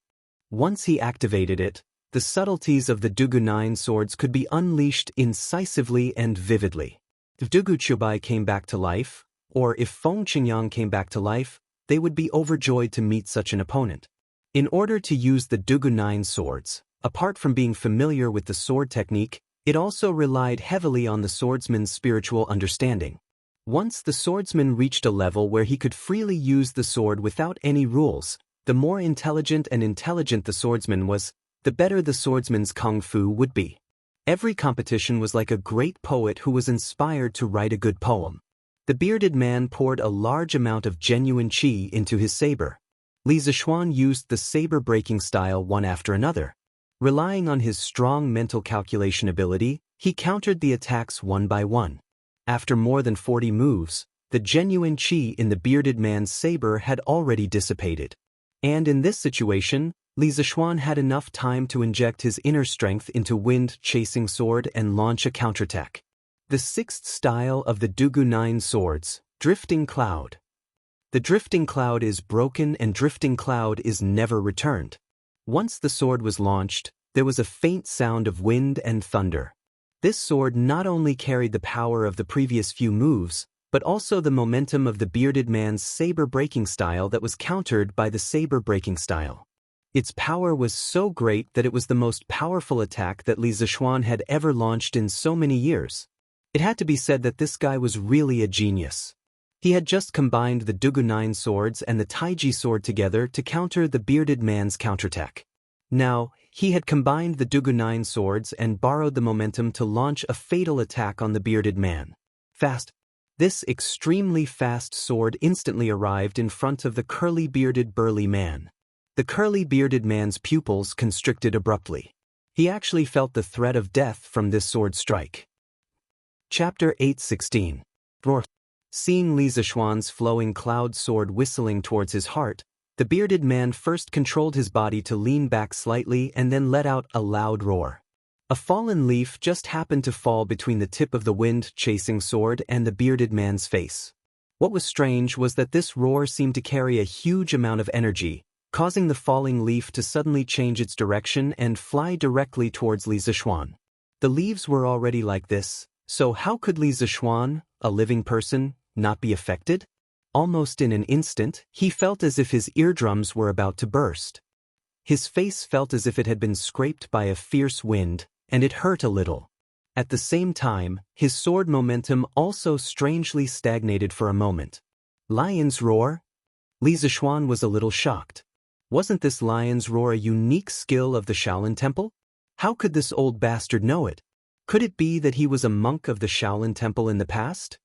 Once he activated it, the subtleties of the Dugu-9 swords could be unleashed incisively and vividly. If Dugu Chubai came back to life, or if Feng Qingyang came back to life, they would be overjoyed to meet such an opponent. In order to use the Dugu-9 swords, apart from being familiar with the sword technique, it also relied heavily on the swordsman's spiritual understanding. Once the swordsman reached a level where he could freely use the sword without any rules, the more intelligent the swordsman was, the better the swordsman's kung fu would be. Every competition was like a great poet who was inspired to write a good poem. The bearded man poured a large amount of genuine qi into his saber. Li Zixuan used the saber-breaking style one after another. Relying on his strong mental calculation ability, he countered the attacks one by one. After more than 40 moves, the genuine qi in the bearded man's saber had already dissipated. And in this situation, Li Zixuan had enough time to inject his inner strength into wind-chasing sword and launch a counterattack. The sixth style of the Dugu-9 swords, Drifting Cloud. The drifting cloud is broken and drifting cloud is never returned. Once the sword was launched, there was a faint sound of wind and thunder. This sword not only carried the power of the previous few moves, but also the momentum of the bearded man's saber-breaking style that was countered by the saber-breaking style. Its power was so great that it was the most powerful attack that Li Zixuan had ever launched in so many years. It had to be said that this guy was really a genius. He had just combined the Dugu-9 swords and the Taiji sword together to counter the bearded man's counterattack. Now, he had combined the Dugu-9 swords and borrowed the momentum to launch a fatal attack on the bearded man. Fast. This extremely fast sword instantly arrived in front of the curly-bearded burly man. The curly-bearded man's pupils constricted abruptly. He actually felt the threat of death from this sword strike. Chapter 8:16. Roar. Seeing Li Zixuan's flowing cloud sword whistling towards his heart, the bearded man first controlled his body to lean back slightly and then let out a loud roar. A fallen leaf just happened to fall between the tip of the wind-chasing sword and the bearded man's face. What was strange was that this roar seemed to carry a huge amount of energy, causing the falling leaf to suddenly change its direction and fly directly towards Li Zixuan. The leaves were already like this, so how could Li Zixuan, a living person, not be affected? Almost in an instant, he felt as if his eardrums were about to burst. His face felt as if it had been scraped by a fierce wind, and it hurt a little. At the same time, his sword momentum also strangely stagnated for a moment. Lion's roar? Li Zixuan was a little shocked. Wasn't this lion's roar a unique skill of the Shaolin Temple? How could this old bastard know it? Could it be that he was a monk of the Shaolin Temple in the past?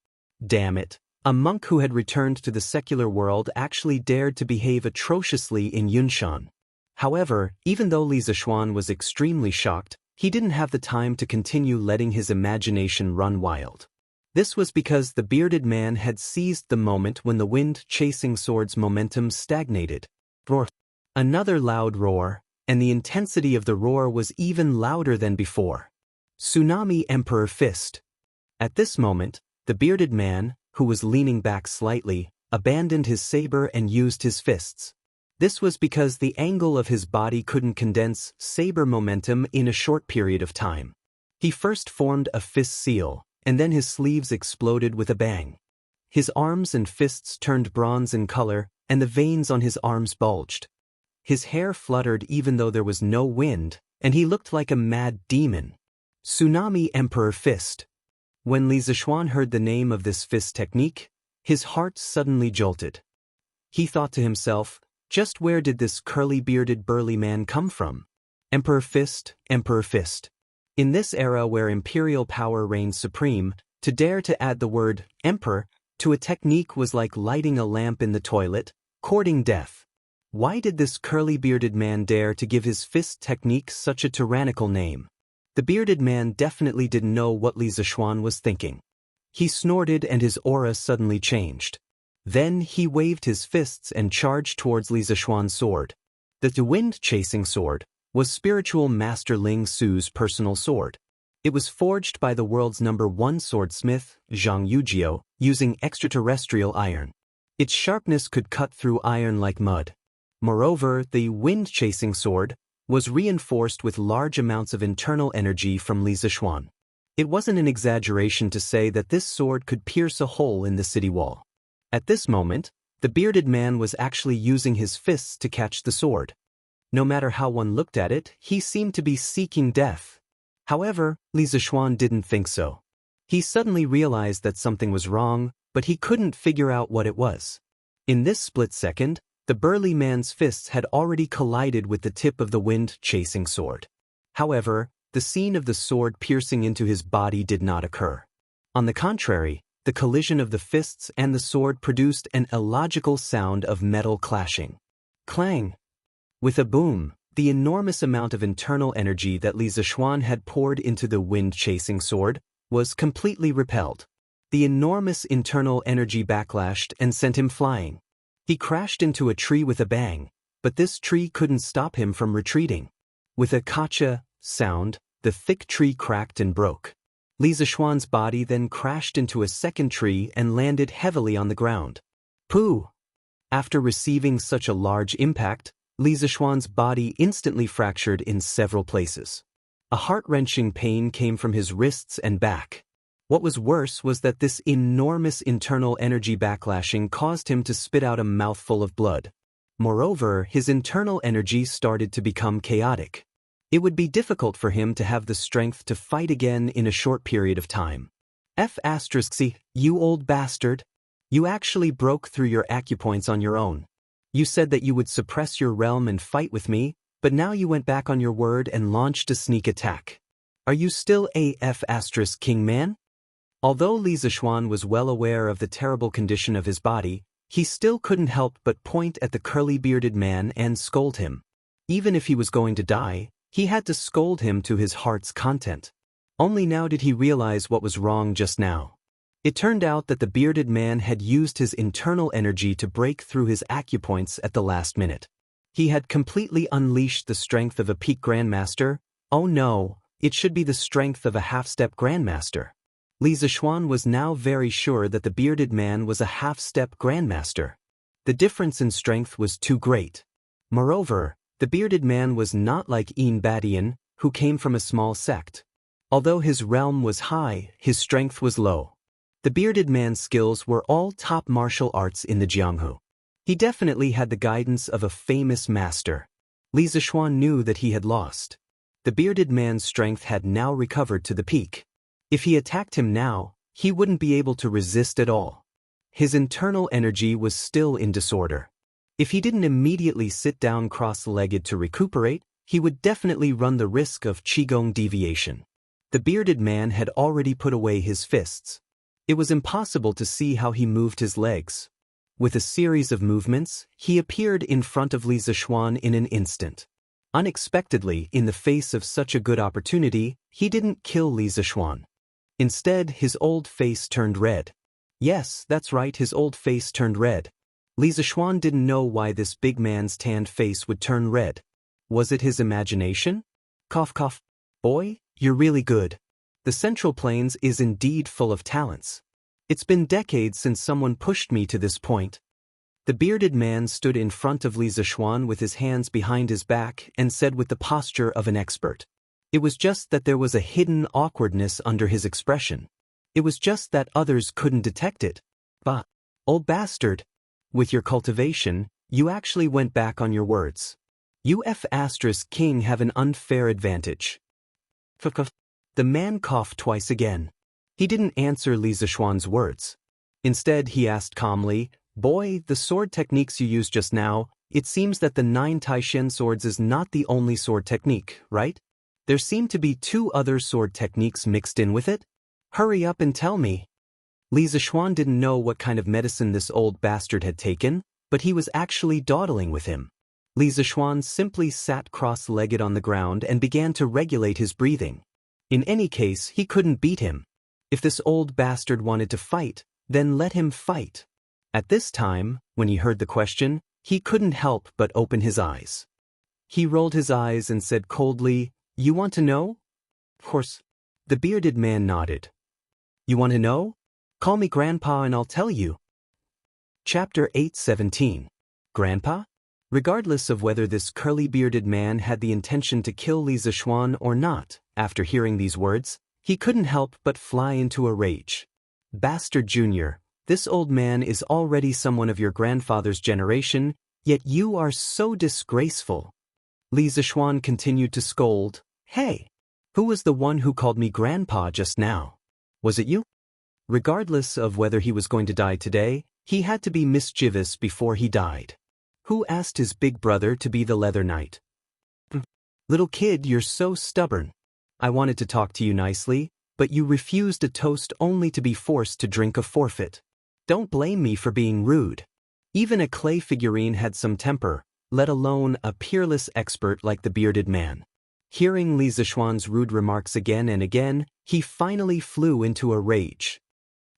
Damn it. A monk who had returned to the secular world actually dared to behave atrociously in Yunshan. However, even though Li Zixuan was extremely shocked, he didn't have the time to continue letting his imagination run wild. This was because the bearded man had seized the moment when the wind-chasing sword's momentum stagnated. Roar. Another loud roar, and the intensity of the roar was even louder than before. Tsunami Emperor Fist. At this moment, the bearded man, who was leaning back slightly, abandoned his saber and used his fists. This was because the angle of his body couldn't condense saber momentum in a short period of time. He first formed a fist seal, and then his sleeves exploded with a bang. His arms and fists turned bronze in color, and the veins on his arms bulged. His hair fluttered even though there was no wind, and he looked like a mad demon. Tsunami Emperor Fist. When Li Zixuan heard the name of this fist technique, his heart suddenly jolted. He thought to himself, just where did this curly-bearded burly man come from? Emperor Fist, Emperor Fist. In this era where imperial power reigned supreme, to dare to add the word emperor to a technique was like lighting a lamp in the toilet, Courting death. Why did this curly-bearded man dare to give his fist technique such a tyrannical name? The bearded man definitely didn't know what Li Zixuan was thinking. He snorted and his aura suddenly changed. Then he waved his fists and charged towards Li Zixuan's sword. The wind-chasing sword was spiritual master Ling Su's personal sword. It was forged by the world's #1 swordsmith, Jianghu, using extraterrestrial iron. Its sharpness could cut through iron like mud. Moreover, the wind-chasing sword was reinforced with large amounts of internal energy from Li Zixuan. It wasn't an exaggeration to say that this sword could pierce a hole in the city wall. At this moment, the bearded man was actually using his fists to catch the sword. No matter how one looked at it, he seemed to be seeking death. However, Li Zixuan didn't think so. He suddenly realized that something was wrong, but he couldn't figure out what it was. In this split second, the burly man's fists had already collided with the tip of the wind-chasing sword. However, the scene of the sword piercing into his body did not occur. On the contrary, the collision of the fists and the sword produced an illogical sound of metal clashing. Clang! With a boom, the enormous amount of internal energy that Li Zixuan had poured into the wind-chasing sword was completely repelled. The enormous internal energy backlashed and sent him flying. He crashed into a tree with a bang, but this tree couldn't stop him from retreating. With a kacha sound, the thick tree cracked and broke. Li Zixuan's body then crashed into a second tree and landed heavily on the ground. Pooh! After receiving such a large impact, Li Zixuan's body instantly fractured in several places. A heart-wrenching pain came from his wrists and back. What was worse was that this enormous internal energy backlashing caused him to spit out a mouthful of blood. Moreover, his internal energy started to become chaotic. It would be difficult for him to have the strength to fight again in a short period of time. F***, you old bastard. You actually broke through your acupoints on your own. You said that you would suppress your realm and fight with me, but now you went back on your word and launched a sneak attack. Are you still a F*** king man? Although Li Zixuan was well aware of the terrible condition of his body, he still couldn't help but point at the curly-bearded man and scold him. Even if he was going to die, he had to scold him to his heart's content. Only now did he realize what was wrong just now. It turned out that the bearded man had used his internal energy to break through his acupoints at the last minute. He had completely unleashed the strength of a peak grandmaster. Oh no, it should be the strength of a half-step grandmaster. Li Zixuan was now very sure that the bearded man was a half-step grandmaster. The difference in strength was too great. Moreover, the bearded man was not like Badian, who came from a small sect. Although his realm was high, his strength was low. The bearded man's skills were all top martial arts in the Jianghu. He definitely had the guidance of a famous master. Li Zixuan knew that he had lost. The bearded man's strength had now recovered to the peak. If he attacked him now, he wouldn't be able to resist at all. His internal energy was still in disorder. If he didn't immediately sit down cross-legged to recuperate, he would definitely run the risk of qigong deviation. The bearded man had already put away his fists. It was impossible to see how he moved his legs. With a series of movements, he appeared in front of Li Zixuan in an instant. Unexpectedly, in the face of such a good opportunity, he didn't kill Li Zixuan. Instead, his old face turned red. Yes, that's right, his old face turned red. Li Zixuan didn't know why this big man's tanned face would turn red. Was it his imagination? Cough cough. Boy, you're really good. The Central Plains is indeed full of talents. It's been decades since someone pushed me to this point. The bearded man stood in front of Li Zixuan with his hands behind his back and said with the posture of an expert. It was just that there was a hidden awkwardness under his expression. It was just that others couldn't detect it. Bah, old bastard. With your cultivation, you actually went back on your words. You F***king have an unfair advantage. The man coughed twice again. He didn't answer Li Zixuan's words. Instead, he asked calmly, Boy, the sword techniques you used just now, it seems that the 9 Taishen swords is not the only sword technique, right? There seem to be 2 other sword techniques mixed in with it? Hurry up and tell me. Li Zixuan didn't know what kind of medicine this old bastard had taken, but he was actually dawdling with him. Li Zishuan simply sat cross-legged on the ground and began to regulate his breathing. In any case, he couldn't beat him. If this old bastard wanted to fight, then let him fight. At this time, when he heard the question, he couldn't help but open his eyes. He rolled his eyes and said coldly, "You want to know?" "Of course." The bearded man nodded. "You want to know? Call me Grandpa and I'll tell you." Chapter 8:17. Grandpa? Regardless of whether this curly-bearded man had the intention to kill Li Zishuan or not, after hearing these words, he couldn't help but fly into a rage. "Bastard Junior, this old man is already someone of your grandfather's generation, yet you are so disgraceful." Li Zishuan continued to scold, "Hey, who was the one who called me Grandpa just now? Was it you?" Regardless of whether he was going to die today, he had to be mischievous before he died. Who asked his big brother to be the Leather Knight? "Little kid, you're so stubborn. I wanted to talk to you nicely, but you refused a toast only to be forced to drink a forfeit. Don't blame me for being rude." Even a clay figurine had some temper, let alone a peerless expert like the bearded man. Hearing Li Zishuan's rude remarks again and again, he finally flew into a rage.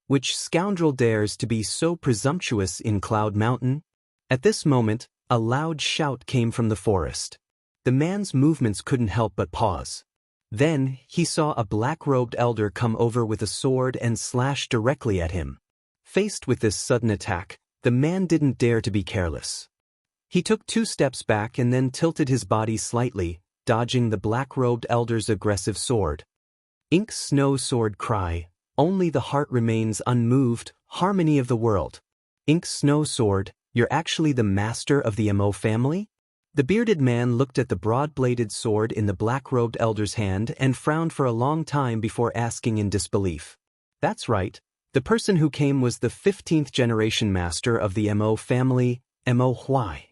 "Which scoundrel dares to be so presumptuous in Cloud Mountain?" At this moment, a loud shout came from the forest. The man's movements couldn't help but pause. Then, he saw a black-robed elder come over with a sword and slash directly at him. Faced with this sudden attack, the man didn't dare to be careless. He took 2 steps back and then tilted his body slightly, dodging the black-robed elder's aggressive sword. Ink Snow Sword Cry, only the heart remains unmoved, harmony of the world. Ink Snow Sword, you're actually the master of the Mo family? The bearded man looked at the broad-bladed sword in the black-robed elder's hand and frowned for a long time before asking in disbelief. "That's right. The person who came was the 15th generation master of the Mo family, Mo Huai."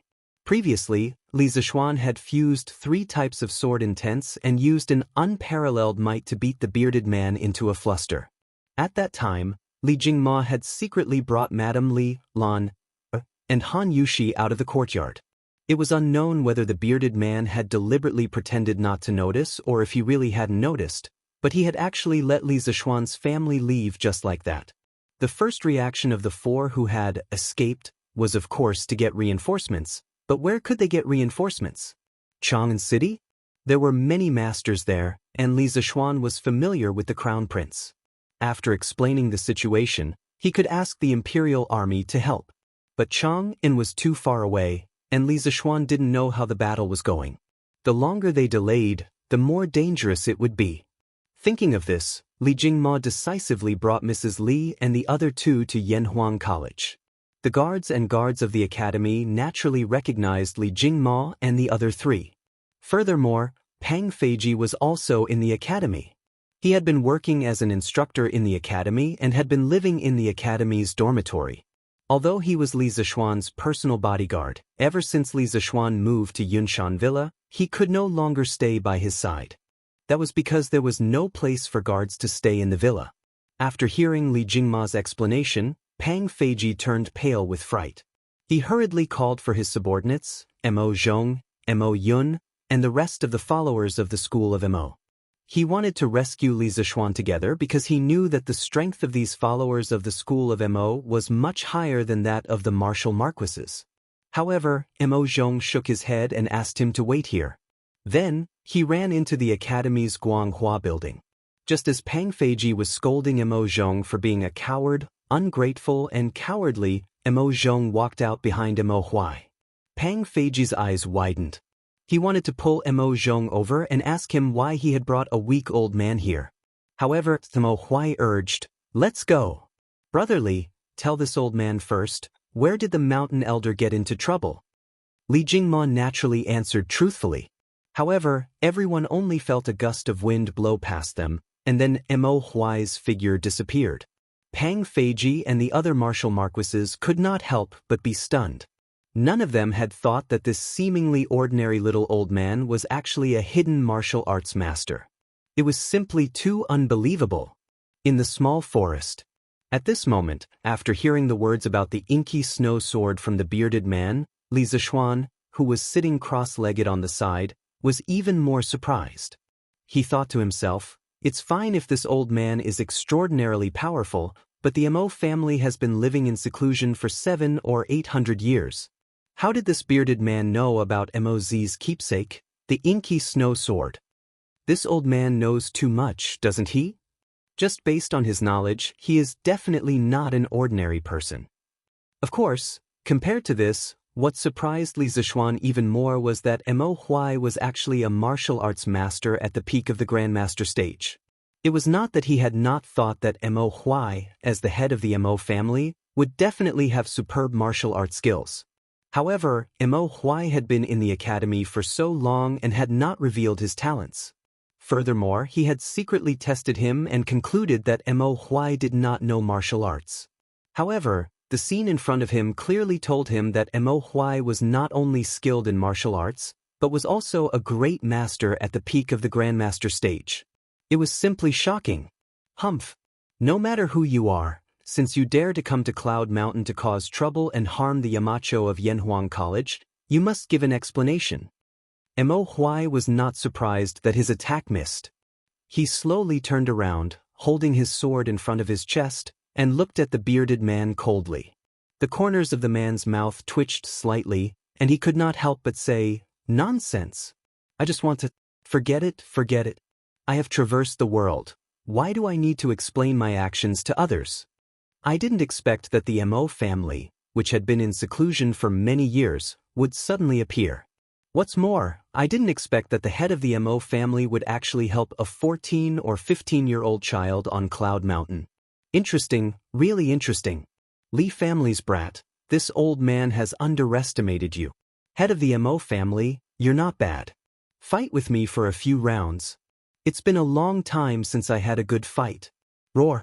Previously, Li Zishuan had fused 3 types of sword intents and used an unparalleled might to beat the bearded man into a fluster. At that time, Li Jingma had secretly brought Madame Li, Lan, and Han Yushi out of the courtyard. It was unknown whether the bearded man had deliberately pretended not to notice or if he really hadn't noticed, but he had actually let Li Zishuan's family leave just like that. The first reaction of the 4 who had escaped was of course to get reinforcements, but where could they get reinforcements? Chang'an City? There were many masters there, and Li Zishuan was familiar with the crown prince. After explaining the situation, he could ask the imperial army to help. But Chang'an was too far away, and Li Zishuan didn't know how the battle was going. The longer they delayed, the more dangerous it would be. Thinking of this, Li Jingma decisively brought Mrs. Li and the other 2 to Yanhuang College. The guards of the academy naturally recognized Li Jingma and the other 3. Furthermore, Pang Feiji was also in the academy. He had been working as an instructor in the academy and had been living in the academy's dormitory. Although he was Li Zishuan's personal bodyguard, ever since Li Zishuan moved to Yunshan Villa, he could no longer stay by his side. That was because there was no place for guards to stay in the villa. After hearing Li Jingma's explanation, Pang Feiji turned pale with fright. He hurriedly called for his subordinates, Mo Zhong, Mo Yun, and the rest of the followers of the school of Mo. He wanted to rescue Li Zishuan together because he knew that the strength of these followers of the school of Mo was much higher than that of the martial marquises. However, Mo Zhong shook his head and asked him to wait here. Then, he ran into the academy's Guanghua building. Just as Pang Feiji was scolding Mo Zhong for being a coward, ungrateful and cowardly, Mo Zhong walked out behind Mo Huai. Pang Feiji's eyes widened. He wanted to pull Mo Zhong over and ask him why he had brought a weak old man here. However, Mo Huai urged, "Let's go. Brotherly, tell this old man first, where did the mountain elder get into trouble?" Li Jingma naturally answered truthfully. However, everyone only felt a gust of wind blow past them, and then Mo Huai's figure disappeared. Pang Feiji and the other martial marquises could not help but be stunned. None of them had thought that this seemingly ordinary little old man was actually a hidden martial arts master. It was simply too unbelievable. In the small forest, At this moment, after hearing the words about the inky snow sword from the bearded man, Li Zishuan, who was sitting cross-legged on the side, was even more surprised. He thought to himself, it's fine if this old man is extraordinarily powerful, but the Mo family has been living in seclusion for 700 or 800 years. How did this bearded man know about Mo's keepsake, the inky snow sword? This old man knows too much, doesn't he? Just based on his knowledge, he is definitely not an ordinary person. Of course, compared to this, what surprised Li Zishuan even more was that Mo Huai was actually a martial arts master at the peak of the Grandmaster stage. It was not that he had not thought that Mo Huai, as the head of the Mo family, would definitely have superb martial arts skills. However, Mo Huai had been in the academy for so long and had not revealed his talents. Furthermore, he had secretly tested him and concluded that Mo Huai did not know martial arts. However, the scene in front of him clearly told him that Mo Huai was not only skilled in martial arts, but was also a great master at the peak of the Grandmaster stage. It was simply shocking. Humph! No matter who you are, since you dare to come to Cloud Mountain to cause trouble and harm the Yamacho of Yanhuang College, you must give an explanation. Mo Huai was not surprised that his attack missed. He slowly turned around, holding his sword in front of his chest, and looked at the bearded man coldly. The corners of the man's mouth twitched slightly, and he could not help but say, "Nonsense. I just want to forget it. I have traversed the world. Why do I need to explain my actions to others? I didn't expect that the Mo family, which had been in seclusion for many years, would suddenly appear. What's more, I didn't expect that the head of the Mo family would actually help a 14 or 15-year-old child on Cloud Mountain. Interesting, really interesting. Li family's brat, this old man has underestimated you. Head of the Mo family, you're not bad. Fight with me for a few rounds. It's been a long time since I had a good fight. Roar."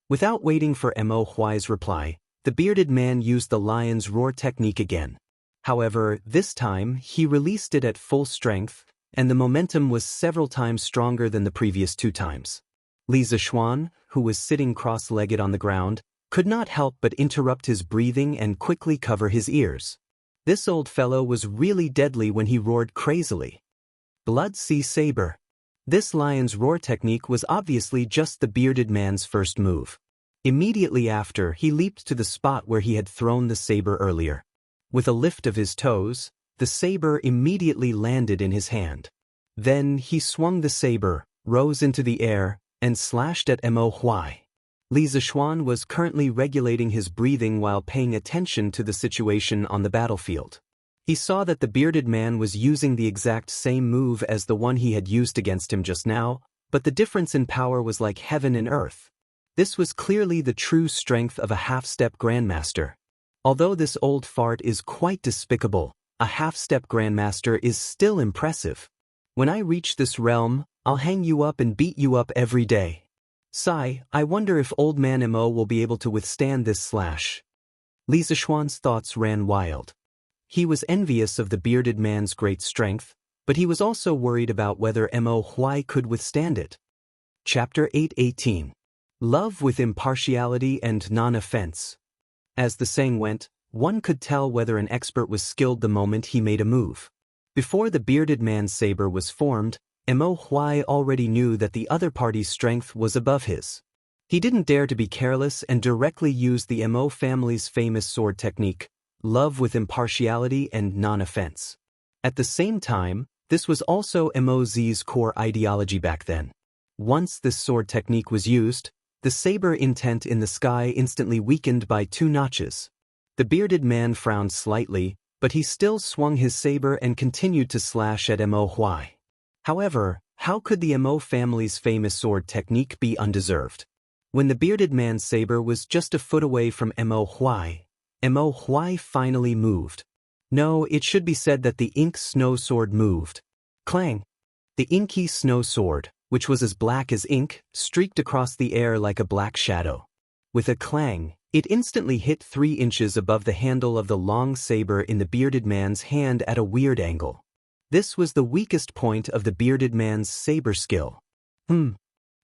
Without waiting for Mo Huai's reply, the bearded man used the lion's roar technique again. However, this time, he released it at full strength, and the momentum was several times stronger than the previous 2 times. Li Zishuan, who was sitting cross-legged on the ground, could not help but interrupt his breathing and quickly cover his ears. This old fellow was really deadly when he roared crazily. Blood Sea Saber. This lion's roar technique was obviously just the bearded man's first move. Immediately after, he leaped to the spot where he had thrown the saber earlier. With a lift of his toes, the saber immediately landed in his hand. Then he swung the saber, rose into the air, and slashed at Mo Huai. Li Zishuan was currently regulating his breathing while paying attention to the situation on the battlefield. He saw that the bearded man was using the exact same move as the one he had used against him just now, but the difference in power was like heaven and earth. This was clearly the true strength of a half-step grandmaster. Although this old fart is quite despicable, a half-step grandmaster is still impressive. When I reach this realm, I'll hang you up and beat you up every day. Sigh, I wonder if old man Mo will be able to withstand this slash. Li Zishuan's thoughts ran wild. He was envious of the bearded man's great strength, but he was also worried about whether Mo Huai could withstand it. Chapter 8:18. Love with impartiality and non-offense. As the saying went, one could tell whether an expert was skilled the moment he made a move. Before the bearded man's saber was formed, Mo Huai already knew that the other party's strength was above his. He didn't dare to be careless and directly used the Mo family's famous sword technique, love with impartiality and non-offense. At the same time, this was also Mo's core ideology back then. Once this sword technique was used, the saber intent in the sky instantly weakened by 2 notches. The bearded man frowned slightly, but he still swung his saber and continued to slash at Mo Huai. However, how could the Mo family's famous sword technique be undeserved? When the bearded man's saber was just a foot away from Mo Huai finally moved. No, it should be said that the ink snow sword moved. Clang! The inky snow sword, which was as black as ink, streaked across the air like a black shadow. With a clang, it instantly hit 3 inches above the handle of the long saber in the bearded man's hand at a weird angle. This was the weakest point of the bearded man's saber skill.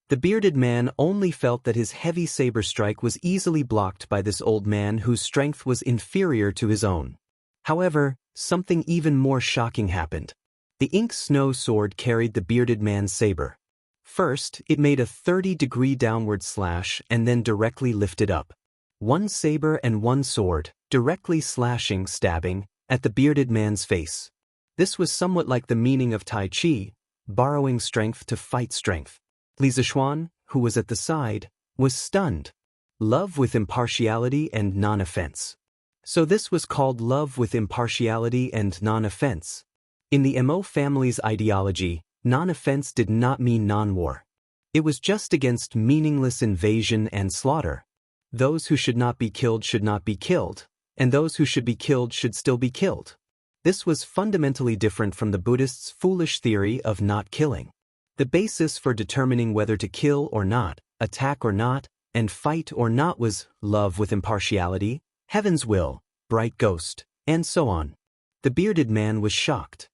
The bearded man only felt that his heavy saber strike was easily blocked by this old man whose strength was inferior to his own. However, something even more shocking happened. The ink snow sword carried the bearded man's saber. First, it made a 30-degree downward slash and then directly lifted up. One saber and one sword, directly slashing, stabbing, at the bearded man's face. This was somewhat like the meaning of Tai Chi, borrowing strength to fight strength. Li Zishuan, who was at the side, was stunned. Love with impartiality and non-offense. So this was called love with impartiality and non-offense. In the Mo family's ideology, non-offense did not mean non-war. It was just against meaningless invasion and slaughter. Those who should not be killed should not be killed, and those who should be killed should still be killed. This was fundamentally different from the Buddhists' foolish theory of not killing. The basis for determining whether to kill or not, attack or not, and fight or not was love with impartiality, heaven's will, bright ghost, and so on. The bearded man was shocked.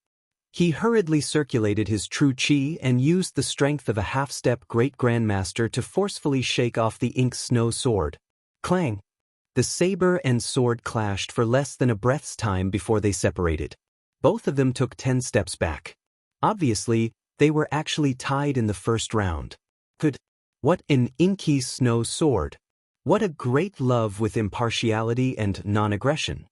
He hurriedly circulated his true chi and used the strength of a half-step great grandmaster to forcefully shake off the ink snow sword. Clang! The saber and sword clashed for less than a breath's time before they separated. Both of them took 10 steps back. Obviously, they were actually tied in the first round. What an inky snow sword! What a great love with impartiality and non-aggression!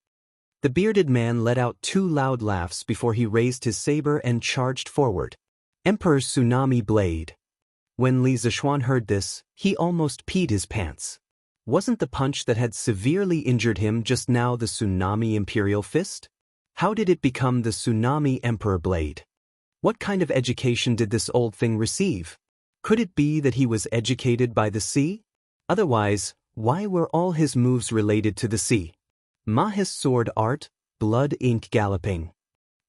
The bearded man let out 2 loud laughs before he raised his saber and charged forward. Emperor's tsunami blade. When Li Zishuan heard this, he almost peed his pants. Wasn't the punch that had severely injured him just now the tsunami imperial fist? How did it become the tsunami emperor blade? What kind of education did this old thing receive? Could it be that he was educated by the sea? Otherwise, why were all his moves related to the sea? Ma's sword art, blood ink galloping.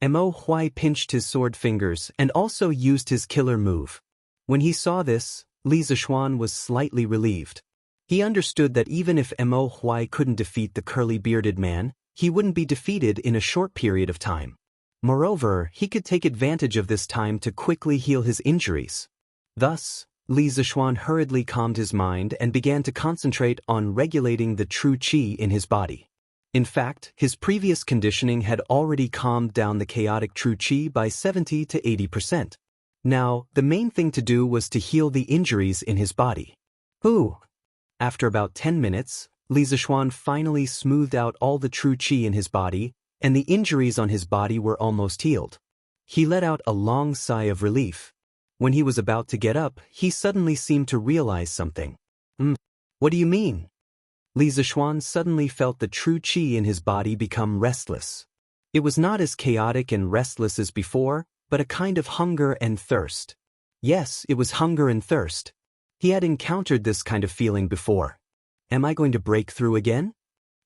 Mo Huai pinched his sword fingers and also used his killer move. When he saw this, Li Zishuan was slightly relieved. He understood that even if Mo Huai couldn't defeat the curly-bearded man, he wouldn't be defeated in a short period of time. Moreover, he could take advantage of this time to quickly heal his injuries. Thus, Li Zishuan hurriedly calmed his mind and began to concentrate on regulating the true qi in his body. In fact, his previous conditioning had already calmed down the chaotic true qi by 70 to 80%. Now, the main thing to do was to heal the injuries in his body. After about 10 minutes, Li Zishuan finally smoothed out all the true qi in his body, and the injuries on his body were almost healed. He let out a long sigh of relief. When he was about to get up, he suddenly seemed to realize something. What do you mean? Li Zishuan suddenly felt the true qi in his body become restless. It was not as chaotic and restless as before, but a kind of hunger and thirst. Yes, it was hunger and thirst. He had encountered this kind of feeling before. Am I going to break through again?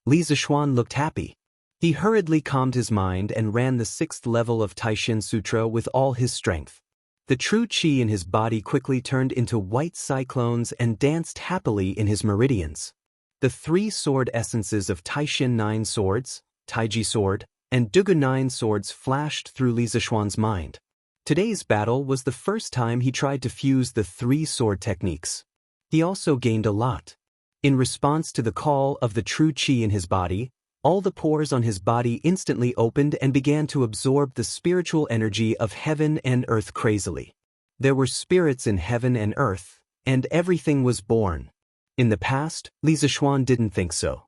Li Zishuan looked happy. He hurriedly calmed his mind and ran the 6th level of Taishin Sutra with all his strength. The true qi in his body quickly turned into white cyclones and danced happily in his meridians. The 3 sword essences of Taishin 9 swords, Taiji sword, and Dugu 9 swords flashed through Li Zishuan's mind. Today's battle was the first time he tried to fuse the 3 sword techniques. He also gained a lot. In response to the call of the true qi in his body, all the pores on his body instantly opened and began to absorb the spiritual energy of heaven and earth crazily. There were spirits in heaven and earth, and everything was born. In the past, Li Zishuan didn't think so.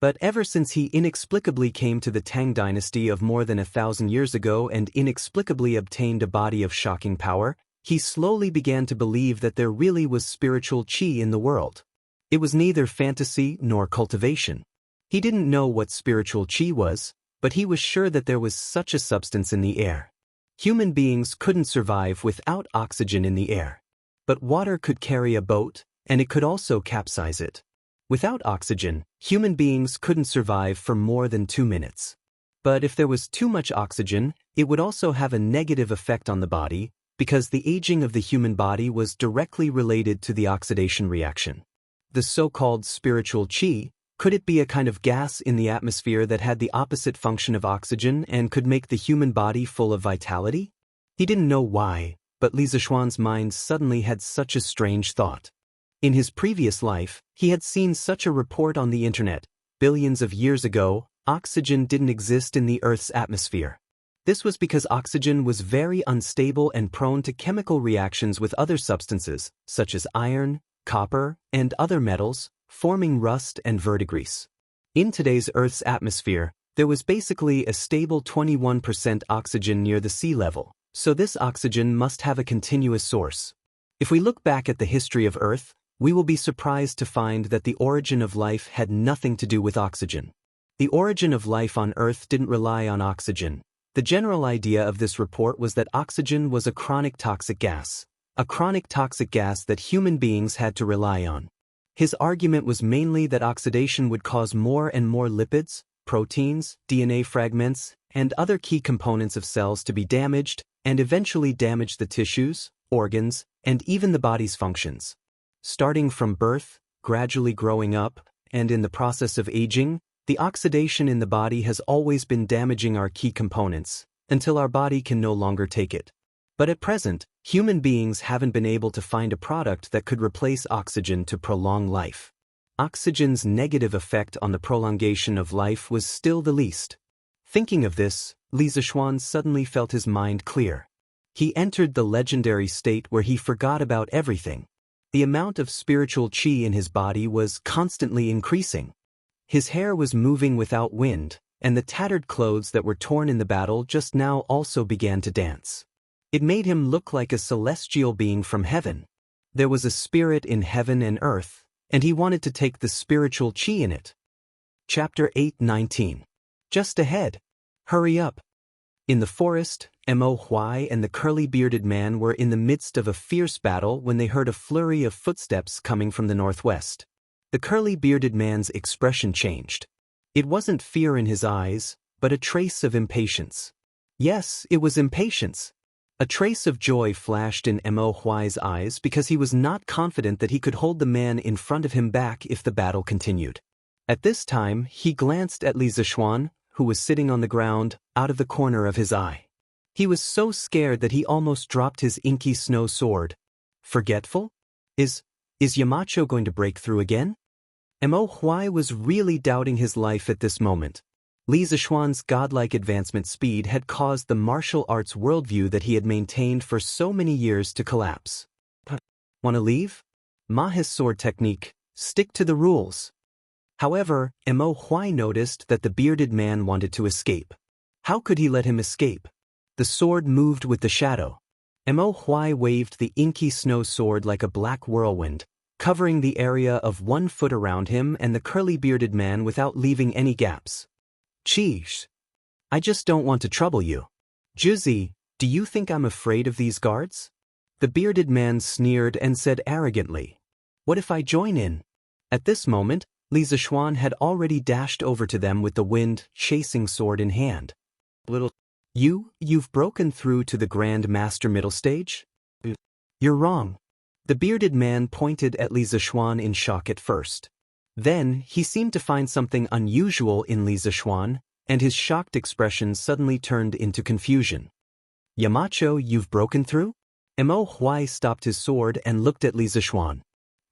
But ever since he inexplicably came to the Tang dynasty of more than 1,000 years ago and inexplicably obtained a body of shocking power, he slowly began to believe that there really was spiritual qi in the world. It was neither fantasy nor cultivation. He didn't know what spiritual qi was, but he was sure that there was such a substance in the air. Human beings couldn't survive without oxygen in the air. But water could carry a boat, and it could also capsize it. Without oxygen, human beings couldn't survive for more than 2 minutes. But if there was too much oxygen, it would also have a negative effect on the body, because the aging of the human body was directly related to the oxidation reaction. The so-called spiritual qi, could it be a kind of gas in the atmosphere that had the opposite function of oxygen and could make the human body full of vitality? He didn't know why, But Li Zishuan's mind suddenly had such a strange thought. In his previous life, he had seen such a report on the internet. Billions of years ago, oxygen didn't exist in the Earth's atmosphere. This was because oxygen was very unstable and prone to chemical reactions with other substances, such as iron, copper, and other metals, forming rust and verdigris. In today's Earth's atmosphere, there was basically a stable 21% oxygen near the sea level, so this oxygen must have a continuous source. If we look back at the history of Earth, we will be surprised to find that the origin of life had nothing to do with oxygen. The origin of life on Earth didn't rely on oxygen. The general idea of this report was that oxygen was a chronic toxic gas that human beings had to rely on. His argument was mainly that oxidation would cause more and more lipids, proteins, DNA fragments, and other key components of cells to be damaged, and eventually damage the tissues, organs, and even the body's functions. Starting from birth, gradually growing up, and in the process of aging, the oxidation in the body has always been damaging our key components, until our body can no longer take it. But at present, human beings haven't been able to find a product that could replace oxygen to prolong life. Oxygen's negative effect on the prolongation of life was still the least. Thinking of this, Li Zishuan suddenly felt his mind clear. He entered the legendary state where he forgot about everything. The amount of spiritual qi in his body was constantly increasing. His hair was moving without wind, and the tattered clothes that were torn in the battle just now also began to dance. It made him look like a celestial being from heaven. There was a spirit in heaven and earth, and he wanted to take the spiritual qi in it. Chapter 8:19. Just ahead. Hurry up. In the forest, Mo Huai and the curly-bearded man were in the midst of a fierce battle when they heard a flurry of footsteps coming from the northwest. The curly-bearded man's expression changed. It wasn't fear in his eyes, but a trace of impatience. Yes, it was impatience. A trace of joy flashed in Mo Huai's eyes because he was not confident that he could hold the man in front of him back if the battle continued. At this time, he glanced at Li Zishuan, who was sitting on the ground, out of the corner of his eye. He was so scared that he almost dropped his inky snow sword. Forgetful? Is Yamacho going to break through again? Mo Huai was really doubting his life at this moment. Li Zishuan's godlike advancement speed had caused the martial arts worldview that he had maintained for so many years to collapse. Wanna leave? Ma's sword technique, stick to the rules. However, Mo Huai noticed that the bearded man wanted to escape. How could he let him escape? The sword moved with the shadow. Mo Huai waved the inky snow sword like a black whirlwind, covering the area of 1 foot around him and the curly-bearded man without leaving any gaps. Cheesh. I just don't want to trouble you. Juzi, do you think I'm afraid of these guards? The bearded man sneered and said arrogantly, "What if I join in?" At this moment, Li Zishuan had already dashed over to them with the wind-chasing sword in hand. You've broken through to the Grand Master middle stage? You're wrong. The bearded man pointed at Li Zishuan in shock at first. Then, he seemed to find something unusual in Li Zishuan, and his shocked expression suddenly turned into confusion. Yamacho, you've broken through? Mo Huai stopped his sword and looked at Li Zishuan.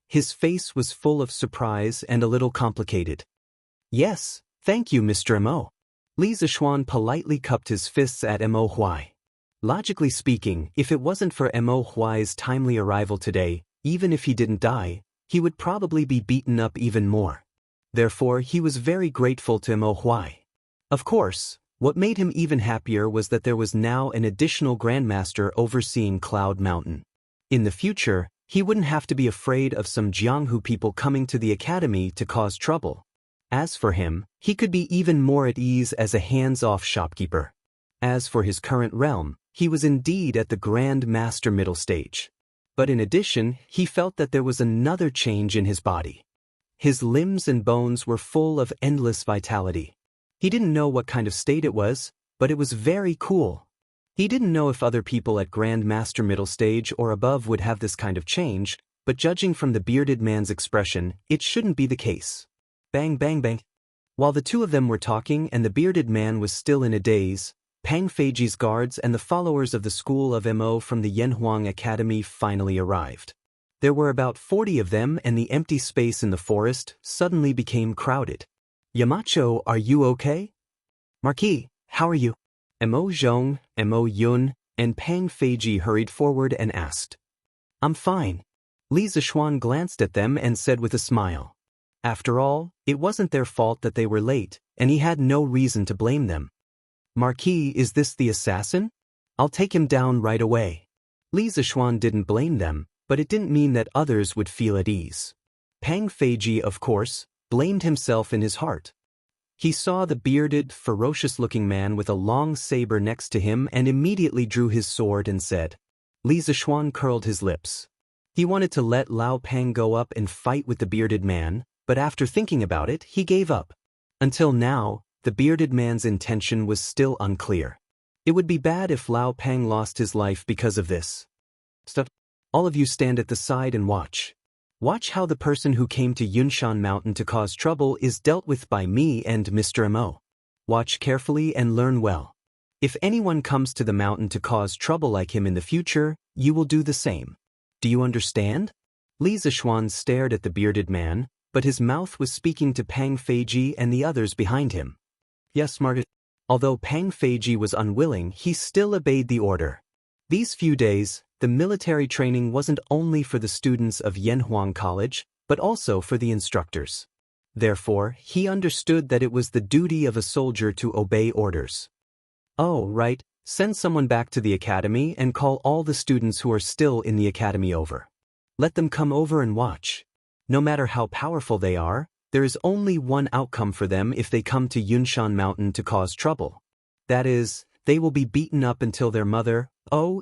His face was full of surprise and a little complicated. Yes, thank you, Mr. Mo. Li Zishuan politely cupped his fists at Mo Huai. Logically speaking, if it wasn't for Mo Huai's timely arrival today, even if he didn't die, he would probably be beaten up even more. Therefore, he was very grateful to Mo Huai. Of course, what made him even happier was that there was now an additional Grandmaster overseeing Cloud Mountain. In the future, he wouldn't have to be afraid of some Jianghu people coming to the academy to cause trouble. As for him, he could be even more at ease as a hands-off shopkeeper. As for his current realm, he was indeed at the Grand Master middle stage. But in addition, he felt that there was another change in his body. His limbs and bones were full of endless vitality. He didn't know what kind of state it was, but it was very cool. He didn't know if other people at Grand Master middle stage or above would have this kind of change, but judging from the bearded man's expression, it shouldn't be the case. Bang bang bang. While the two of them were talking and the bearded man was still in a daze, Pang Feiji's guards and the followers of the school of Mo from the Yanhuang Academy finally arrived. There were about 40 of them, and the empty space in the forest suddenly became crowded. Yamacho, are you okay? Marquis, how are you? Mo Zhong, Mo Yun, and Pang Feiji hurried forward and asked. I'm fine. Li Zixuan glanced at them and said with a smile. After all, it wasn't their fault that they were late, and he had no reason to blame them. Marquis, is this the assassin? I'll take him down right away. Li Zixuan didn't blame them, but it didn't mean that others would feel at ease. Pang Feiji, of course, blamed himself in his heart. He saw the bearded, ferocious-looking man with a long saber next to him and immediately drew his sword and said. Li Zixuan curled his lips. He wanted to let Lao Pang go up and fight with the bearded man, but after thinking about it, he gave up. Until now, the bearded man's intention was still unclear. It would be bad if Lao Pang lost his life because of this. Stop. All of you stand at the side and watch. Watch how the person who came to Yunshan Mountain to cause trouble is dealt with by me and Mr. Mo. Watch carefully and learn well. If anyone comes to the mountain to cause trouble like him in the future, you will do the same. Do you understand? Li Zixuan stared at the bearded man, but his mouth was speaking to Pang Feiji and the others behind him. Yes, Margaret. Although Pang Feiji was unwilling, he still obeyed the order. These few days, the military training wasn't only for the students of Yanhuang College, but also for the instructors. Therefore, he understood that it was the duty of a soldier to obey orders. Oh, right, send someone back to the academy and call all the students who are still in the academy over. Let them come over and watch. No matter how powerful they are, there is only one outcome for them if they come to Yunshan Mountain to cause trouble. That is, they will be beaten up until their mother,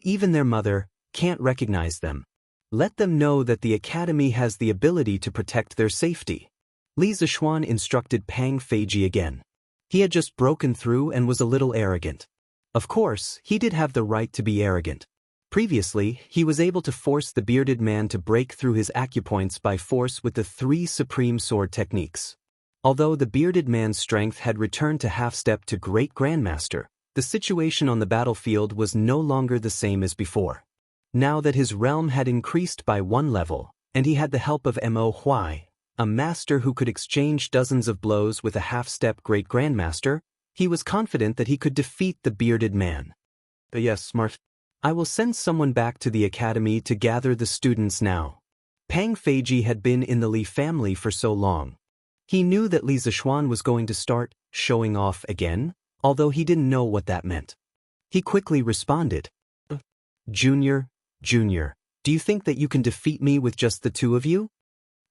even their mother, can't recognize them. Let them know that the academy has the ability to protect their safety. Li Zixuan instructed Pang Feiji again. He had just broken through and was a little arrogant. Of course, he did have the right to be arrogant. Previously, he was able to force the bearded man to break through his acupoints by force with the 3 supreme sword techniques. Although the bearded man's strength had returned to half-step to Great Grandmaster, the situation on the battlefield was no longer the same as before. Now that his realm had increased by 1 level, and he had the help of Mo Huai, a master who could exchange dozens of blows with a half-step Great Grandmaster, he was confident that he could defeat the bearded man. But yes, smart. I will send someone back to the academy to gather the students now. Pang Feiji had been in the Li family for so long. He knew that Li Zixuan was going to start showing off again, although he didn't know what that meant. He quickly responded. Junior, do you think that you can defeat me with just the 2 of you?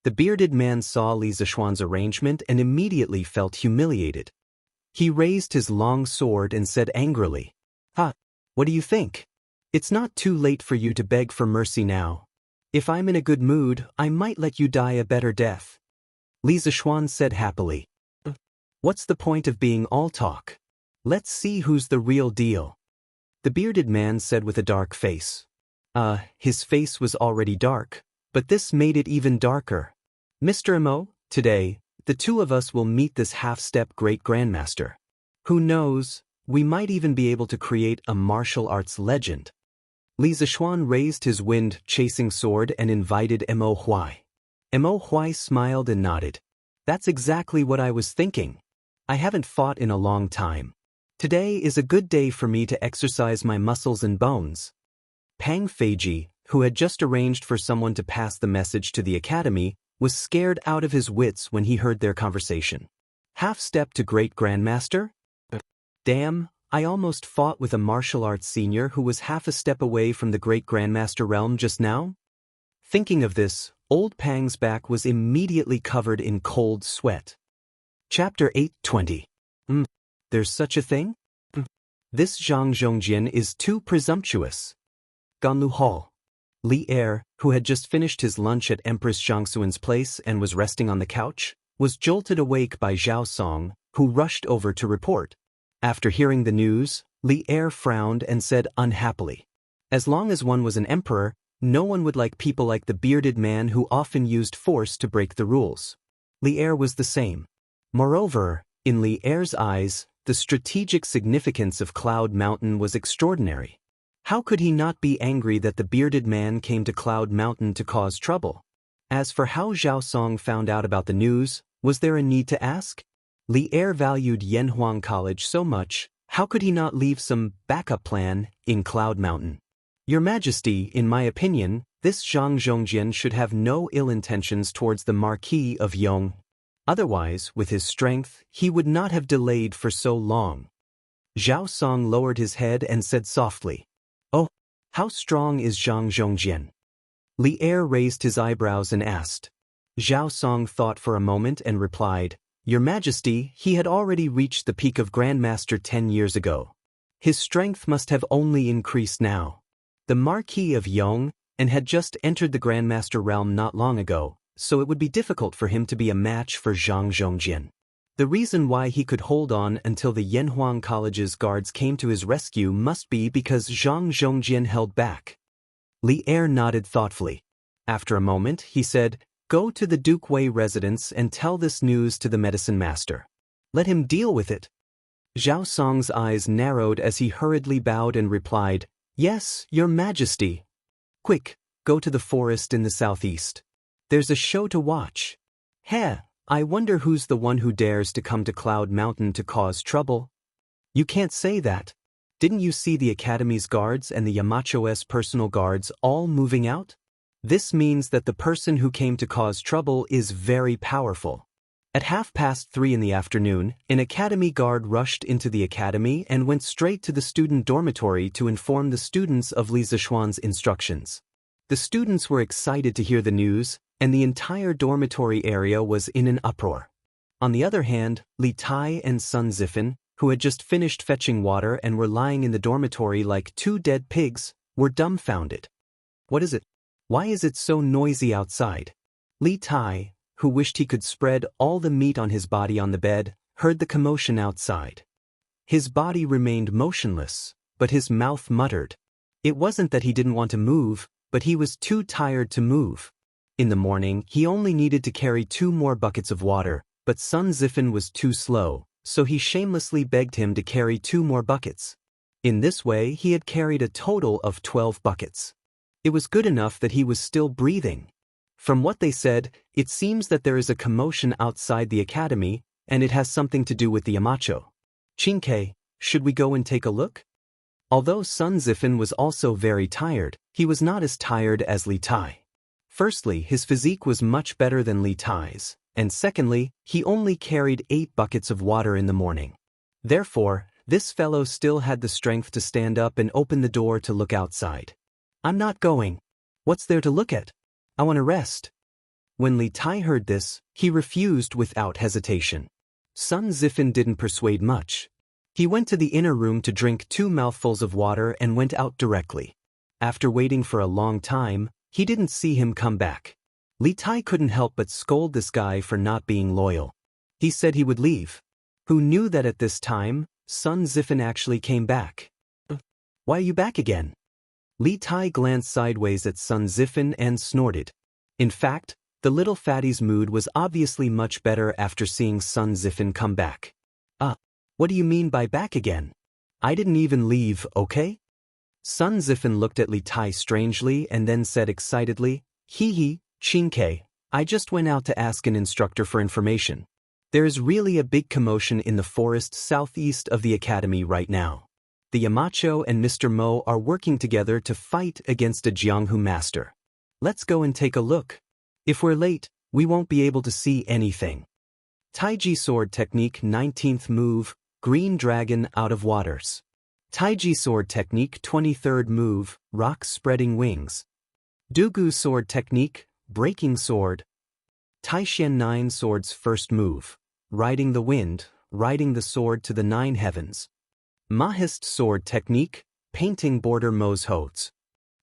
The bearded man saw Li Zixuan's arrangement and immediately felt humiliated. He raised his long sword and said angrily, what do you think? It's not too late for you to beg for mercy now. If I'm in a good mood, I might let you die a better death. Li Zixuan said happily. What's the point of being all talk? Let's see who's the real deal. The bearded man said with a dark face. His face was already dark, but this made it even darker. Mr. Mo, today, the 2 of us will meet this half-step Great Grandmaster. Who knows, we might even be able to create a martial arts legend. Li Zixuan raised his wind-chasing sword and invited Mo Huai. Mo Huai smiled and nodded. That's exactly what I was thinking. I haven't fought in a long time. Today is a good day for me to exercise my muscles and bones. Pang Feiji, who had just arranged for someone to pass the message to the academy, was scared out of his wits when he heard their conversation. Half-step to Great Grandmaster? Damn, I almost fought with a martial arts senior who was half a step away from the Great Grandmaster realm just now? Thinking of this, old Pang's back was immediately covered in cold sweat. Chapter 820. There's such a thing? This Zhang Zhongjian is too presumptuous. Ganlu Hall. Li Er, who had just finished his lunch at Empress Zhangxuan's place and was resting on the couch, was jolted awake by Zhao Song, who rushed over to report. After hearing the news, Li Er frowned and said unhappily, as long as one was an emperor, no one would like people like the bearded man who often used force to break the rules. Li Er was the same. Moreover, in Li Er's eyes, The strategic significance of Cloud Mountain was extraordinary. How could he not be angry that the bearded man came to Cloud Mountain to cause trouble? As for how Zhao Song found out about the news, was there a need to ask? Li Er valued Yanhuang College so much, how could he not leave some backup plan in Cloud Mountain? Your Majesty, in my opinion, this Zhang Zhongjian should have no ill intentions towards the Marquis of Yong. Otherwise, with his strength, he would not have delayed for so long. Zhao Song lowered his head and said softly, "Oh, how strong is Zhang Zhongjian?" Li Er raised his eyebrows and asked. Zhao Song thought for a moment and replied, "Your Majesty, he had already reached the peak of Grandmaster 10 years ago. His strength must have only increased now. The Marquis of Yong and had just entered the Grandmaster realm not long ago, so it would be difficult for him to be a match for Zhang Zhongjian. The reason why he could hold on until the Yanhuang College's guards came to his rescue must be because Zhang Zhongjian held back." Li Er nodded thoughtfully. After a moment, he said, "Go to the Duke Wei residence and tell this news to the medicine master. Let him deal with it." Zhao Song's eyes narrowed as he hurriedly bowed and replied, "Yes, Your Majesty." "Quick, go to the forest in the southeast. There's a show to watch. Heh, I wonder who's the one who dares to come to Cloud Mountain to cause trouble?" "You can't say that. Didn't you see the Academy's guards and the Yamacho's personal guards all moving out? This means that the person who came to cause trouble is very powerful." At 3:30 in the afternoon, an Academy guard rushed into the Academy and went straight to the student dormitory to inform the students of Li Zishuan's instructions. The students were excited to hear the news, and the entire dormitory area was in an uproar. On the other hand, Li Tai and Sun Zifan, who had just finished fetching water and were lying in the dormitory like two dead pigs, were dumbfounded. "What is it? Why is it so noisy outside?" Li Tai, who wished he could spread all the meat on his body on the bed, heard the commotion outside. His body remained motionless, but his mouth muttered. It wasn't that he didn't want to move, but he was too tired to move. In the morning, he only needed to carry 2 more buckets of water, but Sun Zifan was too slow, so he shamelessly begged him to carry 2 more buckets. In this way, he had carried a total of 12 buckets. It was good enough that he was still breathing. From what they said, it seems that there is a commotion outside the academy, and it has something to do with the Yamacho. "Qingke, should we go and take a look?" Although Sun Zifan was also very tired, he was not as tired as Li Tai. Firstly, his physique was much better than Li Tai's, and secondly, he only carried 8 buckets of water in the morning. Therefore, this fellow still had the strength to stand up and open the door to look outside. "I'm not going. What's there to look at? I want to rest." When Li Tai heard this, he refused without hesitation. Sun Zifan didn't persuade much. He went to the inner room to drink 2 mouthfuls of water and went out directly. After waiting for a long time, he didn't see him come back. Li Tai couldn't help but scold this guy for not being loyal. He said he would leave. Who knew that at this time, Sun Zifan actually came back? "Why are you back again?" Li Tai glanced sideways at Sun Zifan and snorted. In fact, the little fatty's mood was obviously much better after seeing Sun Zifan come back. What do you mean by back again? I didn't even leave, okay?" Sun Zifan looked at Li Tai strangely and then said excitedly, "Hee, Qingke, I just went out to ask an instructor for information. There is really a big commotion in the forest southeast of the academy right now. The Yamacho and Mr. Mo are working together to fight against a Jianghu master. Let's go and take a look. If we're late, we won't be able to see anything." Taiji Sword Technique 19th Move, Green Dragon Out of Waters. Taiji Sword Technique 23rd Move, Rock Spreading Wings. Dugu Sword Technique, Breaking Sword. Taishan 9 Swords First Move, Riding the Wind, riding the sword to the 9 heavens. Mahist Sword Technique, Painting Border Mo's Hoes.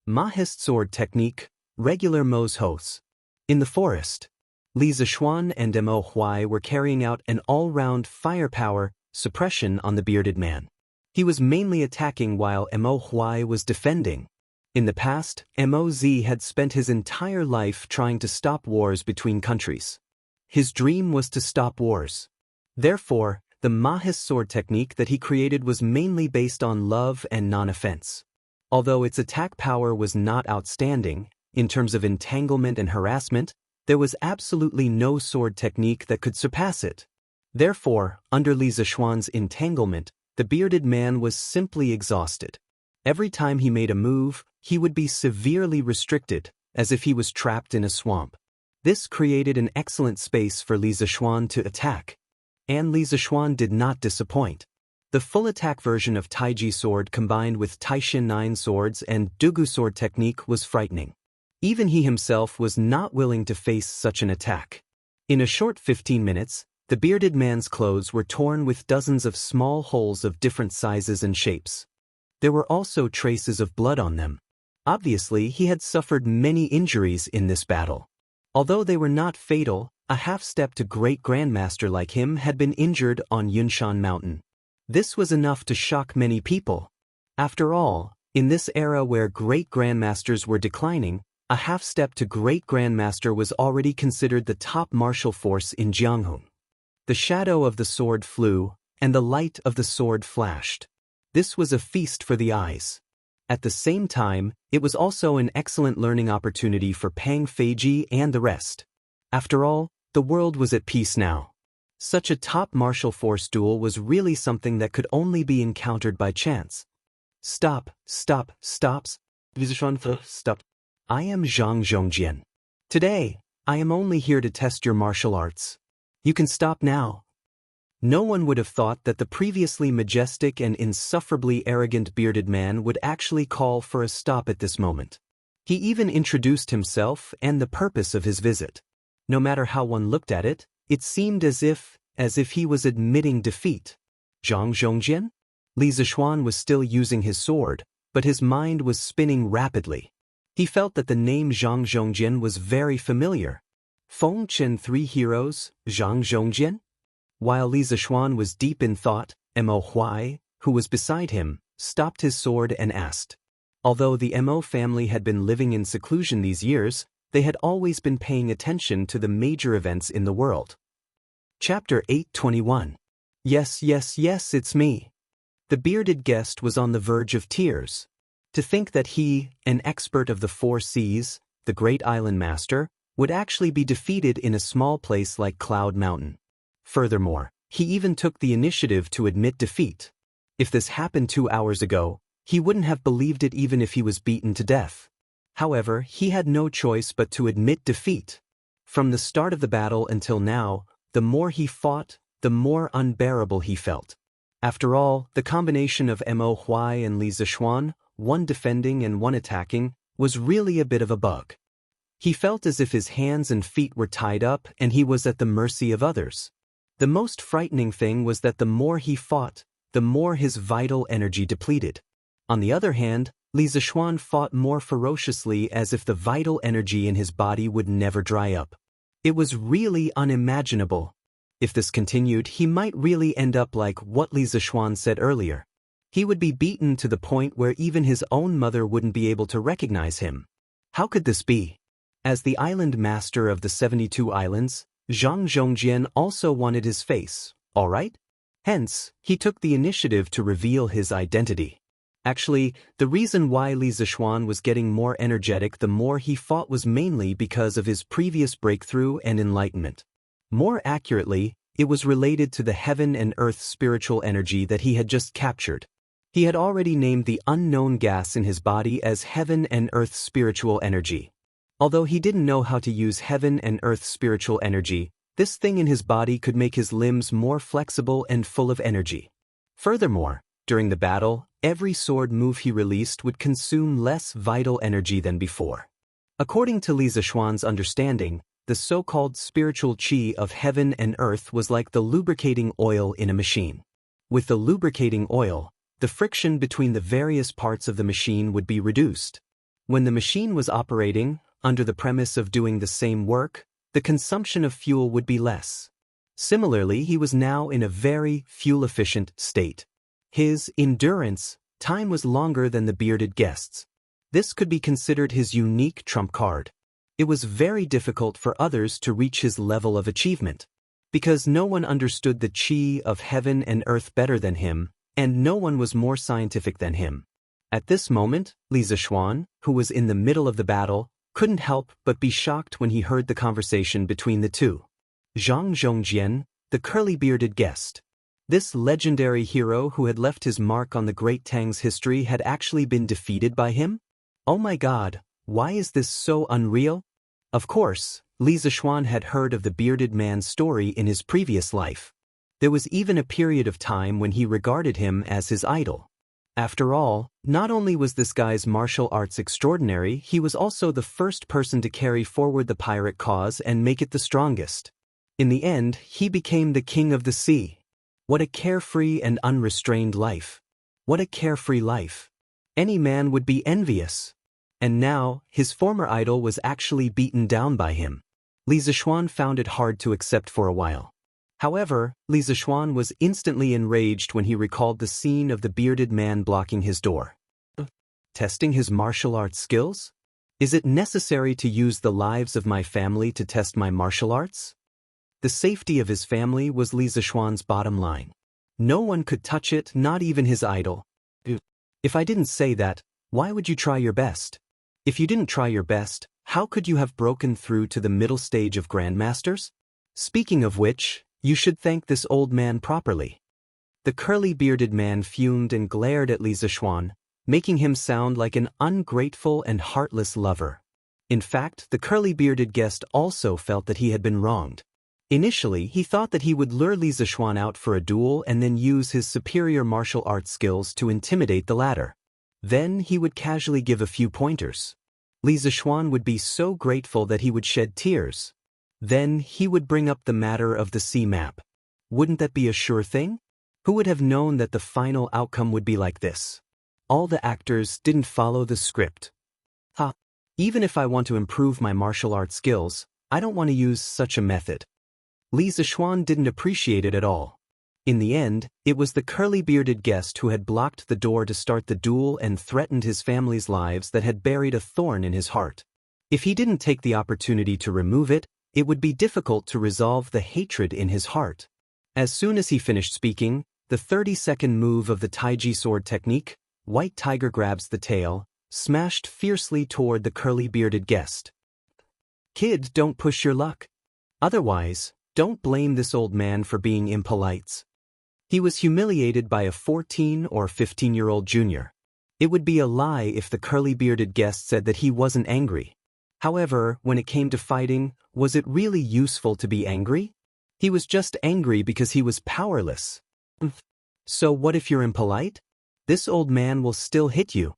Mahist Sword Technique, Regular Mo's Hoes. In the forest, Li Zishuan and Mo Huai were carrying out an all-round firepower suppression on the bearded man. He was mainly attacking while Mo Huai was defending. In the past, Moz had spent his entire life trying to stop wars between countries. His dream was to stop wars. Therefore, the Mahis sword technique that he created was mainly based on love and non-offense. Although its attack power was not outstanding, in terms of entanglement and harassment, there was absolutely no sword technique that could surpass it. Therefore, under Li Zishuan's entanglement, the bearded man was simply exhausted. Every time he made a move, he would be severely restricted, as if he was trapped in a swamp. This created an excellent space for Li Zishuan to attack. And Li Zishuan did not disappoint. The full attack version of Taiji sword combined with Taishin 9 swords and Dugu sword technique was frightening. Even he himself was not willing to face such an attack. In a short 15 minutes, the bearded man's clothes were torn with dozens of small holes of different sizes and shapes. There were also traces of blood on them. Obviously, he had suffered many injuries in this battle. Although they were not fatal, a half-step to great grandmaster like him had been injured on Yunshan Mountain. This was enough to shock many people. After all, in this era where great grandmasters were declining, a half-step to great grandmaster was already considered the top martial force in Jianghu. The shadow of the sword flew, and the light of the sword flashed. This was a feast for the eyes. At the same time, it was also an excellent learning opportunity for Pang Feiji and the rest. After all, the world was at peace now. Such a top martial force duel was really something that could only be encountered by chance. Stop. Stop. I am Zhang Zhongjian. Today, I am only here to test your martial arts. You can stop now. No one would have thought that the previously majestic and insufferably arrogant bearded man would actually call for a stop at this moment. He even introduced himself and the purpose of his visit. No matter how one looked at it, it seemed as if he was admitting defeat. Zhang Zhongjian? Li Zishuan was still using his sword, but his mind was spinning rapidly. He felt that the name Zhang Zhongjian was very familiar. Feng Chen 3 heroes, Zhang Zhongjian? While Li Zishuan was deep in thought, Mo Huai, who was beside him, stopped his sword and asked. Although the Mo family had been living in seclusion these years, they had always been paying attention to the major events in the world. Chapter 821. Yes, it's me. The bearded guest was on the verge of tears. To think that he, an expert of the 4 seas, the great island master, would actually be defeated in a small place like Cloud Mountain. Furthermore, he even took the initiative to admit defeat. If this happened 2 hours ago, he wouldn't have believed it even if he was beaten to death. However, he had no choice but to admit defeat. From the start of the battle until now, the more he fought, the more unbearable he felt. After all, the combination of Mo Huai and Li Zishuan, one defending and one attacking, was really a bit of a bug. He felt as if his hands and feet were tied up and he was at the mercy of others. The most frightening thing was that the more he fought, the more his vital energy depleted. On the other hand, Li Zishuan fought more ferociously as if the vital energy in his body would never dry up. It was really unimaginable. If this continued, he might really end up like what Li Zishuan said earlier. He would be beaten to the point where even his own mother wouldn't be able to recognize him. How could this be? As the island master of the 72 islands, Zhang Zhongjian also wanted his face, all right? Hence, he took the initiative to reveal his identity. Actually, the reason why Li Zishuan was getting more energetic the more he fought was mainly because of his previous breakthrough and enlightenment. More accurately, it was related to the heaven and earth spiritual energy that he had just captured. He had already named the unknown gas in his body as heaven and earth spiritual energy. Although he didn't know how to use heaven and earth spiritual energy, this thing in his body could make his limbs more flexible and full of energy. Furthermore, during the battle, every sword move he released would consume less vital energy than before. According to Li Zishuan's understanding, the so-called spiritual qi of heaven and earth was like the lubricating oil in a machine. With the lubricating oil, the friction between the various parts of the machine would be reduced. When the machine was operating, under the premise of doing the same work, the consumption of fuel would be less. Similarly, he was now in a very fuel-efficient state. His endurance time was longer than the bearded guest's. This could be considered his unique trump card. It was very difficult for others to reach his level of achievement. Because no one understood the chi of heaven and earth better than him, and no one was more scientific than him. At this moment, Li Zishuan, who was in the middle of the battle, couldn't help but be shocked when he heard the conversation between the two. Zhang Zhongjian, the curly-bearded guest. This legendary hero who had left his mark on the Great Tang's history had actually been defeated by him? Oh my god, why is this so unreal? Of course, Li Zishuan had heard of the bearded man's story in his previous life. There was even a period of time when he regarded him as his idol. After all, not only was this guy's martial arts extraordinary, he was also the first person to carry forward the pirate cause and make it the strongest. In the end, he became the king of the sea. What a carefree and unrestrained life. What a carefree life. Any man would be envious. And now, his former idol was actually beaten down by him. Li Zishuan found it hard to accept for a while. However, Li Zishuan was instantly enraged when he recalled the scene of the bearded man blocking his door. Testing his martial arts skills? Is it necessary to use the lives of my family to test my martial arts? The safety of his family was Li Zishuan's bottom line. No one could touch it, not even his idol. If I didn't say that, why would you try your best? If you didn't try your best, how could you have broken through to the middle stage of Grandmasters? Speaking of which, you should thank this old man properly. The curly-bearded man fumed and glared at Li Zishuan, making him sound like an ungrateful and heartless lover. In fact, the curly-bearded guest also felt that he had been wronged. Initially, he thought that he would lure Li Zishuan out for a duel and then use his superior martial arts skills to intimidate the latter. Then he would casually give a few pointers. Li Zishuan would be so grateful that he would shed tears. Then he would bring up the matter of the sea map. Wouldn't that be a sure thing? Who would have known that the final outcome would be like this? All the actors didn't follow the script. Even if I want to improve my martial arts skills, I don't want to use such a method. Li Zishuan didn't appreciate it at all. In the end, it was the curly-bearded guest who had blocked the door to start the duel and threatened his family's lives that had buried a thorn in his heart. If he didn't take the opportunity to remove it, it would be difficult to resolve the hatred in his heart. As soon as he finished speaking, the 30-second move of the Taiji sword technique, White Tiger grabs the tail, smashed fiercely toward the curly-bearded guest. Kid, don't push your luck. Otherwise, don't blame this old man for being impolite. He was humiliated by a 14 or 15-year-old junior. It would be a lie if the curly-bearded guest said that he wasn't angry. However, when it came to fighting, was it really useful to be angry? He was just angry because he was powerless. So what if you're impolite? This old man will still hit you.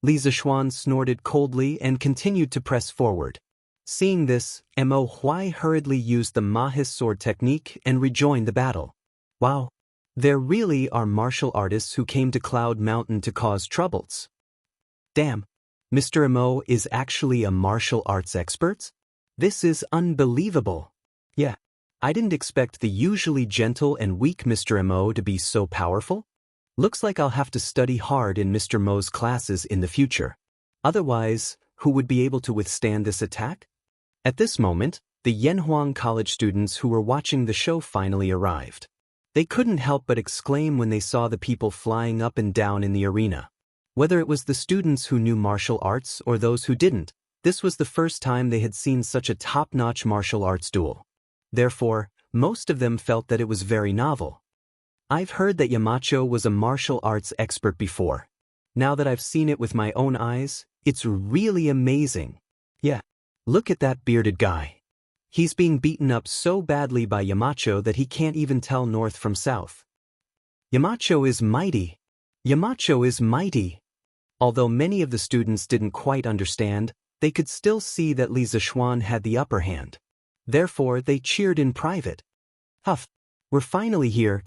Li Zishuan snorted coldly and continued to press forward. Seeing this, Mo Huai hurriedly used the Mahis sword technique and rejoined the battle. Wow. There really are martial artists who came to Cloud Mountain to cause troubles. Damn. Mr. Mo is actually a martial arts expert? This is unbelievable. Yeah. I didn't expect the usually gentle and weak Mr. Mo to be so powerful. Looks like I'll have to study hard in Mr. Mo's classes in the future. Otherwise, who would be able to withstand this attack? At this moment, the Yanhuang College students who were watching the show finally arrived. They couldn't help but exclaim when they saw the people flying up and down in the arena. Whether it was the students who knew martial arts or those who didn't, this was the first time they had seen such a top-notch martial arts duel. Therefore, most of them felt that it was very novel. I've heard that Yamacho was a martial arts expert before. Now that I've seen it with my own eyes, it's really amazing. Yeah, look at that bearded guy. He's being beaten up so badly by Yamacho that he can't even tell north from south. Yamacho is mighty. Yamacho is mighty. Although many of the students didn't quite understand, they could still see that Li Zishuan had the upper hand. Therefore, they cheered in private. Huff, we're finally here.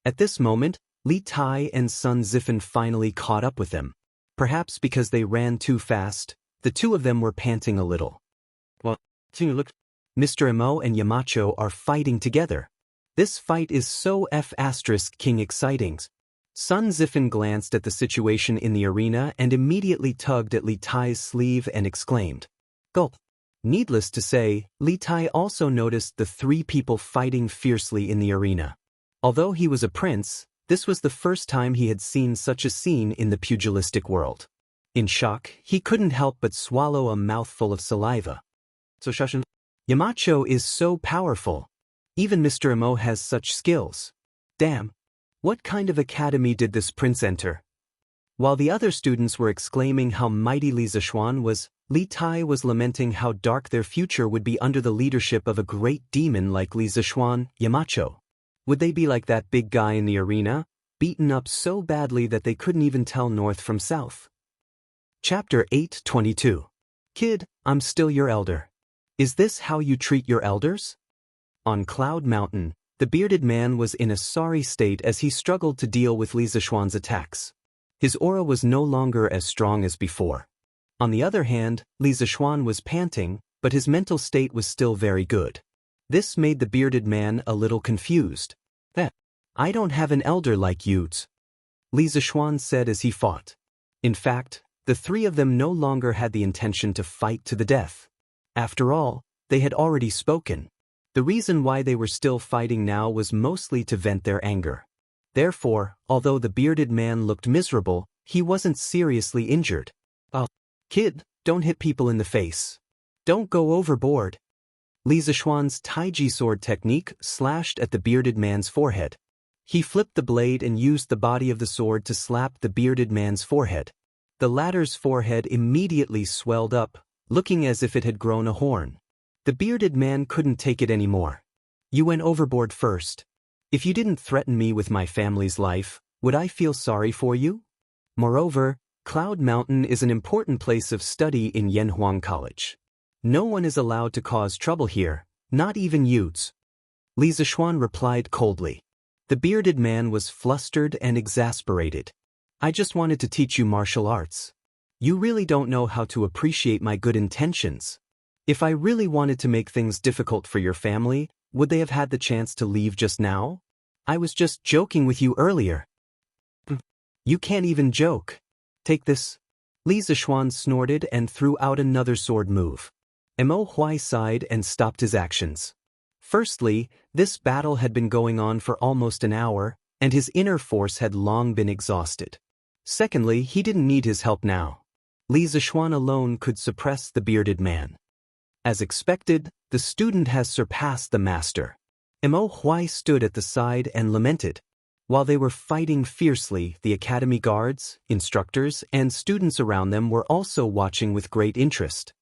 At this moment, Li Tai and Sun Zifan finally caught up with them. Perhaps because they ran too fast, the two of them were panting a little. Well, look, Mr. Mo and Yamacho are fighting together. This fight is so King exciting. Sun Zifan glanced at the situation in the arena and immediately tugged at Li Tai's sleeve and exclaimed, "Gulp! Needless to say, Li Tai also noticed the three people fighting fiercely in the arena. Although he was a prince, this was the first time he had seen such a scene in the pugilistic world. In shock, he couldn't help but swallow a mouthful of saliva. So Shushan, Yamacho is so powerful. Even Mr. Imo has such skills. Damn. What kind of academy did this prince enter? While the other students were exclaiming how mighty Li Zishuan was, Li Tai was lamenting how dark their future would be under the leadership of a great demon like Li Zishuan, Yamacho. Would they be like that big guy in the arena, beaten up so badly that they couldn't even tell north from south? Chapter 8:22. Kid, I'm still your elder. Is this how you treat your elders? On Cloud Mountain, the bearded man was in a sorry state as he struggled to deal with Li Zishuan's attacks. His aura was no longer as strong as before. On the other hand, Li Zishuan was panting, but his mental state was still very good. This made the bearded man a little confused. I don't have an elder like you, Li Zishuan said as he fought. In fact, the three of them no longer had the intention to fight to the death. After all, they had already spoken. The reason why they were still fighting now was mostly to vent their anger. Therefore, although the bearded man looked miserable, he wasn't seriously injured. Kid, don't hit people in the face. Don't go overboard. Li Zishuan's Taiji sword technique slashed at the bearded man's forehead. He flipped the blade and used the body of the sword to slap the bearded man's forehead. The latter's forehead immediately swelled up, looking as if it had grown a horn. The bearded man couldn't take it anymore. You went overboard first. If you didn't threaten me with my family's life, would I feel sorry for you? Moreover, Cloud Mountain is an important place of study in Yanhuang College. No one is allowed to cause trouble here, not even youths. Li Zishuan replied coldly. The bearded man was flustered and exasperated. I just wanted to teach you martial arts. You really don't know how to appreciate my good intentions. If I really wanted to make things difficult for your family, would they have had the chance to leave just now? I was just joking with you earlier. You can't even joke. Take this. Li Zishuan snorted and threw out another sword move. Mo Huai sighed and stopped his actions. Firstly, this battle had been going on for almost an hour, and his inner force had long been exhausted. Secondly, he didn't need his help now. Li Zishuan alone could suppress the bearded man. As expected, the student has surpassed the master. Mo Huai stood at the side and lamented. While they were fighting fiercely, the academy guards, instructors, and students around them were also watching with great interest.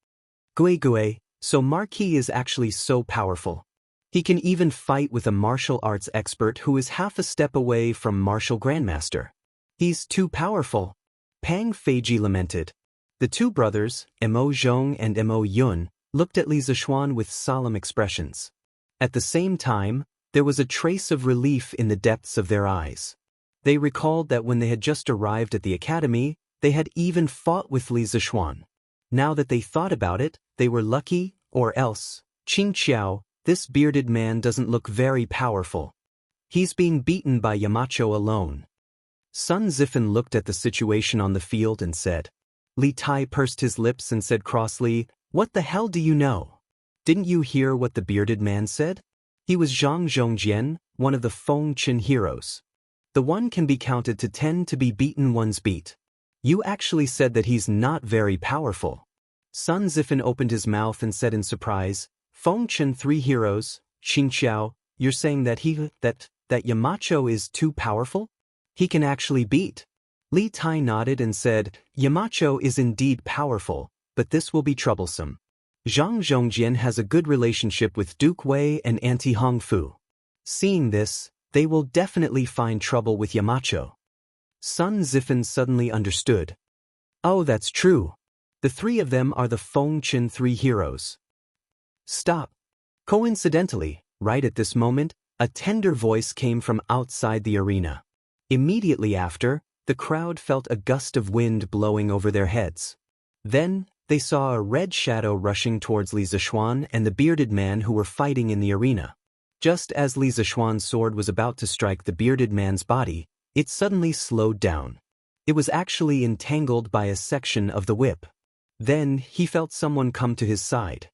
Gui, so Marquis is actually so powerful. He can even fight with a martial arts expert who is half a step away from martial grandmaster. He's too powerful. Pang Feiji lamented. The two brothers, Mo Zhong and Mo Yun, looked at Li Zishuan with solemn expressions. At the same time, there was a trace of relief in the depths of their eyes. They recalled that when they had just arrived at the academy, they had even fought with Li Zishuan. Now that they thought about it, they were lucky, or else, Qing Qiao, this bearded man doesn't look very powerful. He's being beaten by Yamacho alone. Sun Zifen looked at the situation on the field and said. Li Tai pursed his lips and said crossly, What the hell do you know? Didn't you hear what the bearded man said? He was Zhang Zhongjian, one of the Feng Qin heroes. The one can be counted to 10 to be beaten one's beat. You actually said that he's not very powerful. Sun Zifen opened his mouth and said in surprise, Feng Qin 3 heroes, Qing Qiao, you're saying that that Yamacho is too powerful? He can actually beat. Li Tai nodded and said, Yamacho is indeed powerful, but this will be troublesome. Zhang Zhongjian has a good relationship with Duke Wei and Auntie Hong Fu. Seeing this, they will definitely find trouble with Yamacho. Sun Zifen suddenly understood. Oh, that's true. The three of them are the Feng Qin 3 heroes. Stop. Coincidentally, right at this moment, a tender voice came from outside the arena. Immediately after, the crowd felt a gust of wind blowing over their heads. Then, they saw a red shadow rushing towards Li Zishuan and the bearded man who were fighting in the arena. Just as Li Zishuan's sword was about to strike the bearded man's body, it suddenly slowed down. It was actually entangled by a section of the whip. Then, he felt someone come to his side.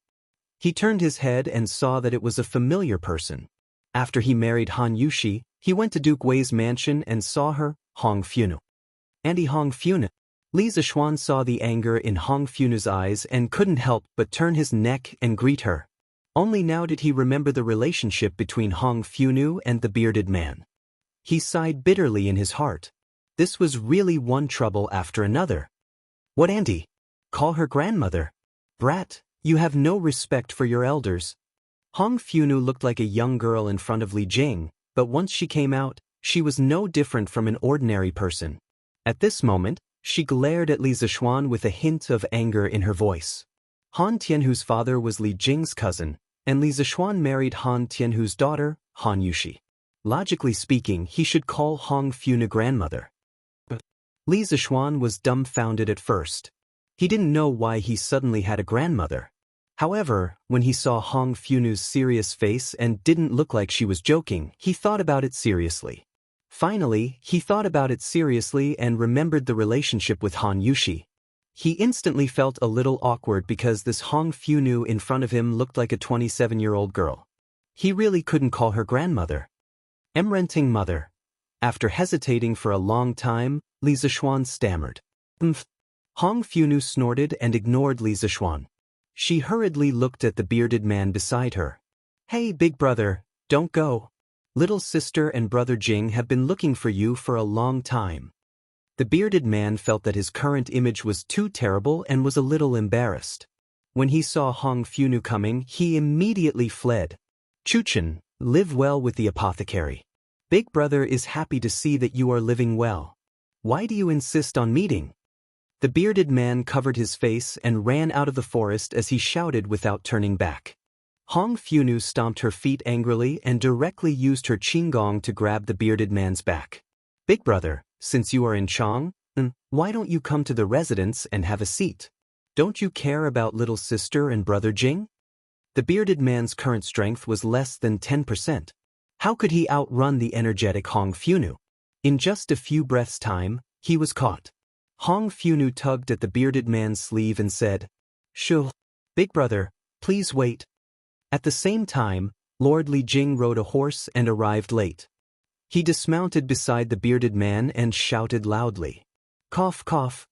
He turned his head and saw that it was a familiar person. After he married Han Yushi, he went to Duke Wei's mansion and saw her, Hong Funu. Auntie Hong Funu. Li Zixuan saw the anger in Hong Funu's eyes and couldn't help but turn his neck and greet her. Only now did he remember the relationship between Hong Funu and the bearded man. He sighed bitterly in his heart. This was really one trouble after another. What auntie? Call her grandmother. Brat, you have no respect for your elders. Hong Funu looked like a young girl in front of Li Jing, but once she came out, she was no different from an ordinary person. At this moment, she glared at Li Zixuan with a hint of anger in her voice. Han Tianhu's father was Li Jing's cousin, and Li Zixuan married Han Tianhu's daughter, Han Yushi. Logically speaking, he should call Hong Funu grandmother. But Li Zixuan was dumbfounded at first. He didn't know why he suddenly had a grandmother. However, when he saw Hong Funu's serious face and didn't look like she was joking, he thought about it seriously. Finally, he thought about it seriously and remembered the relationship with Han Yushi. He instantly felt a little awkward because this Hong Funu in front of him looked like a 27-year-old girl. He really couldn't call her grandmother. Emrenting mother. After hesitating for a long time, Li Zixuan stammered. Hong Funu snorted and ignored Li Zixuan. She hurriedly looked at the bearded man beside her. Hey, big brother, don't go. Little sister and brother Jing have been looking for you for a long time. The bearded man felt that his current image was too terrible and was a little embarrassed. When he saw Hong Funu coming, he immediately fled. Chuchen, live well with the apothecary. Big brother is happy to see that you are living well. Why do you insist on meeting? The bearded man covered his face and ran out of the forest as he shouted without turning back. Hong Funu stomped her feet angrily and directly used her qinggong to grab the bearded man's back. Big brother, since you are in Chang, why don't you come to the residence and have a seat? Don't you care about little sister and brother Jing? The bearded man's current strength was less than 10%. How could he outrun the energetic Hong Funu? In just a few breaths' time, he was caught. Hong Funu tugged at the bearded man's sleeve and said, Shoo, big brother, please wait. At the same time, Lord Li Jing rode a horse and arrived late. He dismounted beside the bearded man and shouted loudly. Cough, cough.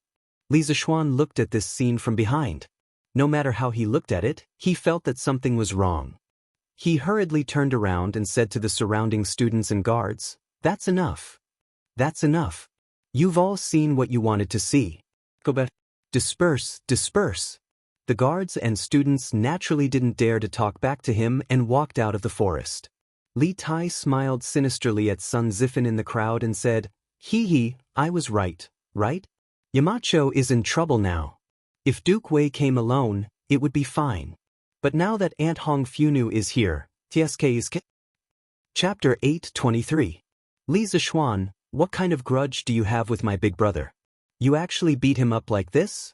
Li Zixuan looked at this scene from behind. No matter how he looked at it, he felt that something was wrong. He hurriedly turned around and said to the surrounding students and guards, That's enough. That's enough. You've all seen what you wanted to see. Go back. Disperse, disperse. The guards and students naturally didn't dare to talk back to him and walked out of the forest. Li Tai smiled sinisterly at Sun Zifan in the crowd and said, Hee, I was right, right? Yamacho is in trouble now. If Duke Wei came alone, it would be fine. But now that Aunt Hong Funu is here, TSK is Chapter 823. Li Zixuan, what kind of grudge do you have with my big brother? You actually beat him up like this?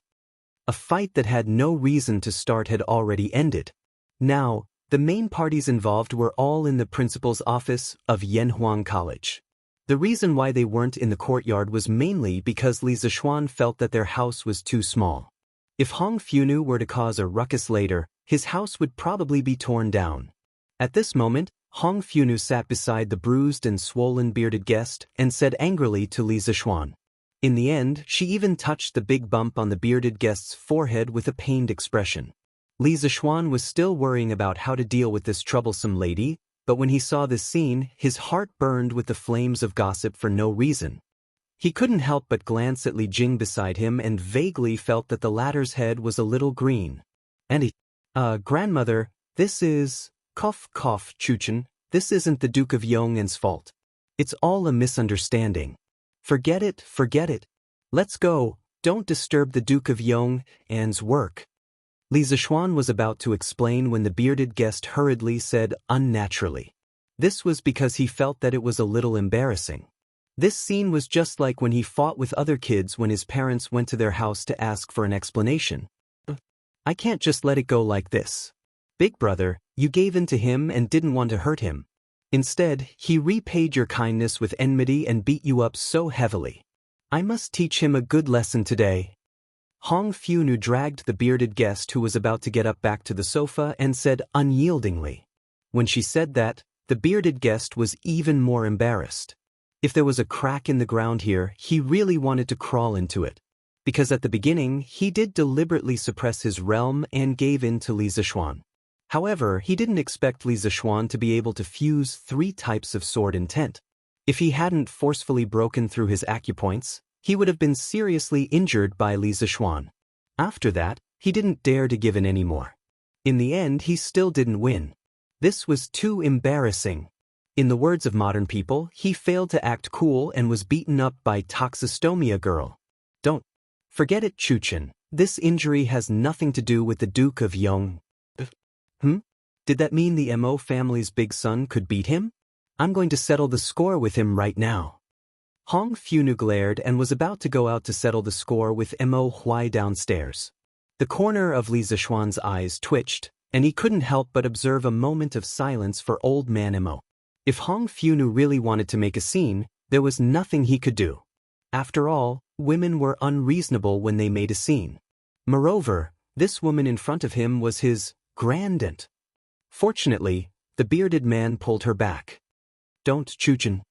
A fight that had no reason to start had already ended. Now, the main parties involved were all in the principal's office of Yanhuang College. The reason why they weren't in the courtyard was mainly because Li Zixuan felt that their house was too small. If Hong Funu were to cause a ruckus later, his house would probably be torn down. At this moment, Hong Funu sat beside the bruised and swollen bearded guest and said angrily to Li Zixuan. In the end, she even touched the big bump on the bearded guest's forehead with a pained expression. Li Zixuan was still worrying about how to deal with this troublesome lady, but when he saw this scene, his heart burned with the flames of gossip for no reason. He couldn't help but glance at Li Jing beside him and vaguely felt that the latter's head was a little green. And grandmother, this is, cough, Chuchen, this isn't the Duke of Yong'an's fault. It's all a misunderstanding. Forget it. Let's go, don't disturb the Duke of Yong'an's work. Li Zixuan was about to explain when the bearded guest hurriedly said unnaturally. This was because he felt that it was a little embarrassing. This scene was just like when he fought with other kids when his parents went to their house to ask for an explanation. I can't just let it go like this. Big brother, you gave in to him and didn't want to hurt him. Instead, he repaid your kindness with enmity and beat you up so heavily. I must teach him a good lesson today. Hong Funu dragged the bearded guest who was about to get up back to the sofa and said unyieldingly. When she said that, the bearded guest was even more embarrassed. If there was a crack in the ground here, he really wanted to crawl into it. Because at the beginning, he did deliberately suppress his realm and gave in to Li Zishuan. However, he didn't expect Li Zishuan to be able to fuse 3 types of sword intent. If he hadn't forcefully broken through his acupoints, he would have been seriously injured by Li Zishuan. After that, he didn't dare to give in anymore. In the end, he still didn't win. This was too embarrassing. In the words of modern people, he failed to act cool and was beaten up by Toxistomia girl. Don't forget it, Chuchen. This injury has nothing to do with the Duke of Yong. Did that mean the Mo family's big son could beat him? I'm going to settle the score with him right now. Hong Funu glared and was about to go out to settle the score with Mo Huai downstairs. The corner of Li Zishuan's eyes twitched, and he couldn't help but observe a moment of silence for old man Mo. If Hong Funu really wanted to make a scene, there was nothing he could do. After all, women were unreasonable when they made a scene. Moreover, this woman in front of him was his grandaunt. Fortunately, the bearded man pulled her back. Don't, Chuchen.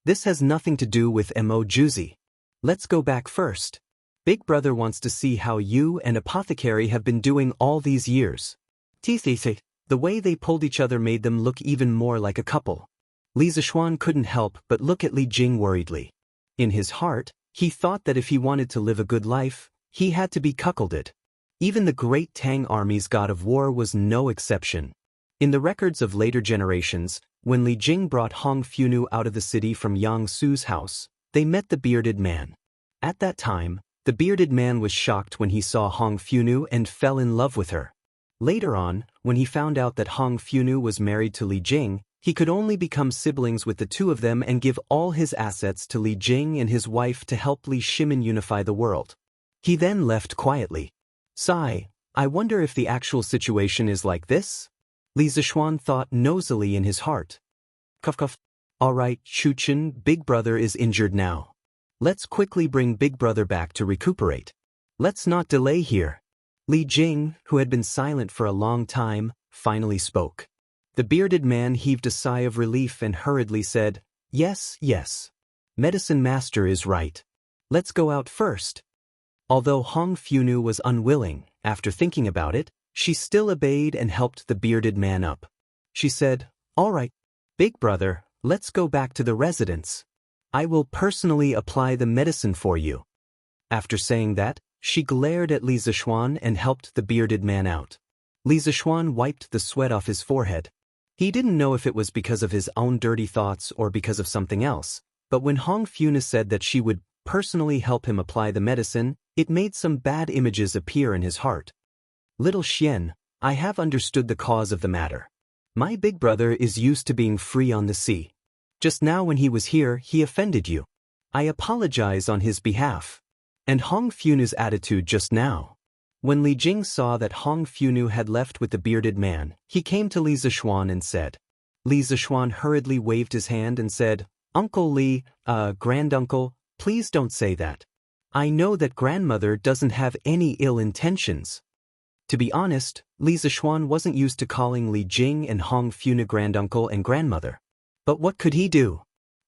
This has nothing to do with Mo Juzi. Let's go back first. Big brother wants to see how you and Apothecary have been doing all these years. The way they pulled each other made them look even more like a couple. Li Zishuan couldn't help but look at Li Jing worriedly. In his heart, he thought that if he wanted to live a good life, he had to be cuckolded. Even the great Tang army's god of war was no exception. In the records of later generations, when Li Jing brought Hong Funu out of the city from Yang Su's house, they met the bearded man. At that time, the bearded man was shocked when he saw Hong Funu and fell in love with her. Later on, when he found out that Hong Funu was married to Li Jing, he could only become siblings with the two of them and give all his assets to Li Jing and his wife to help Li Shimin unify the world. He then left quietly. Sigh, I wonder if the actual situation is like this? Li Zishuan thought nosily in his heart. Cuff. All right, Chuchen, Big Brother is injured now. Let's quickly bring Big Brother back to recuperate. Let's not delay here. Li Jing, who had been silent for a long time, finally spoke. The bearded man heaved a sigh of relief and hurriedly said, Yes. Medicine Master is right. Let's go out first. Although Hong Funu was unwilling, after thinking about it, she still obeyed and helped the bearded man up. She said, All right, Big Brother, let's go back to the residence. I will personally apply the medicine for you. After saying that, she glared at Li Zishuan and helped the bearded man out. Li Zishuan wiped the sweat off his forehead. He didn't know if it was because of his own dirty thoughts or because of something else, but when Hong Funu said that she would personally help him apply the medicine, it made some bad images appear in his heart. Little Xian, I have understood the cause of the matter. My big brother is used to being free on the sea. Just now when he was here, he offended you. I apologize on his behalf. And Hong Funu's attitude just now. When Li Jing saw that Hong Funu had left with the bearded man, he came to Li Zishuan and said. Li Zishuan hurriedly waved his hand and said, Uncle Li, granduncle, please don't say that. I know that grandmother doesn't have any ill intentions. To be honest, Li Zishuan wasn't used to calling Li Jing and Hong Funu granduncle and grandmother. But what could he do?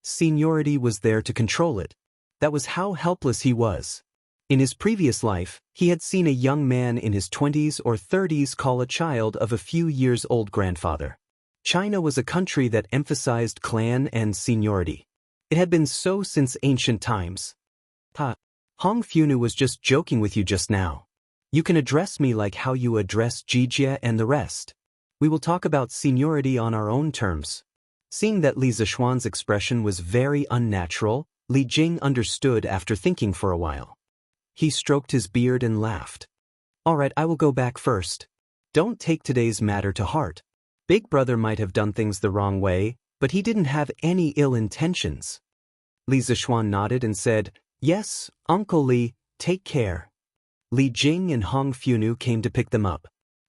Seniority was there to control it. That was how helpless he was. In his previous life, he had seen a young man in his 20s or 30s call a child of a few years old grandfather. China was a country that emphasized clan and seniority. It had been so since ancient times. Hong Funu was just joking with you just now. You can address me like how you address Jijia and the rest. We will talk about seniority on our own terms. Seeing that Li Zishuan's expression was very unnatural, Li Jing understood after thinking for a while. He stroked his beard and laughed. All right, I will go back first. Don't take today's matter to heart. Big Brother might have done things the wrong way, but he didn't have any ill intentions. Li Zishuan nodded and said, Yes, Uncle Li, take care. Li Jing and Hong Funu came to pick them up.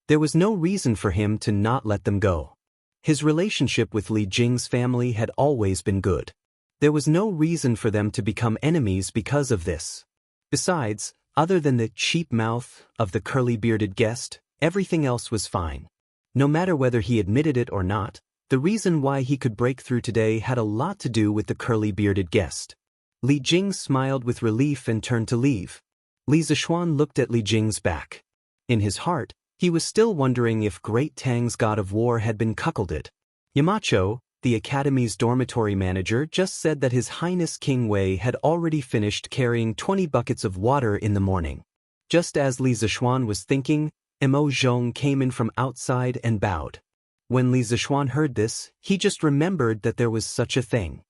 There was no reason for him to not let them go. His relationship with Li Jing's family had always been good. There was no reason for them to become enemies because of this. Besides, Other than the cheap mouth of the curly-bearded guest, everything else was fine. No matter whether he admitted it or not, the reason why he could break through today had a lot to do with the curly-bearded guest. Li Jing smiled with relief and turned to leave. Li Zishuan looked at Li Jing's back. In his heart, he was still wondering if Great Tang's god of war had been cuckolded. Yamacho, the academy's dormitory manager, just said that His Highness King Wei had already finished carrying 20 buckets of water in the morning. Just as Li Zishuan was thinking, Mo Zhong came in from outside and bowed. When Li Zishuan heard this, he just remembered that there was such a thing.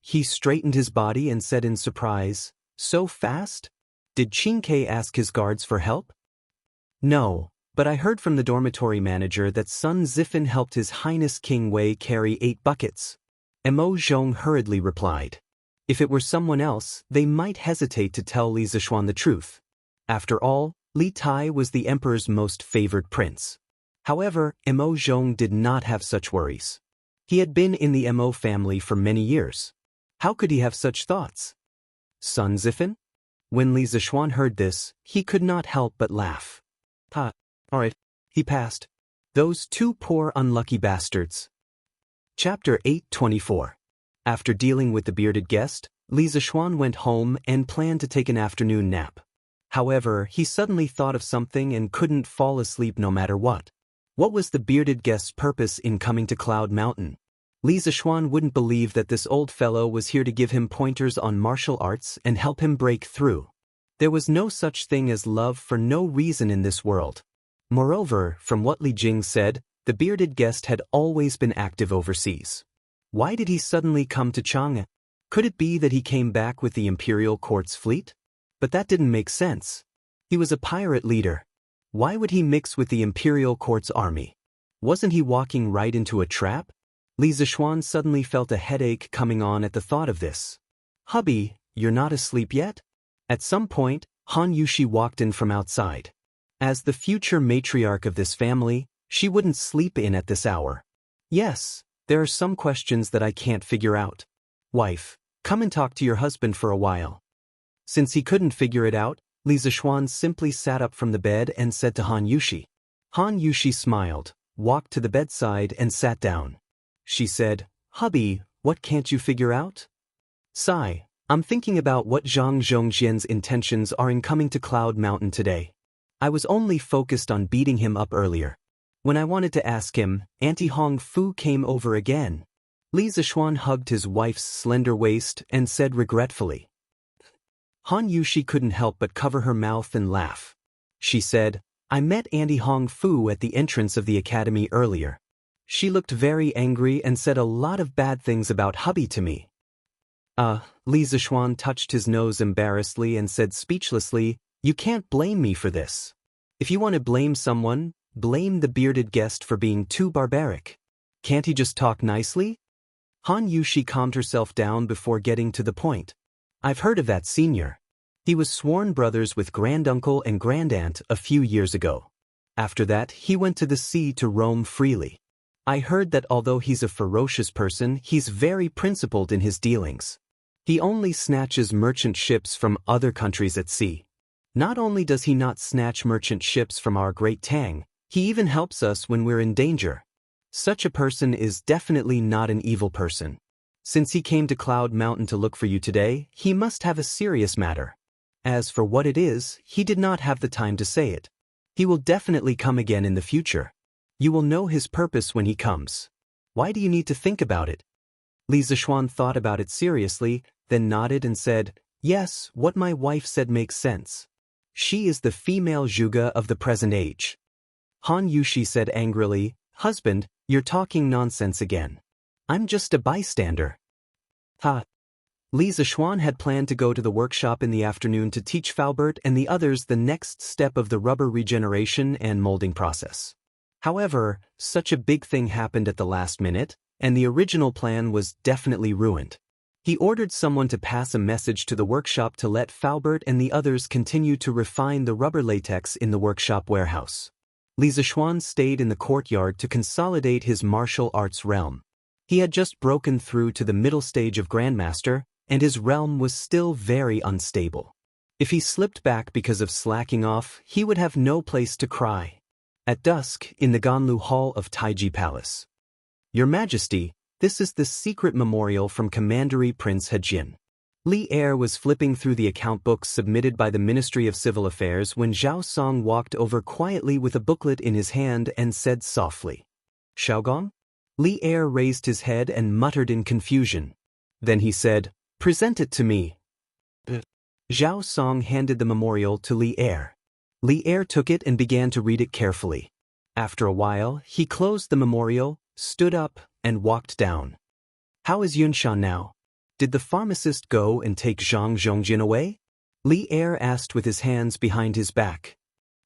He straightened his body and said in surprise, "So fast? Did Qin Ke ask his guards for help?" "No, but I heard from the dormitory manager that Sun Zifan helped His Highness King Wei carry 8 buckets. Mo Zhong hurriedly replied. If it were someone else, they might hesitate to tell Li Zishuan the truth. After all, Li Tai was the emperor's most favored prince. However, Mo Zhong did not have such worries. He had been in the Mo family for many years. How could he have such thoughts? Sun Zifan? When Li Zishuan heard this, he could not help but laugh. "Ha, alright," he passed. "Those 2 poor unlucky bastards." Chapter 8:24. After dealing with the bearded guest, Li Zishuan went home and planned to take an afternoon nap. However, he suddenly thought of something and couldn't fall asleep no matter what. What was the bearded guest's purpose in coming to Cloud Mountain? Li Zishuan wouldn't believe that this old fellow was here to give him pointers on martial arts and help him break through. There was no such thing as love for no reason in this world. Moreover, from what Li Jing said, the bearded guest had always been active overseas. Why did he suddenly come to Chang'e? Could it be that he came back with the imperial court's fleet? But that didn't make sense. He was a pirate leader. Why would he mix with the imperial court's army? Wasn't he walking right into a trap? Li Zishuan suddenly felt a headache coming on at the thought of this. "Hubby, you're not asleep yet?" At some point, Han Yushi walked in from outside. As the future matriarch of this family, she wouldn't sleep in at this hour. "Yes, there are some questions that I can't figure out. Wife, come and talk to your husband for a while." Since he couldn't figure it out, Li Zishuan simply sat up from the bed and said to Han Yushi. Han Yushi smiled, walked to the bedside and sat down. She said, "Hubby, what can't you figure out?" "Sigh, I'm thinking about what Zhang Zhongjian's intentions are in coming to Cloud Mountain today. I was only focused on beating him up earlier. When I wanted to ask him, Auntie Hong Fu came over again." Li Zishuan hugged his wife's slender waist and said regretfully. Han Yushi couldn't help but cover her mouth and laugh. She said, "I met Auntie Hong Fu at the entrance of the academy earlier. She looked very angry and said a lot of bad things about hubby to me." Li Zishuan touched his nose embarrassedly and said speechlessly, "You can't blame me for this. If you want to blame someone, blame the bearded guest for being too barbaric. Can't he just talk nicely?" Han Yushi calmed herself down before getting to the point. "I've heard of that senior. He was sworn brothers with granduncle and grandaunt a few years ago. After that, he went to the sea to roam freely. I heard that although he's a ferocious person, he's very principled in his dealings. He only snatches merchant ships from other countries at sea. Not only does he not snatch merchant ships from our Great Tang, he even helps us when we're in danger. Such a person is definitely not an evil person. Since he came to Cloud Mountain to look for you today, he must have a serious matter. As for what it is, he did not have the time to say it. He will definitely come again in the future. You will know his purpose when he comes. Why do you need to think about it?" Li Zishuan thought about it seriously, then nodded and said, "Yes, what my wife said makes sense. She is the female Zhuge of the present age." Han Yushi said angrily, "Husband, you're talking nonsense again. I'm just a bystander." Ha! Li Zishuan had planned to go to the workshop in the afternoon to teach Faubert and the others the next step of the rubber regeneration and molding process. However, such a big thing happened at the last minute, and the original plan was definitely ruined. He ordered someone to pass a message to the workshop to let Faubert and the others continue to refine the rubber latex in the workshop warehouse. Li Zishuan stayed in the courtyard to consolidate his martial arts realm. He had just broken through to the middle stage of Grandmaster, and his realm was still very unstable. If he slipped back because of slacking off, he would have no place to cry. At dusk, in the Ganlu Hall of Taiji Palace. Your Majesty, this is the secret memorial from Commandery Prince Hejin. Li Er was flipping through the account books submitted by the Ministry of Civil Affairs when Zhao Song walked over quietly with a booklet in his hand and said softly, "Xiaogong?" Li Er raised his head and muttered in confusion. Then he said, "Present it to me." Zhao Song handed the memorial to Li Er. Li Er took it and began to read it carefully. After a while, he closed the memorial, stood up, and walked down. "How is Yunshan now? Did the pharmacist go and take Zhang Zhongjin away?" Li Er asked with his hands behind his back.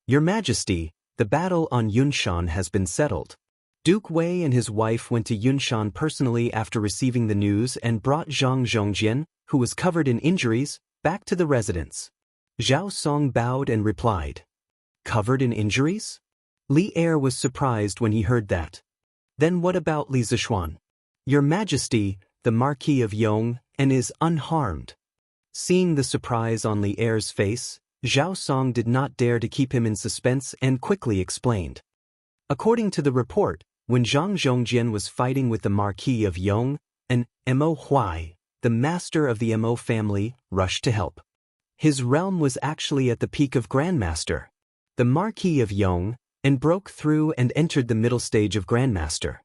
"Your Majesty, the battle on Yunshan has been settled. Duke Wei and his wife went to Yunshan personally after receiving the news and brought Zhang Zhongjin, who was covered in injuries, back to the residence." Zhao Song bowed and replied, "Covered in injuries?" Li Er was surprised when he heard that. "Then what about Li Zishuan?" "Your Majesty, the Marquis of Yong, and is unharmed." Seeing the surprise on Li Er's face, Zhao Song did not dare to keep him in suspense and quickly explained. According to the report, when Zhang Zhongjin was fighting with the Marquis of Yong, an Mo Huai, the master of the Mo family, rushed to help. His realm was actually at the peak of Grandmaster. The Marquis of Yong, and broke through and entered the middle stage of Grandmaster.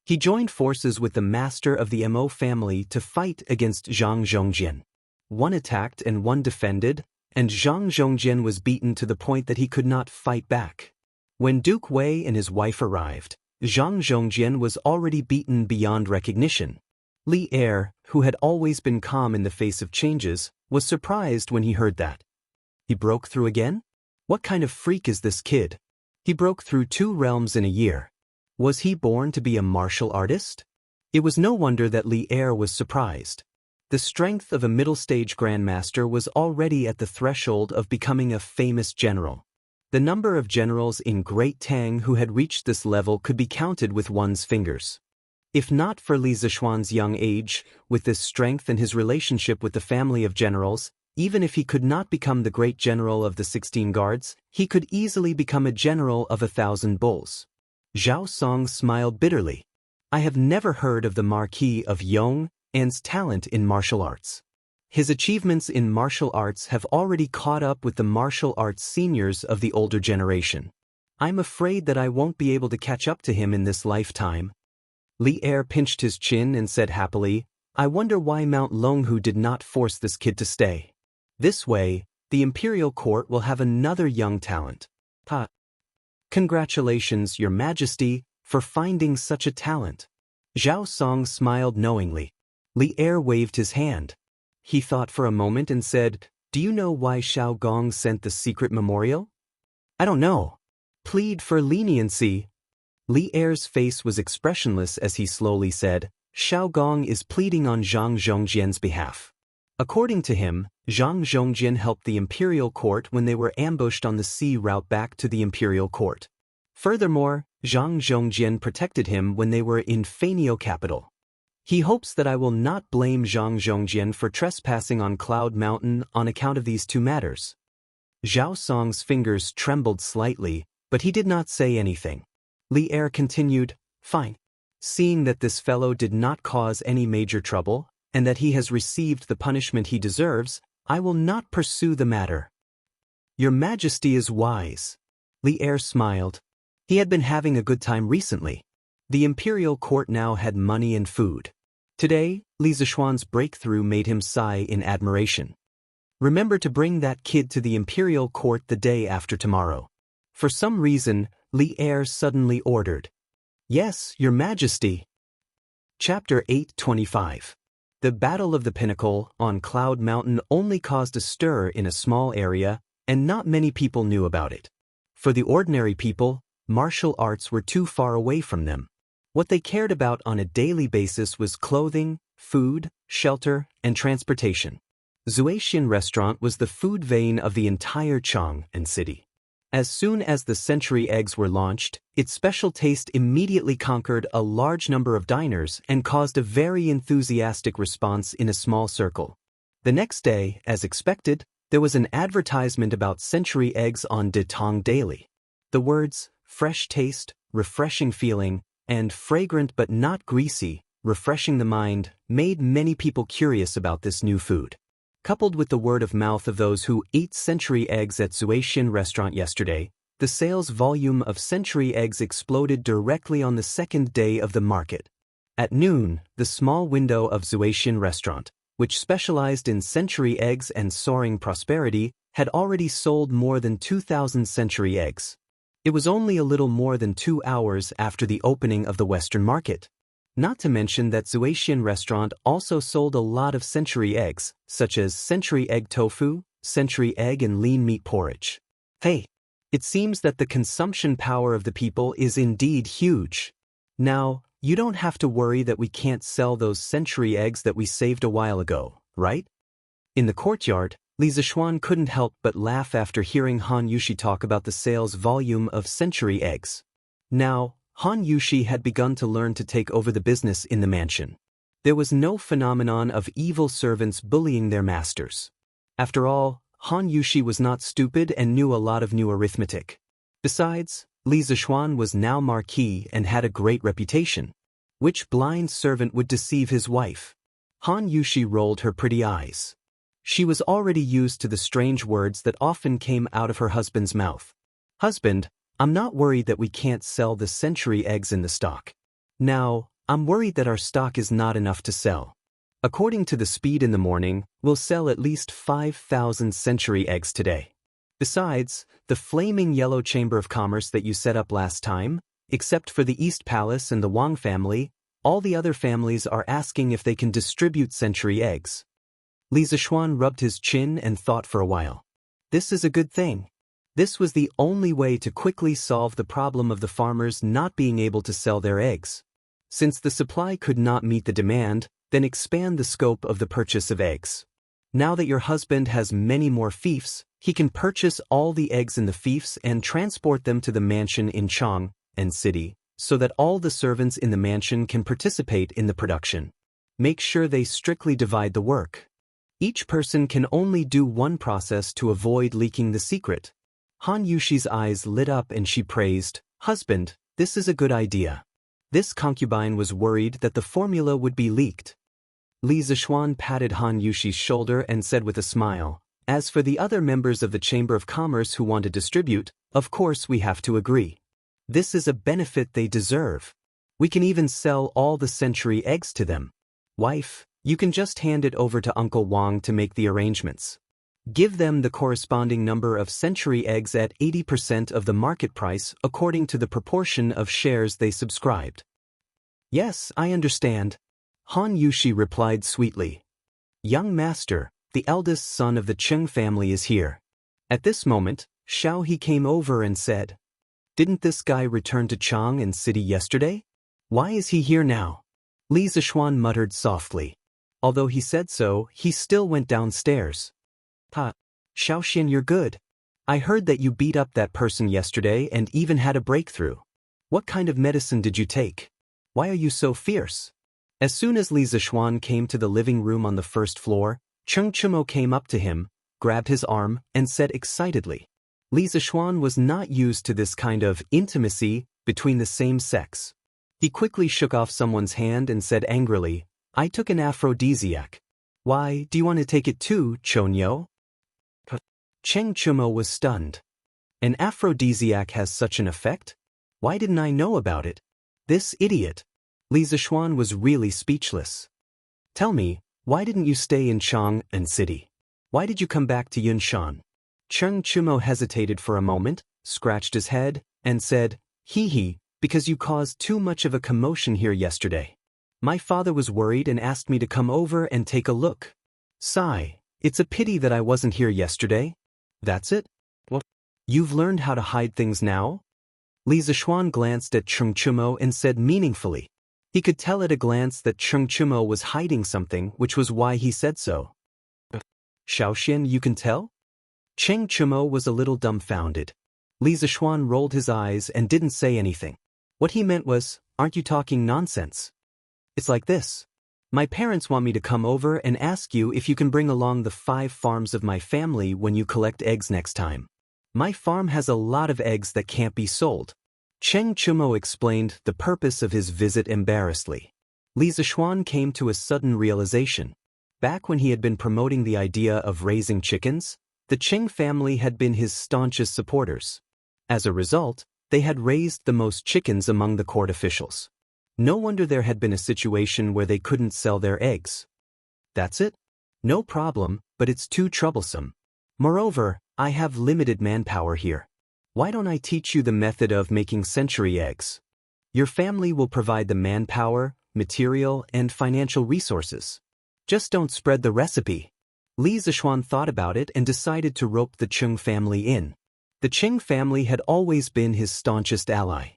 He joined forces with the master of the Mo family to fight against Zhang Zhongjin. One attacked and one defended, and Zhang Zhongjin was beaten to the point that he could not fight back. When Duke Wei and his wife arrived, Zhang Zhongjin was already beaten beyond recognition. Li Er, who had always been calm in the face of changes, was surprised when he heard that. He broke through again? What kind of freak is this kid? He broke through 2 realms in a year. Was he born to be a martial artist? It was no wonder that Li Er was surprised. The strength of a middle-stage grandmaster was already at the threshold of becoming a famous general. The number of generals in Great Tang who had reached this level could be counted with one's fingers. If not for Li Zishuan's young age, with this strength and his relationship with the family of generals, even if he could not become the great general of the 16 guards, he could easily become a general of 1,000 bulls. Zhao Song smiled bitterly. "I have never heard of the Marquis of Yong and's talent in martial arts. His achievements in martial arts have already caught up with the martial arts seniors of the older generation. I'm afraid that I won't be able to catch up to him in this lifetime." Li Er pinched his chin and said happily, "I wonder why Mount Longhu did not force this kid to stay. This way, the imperial court will have another young talent." "Congratulations, Your Majesty, for finding such a talent." Zhao Song smiled knowingly. Li Er waved his hand. He thought for a moment and said, "Do you know why Xiao Gong sent the secret memorial?" "I don't know." "Plead for leniency." Li Er's face was expressionless as he slowly said, "Xiao Gong is pleading on Zhang Zhongjian's behalf. According to him, Zhang Zhongjin helped the imperial court when they were ambushed on the sea route back to the imperial court. Furthermore, Zhang Zhongjin protected him when they were in Fanio capital. He hopes that I will not blame Zhang Zhongjin for trespassing on Cloud Mountain on account of these 2 matters." Zhao Song's fingers trembled slightly, but he did not say anything. Li Er continued, "Fine. Seeing that this fellow did not cause any major trouble, and that he has received the punishment he deserves, I will not pursue the matter." "Your Majesty is wise." Li Er smiled. He had been having a good time recently. The imperial court now had money and food. Today, Li Zishuan's breakthrough made him sigh in admiration. "Remember to bring that kid to the imperial court the day after tomorrow." For some reason, Li Er suddenly ordered. "Yes, Your Majesty." Chapter 825. The Battle of the Pinnacle on Cloud Mountain only caused a stir in a small area, and not many people knew about it. For the ordinary people, martial arts were too far away from them. What they cared about on a daily basis was clothing, food, shelter, and transportation. Zuaxian Restaurant was the food vein of the entire Chang'an city. As soon as the century eggs were launched, its special taste immediately conquered a large number of diners and caused a very enthusiastic response in a small circle. The next day, as expected, There was an advertisement about century eggs on De Tong Daily. The words, fresh taste, refreshing feeling, and fragrant but not greasy, refreshing the mind, made many people curious about this new food. Coupled with the word of mouth of those who ate century eggs at Zuaxian restaurant yesterday, the sales volume of century eggs exploded directly on the second day of the market. At noon, the small window of Zuaxian restaurant, which specialized in century eggs and soaring prosperity, had already sold more than 2,000 century eggs. It was only a little more than 2 hours after the opening of the Western market. Not to mention that Zuaxian restaurant also sold a lot of century eggs, such as century egg tofu, century egg and lean meat porridge. Hey, it seems that the consumption power of the people is indeed huge. Now, you don't have to worry that we can't sell those century eggs that we saved a while ago, right? In the courtyard, Li Zishuan couldn't help but laugh after hearing Han Yushi talk about the sales volume of century eggs. Now, Han Yushi had begun to learn to take over the business in the mansion. There was no phenomenon of evil servants bullying their masters. After all, Han Yushi was not stupid and knew a lot of new arithmetic. Besides, Li Zishuan was now marquis and had a great reputation. Which blind servant would deceive his wife? Han Yushi rolled her pretty eyes. She was already used to the strange words that often came out of her husband's mouth. Husband, I'm not worried that we can't sell the century eggs in the stock. Now, I'm worried that our stock is not enough to sell. According to the speed in the morning, we'll sell at least 5,000 century eggs today. Besides, the flaming yellow chamber of commerce that you set up last time, except for the East Palace and the Wang family, all the other families are asking if they can distribute century eggs. Li Zishuan rubbed his chin and thought for a while. This is a good thing. This was the only way to quickly solve the problem of the farmers not being able to sell their eggs. Since the supply could not meet the demand, then expand the scope of the purchase of eggs. Now that your husband has many more fiefs, he can purchase all the eggs in the fiefs and transport them to the mansion in Chang and city, so that all the servants in the mansion can participate in the production. Make sure they strictly divide the work. Each person can only do one process to avoid leaking the secret. Han Yushi's eyes lit up and she praised, Husband, this is a good idea. This concubine was worried that the formula would be leaked. Li Zishuan patted Han Yushi's shoulder and said with a smile, As for the other members of the Chamber of Commerce who want to distribute, of course we have to agree. This is a benefit they deserve. We can even sell all the century eggs to them. Wife, you can just hand it over to Uncle Wang to make the arrangements. Give them the corresponding number of century eggs at 80% of the market price according to the proportion of shares they subscribed. Yes, I understand. Han Yushi replied sweetly. Young master, the eldest son of the Cheng family is here. At this moment, Xiao He came over and said, Didn't this guy return to Chang and city yesterday? Why is he here now? Li Zishuan muttered softly. Although he said so, he still went downstairs. Ha, Xiaoxian, you're good. I heard that you beat up that person yesterday and even had a breakthrough. What kind of medicine did you take? Why are you so fierce? As soon as Li Zishuan came to the living room on the first floor, Cheng Chumo came up to him, grabbed his arm, and said excitedly. Li Zishuan was not used to this kind of intimacy between the same sex. He quickly shook off someone's hand and said angrily, I took an aphrodisiac. Why, do you want to take it too, Chonyo? Cheng Chumo was stunned. An aphrodisiac has such an effect? Why didn't I know about it? This idiot. Li Zishuan was really speechless. Tell me, why didn't you stay in Chang and city? Why did you come back to Yunshan? Cheng Chumo hesitated for a moment, scratched his head, and said, Hee, because you caused too much of a commotion here yesterday. My father was worried and asked me to come over and take a look. Sigh, it's a pity that I wasn't here yesterday. That's it? Well, you've learned how to hide things now? Li Zishuan glanced at Cheng Chumo and said meaningfully. He could tell at a glance that Cheng Chumo was hiding something, which was why he said so. Xiaoxian, you can tell? Cheng Chumo was a little dumbfounded. Li Zishuan rolled his eyes and didn't say anything. What he meant was, aren't you talking nonsense? It's like this. My parents want me to come over and ask you if you can bring along the 5 farms of my family when you collect eggs next time. My farm has a lot of eggs that can't be sold. Cheng Chumo explained the purpose of his visit embarrassedly. Li Zishuan came to a sudden realization. Back when he had been promoting the idea of raising chickens, the Cheng family had been his staunchest supporters. As a result, they had raised the most chickens among the court officials. No wonder there had been a situation where they couldn't sell their eggs. That's it? No problem, but it's too troublesome. Moreover, I have limited manpower here. Why don't I teach you the method of making century eggs? Your family will provide the manpower, material, and financial resources. Just don't spread the recipe. Li Zishuan thought about it and decided to rope the Cheng family in. The Cheng family had always been his staunchest ally.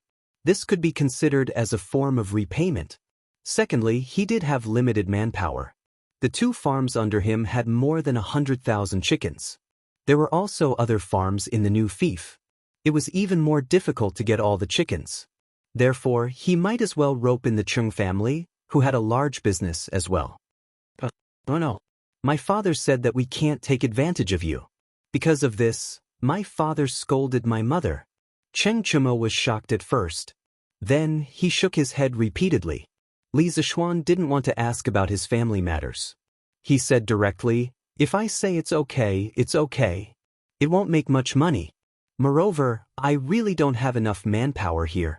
This could be considered as a form of repayment. Secondly, he did have limited manpower. The 2 farms under him had more than 100,000 chickens. There were also other farms in the new fief. It was even more difficult to get all the chickens. Therefore, he might as well rope in the Cheng family, who had a large business as well. Oh no. My father said that we can't take advantage of you. Because of this, my father scolded my mother. Cheng Chumo was shocked at first. Then, he shook his head repeatedly. Li Zishuan didn't want to ask about his family matters. He said directly, "If I say it's okay, it's okay. It won't make much money. Moreover, I really don't have enough manpower here.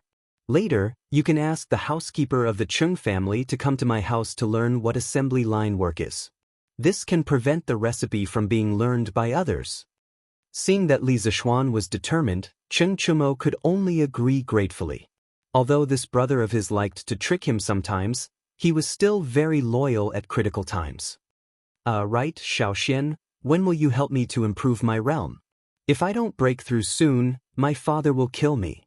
Later, you can ask the housekeeper of the Cheng family to come to my house to learn what assembly line work is. This can prevent the recipe from being learned by others." Seeing that Li Zishuan was determined, Cheng Chumo could only agree gratefully. Although this brother of his liked to trick him sometimes, he was still very loyal at critical times. Right, Xiaoxian, when will you help me to improve my realm? If I don't break through soon, my father will kill me.